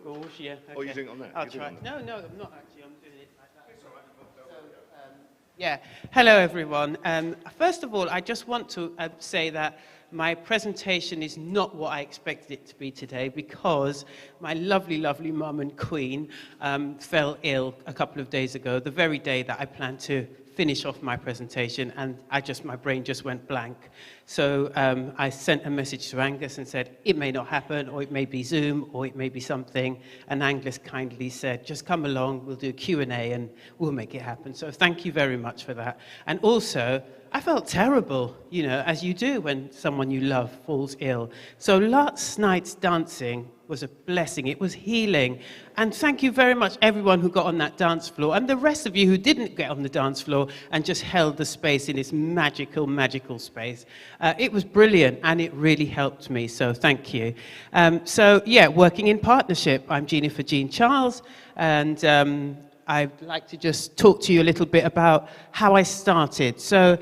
goals, yeah. Okay. Oh, you're doing it on there? I'll You're doing try. it on there. No, I'm not actually. I'm doing it like that. Yeah. Hello, everyone. First of all, I just want to say that my presentation is not what I expected it to be today because my lovely, lovely mum and queen fell ill a couple of days ago, the very day that I planned to finish off my presentation, and my brain just went blank. So I sent a message to Angus and said, it may not happen, or it may be Zoom, or it may be something. And Angus kindly said, just come along, we'll do Q&A, and we'll make it happen. So thank you very much for that. And also, I felt terrible, you know, as you do when someone you love falls ill. So last night's dancing was a blessing. It was healing. And thank you very much, everyone who got on that dance floor, and the rest of you who didn't get on the dance floor and just held the space in its magical, magical space. It was brilliant, and it really helped me, so thank you. Working in partnership. I'm Jennifer Jean Charles, and I'd like to just talk to you a little bit about how I started. So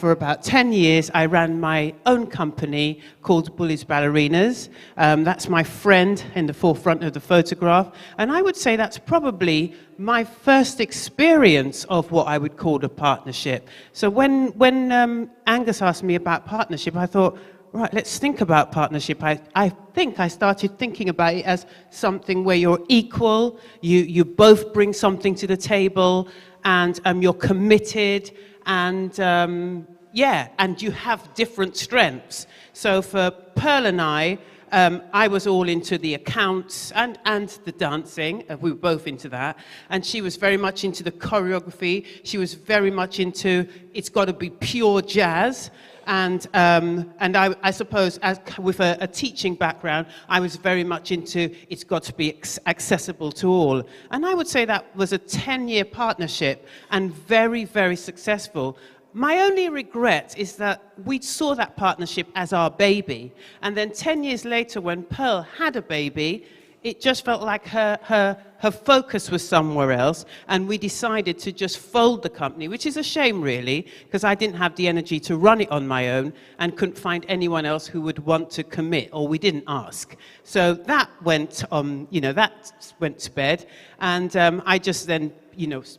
for about 10 years, I ran my own company called Bullies Ballerinas. That's my friend in the forefront of the photograph. And I would say that's probably my first experience of what I would call a partnership. So when Angus asked me about partnership, I thought, right, let's think about partnership. I think I started thinking about it as something where you're equal, you both bring something to the table, and you're committed, and and you have different strengths. So for Pearl and I was all into the accounts and the dancing. We were both into that. And she was very much into the choreography. She was very much into, it's got to be pure jazz. And I suppose, with a teaching background, I was very much into it's got to be accessible to all. And I would say that was a 10-year partnership and very, very successful. My only regret is that we saw that partnership as our baby. And then 10 years later, when Pearl had a baby, it just felt like her focus was somewhere else, and we decided to just fold the company, which is a shame, really, because I didn't have the energy to run it on my own and couldn't find anyone else who would want to commit, or we didn't ask. So that went to bed, and I just then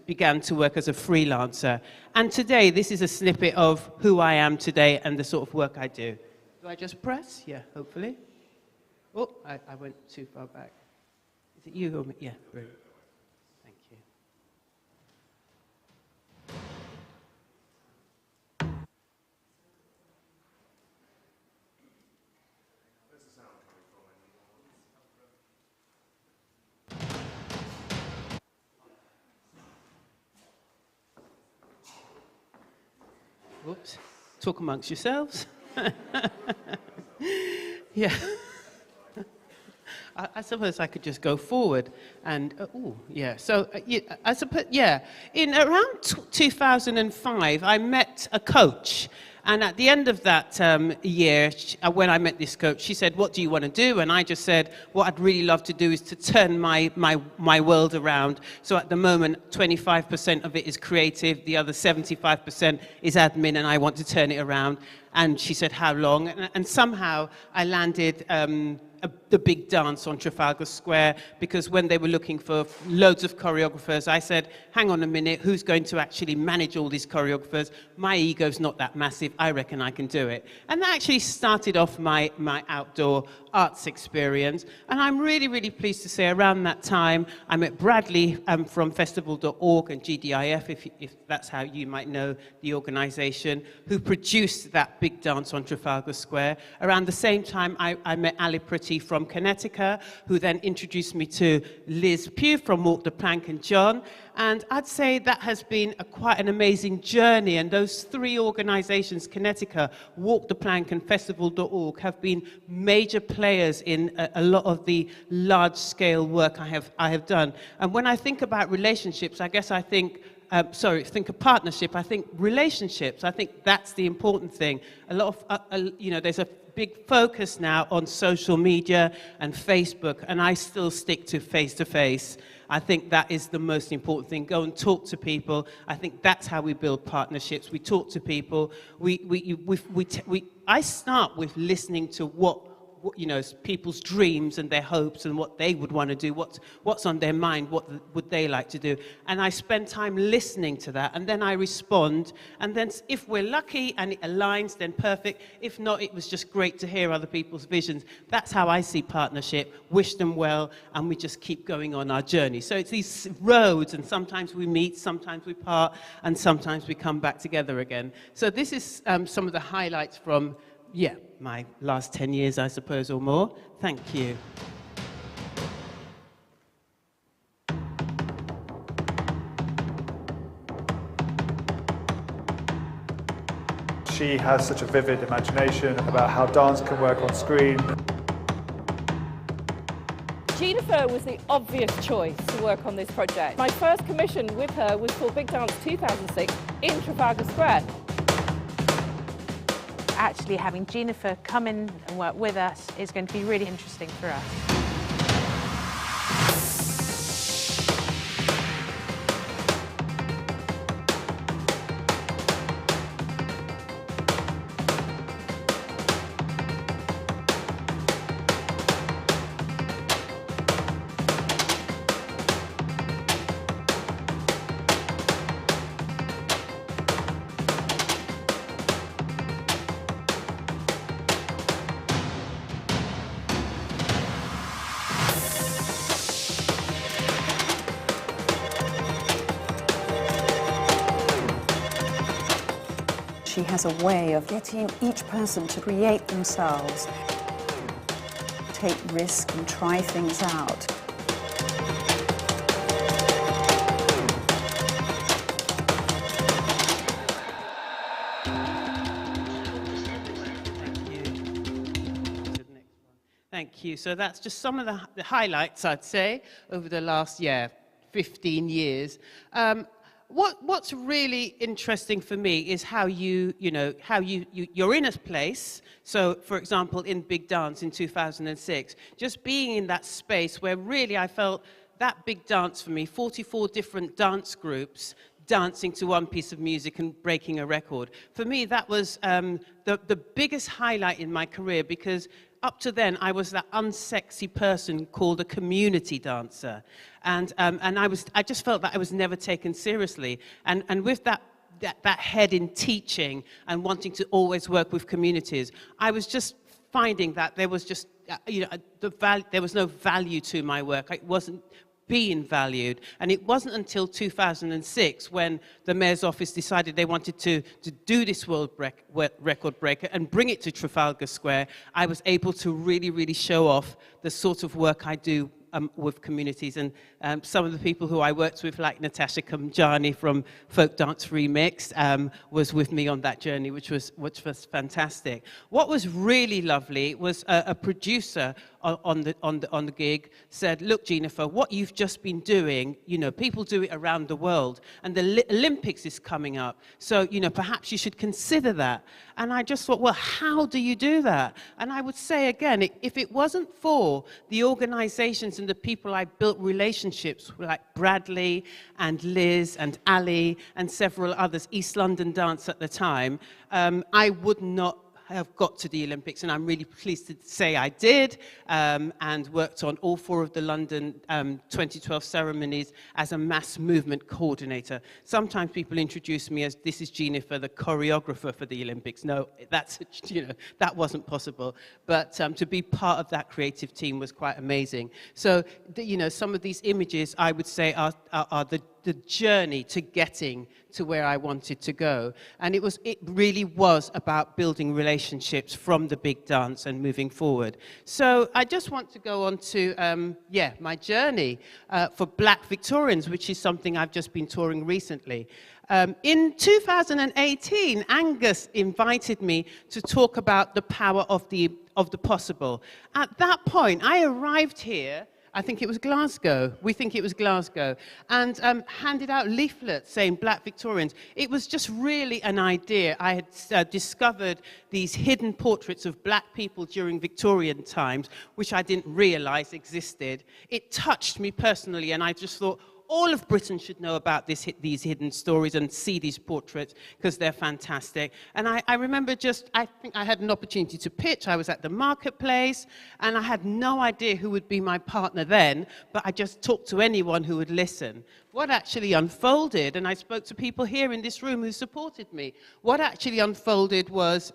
began to work as a freelancer. And today, this is a snippet of who I am today and the sort of work I do. Do I just press? Yeah, hopefully. Oh, I went too far back. Is it you or me? Yeah, brilliant. Thank you. Whoops. Talk amongst yourselves. Yeah. I suppose I could just go forward and, I suppose, in around 2005, I met a coach. And at the end of that year, when I met this coach, she said, what do you want to do? And I just said, what I'd really love to do is to turn my world around. So at the moment, 25% of it is creative, the other 75% is admin, and I want to turn it around. And she said, how long? And somehow I landed the big dance on Trafalgar Square, because when they were looking for loads of choreographers, I said, hang on a minute, who's going to actually manage all these choreographers? My ego's not that massive, I reckon I can do it. And that actually started off my outdoor arts experience. And I'm really, really pleased to say around that time, I met Bradley from festival.org and GDIF, if that's how you might know the organization, who produced that big dance on Trafalgar Square. Around the same time, I met Ali Pretty from Connecticut, who then introduced me to Liz Pugh from Walk the Plank and John. And I'd say that has been quite an amazing journey. And those three organizations, Connecticut, Walk the Plank and Festival.org, have been major players in a lot of the large-scale work I have done. And when I think about relationships, I guess I think think of partnership, I think relationships, I think that's the important thing. A lot of, there's a big focus now on social media and Facebook, and I still stick to face-to-face. I think that is the most important thing. Go and talk to people. I think that's how we build partnerships. We talk to people. I start with listening to what people's dreams and their hopes and what they would want to do, what's on their mind, what would they like to do. And I spend time listening to that, and then I respond, and then if we're lucky and it aligns, then perfect. If not, it was just great to hear other people's visions. That's how I see partnership. Wish them well, and we just keep going on our journey. So it's these roads, and sometimes we meet, sometimes we part, and sometimes we come back together again. So this is some of the highlights from my last 10 years, I suppose, or more. Thank you. She has such a vivid imagination about how dance can work on screen. Jennifer was the obvious choice to work on this project. My first commission with her was for Big Dance 2006 in Trafalgar Square. Actually having Jennifer come in and work with us is going to be really interesting for us. She has a way of getting each person to create themselves, take risk and try things out. Thank you. So that's just some of the highlights, I'd say, over the last 15 years. What's really interesting for me is how you're in a place. So, for example, in Big Dance in 2006, just being in that space where really I felt that big dance for me, 44 different dance groups dancing to one piece of music and breaking a record. For me, that was the biggest highlight in my career, because up to then, I was that unsexy person called a community dancer. And I just felt that I was never taken seriously. And with that head in teaching and wanting to always work with communities, I was just finding that there was just, there was no value to my work. It wasn't being valued. And it wasn't until 2006 when the Mayor's office decided they wanted to do this world record breaker and bring it to Trafalgar Square, I was able to really, really show off the sort of work I do with communities. And some of the people who I worked with, like Natasha Kamjani from Folk Dance Remixed, was with me on that journey, which was fantastic. What was really lovely was a producer on the gig said, "Look, Jennifer, what you've just been doing, people do it around the world, and the Olympics is coming up, so perhaps you should consider that." And I just thought, well, how do you do that? And I would say again, if it wasn't for the organizations and the people I built relationships with, like Bradley and Liz and Ali and several others, East London Dance at the time, I would not have got to the Olympics, and I'm really pleased to say I did, and worked on all 4 of the London 2012 ceremonies as a mass movement coordinator. Sometimes people introduce me as, this is Jennifer, the choreographer for the Olympics. No, that's, that wasn't possible. But to be part of that creative team was quite amazing. So, some of these images, I would say, are the journey to getting to where I wanted to go. And it really was about building relationships from the big dance and moving forward. So I just want to go on to, my journey for Black Victorians, which is something I've just been touring recently. In 2018, Angus invited me to talk about the power of the possible. At that point, I arrived here, I think it was Glasgow, we think it was Glasgow, and handed out leaflets saying Black Victorians. It was just really an idea. I had discovered these hidden portraits of Black people during Victorian times, which I didn't realize existed. It touched me personally, and I just thought, all of Britain should know about these hidden stories and see these portraits because they're fantastic. And I remember I think I had an opportunity to pitch. I was at the marketplace and I had no idea who would be my partner then, but I just talked to anyone who would listen. What actually unfolded, and I spoke to people here in this room who supported me, what actually unfolded was,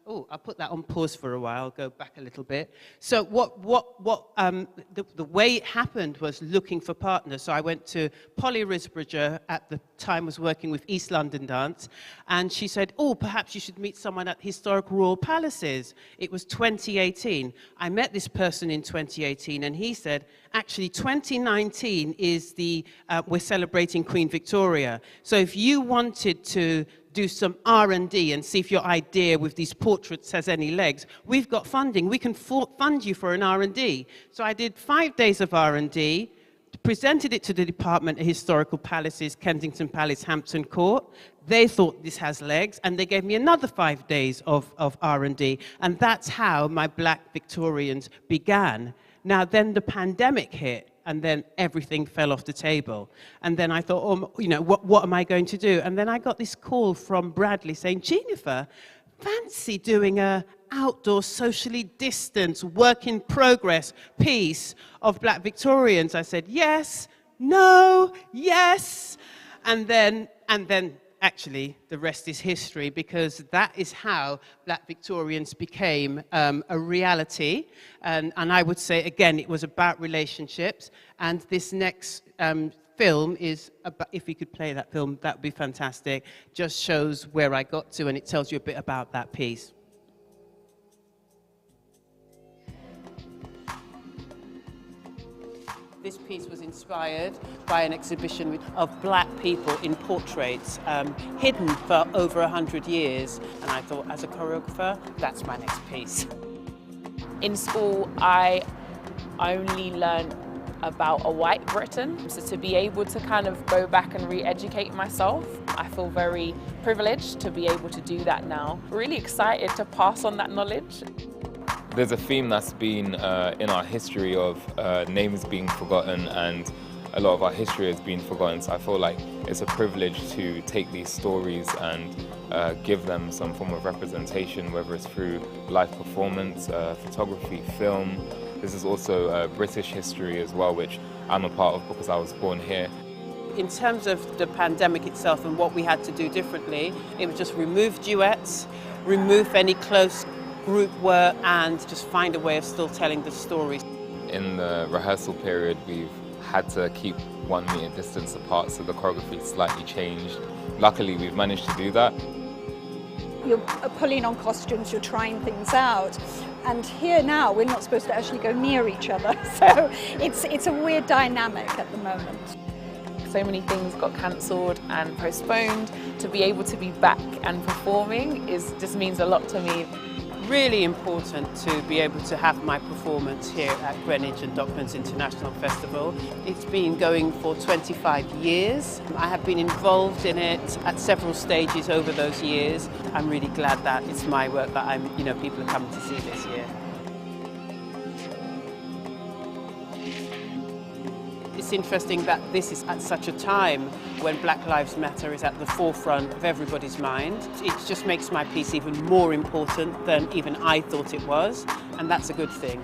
I'll put that on pause for a while, I'll go back a little bit. So the way it happened was looking for partners. So I went to Polly Risbridger, at the time was working with East London Dance, and she said, perhaps you should meet someone at Historic Royal Palaces. It was 2018. I met this person in 2018, and he said, actually 2019 is we're celebrating Queen Victoria. So if you wanted to do some R&D and see if your idea with these portraits has any legs, we've got funding. We can fund you for an R&D. So I did 5 days of R&D, presented it to the Department of Historical Palaces, Kensington Palace, Hampton Court. They thought this has legs, and they gave me another 5 days of R&D. And that's how my Black Victorians began. Now, then the pandemic hit, and then everything fell off the table. And then I thought, what am I going to do? And then I got this call from Bradley saying, Jennifer, fancy doing a outdoor socially distanced work in progress piece of Black Victorians? I said, yes, no, yes. And then actually, the rest is history, because that is how Black Victorians became a reality. And I would say, again, it was about relationships. And this next film is, if we could play that film, that would be fantastic. Just shows where I got to, and it tells you a bit about that piece. This piece was inspired by an exhibition of Black people in portraits, hidden for over 100 years. And I thought, as a choreographer, that's my next piece. In school, I only learned about a white Britain. So to be able to kind of go back and re-educate myself, I feel very privileged to be able to do that now. Really excited to pass on that knowledge. There's a theme that's been in our history of names being forgotten, and a lot of our history has been forgotten. So I feel like it's a privilege to take these stories and give them some form of representation, whether it's through live performance, photography, film. This is also British history as well, which I'm a part of because I was born here. In terms of the pandemic itself and what we had to do differently, it was just remove duets, remove any close group work, and just find a way of still telling the stories. In the rehearsal period, we've had to keep 1 meter distance apart, so the choreography slightly changed. Luckily, we've managed to do that. You're pulling on costumes, you're trying things out. And here now, we're not supposed to actually go near each other. So it's a weird dynamic at the moment. So many things got cancelled and postponed. To be able to be back and performing just means a lot to me. Really important to be able to have my performance here at Greenwich and Docklands International Festival. It's been going for 25 years. I have been involved in it at several stages over those years. I'm really glad that it's my work that people are coming to see this year. It's interesting that this is at such a time when Black Lives Matter is at the forefront of everybody's mind. It just makes my piece even more important than even I thought it was, and that's a good thing.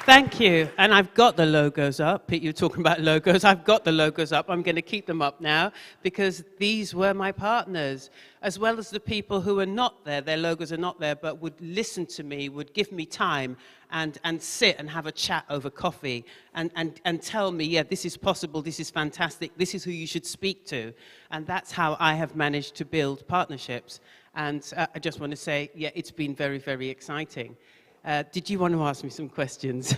Thank you. And I've got the logos up. Pete, you were talking about logos. I've got the logos up. I'm going to keep them up now because these were my partners, as well as the people who are not there. Their logos are not there, but would listen to me, would give me time and sit and have a chat over coffee and tell me, yeah, this is possible, this is fantastic, this is who you should speak to. And that's how I have managed to build partnerships. And I just want to say, yeah, it's been very, very exciting. Did you want to ask me some questions?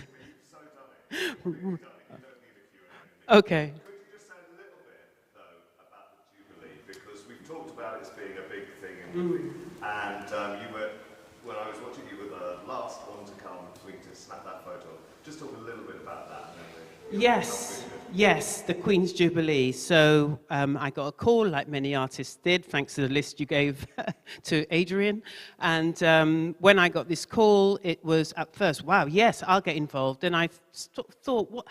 Okay. Could you just say a little bit, though, about the Jubilee? Because we've talked about it as being a big thing, and you were when I was watching you were the last one to come for me to snap that photo. Just talk a little bit about that. Yes, the Queen's Jubilee. So I got a call, like many artists did, thanks to the list you gave to Adrian. And when I got this call, it was at first, wow, yes, I'll get involved. And I thought,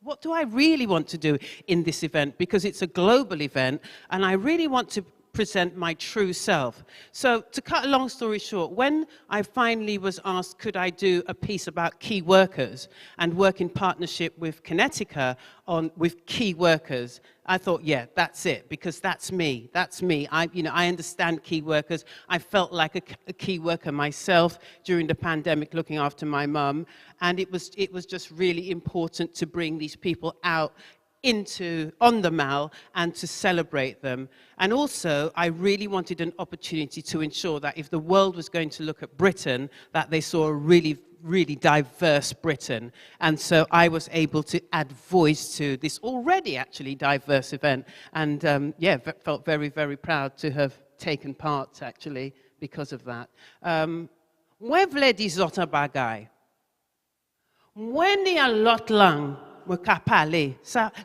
what do I really want to do in this event? Because it's a global event, and I really want to present my true self. So to cut a long story short, when I finally was asked could I do a piece about key workers and work in partnership with Connecticut with key workers, I thought, yeah, that's it, because that's me. I understand key workers. I felt like a key worker myself during the pandemic, looking after my mum, and it was just really important to bring these people out on the Mall and to celebrate them. And also, I really wanted an opportunity to ensure that if the world was going to look at Britain, that they saw a really, really diverse Britain. And so I was able to add voice to this already actually diverse event. And felt very, very proud to have taken part actually because of that. Mwen vle di zot an bagay. Mwen ni a lot lang mwen ka pale,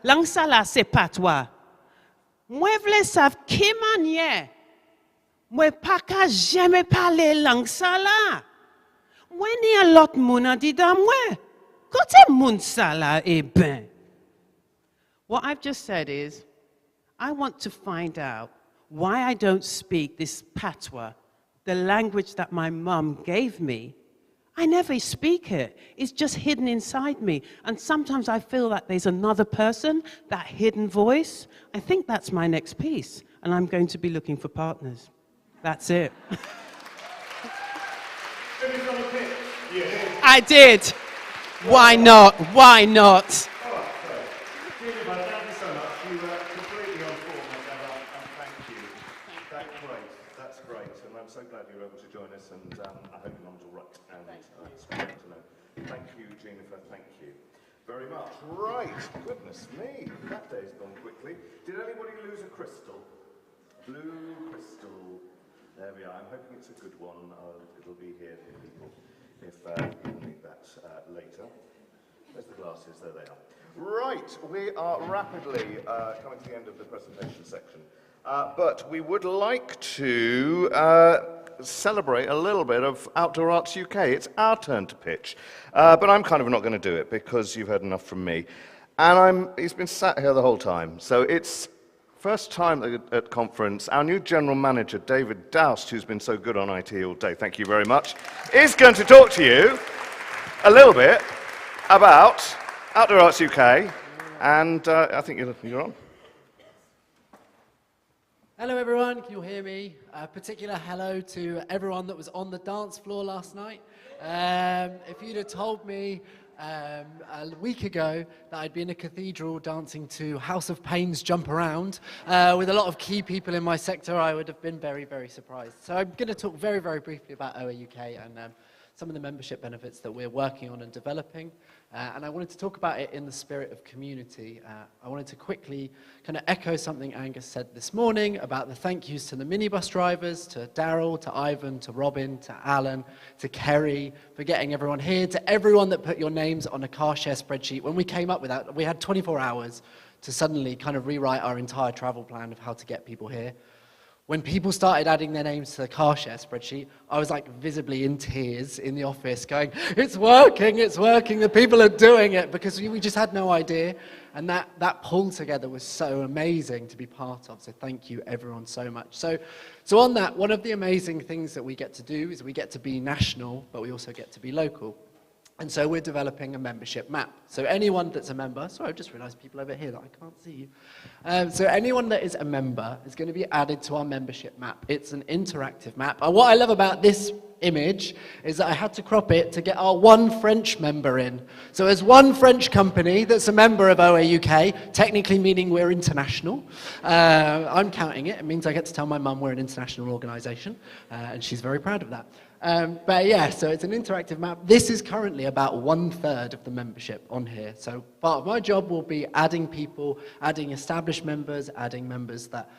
lang sa la se patwa. Mwen vle sav ki manye, mwen pa ka jeme pale lang sa la. Mwen ni a lot moun an di dan mwen, kote moun sa la e ben. What I've just said is, I want to find out why I don't speak this patois, the language that my mum gave me. I never speak it. It's just hidden inside me. And sometimes I feel that there's another person, that hidden voice. I think that's my next piece. And I'm going to be looking for partners. That's it. I did. Why not? Why not? That's great, and I'm so glad you were able to join us, and I hope your mum's all right, and it's great to know. Thank you, Jennifer, thank you very much. Right, goodness me, that day's gone quickly. Did anybody lose a crystal? Blue crystal. There we are, I'm hoping it's a good one. It'll be here for people if you need that later. There's the glasses, there they are. Right, we are rapidly coming to the end of the presentation section. But we would like to celebrate a little bit of Outdoor Arts UK. It's our turn to pitch. But I'm kind of not going to do it because you've heard enough from me. And he's been sat here the whole time. So it's first time at conference. Our new general manager, David Doust, who's been so good on IT all day, thank you very much, is going to talk to you a little bit about Outdoor Arts UK. And I think you're on. Hello everyone, can you hear me? A particular hello to everyone that was on the dance floor last night. If you'd have told me a week ago that I'd be in a cathedral dancing to House of Pain's Jump Around with a lot of key people in my sector, I would have been very, very surprised. So I'm going to talk very, very briefly about OA UK and some of the membership benefits that we're working on and developing. And I wanted to talk about it in the spirit of community. I wanted to quickly kind of echo something Angus said this morning about the thank yous to the minibus drivers, to Daryl, to Ivan, to Robin, to Alan, to Kerry, for getting everyone here, to everyone that put your names on a car share spreadsheet. When we came up with that, we had 24 hours to suddenly kind of rewrite our entire travel plan of how to get people here. When people started adding their names to the car share spreadsheet, I was like visibly in tears in the office going, it's working, the people are doing it, because we just had no idea. And that pull together was so amazing to be part of. So thank you everyone so much. So on that, one of the amazing things that we get to do is we get to be national, but we also get to be local. And so we're developing a membership map. So anyone that's a member, sorry, I've just realized people over here that I can't see you. So anyone that is a member is going to be added to our membership map. It's an interactive map. And what I love about this image is that I had to crop it to get our one French member in. So there's one French company that's a member of OA UK, technically meaning we're international. I'm counting it. It means I get to tell my mum we're an international organisation, and she's very proud of that. But yeah, so it's an interactive map. This is currently about 1/3 of the membership on here. So part of my job will be adding people, adding established members, adding members that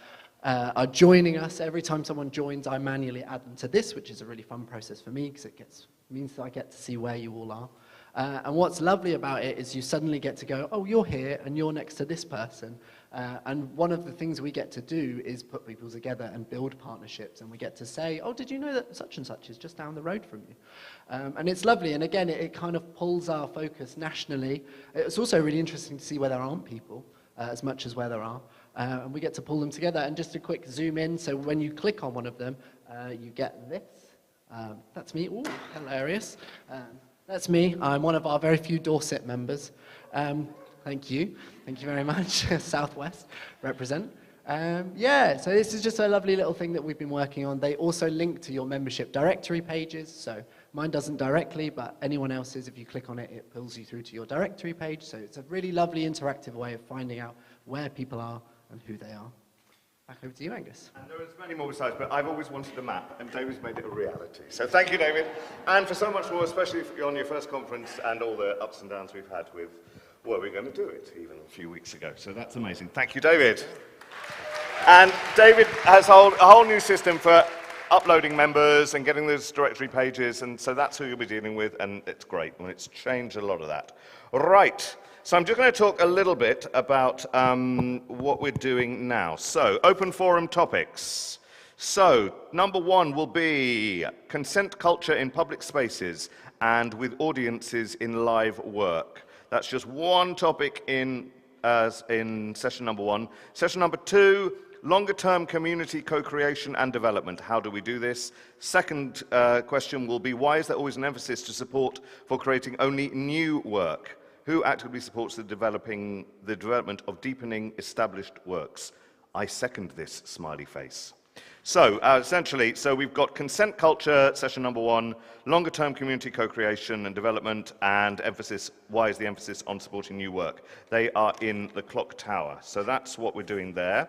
are joining us. Every time someone joins, I manually add them to this, which is a really fun process for me because it means that I get to see where you all are. And what's lovely about it is you suddenly get to go, oh, you're here and you're next to this person. And one of the things we get to do is put people together and build partnerships. And we get to say, oh, did you know that such and such is just down the road from you? And it's lovely. And again, it kind of pulls our focus nationally. It's also really interesting to see where there aren't people as much as where there are. And we get to pull them together. And just a quick zoom in. So when you click on one of them, you get this. That's me. Ooh, hilarious. That's me. I'm one of our very few Dorset members. Thank you. Thank you very much. Southwest, represent. Yeah, so this is just a lovely little thing that we've been working on. They also link to your membership directory pages. So mine doesn't directly, but anyone else's, if you click on it, it pulls you through to your directory page. So it's a really lovely interactive way of finding out where people are and who they are. Back over to you, Angus. And there is many more besides, but I've always wanted a map, and David's made it a reality. So thank you, David, and for so much more, especially on your first conference and all the ups and downs we've had with, well, we're going to do it even a few weeks ago. So that's amazing. Thank you, David. And David has a whole new system for uploading members and getting those directory pages, and so that's who you'll be dealing with, and it's great, and it's changed a lot of that. Right. So I'm just going to talk a little bit about what we're doing now. So, open forum topics. So, number one will be consent culture in public spaces and with audiences in live work. That's just one topic in session number one. Session number two, longer-term community co-creation and development. How do we do this? Second question will be, why is there always an emphasis to support for creating only new work? Who actively supports the development of deepening established works? I second this, smiley face. So, essentially, we've got consent culture, session number one, longer-term community co-creation and development, and emphasis, why is the emphasis on supporting new work? They are in the clock tower. So that's what we're doing there.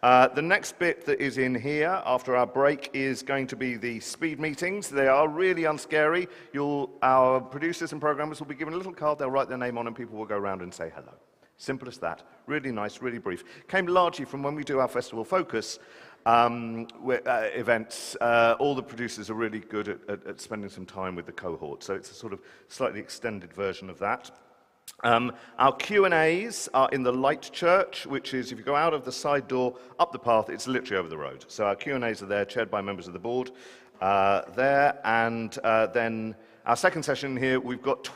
The next bit that is in here after our break is going to be the speed meetings. They are really unscary. Our producers and programmers will be given a little card. They'll write their name on and people will go around and say hello. Simple as that. Really nice, really brief. Came largely from when we do our Festival Focus events. All the producers are really good at spending some time with the cohort. So it's a sort of slightly extended version of that. Our Q&As are in the Light Church, which is, if you go out of the side door, up the path, it's literally over the road. So our Q&As are there, chaired by members of the board there. And then our second session here, we've got,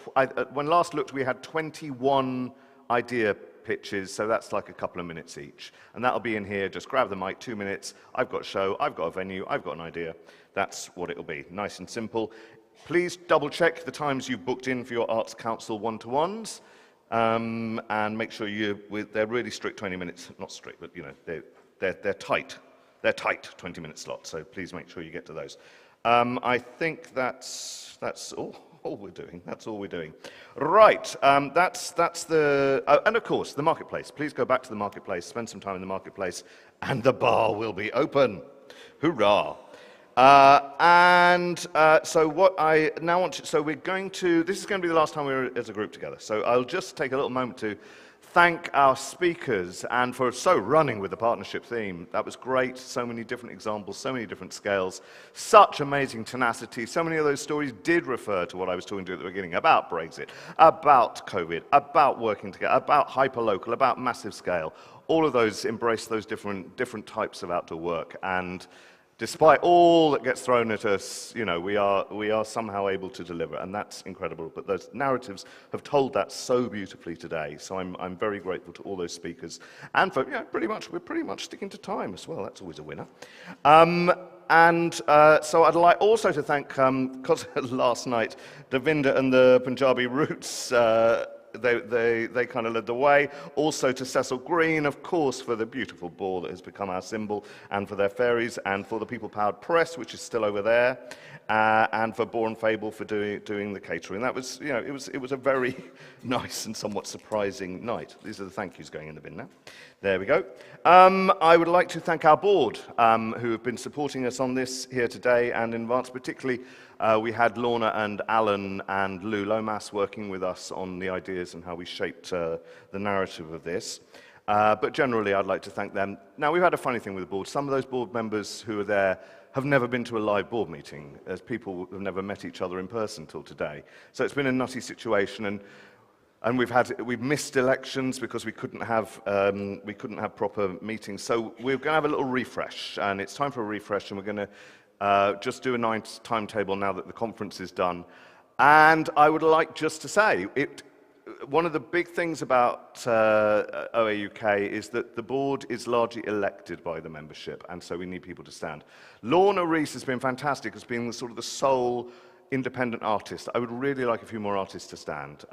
when last looked, we had 21 idea pitches, so that's like a couple of minutes each. And that'll be in here, just grab the mic, 2 minutes. I've got a show, I've got a venue, I've got an idea. That's what it'll be, nice and simple. Please double check the times you've booked in for your Arts Council one-to-ones, and make sure they're really strict 20 minutes, not strict, but you know, they're tight. They're tight 20-minute slots, so please make sure you get to those. I think that's all we're doing. That's all we're doing. Right, that's the, and of course, the marketplace. Please go back to the marketplace, spend some time in the marketplace, and the bar will be open. Hoorah. So what I now want to, so we're going to, this is going to be the last time we're as a group together. So I'll just take a little moment to thank our speakers and for running with the partnership theme. That was great. So many different examples, so many different scales, such amazing tenacity. So many of those stories did refer to what I was talking to at the beginning about Brexit, about COVID, about working together, about hyperlocal, about massive scale. All of those embrace those different types of outdoor work. And despite all that gets thrown at us, you know, we are somehow able to deliver, and that's incredible. But those narratives have told that so beautifully today. So I'm very grateful to all those speakers, and for we're pretty much sticking to time as well. That's always a winner. So I'd like also to thank, because last night Davinder and the Punjabi Roots. They kind of led the way. Also to Cecil Green, of course, for the beautiful ball that has become our symbol, and for their fairies, and for the People-Powered Press, which is still over there, and for Bourne Fable for doing the catering. That was, you know, it was a very nice and somewhat surprising night. These are the thank yous going in the bin now. There we go. I would like to thank our board, who have been supporting us on this here today and in advance. Particularly, we had Lorna and Alan and Lou Lomas working with us on the ideas and how we shaped the narrative of this. But generally, I'd like to thank them. Now, we've had a funny thing with the board. Some of those board members who are there have never been to a live board meeting, as people have never met each other in person till today. So it's been a nutty situation, and we've missed elections because we couldn't have proper meetings. So we're going to have a little refresh, and it's time for a refresh, and we're going to just do a nice timetable now that the conference is done. And I would like just to say, one of the big things about OAUK is that the board is largely elected by the membership, and so we need people to stand. Lorna Reese has been fantastic as being sort of the sole independent artist. I would really like a few more artists to stand,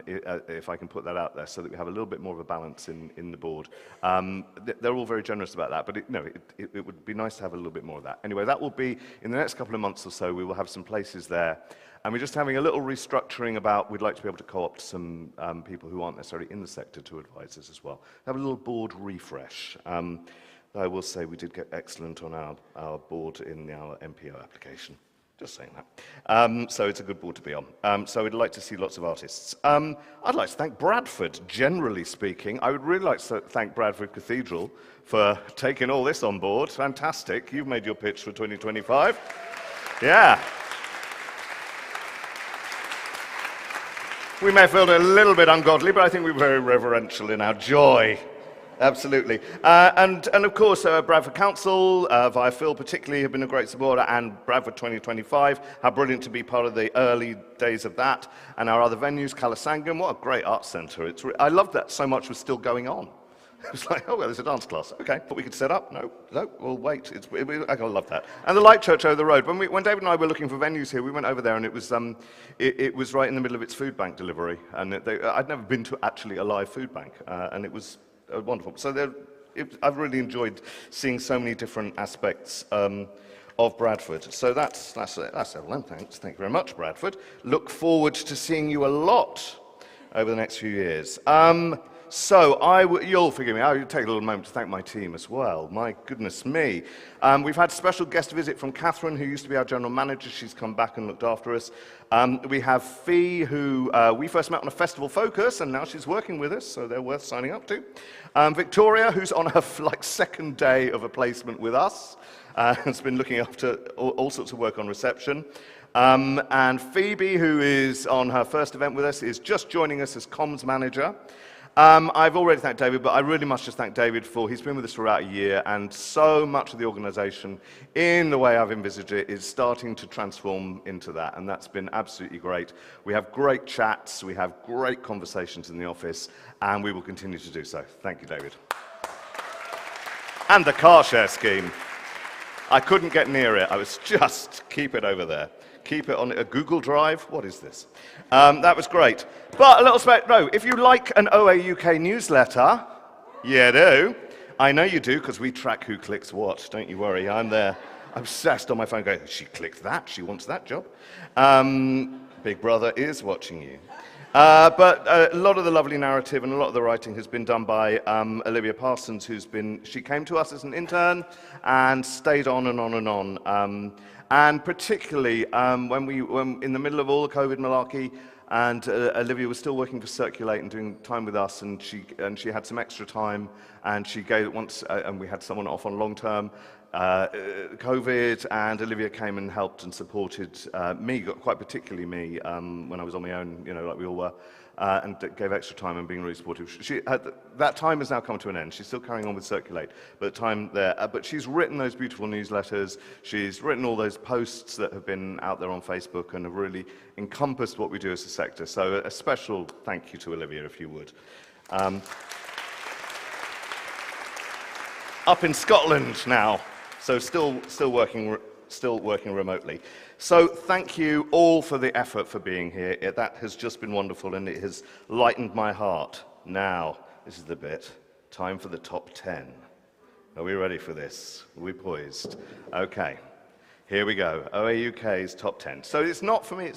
if I can put that out there, so that we have a little bit more of a balance in the board. They're all very generous about that, but it would be nice to have a little bit more of that. Anyway, that will be, in the next couple of months or so, we will have some places there. And we're just having a little restructuring about, we'd like to be able to co-opt some people who aren't necessarily in the sector to advise us as well. Have a little board refresh. I will say we did get excellent on our board in our MPO application. Just saying that. So it's a good board to be on. So we'd like to see lots of artists. I'd like to thank Bradford, generally speaking. I would really like to thank Bradford Cathedral for taking all this on board. Fantastic. You've made your pitch for 2025. Yeah. We may have felt a little bit ungodly, but I think we were very reverential in our joy. Absolutely. And of course, Bradford Council, via Phil particularly, have been a great supporter, and Bradford 2025, how brilliant to be part of the early days of that. And our other venues, Calasangam, what a great arts centre. I loved that so much was still going on. It was like, oh, well, there's a dance class. Okay, but we could set up. No, we'll wait. I love that. And the Light Church over the road. When David and I were looking for venues here, we went over there, and it was right in the middle of its food bank delivery. And I'd never been to actually a live food bank, and it was wonderful. So I've really enjoyed seeing so many different aspects of Bradford. So that's everyone. Thanks. Thank you very much, Bradford. Look forward to seeing you a lot over the next few years. So you'll forgive me, I'll take a little moment to thank my team as well. My goodness me. We've had a special guest visit from Catherine, who used to be our general manager. She's come back and looked after us. We have Fee, who we first met on a festival focus, and now she's working with us, so they're worth signing up to. Victoria, who's on her second day of a placement with us, has been looking after all sorts of work on reception. And Phoebe, who is on her first event with us, is just joining us as comms manager. I've already thanked David, but I really must just thank David he's been with us for about a year, and so much of the organisation, in the way I've envisaged it, is starting to transform into that, and that's been absolutely great. We have great chats, we have great conversations in the office, and we will continue to do so. Thank you, David. And the car share scheme. I couldn't get near it. I was just, keep it over there. Keep it on a Google Drive. What is this? That was great. But a little if you like an OAUK newsletter, you do. I know you do, because we track who clicks what. Don't you worry. I'm there, obsessed on my phone going, she clicked that, she wants that job. Big Brother is watching you. But a lot of the lovely narrative and a lot of the writing has been done by Olivia Parsons, she came to us as an intern and stayed on and on and on. And particularly when in the middle of all the COVID malarkey, and Olivia was still working for Circulate and doing time with us, and she had some extra time, and she gave once, and we had someone off on long term. COVID, and Olivia came and helped and supported me, quite particularly me, when I was on my own, like we all were, and gave extra time and being really supportive. That time has now come to an end. She's still carrying on with Circulate, but time there. But she's written those beautiful newsletters. She's written all those posts that have been out there on Facebook and have really encompassed what we do as a sector. So a special thank you to Olivia, if you would. Up in Scotland now. So still working remotely. So thank you all for the effort for being here. That has just been wonderful, and it has lightened my heart. Now, this is the bit. Time for the top 10. Are we ready for this? Are we poised? Okay. Here we go. OAUK's top 10. So it's not for me.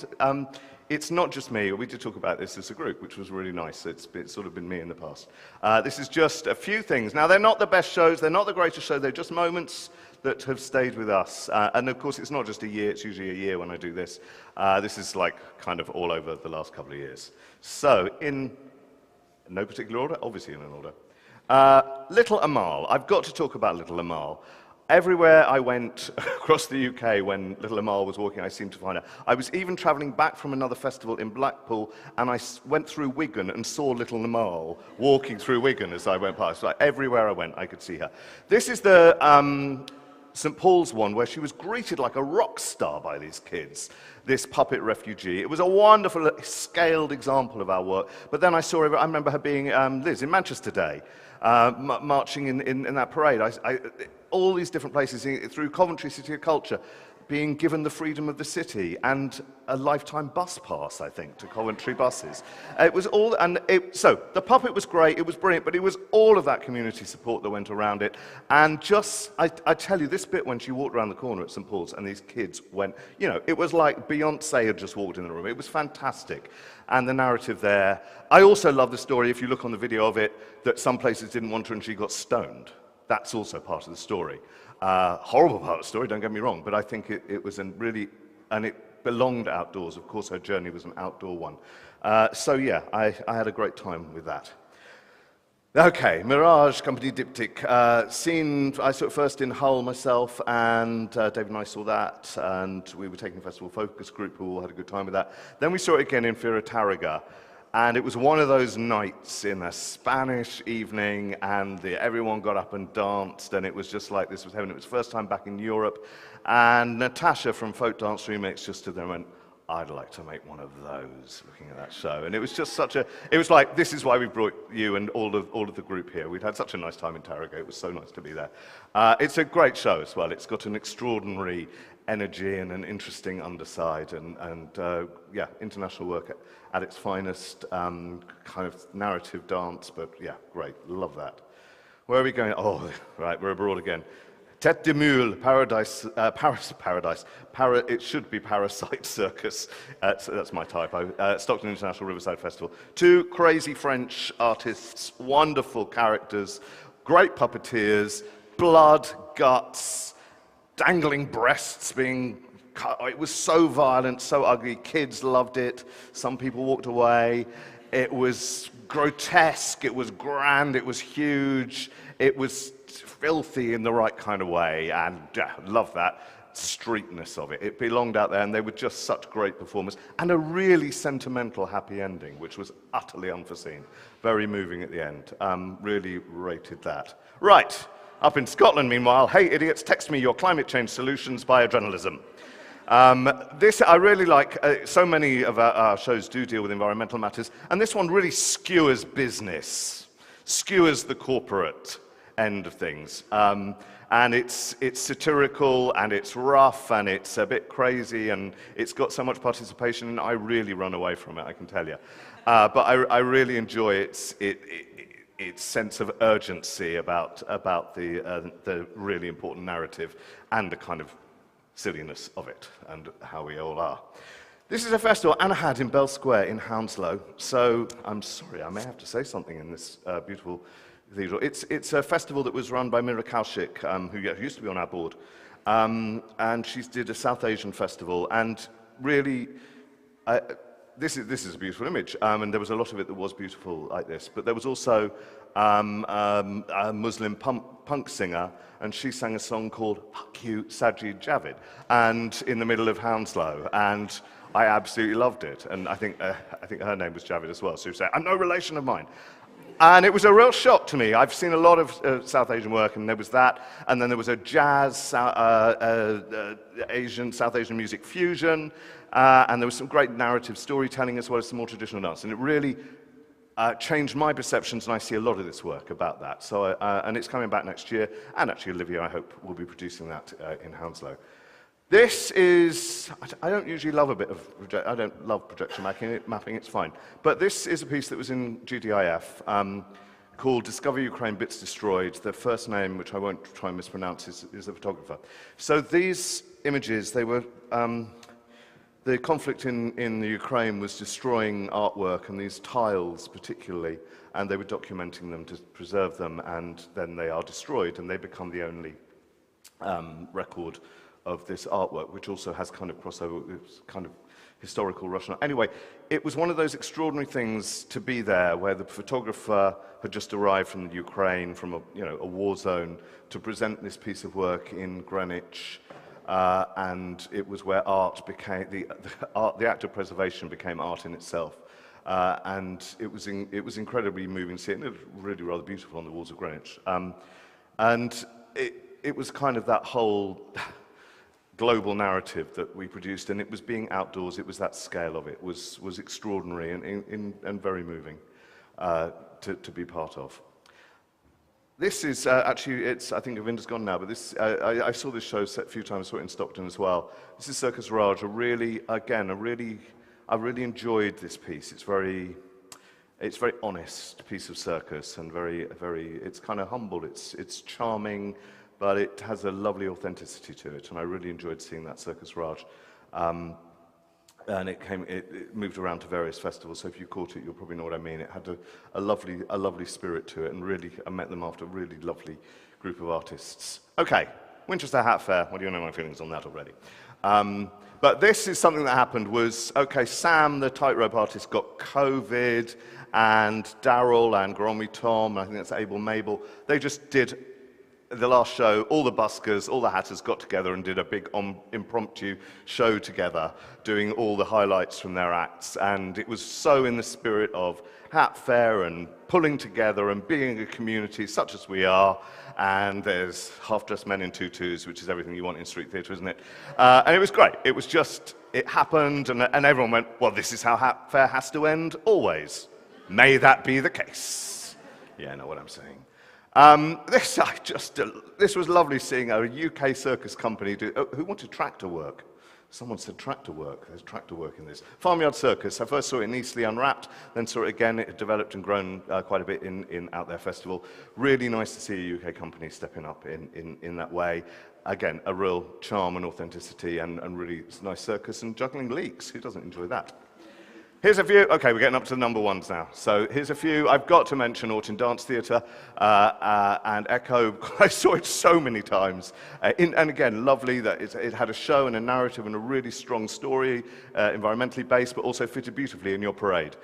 It's not just me. We did talk about this as a group, which was really nice. It's sort of been me in the past. This is just a few things. Now, they're not the best shows. They're not the greatest show. They're just moments that have stayed with us. And of course, it's not just a year. It's usually a year when I do this. This is like kind of all over the last couple of years. So in no particular order, obviously in an order. Little Amal. I've got to talk about Little Amal. Everywhere I went across the UK when Little Amal was walking, I seemed to find her. I was even travelling back from another festival in Blackpool, and I went through Wigan and saw Little Amal walking through Wigan as I went past. Like everywhere I went, I could see her. This is the St. Paul's one, where she was greeted like a rock star by these kids, this puppet refugee. It was a wonderful scaled example of our work. But then I saw her, I remember her being Liz in Manchester Day, marching in that parade. All these different places through Coventry City of Culture, being given the freedom of the city and a lifetime bus pass, I think, to Coventry buses. It was all, so the puppet was great, it was brilliant, but it was all of that community support that went around it. And just, I tell you, this bit when she walked around the corner at St. Paul's and these kids went, you know, it was like Beyonce had just walked in the room. It was fantastic. And the narrative there. I also love the story, if you look on the video of it, that some places didn't want her and she got stoned. That's also part of the story. Horrible part of the story, don't get me wrong, but I think it was and it belonged outdoors. Of course, her journey was an outdoor one. So yeah, I had a great time with that. Okay, Mirage Company Diptych. I saw it first in Hull myself, and David and I saw that, and we were taking a festival focus group who all had a good time with that. Then we saw it again in Fira Taraga. And it was one of those nights in a Spanish evening, and everyone got up and danced, and it was just like this was heaven. It was first time back in Europe, and Natasha from Folk Dance Remix just stood there and went, I'd like to make one of those, looking at that show. And it was just it was like, this is why we brought you and all of the group here. We'd had such a nice time in Taraga. It was so nice to be there. It's a great show as well. It's got an extraordinary energy and an interesting underside, and yeah, international work at its finest, kind of narrative dance, but yeah, great, love that. Where are we going? Oh, right, we're abroad again. Tête de Mule, it should be Parasite Circus, that's my typo, Stockton International Riverside Festival. 2 crazy French artists, wonderful characters, great puppeteers, blood, guts, dangling breasts being cut. It was so violent, so ugly. Kids loved it. Some people walked away. It was grotesque. It was grand. It was huge. It was filthy in the right kind of way. And love that streetness of it. It belonged out there, and they were just such great performers. And a really sentimental, happy ending, which was utterly unforeseen. Very moving at the end. Really rated that. Right. Up in Scotland, meanwhile, hey idiots, text me your climate change solutions by adrenalism. This I really like. So many of our shows do deal with environmental matters, and this one really skewers business, skewers the corporate end of things. And it's satirical, and it's rough, and it's a bit crazy, and it's got so much participation, and I really run away from it, I can tell you. But I really enjoy its sense of urgency about the really important narrative and the kind of silliness of it and how we all are. This is a festival Anna had in Bell Square in Hounslow, so I'm sorry, I may have to say something in this beautiful cathedral. It's a festival that was run by Mira Kaushik, who used to be on our board, and she did a South Asian festival, and really, this is a beautiful image, and there was a lot of it that was beautiful like this, but there was also a Muslim punk singer, and she sang a song called Fuck You, Sajid Javid, and in the middle of Hounslow, and I absolutely loved it, and I think her name was Javid as well, so she said, I'm no relation of mine. And it was a real shock to me. I've seen a lot of South Asian work, and there was that, and then there was a jazz, South Asian music fusion, and there was some great narrative storytelling as well as some more traditional dance, and it really changed my perceptions, and I see a lot of this work about that. So, and it's coming back next year, and actually Olivia, I hope, will be producing that in Hounslow. This is, I don't usually love a bit of, I don't love projection mapping, it's fine. But this is a piece that was in GDIF called Discover Ukraine Bits Destroyed. The first name, which I won't try and mispronounce, is the photographer. So these images, they were, the conflict in the Ukraine was destroying artwork, and these tiles particularly, and they were documenting them to preserve them, and then they are destroyed, and they become the only record this artwork, which also has kind of crossover with kind of historical Russian. Anyway, it was one of those extraordinary things to be there, where the photographer had just arrived from the Ukraine, from a war zone, to present this piece of work in Greenwich, and it was where art became the act of preservation became art in itself, and it was incredibly moving to see it. And it was really rather beautiful on the walls of Greenwich, and it was kind of that whole global narrative that we produced, and it was being outdoors. It was that scale of it was extraordinary and very moving to be part of. This is actually, I think Avinder's gone now, but this I saw this show a few times. Saw it in Stockton as well. This is Circus Raj. I really enjoyed this piece. It's very honest piece of circus, and it's kind of humble. It's charming, but it has a lovely authenticity to it, and I really enjoyed seeing that Circus Raj. And it moved around to various festivals, so if you caught it, you'll probably know what I mean. It had a lovely spirit to it, and really, I met them after a really lovely group of artists. Okay, Winchester Hat Fair. Well, you know my feelings on that already. But this is something that happened was, okay, Sam, the tightrope artist, got COVID, and Daryl and Gromy Tom, I think that's Abel Mabel, they just did the last show. All the buskers, all the hatters got together and did a big impromptu show together, doing all the highlights from their acts, and it was so in the spirit of Hat Fair and pulling together and being a community such as we are. And there's half-dressed men in tutus, which is everything you want in street theatre, isn't it? And it was great. It was just, it happened, and everyone went, well, this is how Hat Fair has to end, always. May that be the case. Yeah, I know what I'm saying. This was lovely seeing a UK circus company who wanted tractor work. Someone said tractor work. There's tractor work in this. Farmyard Circus. I first saw it in Eastleigh Unwrapped, then saw it again. It had developed and grown quite a bit in Out There Festival. Really nice to see a UK company stepping up in that way. Again, a real charm and authenticity, and really nice circus and juggling leeks. Who doesn't enjoy that? Here's a few. Okay, we're getting up to the number ones now. So here's a few. I've got to mention Orton Dance Theatre and Echo. I saw it so many times. And again, lovely that it had a show and a narrative and a really strong story, environmentally based, but also fitted beautifully in your parade,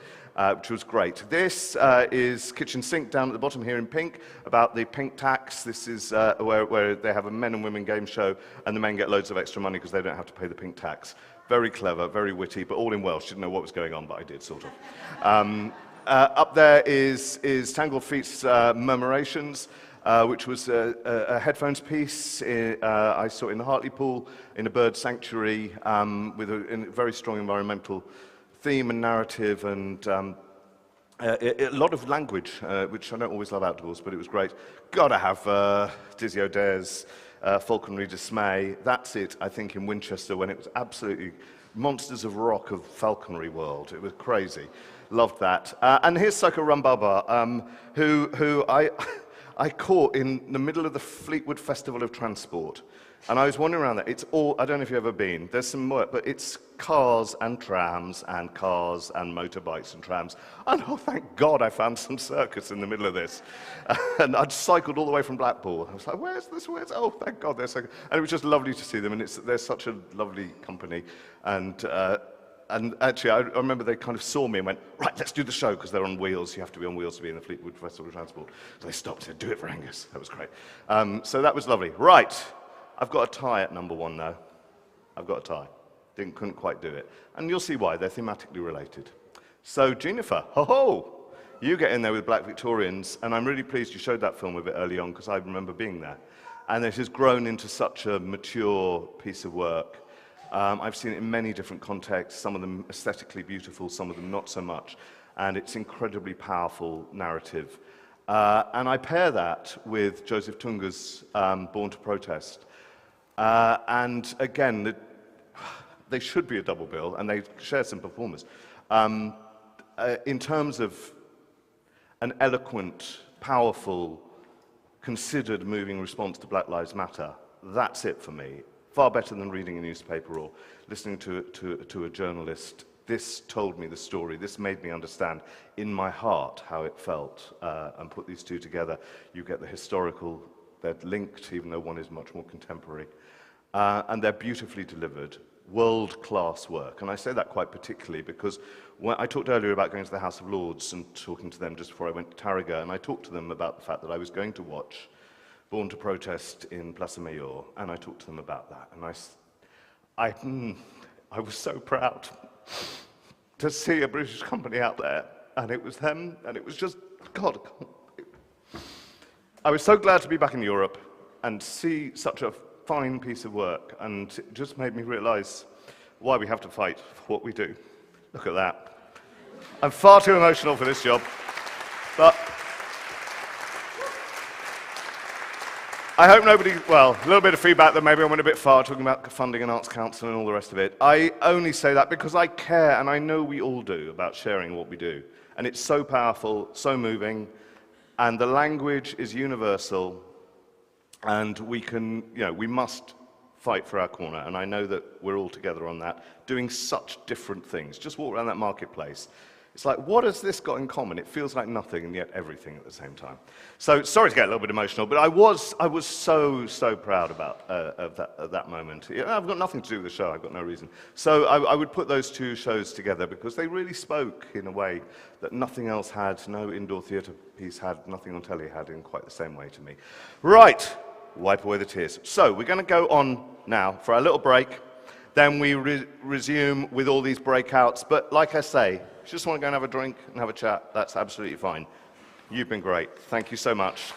which was great. This is Kitchen Sink down at the bottom here in pink, about the pink tax. This is where they have a men and women game show, and the men get loads of extra money because they don't have to pay the pink tax. Very clever, very witty, but all in Welsh. Didn't know what was going on, but I did, sort of. Up there is Tangled Feet's Murmurations, which was a headphones piece. I saw it in the Hartlepool, in a bird sanctuary, with a very strong environmental theme and narrative, and a lot of language, which I don't always love outdoors, but it was great. Gotta have Dizzy O'Dare's Falconry Dismay. That's it, I think, in Winchester, when it was absolutely Monsters of Rock of Falconry World. It was crazy. Loved that. And here's Soko Rumbaba, who I caught in the middle of the Fleetwood Festival of Transport. And I was wandering around there. It's all, I don't know if you've ever been, there's some work, but it's cars and trams and cars and motorbikes and trams. And oh, thank God I found some circus in the middle of this. And I'd cycled all the way from Blackpool. I was like, where's this? Oh, thank God there's circus. And it was just lovely to see them, and they're such a lovely company. And actually, I remember they kind of saw me and went, right, let's do the show, because they're on wheels. You have to be on wheels to be in the Fleetwood Festival of Transport. So they stopped and said, do it for Angus. That was great. So that was lovely. Right. I've got a tie at number one now. I've got a tie. Couldn't quite do it. And you'll see why. They're thematically related. So, Jennifer, ho-ho! You get in there with Black Victorians, and I'm really pleased you showed that film a bit early on, because I remember being there. And it has grown into such a mature piece of work. I've seen it in many different contexts, some of them aesthetically beautiful, some of them not so much. And it's incredibly powerful narrative. And I pair that with Joseph Tunga's Born to Protest. And again, they should be a double bill, and they share some performers. In terms of an eloquent, powerful, considered moving response to Black Lives Matter, that's it for me. Far better than reading a newspaper or listening to a journalist. This told me the story. This made me understand in my heart how it felt, and put these two together. You get the historical, they're linked, even though one is much more contemporary. and they're beautifully delivered, world-class work. And I say that quite particularly because when I talked earlier about going to the House of Lords and talking to them just before I went to Tarraga, and I talked to them about the fact that I was going to watch Born to Protest in Plaza Mayor, and I talked to them about that. And I was so proud to see a British company out there, and it was them, and it was just, God. I was so glad to be back in Europe and see such a fine piece of work, and it just made me realize why we have to fight for what we do. Look at that. I'm far too emotional for this job, but I hope nobody, well, a little bit of feedback that maybe I went a bit far talking about funding and Arts Council and all the rest of it. I only say that because I care, and I know we all do, about sharing what we do. And it's so powerful, so moving, and the language is universal, and we can, we must fight for our corner, and I know that we're all together on that, doing such different things. Just walk around that marketplace. It's like, what has this got in common? It feels like nothing and yet everything at the same time. So, sorry to get a little bit emotional, but I was so proud of that moment. I've got nothing to do with the show, I've got no reason. So I would put those two shows together because they really spoke in a way that nothing else had, no indoor theatre piece had, nothing on telly had in quite the same way to me. Right, wipe away the tears. So we're going to go on now for our little break. Then we resume with all these breakouts. But like I say, if you just want to go and have a drink and have a chat, that's absolutely fine. You've been great. Thank you so much.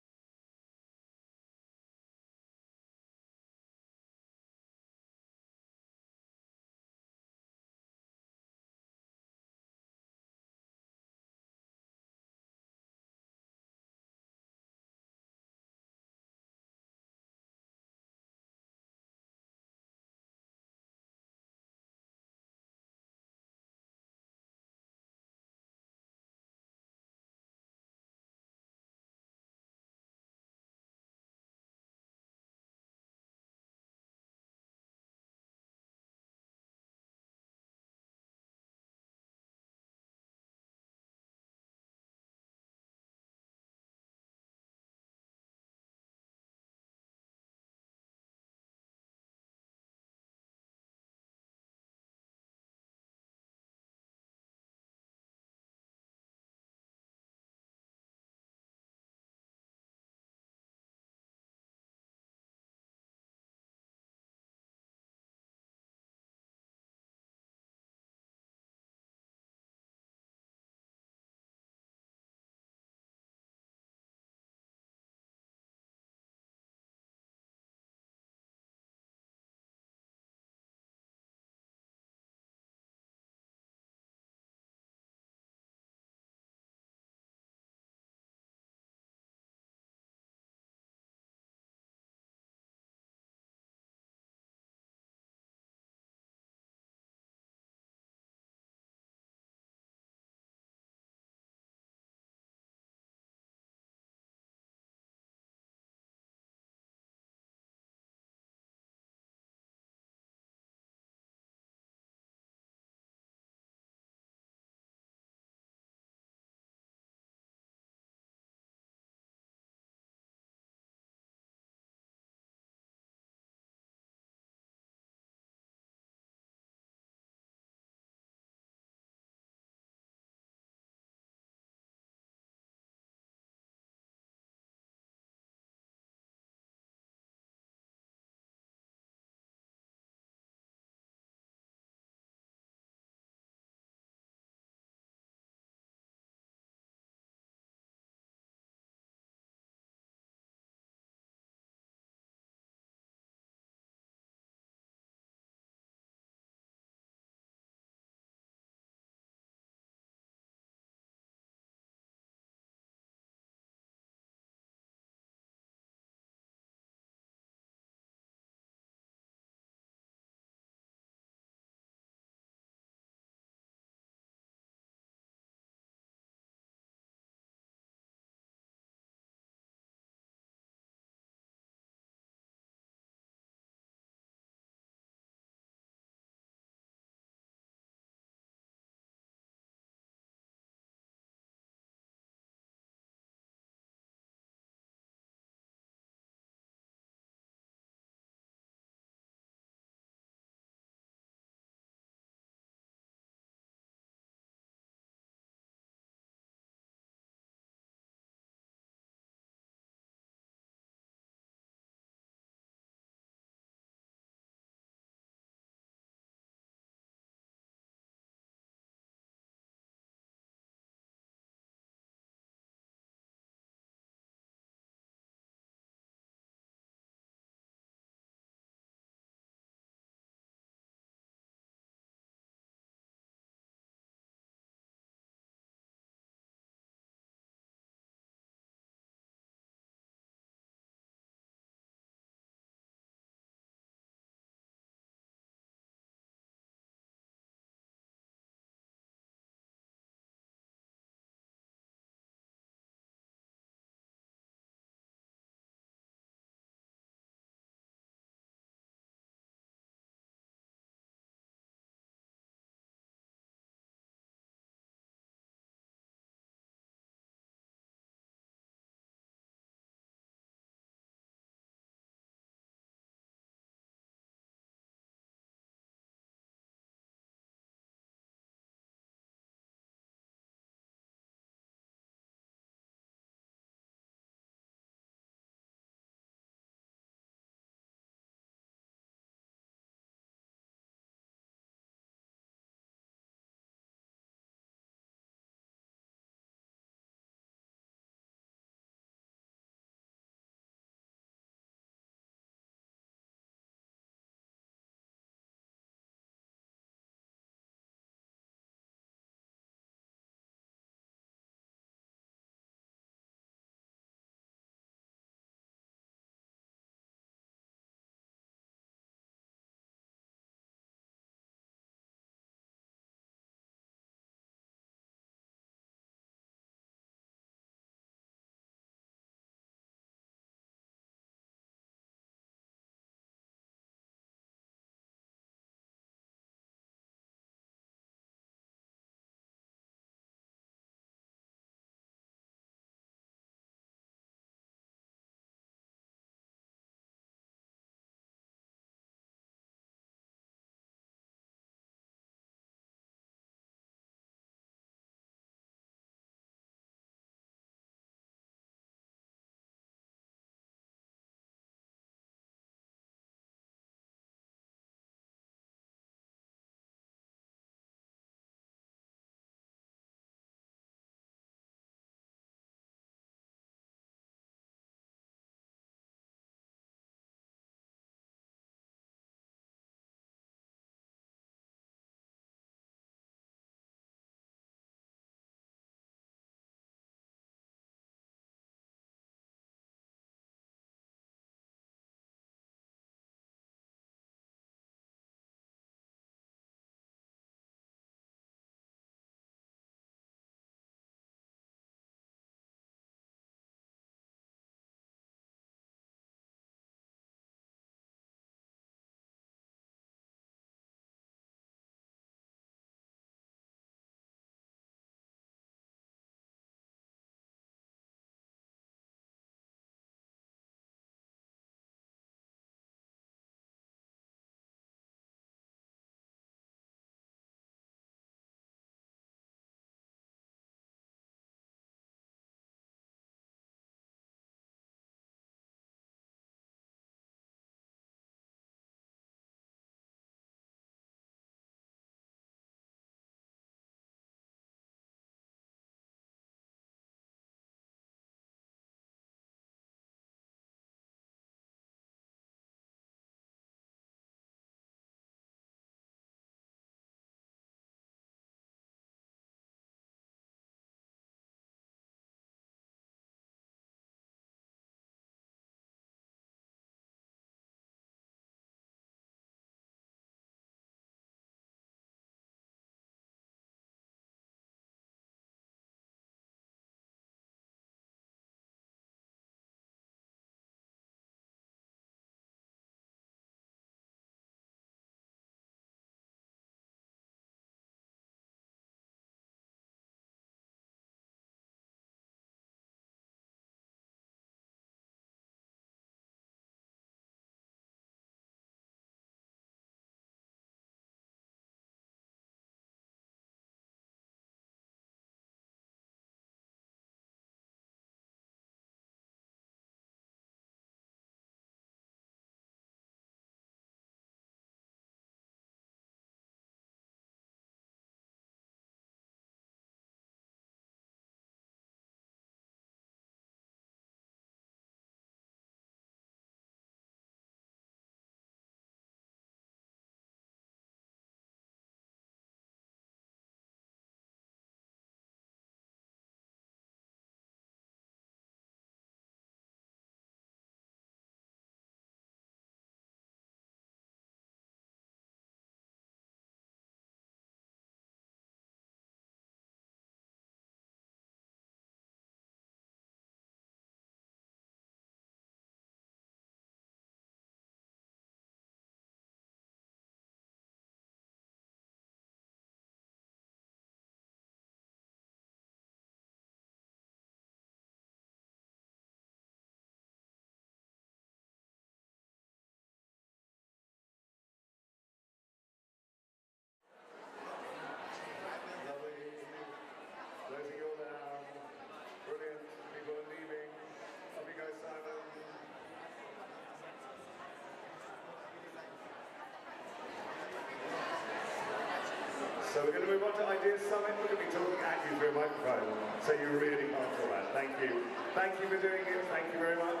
So we're going to move on to Ideas Summit. We're going to be talking at you through a microphone, so you really can't feel that. Thank you. Thank you for doing it. Thank you very much.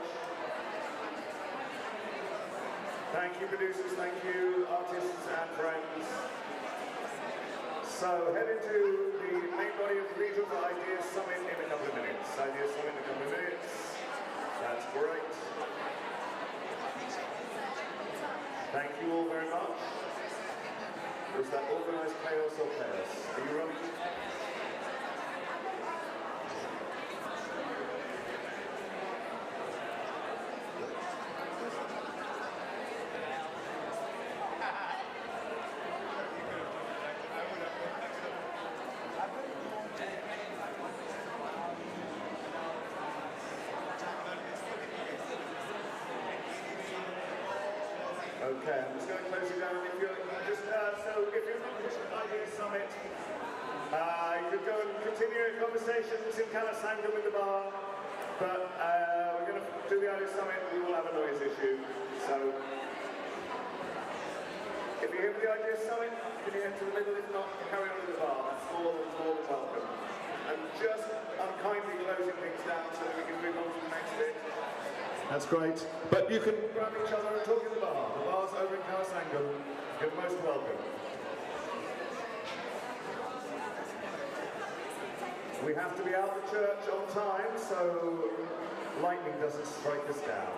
Thank you, producers. Thank you, artists and friends. So head into the main body of the region for Ideas Summit in a couple of minutes. Ideas Summit in a couple of minutes. That's great. Thank you all very much. Was that organised chaos or chaos? Are you ready? Okay, I'm just going to close you down. If you're just so if you're not just at Ideas Summit, you could go and continue conversations in Calasangam in the bar. But we're going to do the Ideas Summit. We will have a noise issue. So if you're here for the Ideas Summit, can you head to the middle? If not, carry on in the bar. That's more than welcome. And just unkindly closing things down so that we can move on to the next bit. That's great. But you can grab each other and talk in the bar. The bar's over in Calasangam. You're most welcome. We have to be out of the church on time, so lightning doesn't strike us down.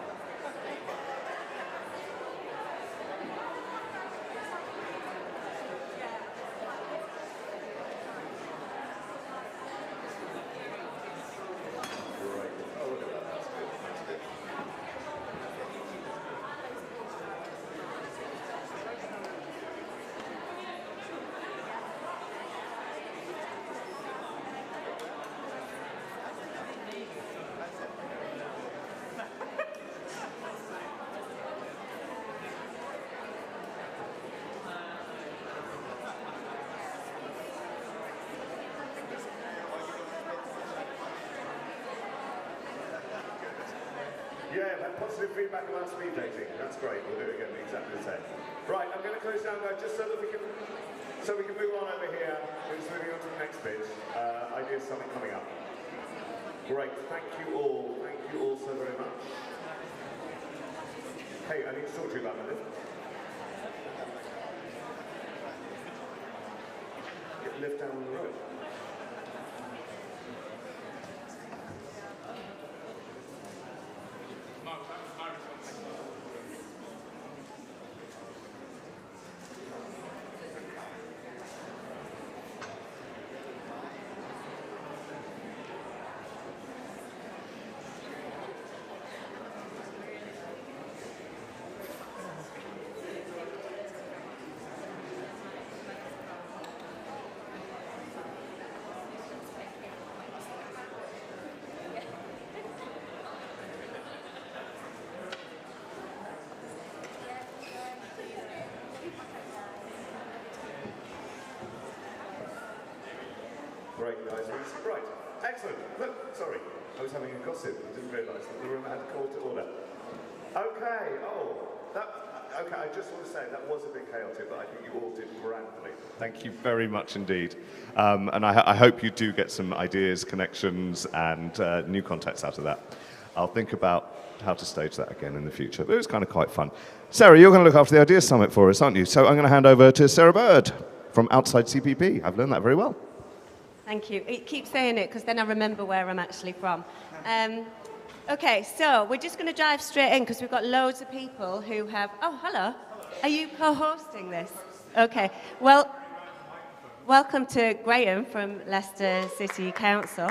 Yeah, I've had positive feedback about speed dating. That's great. We'll do it again exactly the same. Right, I'm going to close down, guys, just so that we can move on over here. We're just moving on to the next bit. Ideas Summit coming up. Great. Thank you all. Thank you all so very much. Hey, I need to talk to you about my lift. Get lift down the road. Great, guys. Right, excellent. Look, sorry, I was having a gossip. I didn't realise that the room had a call to order. Okay, okay, I just want to say that was a bit chaotic, but I think you all did grandly. Thank you very much indeed. And I hope you do get some ideas, connections, and new contacts out of that. I'll think about how to stage that again in the future, but it was kind of quite fun. Sarah, you're going to look after the Ideas Summit for us, aren't you? So I'm going to hand over to Sarah Bird from Outside CPP. I've learned that very well. Thank you. Keep saying it, because then I remember where I'm actually from. Okay, so we're just going to dive straight in, because we've got loads of people who have... Oh, hello. Are you co-hosting this? Okay. Well, welcome to Graham from Leicester City Council.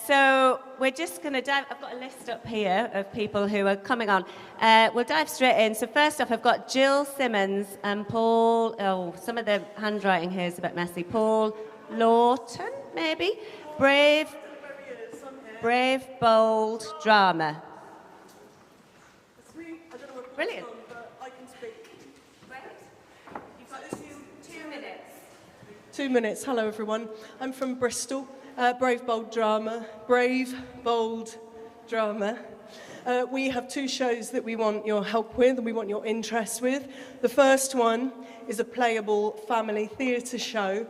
So we're just going to dive... I've got a list up here of people who are coming on. We'll dive straight in. So first off, I've got Jill Simmons and Paul... Oh, some of the handwriting here is a bit messy. Paul Lawton, maybe? Brave, bold drama. Brilliant. I can speak. Great. You've got 2 minutes. 2 minutes. Hello, everyone. I'm from Bristol. Brave, bold drama. Brave, bold drama. We have 2 shows that we want your help with and we want your interest with. The first one is a playable family theatre show.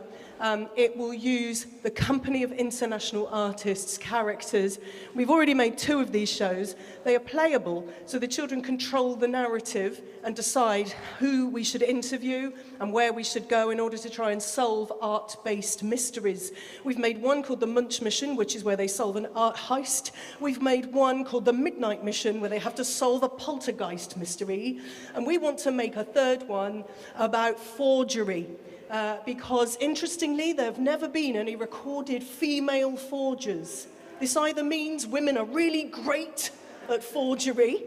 It will use the Company of International Artists characters. We've already made 2 of these shows. They are playable, so the children control the narrative and decide who we should interview and where we should go in order to try and solve art-based mysteries. We've made one called the Munch Mission, which is where they solve an art heist. We've made one called the Midnight Mission, where they have to solve a poltergeist mystery. And we want to make a 3rd one about forgery. Because interestingly, there have never been any recorded female forgers. This either means women are really great at forgery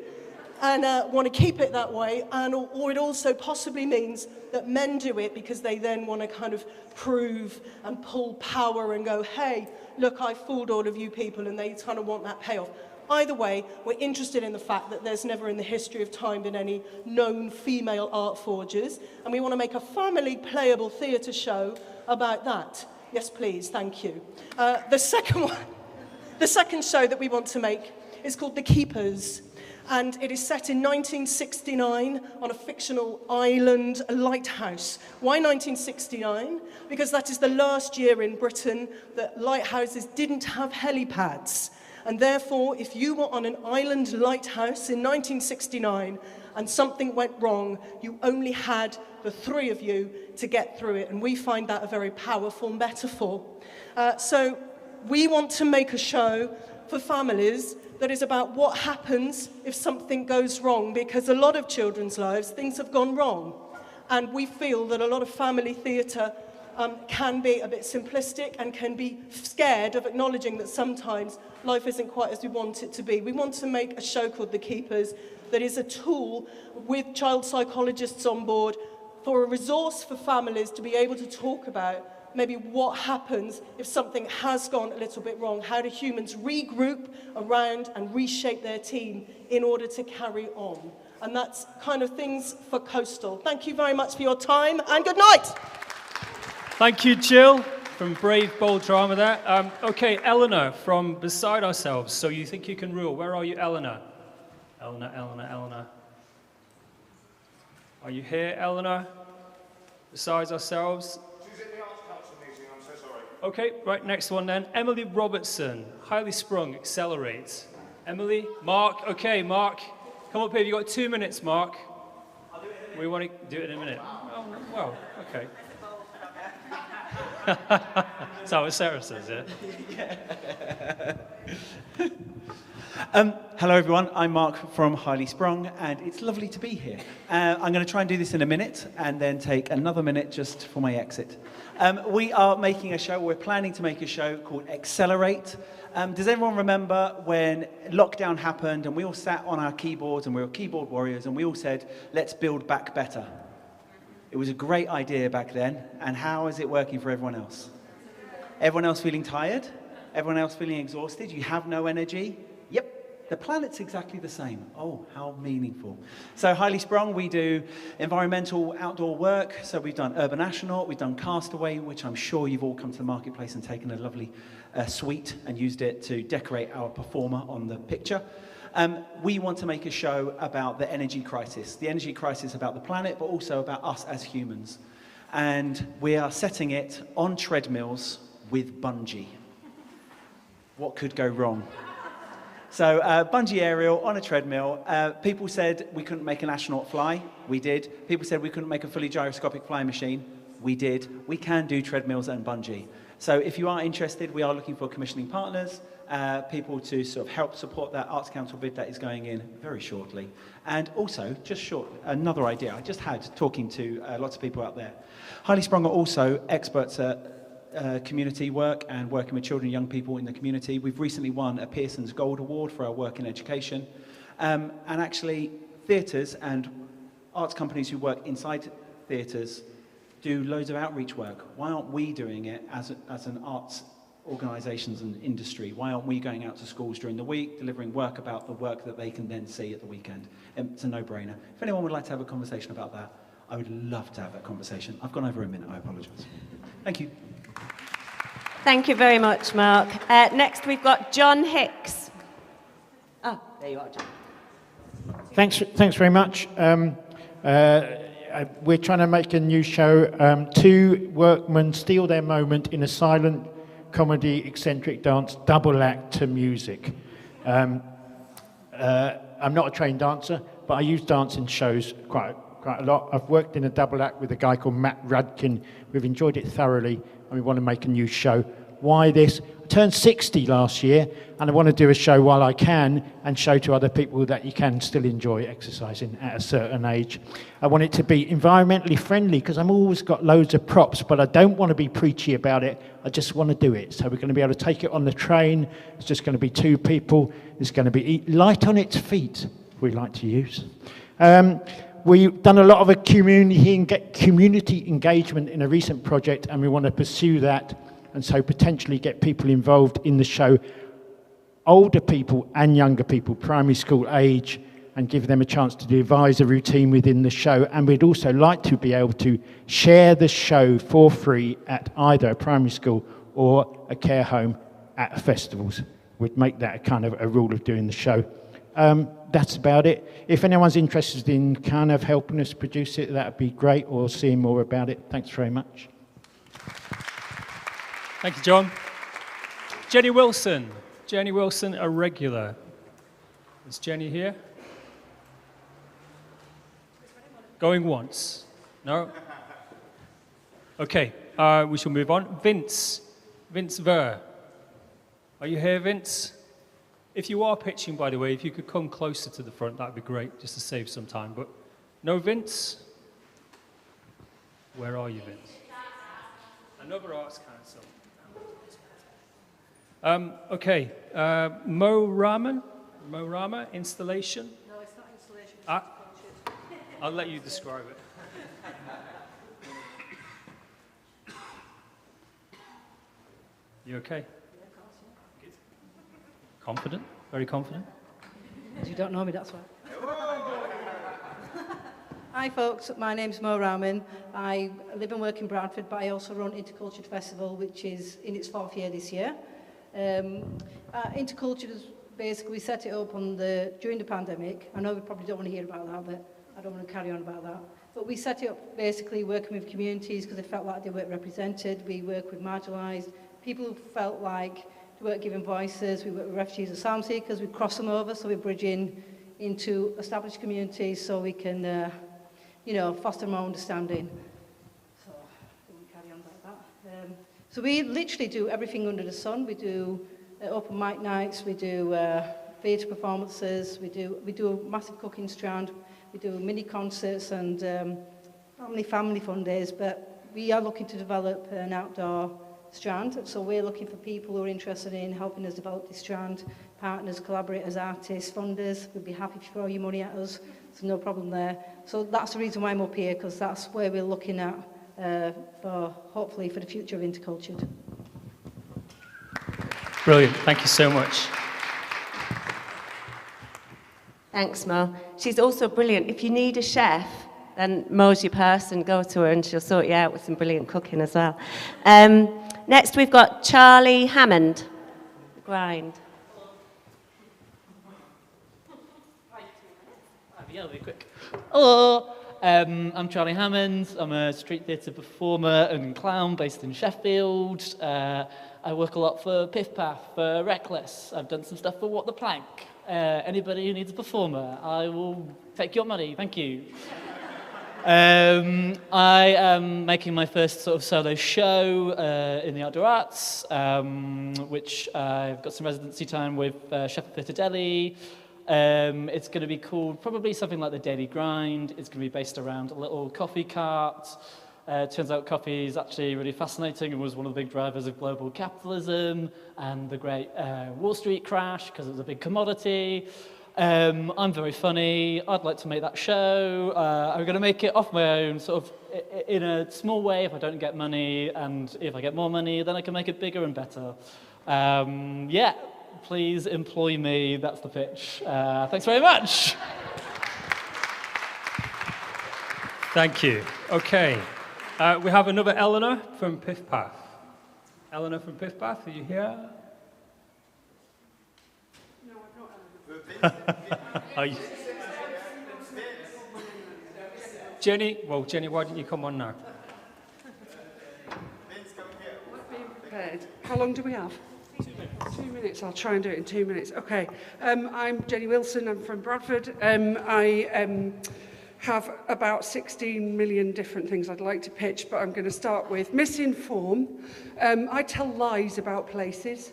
and want to keep it that way, or it also possibly means that men do it because they then want to kind of prove and pull power and go, hey, look, I fooled all of you people, and they kind of want that payoff. Either way, we're interested in the fact that there's never in the history of time been any known female art forgers, and we want to make a family playable theatre show about that. Yes, please, thank you. The second show that we want to make is called The Keepers, and it is set in 1969 on a fictional island lighthouse. Why 1969? Because that is the last year in Britain that lighthouses didn't have helipads. And therefore, if you were on an island lighthouse in 1969 and something went wrong, you only had the 3 of you to get through it. And we find that a very powerful metaphor. So we want to make a show for families that is about what happens if something goes wrong, because a lot of children's lives, things have gone wrong. And we feel that a lot of family theatre can be a bit simplistic and can be scared of acknowledging that sometimes life isn't quite as we want it to be. We want to make a show called The Keepers that is a tool with child psychologists on board for a resource for families to be able to talk about maybe what happens if something has gone a little bit wrong. How do humans regroup around and reshape their team in order to carry on? And that's kind of things for Coastal. Thank you very much for your time, and good night. Thank you, Jill, from Brave, Bold Drama there. Okay, Eleanor from Beside Ourselves. So you think you can rule. Where are you, Eleanor? Eleanor. Are you here, Eleanor? Besides Ourselves? She's in the Arts Council meeting, I'm so sorry. Okay, right, next one then. Emily Robertson, Highly Sprung, Accelerate. Emily, Mark, okay, Mark. Come up here, you've got 2 minutes, Mark. I'll do it in a minute. We want to do it in a minute. Oh, well, okay. That's what Sarah says, yeah? Hello everyone, I'm Mark from Highly Sprung, and it's lovely to be here. I'm going to try and do this in a minute, and then take another minute just for my exit. We are making a show, we're planning to make a show called Accelerate. Does everyone remember when lockdown happened and we all sat on our keyboards and we were keyboard warriors and we all said, let's build back better? It was a great idea back then, and how is it working for everyone else? Everyone else feeling tired? Everyone else feeling exhausted? You have no energy? Yep, the planet's exactly the same. Oh, how meaningful. So Highly Sprung, we do environmental outdoor work. So we've done Urban Astronaut, we've done Castaway, which I'm sure you've all come to the marketplace and taken a lovely suite and used it to decorate our performer on the picture. We want to make a show about the energy crisis about the planet, but also about us as humans. And we are setting it on treadmills with bungee. What could go wrong? So bungee aerial on a treadmill. People said we couldn't make an astronaut fly. We did. People said we couldn't make a fully gyroscopic flying machine. We did. We can do treadmills and bungee. So if you are interested, we are looking for commissioning partners, people to sort of help support that Arts Council bid that is going in very shortly. And also, another idea I just had talking to lots of people out there. Highly Sprung are also experts at community work and working with children and young people in the community. We've recently won a Pearson's Gold Award for our work in education. And actually, theatres and arts companies who work inside theatres do loads of outreach work. Why aren't we doing it as an arts organisations and industry? Why aren't we going out to schools during the week, delivering work about the work that they can then see at the weekend? It's a no-brainer. If anyone would like to have a conversation about that, I would love to have that conversation. I've gone over a minute, I apologise. Thank you. Thank you very much, Mark. Next we've got John Hicks. Oh, there There you are, John. Thanks very much. We're trying to make a new show. Two workmen steal their moment in a silent comedy eccentric dance double act to music. I'm not a trained dancer, but I use dance in shows quite a lot. I've worked in a double act with a guy called Matt Radkin. We've enjoyed it thoroughly, and we want to make a new show. Why this? I turned 60 last year, and I want to do a show while I can and show to other people that you can still enjoy exercising at a certain age. I want it to be environmentally friendly because I've always got loads of props, but I don't want to be preachy about it. I just want to do it. So we're going to be able to take it on the train. It's just going to be two people. It's going to be light on its feet, we like to use. We've done a lot of community engagement in a recent project, and we want to pursue that, and so potentially get people involved in the show, older people and younger people, primary school age, and give them a chance to devise a routine within the show. And we'd also like to be able to share the show for free at either a primary school or a care home at festivals. We'd make that a kind of a rule of doing the show. That's about it. If anyone's interested in kind of helping us produce it, that would be great, or seeing more about it. Thanks very much. Thank you, John. Jenny Wilson. Jenny Wilson, a regular. Is Jenny here? Going once? No? Okay, we shall move on. Vince Ver. Are you here, Vince? If you are pitching, by the way, if you could come closer to the front, that would be great, just to save some time. But no Vince? Where are you, Vince? Another Arts Council. Okay, Mo Rama, installation? No, it's not installation, it's I'll let you describe it. You okay? Good. Confident? Very confident? You don't know me, that's why. Hi folks, my name's Mo Rahman. I live and work in Bradford, but I also run Intercultured Festival, which is in its 4th year this year. Intercultured is basically, we set it up during the pandemic. I know we probably don't want to hear about that, but I don't want to carry on about that. But we set it up basically working with communities because they felt like they weren't represented. We work with marginalised people who felt like they weren't given voices. We work with refugees and asylum seekers. We cross them over, so we're bridging into established communities so we can, foster more understanding. So we won't carry on like that. So we literally do everything under the sun. We do open mic nights, we do theatre performances, we do a massive cooking strand, we do mini concerts and not only family fun days, but we are looking to develop an outdoor strand. So we're looking for people who are interested in helping us develop this strand, partners, collaborators, artists, funders. We'd be happy to throw your money at us, so no problem there. So that's the reason why I'm up here, because that's where we're looking at hopefully for the future of Intercultured. Brilliant, thank you so much. Thanks, Mo. She's also brilliant. If you need a chef, then Mo's your person. Go to her and she'll sort you out with some brilliant cooking as well. Next, we've got Charlie Hammond. Grind. Yeah, I'll be quick. Hello, I'm Charlie Hammond. I'm a street theatre performer and clown based in Sheffield. I work a lot for Piff Paff, for Reckless. I've done some stuff for What the Plank. Anybody who needs a performer, I will take your money, thank you. I am making my first sort of solo show in the Outdoor Arts, which I've got some residency time with Sheffield Theatre Delhi. It's going to be called probably something like The Daily Grind. It's going to be based around a little coffee cart. Turns out coffee is actually really fascinating and was one of the big drivers of global capitalism and the great Wall Street crash because it was a big commodity. I'm very funny. I'd like to make that show. I'm going to make it off my own, sort of in a small way if I don't get money, and if I get more money, then I can make it bigger and better. Yeah, please employ me. That's the pitch. Thanks very much. Thank you. Okay. We have another Eleanor from Piff Paff. Eleanor from Piff Paff, are you here? No, I'm not Eleanor. Jenny, why don't you come on now? How long do we have? 2 minutes. I'll try and do it in 2 minutes. Okay. I'm Jenny Wilson. I'm from Bradford. I have about 16 million different things I'd like to pitch, but I'm going to start with misinform. I tell lies about places.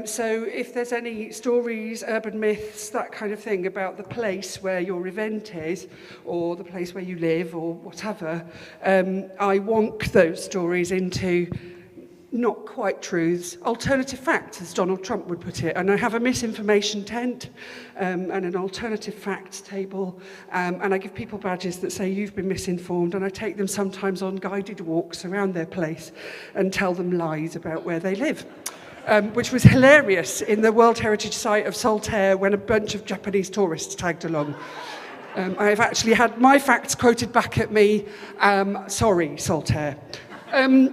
So if there's any stories, urban myths, that kind of thing about the place where your event is, or the place where you live, or whatever, I wonk those stories into not quite truths, alternative facts, as Donald Trump would put it. And I have a misinformation tent and an alternative facts table, and I give people badges that say you've been misinformed, and I take them sometimes on guided walks around their place and tell them lies about where they live. Which was hilarious in the World Heritage Site of Saltaire when a bunch of Japanese tourists tagged along. I've actually had my facts quoted back at me, sorry, Saltaire.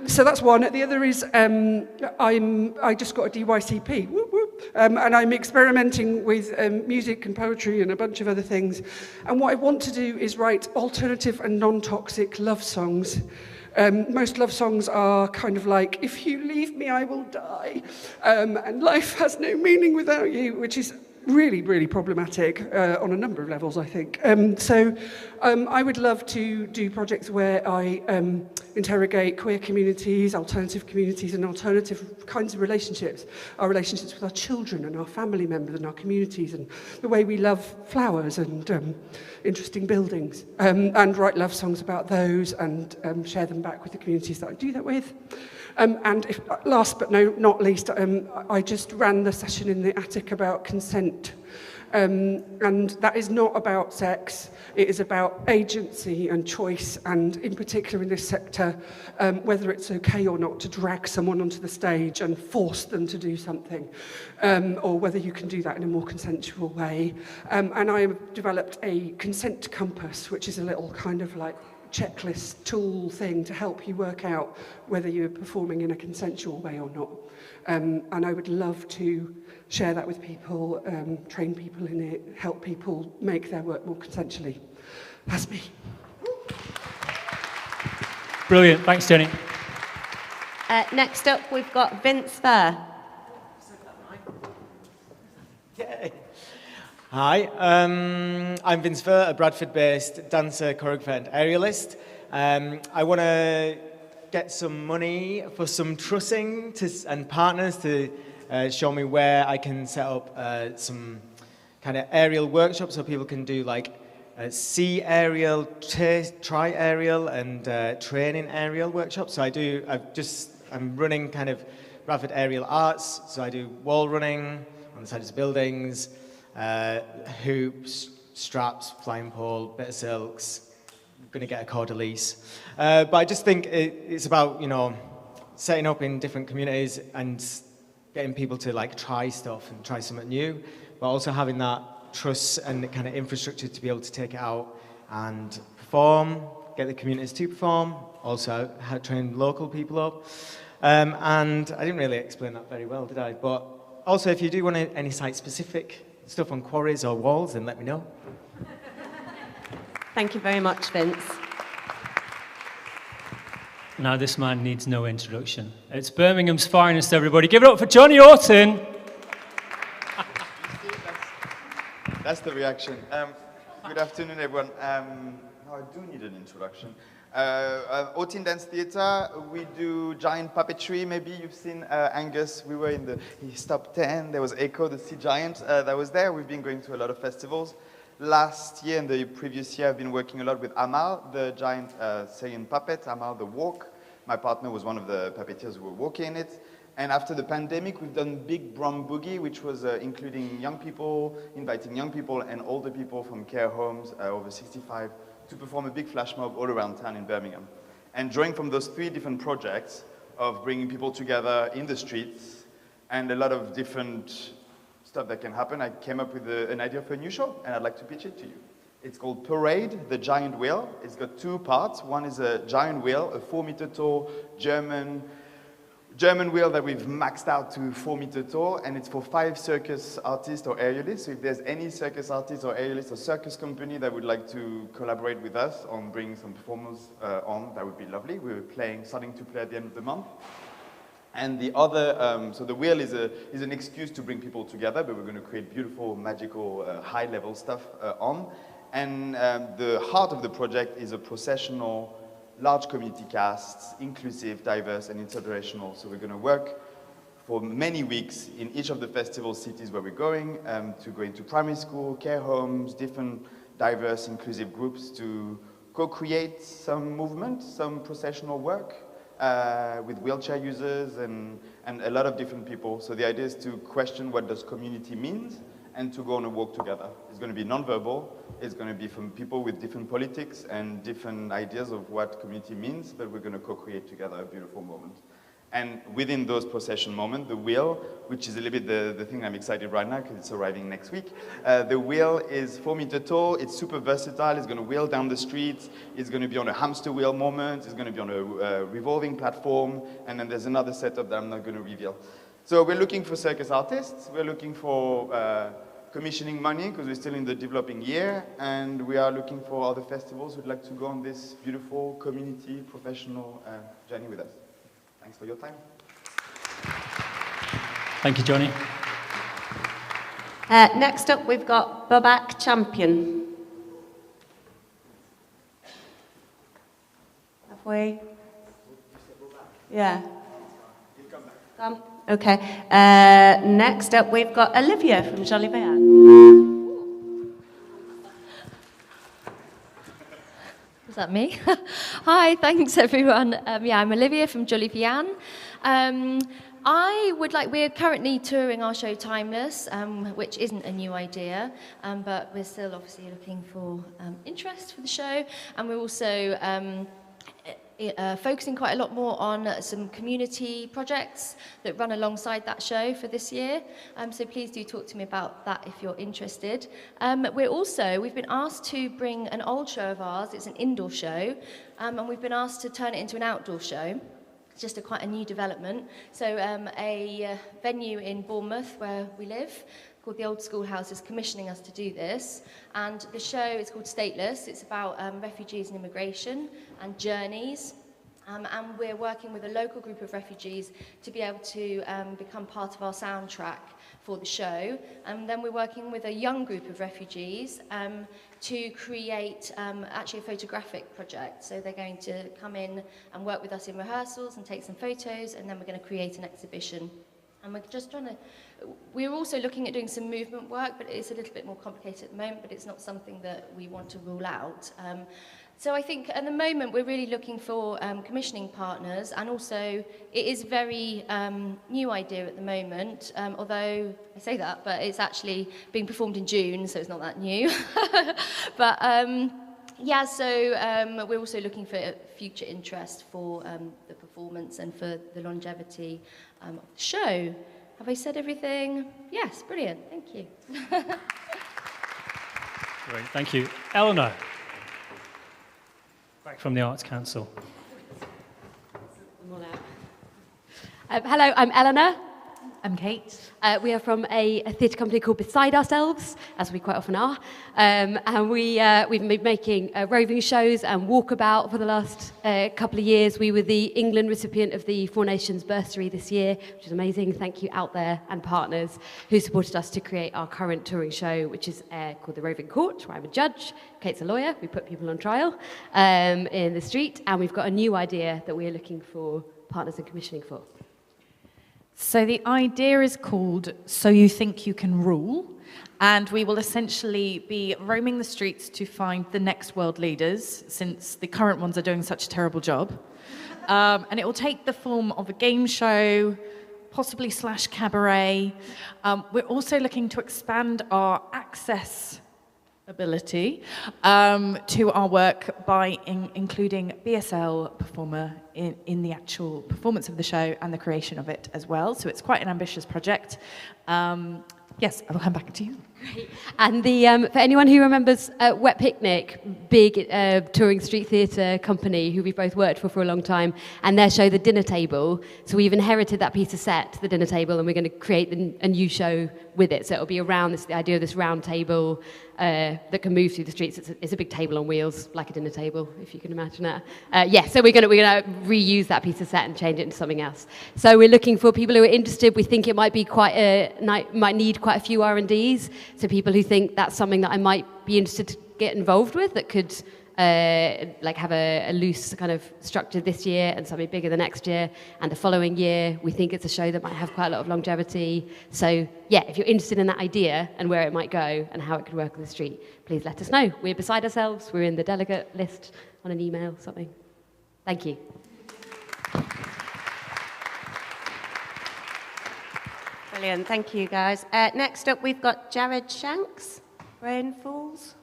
So that's one. The other is I just got a DYCP, whoop, whoop, and I'm experimenting with music and poetry and a bunch of other things. And what I want to do is write alternative and non-toxic love songs. Most love songs are kind of like, if you leave me, I will die, and life has no meaning without you, which is really, really problematic on a number of levels, I think. So I would love to do projects where I interrogate queer communities, alternative communities, and alternative kinds of relationships. Our relationships with our children and our family members and our communities, and the way we love flowers and interesting buildings, and write love songs about those and share them back with the communities that I do that with. And if, last but not least, I just ran the session in the attic about consent. And that is not about sex, it is about agency and choice, and in particular in this sector, whether it's okay or not to drag someone onto the stage and force them to do something, or whether you can do that in a more consensual way. And I have developed a consent compass, which is a little kind of like checklist tool thing to help you work out whether you're performing in a consensual way or not. And I would love to share that with people, train people in it, help people make their work more consensually. That's me. Brilliant, thanks Jenny. Next up we've got Vince Furr. Yay. Hi, I'm Vince Furr, a Bradford-based dancer, choreographer and aerialist. I want to get some money for some trussing and partners to show me where I can set up some kind of aerial workshops so people can do like sea aerial, try aerial and training aerial workshops. So I'm running kind of Bradford aerial arts, so I do wall running on the sides of buildings, hoops, straps, flying pole, bit of silks. I'm going to get a cordelice. But I just think it's about, you know, setting up in different communities and getting people to like try stuff and try something new, but also having that trust and the kind of infrastructure to be able to take it out and perform, get the communities to perform, also how to train local people up. And I didn't really explain that very well, did I? But also, if you do want any site-specific stuff on quarries or walls, then let me know. Thank you very much, Vince. Now this man needs no introduction. It's Birmingham's finest, everybody. Give it up for Johnny Orton. That's the reaction. Good afternoon, everyone. Now I do need an introduction. Orton Dance Theatre, we do giant puppetry. Maybe you've seen Angus. We were in his top 10. There was Echo, the sea giant, that was there. We've been going to a lot of festivals. Last year and the previous year, I've been working a lot with Amal, the giant Saiyan puppet, Amal the Walk. My partner was one of the puppeteers who were walking in it. And after the pandemic, we've done Big Brum Boogie, which was including young people, inviting young people and older people from care homes over 65 to perform a big flash mob all around town in Birmingham. And drawing from those 3 different projects of bringing people together in the streets and a lot of different stuff that can happen, I came up with an idea for a new show, and I'd like to pitch it to you. It's called Parade, the Giant Wheel. It's got 2 parts. One is a giant wheel, a 4-meter tall German German wheel that we've maxed out to 4 meter tall, and it's for 5 circus artists or aerialists. So if there's any circus artist or aerialist or circus company that would like to collaborate with us on bringing some performers on, that would be lovely. We're starting to play at the end of the month. And the other, so the wheel is an excuse to bring people together, but we're going to create beautiful, magical, high-level stuff on. And the heart of the project is a processional, large community casts, inclusive, diverse, and intergenerational. So we're going to work for many weeks in each of the festival cities where we're going, to go into primary school, care homes, different diverse, inclusive groups to co-create some movement, some processional work with wheelchair users and a lot of different people. So the idea is to question what does community mean and to go on a walk together. It's going to be non-verbal. It's going to be from people with different politics and different ideas of what community means, but we're going to co-create together a beautiful moment. And within those procession moments, the wheel, which is a little bit the thing I'm excited right now because it's arriving next week. The wheel is 4 meter tall. It's super versatile. It's going to wheel down the streets. It's going to be on a hamster wheel moment. It's going to be on a revolving platform. And then there's another setup that I'm not going to reveal. So we're looking for circus artists. We're looking for commissioning money because we're still in the developing year. And we are looking for other festivals who'd like to go on this beautiful community professional journey with us. Thanks for your time. Thank you, Johnny. Next up, we've got Babak Champion. Have we? Yeah. Come. Okay. Next up, we've got Olivia from Jolly Bayard. Is that me? Hi, thanks everyone. Yeah, I'm Olivia from Jolly-Vian. We're currently touring our show Timeless, which isn't a new idea, but we're still obviously looking for interest for the show. And we're also focusing quite a lot more on some community projects that run alongside that show for this year. So please do talk to me about that if you're interested. We've been asked to bring an old show of ours. It's an indoor show, and we've been asked to turn it into an outdoor show. It's just quite a new development. So a venue in Bournemouth where we live called the Old Schoolhouse is commissioning us to do this. And the show is called Stateless. It's about refugees and immigration and journeys. And we're working with a local group of refugees to be able to become part of our soundtrack for the show. And then we're working with a young group of refugees to create actually a photographic project. So they're going to come in and work with us in rehearsals and take some photos, and then we're going to create an exhibition. And we're also looking at doing some movement work, but it's a little bit more complicated at the moment, but it's not something that we want to rule out. So I think at the moment we're really looking for commissioning partners, and also it is very new idea at the moment, although I say that, but it's actually being performed in June, so it's not that new. But yeah, so we're also looking for future interest for the performance and for the longevity of the show. Have I said everything? Yes, brilliant, thank you. Great, thank you. Eleanor, back from the Arts Council. Hello, I'm Eleanor. I'm Kate. We are from a theatre company called Beside Ourselves, as we quite often are. And we've been making roving shows and walkabout for the last couple of years. We were the England recipient of the Four Nations bursary this year, which is amazing. Thank you out there and partners who supported us to create our current touring show, which is called The Roving Court, where I'm a judge. Kate's a lawyer. We put people on trial in the street. And we've got a new idea that we're looking for partners and commissioning for. So the idea is called So You Think You Can Rule, and we will essentially be roaming the streets to find the next world leaders, since the current ones are doing such a terrible job. And it will take the form of a game show, possibly / cabaret. We're also looking to expand our access ability to our work by including BSL performer in the actual performance of the show and the creation of it as well. So it's quite an ambitious project. Yes, I will hand back to you. And for anyone who remembers Wet Picnic, big touring street theatre company who we've both worked for a long time, and their show, The Dinner Table. So we've inherited that piece of set, The Dinner Table, and we're going to create a new show with it. So it'll be around the idea of this round table that can move through the streets. It's a big table on wheels, like a dinner table, if you can imagine that. So we're going to reuse that piece of set and change it into something else. So we're looking for people who are interested. We think it might be might need quite a few R&Ds. So people who think that's something that I might be interested to get involved with, that could have a loose kind of structure this year and something bigger the next year and the following year. We think it's a show that might have quite a lot of longevity. So yeah, if you're interested in that idea and where it might go and how it could work on the street, please let us know. We're beside ourselves. We're in the delegate list on an email, something. Thank you. Brilliant, thank you guys. Next up we've got Jared Shanks, Brain Fools.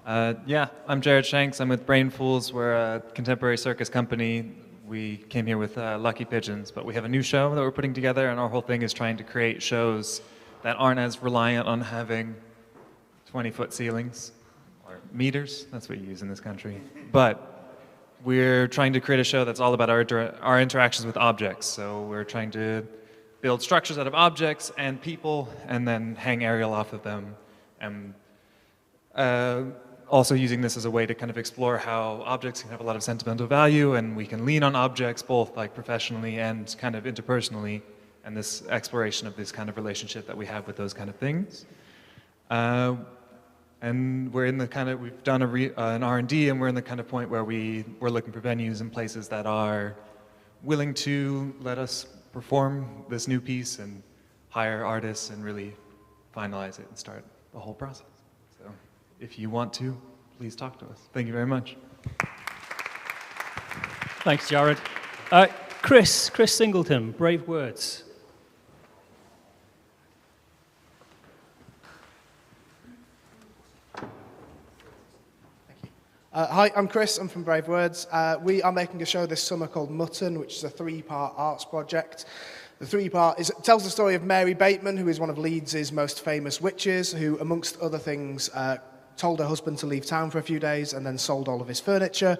I'm Jared Shanks. I'm with Brain Fools. We're a contemporary circus company. We came here with Lucky Pigeons, but we have a new show that we're putting together, and our whole thing is trying to create shows that aren't as reliant on having 20-foot ceilings, or meters, that's what you use in this country. But we're trying to create a show that's all about our interactions with objects. So we're trying to build structures out of objects and people, and then hang aerial off of them, and also using this as a way to kind of explore how objects can have a lot of sentimental value, and we can lean on objects both like professionally and kind of interpersonally, and this exploration of this kind of relationship that we have with those kind of things. And we're in the kind of, we've done an R&D, and we're in the kind of point where we're looking for venues and places that are willing to let us perform this new piece and hire artists and really finalize it and start the whole process. If you want to, please talk to us. Thank you very much. Thanks, Jared. Chris Singleton, Brave Words. Hi, I'm Chris. I'm from Brave Words. We are making a show this summer called Mutton, which is a 3-part arts project. The 3-part tells the story of Mary Bateman, who is one of Leeds' most famous witches, who, amongst other things, told her husband to leave town for a few days and then sold all of his furniture,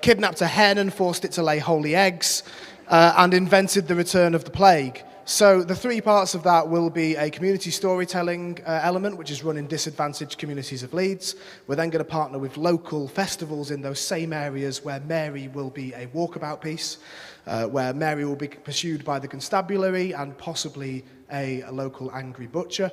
kidnapped a hen and forced it to lay holy eggs, and invented the return of the plague. So the 3 parts of that will be a community storytelling element, which is run in disadvantaged communities of Leeds. We're then going to partner with local festivals in those same areas where Mary will be a walkabout piece, where Mary will be pursued by the constabulary and possibly a local angry butcher.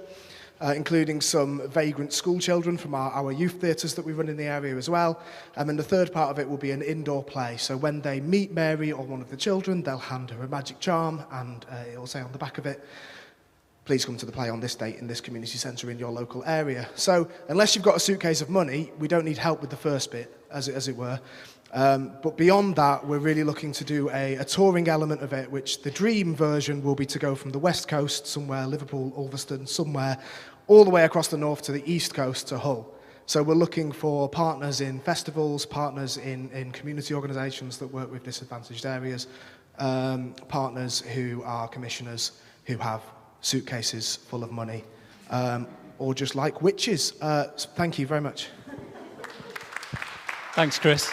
Including some vagrant school children from our youth theatres that we run in the area as well. And the 3rd part of it will be an indoor play. So when they meet Mary or one of the children, they'll hand her a magic charm, and it'll say on the back of it, please come to the play on this date in this community centre in your local area. So unless you've got a suitcase of money, we don't need help with the first bit, as it were. But beyond that, we're really looking to do a touring element of it, which the dream version will be to go from the West Coast, somewhere, Liverpool, Ulverston, somewhere, all the way across the north to the East Coast to Hull. So we're looking for partners in festivals, partners in community organisations that work with disadvantaged areas, partners who are commissioners who have suitcases full of money, or just like witches. Thank you very much. Thanks, Chris.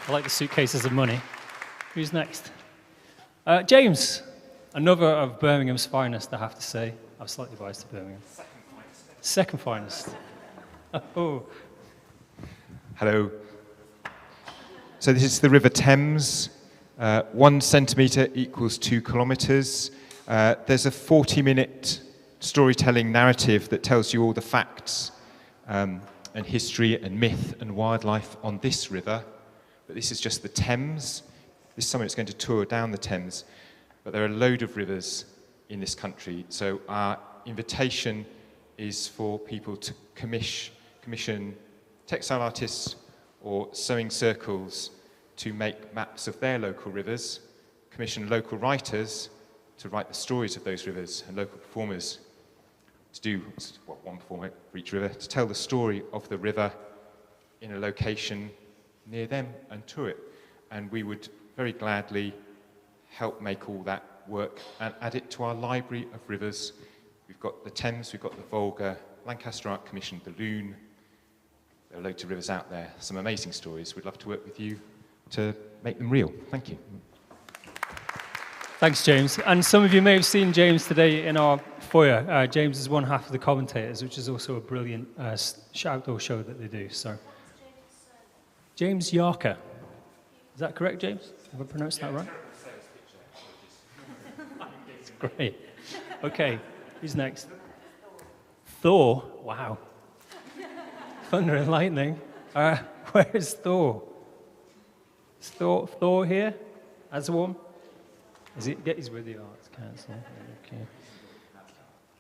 I like the suitcases of money. Who's next? James, another of Birmingham's finest, I have to say. I'm slightly biased to Birmingham. Second finest. Oh. Hello. So this is the River Thames. 1 centimetre equals 2 kilometres. There's a 40-minute storytelling narrative that tells you all the facts and history and myth and wildlife on this river. But this is just the Thames. This summer it's going to tour down the Thames. But there are a load of rivers in this country. So our invitation is for people to commission textile artists or sewing circles to make maps of their local rivers, commission local writers to write the stories of those rivers, and local performers to do, one performer for each river, to tell the story of the river in a location near them and to it. And we would very gladly help make all that work and add it to our library of rivers. We've got the Thames, we've got the Volga, Lancaster Art Commission, the Loon. There are loads of rivers out there, some amazing stories. We'd love to work with you to make them real. Thank you. Thanks, James. And some of you may have seen James today in our foyer. James is one half of the commentators, which is also a brilliant outdoor show that they do. So, James Yarker. Is that correct, James? Have I pronounced that right? It's great. Okay, who's next? Thor. Wow. Thunder and lightning. Where's Thor? Is Thor here? Aswan? He's with the Arts Council. Okay.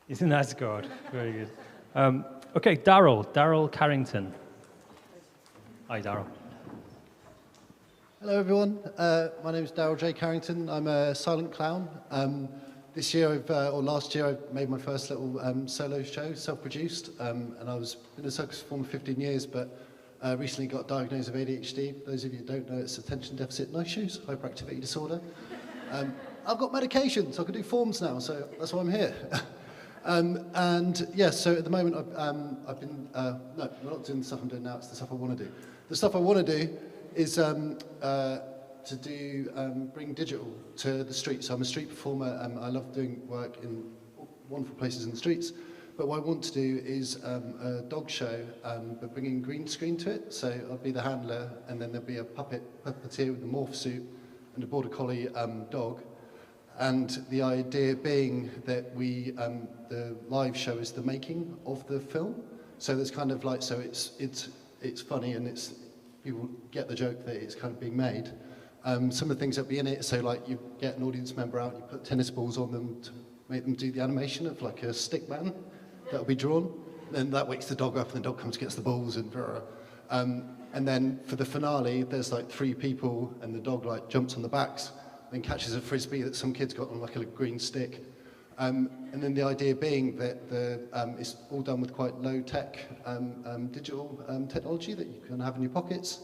He's in Asgard. Very good. Okay, Daryl Carrington. Hi, Daryl. Hello, everyone. My name is Daryl J. Carrington. I'm a silent clown. This year, or last year, I made my first little solo show, self-produced, and I was in a circus performer 15 years, but recently got diagnosed with ADHD. Those of you who don't know, it's attention deficit no issues, hyperactivity disorder. I've got medication, so I can do forms now, so that's why I'm here. And yeah, so at the moment, I've been, no, I'm not doing the stuff I'm doing now, it's the stuff I want to do. The stuff I want to do is bring digital to the streets. So I'm a street performer, and I love doing work in wonderful places in the streets. But what I want to do is a dog show, but bringing green screen to it. So I'll be the handler, and then there'll be a puppeteer with a morph suit and a border collie dog. And the idea being that the live show is the making of the film. So there's kind of like, so it's funny and people get the joke that it's kind of being made. Some of the things that'll be in it, so like you get an audience member out, you put tennis balls on them to make them do the animation of like a stick man that'll be drawn. Then that wakes the dog up, and the dog comes and gets the balls and then for the finale, there's like 3 people, and the dog like jumps on the backs, then catches a frisbee that some kid's got on like a green stick. And then the idea being that it's all done with quite low-tech digital technology that you can have in your pockets.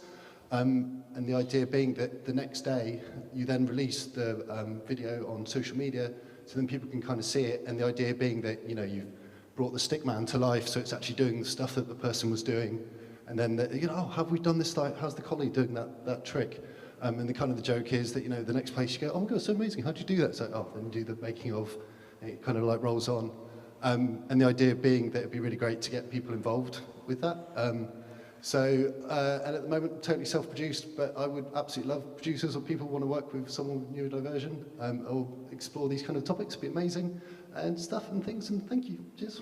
And the idea being that the next day, you then release the video on social media, so then people can kind of see it. And the idea being that, you know, you've brought the stick man to life, so it's actually doing the stuff that the person was doing. And then, you know, oh, have we done this? Like, how's the collie doing that trick? And the kind of the joke is that, you know, the next place you go, oh my God, so amazing, how'd you do that? So, oh, then you do the making of, and it kind of like rolls on. And the idea being that it'd be really great to get people involved with that. And at the moment, totally self-produced, but I would absolutely love producers or people who want to work with someone with neurodiversion or explore these kind of topics. It'd be amazing and stuff and things, and thank you. Cheers.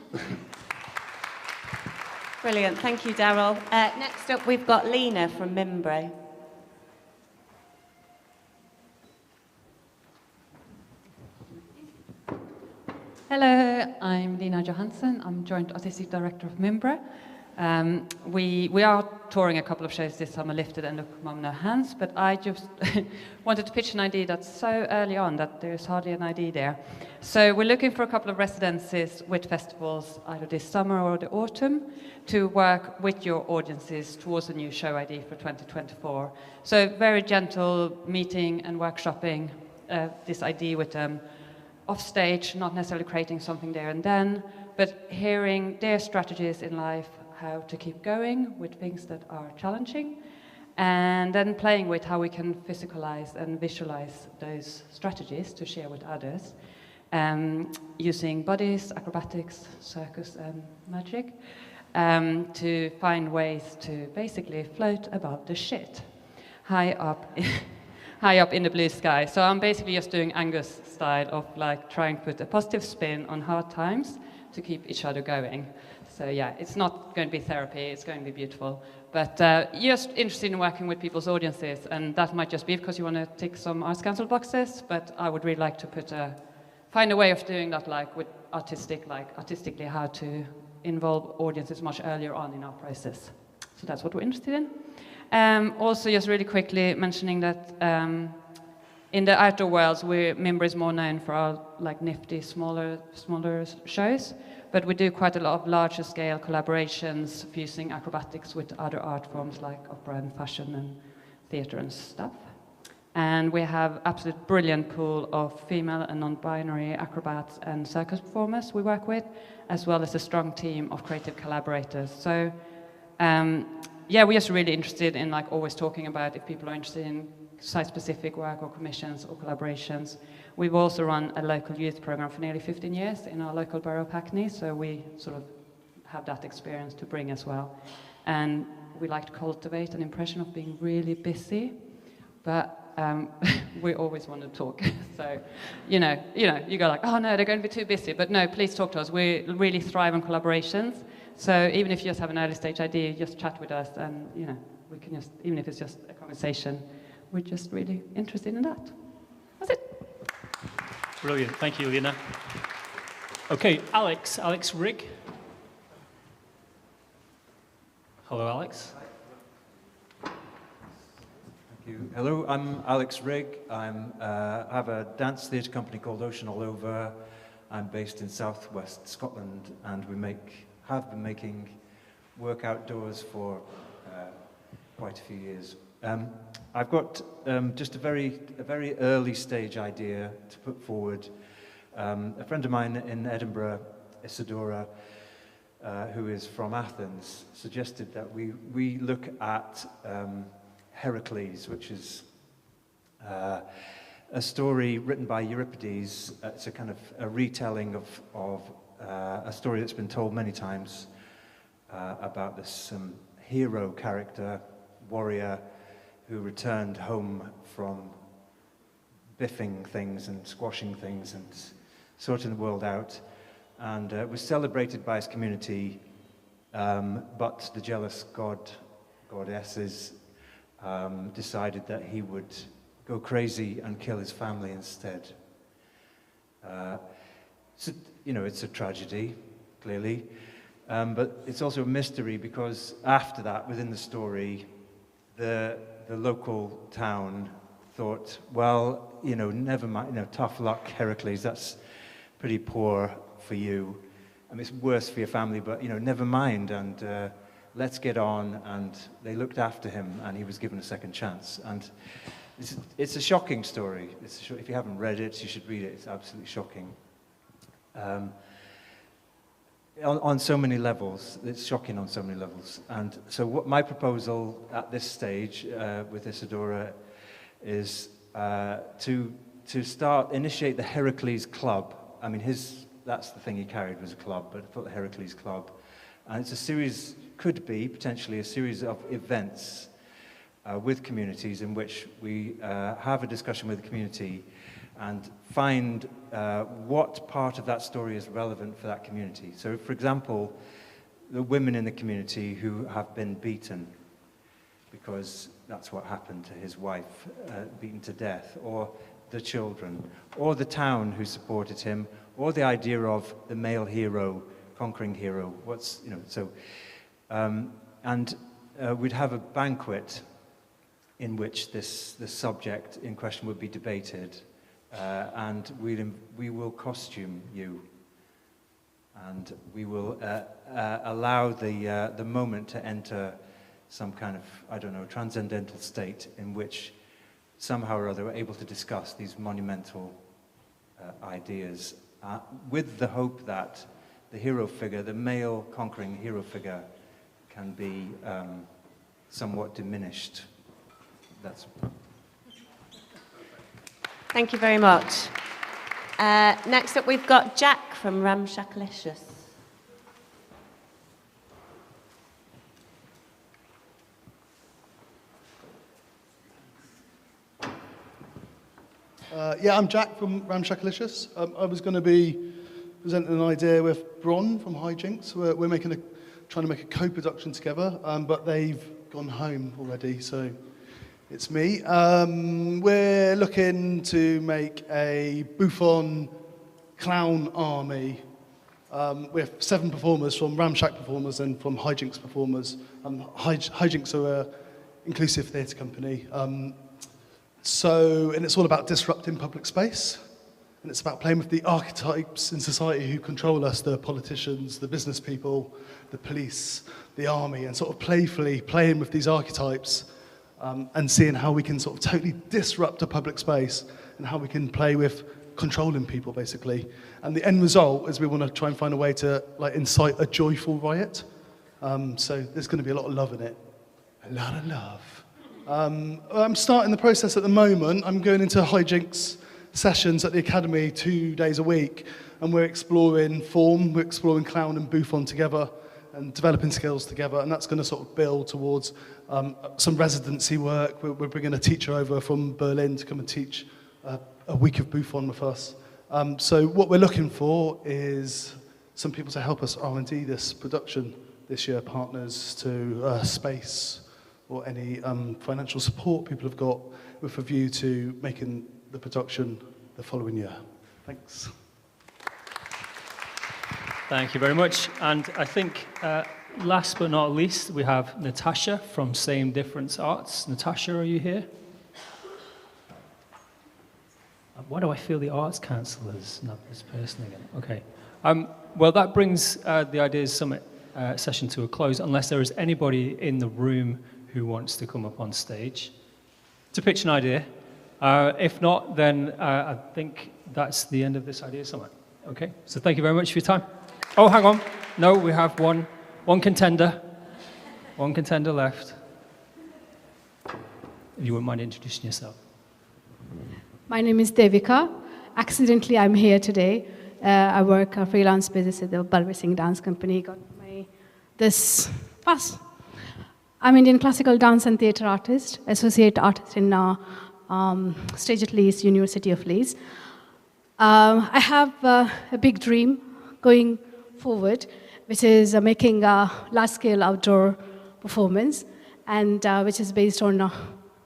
Brilliant, thank you, Daryl. Next up, we've got Lena from Mimbray. Hello, I'm Lena Johansson. I'm Joint Artistic Director of Mimbra. We are touring a couple of shows this summer, Lifted and Look Mum No Hands, but I just wanted to pitch an idea that's so early on that there's hardly an idea there. So we're looking for a couple of residencies with festivals either this summer or the autumn to work with your audiences towards a new show idea for 2024. So very gentle meeting and workshopping this idea with them off stage, not necessarily creating something there and then, but hearing their strategies in life, how to keep going with things that are challenging, and then playing with how we can physicalize and visualize those strategies to share with others, using bodies, acrobatics, circus, and magic, to find ways to basically float above the shit, high up in the blue sky. So I'm basically just doing Angus style of like trying to put a positive spin on hard times to keep each other going. So yeah, it's not going to be therapy, it's going to be beautiful. But you're just interested in working with people's audiences, and that might just be because you want to tick some Arts Council boxes, but I would really like to find a way of doing that like with artistically how to involve audiences much earlier on in our process. So that's what we're interested in. Also, just really quickly mentioning that in the outdoor worlds, Mimbra is more known for our like nifty, smaller shows, but we do quite a lot of larger scale collaborations fusing acrobatics with other art forms like opera and fashion and theatre and stuff. And we have absolute brilliant pool of female and non-binary acrobats and circus performers we work with, as well as a strong team of creative collaborators. So yeah, we're just really interested in like always talking about if people are interested in site-specific work or commissions or collaborations. We've also run a local youth program for nearly 15 years in our local borough of Hackney, so we sort of have that experience to bring as well. And we like to cultivate an impression of being really busy, but we always want to talk. So, you go like, oh no, they're going to be too busy. But no, please talk to us. We really thrive on collaborations. So even if you just have an early stage idea, just chat with us, and we can just, even if it's just a conversation, we're just really interested in that. That's it. Brilliant. Thank you, Lena. Okay, Alex Rigg. Hello, Alex. Hello, I'm Alex Rigg. I have a dance theatre company called Ocean All Over. I'm based in southwest Scotland, and we have been making work outdoors for quite a few years. I've got just a very early stage idea to put forward. A friend of mine in Edinburgh, Isadora, who is from Athens, suggested that we look at Heracles, which is a story written by Euripides. It's a kind of a retelling of a story that's been told many times about this hero character, warrior, who returned home from biffing things and squashing things and sorting the world out, and was celebrated by his community, but the jealous goddesses decided that he would go crazy and kill his family instead. So, it's a tragedy, clearly, but it's also a mystery because after that, within the story, the local town thought, well, never mind, tough luck, Heracles, that's pretty poor for you. I mean, it's worse for your family, but, never mind, and let's get on. And they looked after him, and he was given a second chance. And it's a shocking story. If you haven't read it, you should read it. It's absolutely shocking. On so many levels. It's shocking on so many levels. And so what my proposal at this stage with Isadora is to initiate the Heracles Club. I mean, that's the thing he carried, was a club, but I thought the Heracles Club. And it's a series, could be potentially a series of events with communities in which we have a discussion with the community and find what part of that story is relevant for that community. So, for example, the women in the community who have been beaten because that's what happened to his wife, beaten to death, or the children, or the town who supported him, or the idea of the male hero, conquering hero. And we'd have a banquet in which this subject in question would be debated. And we will costume you, and we will allow the moment to enter some kind of, I don't know, transcendental state in which somehow or other we're able to discuss these monumental ideas with the hope that the hero figure, the male conquering hero figure, can be somewhat diminished. Thank you very much. Next up, we've got Jack from Ramshackalicious. Yeah, I'm Jack from Ramshackalicious. I was going to be presenting an idea with Bron from Hijinks. We're trying to make a co-production together, but they've gone home already, so it's me. We're looking to make a Buffon clown army with 7 performers from Ramshack Performers and from Hijinks Performers. Hijinks are an inclusive theatre company. And it's all about disrupting public space. And it's about playing with the archetypes in society who control us, the politicians, the business people, the police, the army, and sort of playfully playing with these archetypes and seeing how we can sort of totally disrupt a public space and how we can play with controlling people, basically. And the end result is we want to try and find a way to like incite a joyful riot. So there's going to be a lot of love in it. A lot of love. I'm starting the process at the moment. I'm going into hijinks sessions at the Academy 2 days a week, and we're exploring form, we're exploring clown and bouffon together, and developing skills together, and that's going to sort of build towards some residency work. We're bringing a teacher over from Berlin to come and teach a week of bouffon with us. So what we're looking for is some people to help us R&D this production this year, partners to space or any financial support people have got with a view to making the production the following year. Thanks. Thank you very much. And I think last but not least, we have Natasha from Same Difference Arts. Natasha, are you here? Why do I feel the Arts Council is not this person again? Okay. Well, that brings the Ideas Summit session to a close, unless there is anybody in the room who wants to come up on stage to pitch an idea. If not, then I think that's the end of this Ideas Summit. Okay, so thank you very much for your time. Oh, hang on. No, we have one contender. One contender left. If you wouldn't mind introducing yourself. My name is Devika. Accidentally, I'm here today. I work a freelance basis at the Balvi Singh Dance Company. Got this pass. I'm Indian classical dance and theatre artist, associate artist in Stage at Leeds, University of Leeds. I have a big dream going forward, which is making a large-scale outdoor performance, and which is based on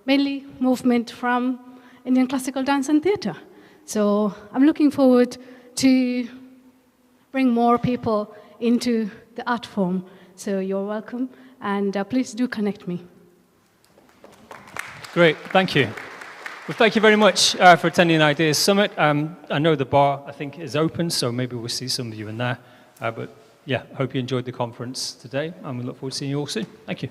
mainly movement from Indian classical dance and theatre. So I'm looking forward to bring more people into the art form. So you're welcome, and please do connect me. Great, thank you. Well, thank you very much for attending the Ideas Summit. I know the bar, I think, is open, so maybe we'll see some of you in there. But yeah, hope you enjoyed the conference today, and we look forward to seeing you all soon. Thank you.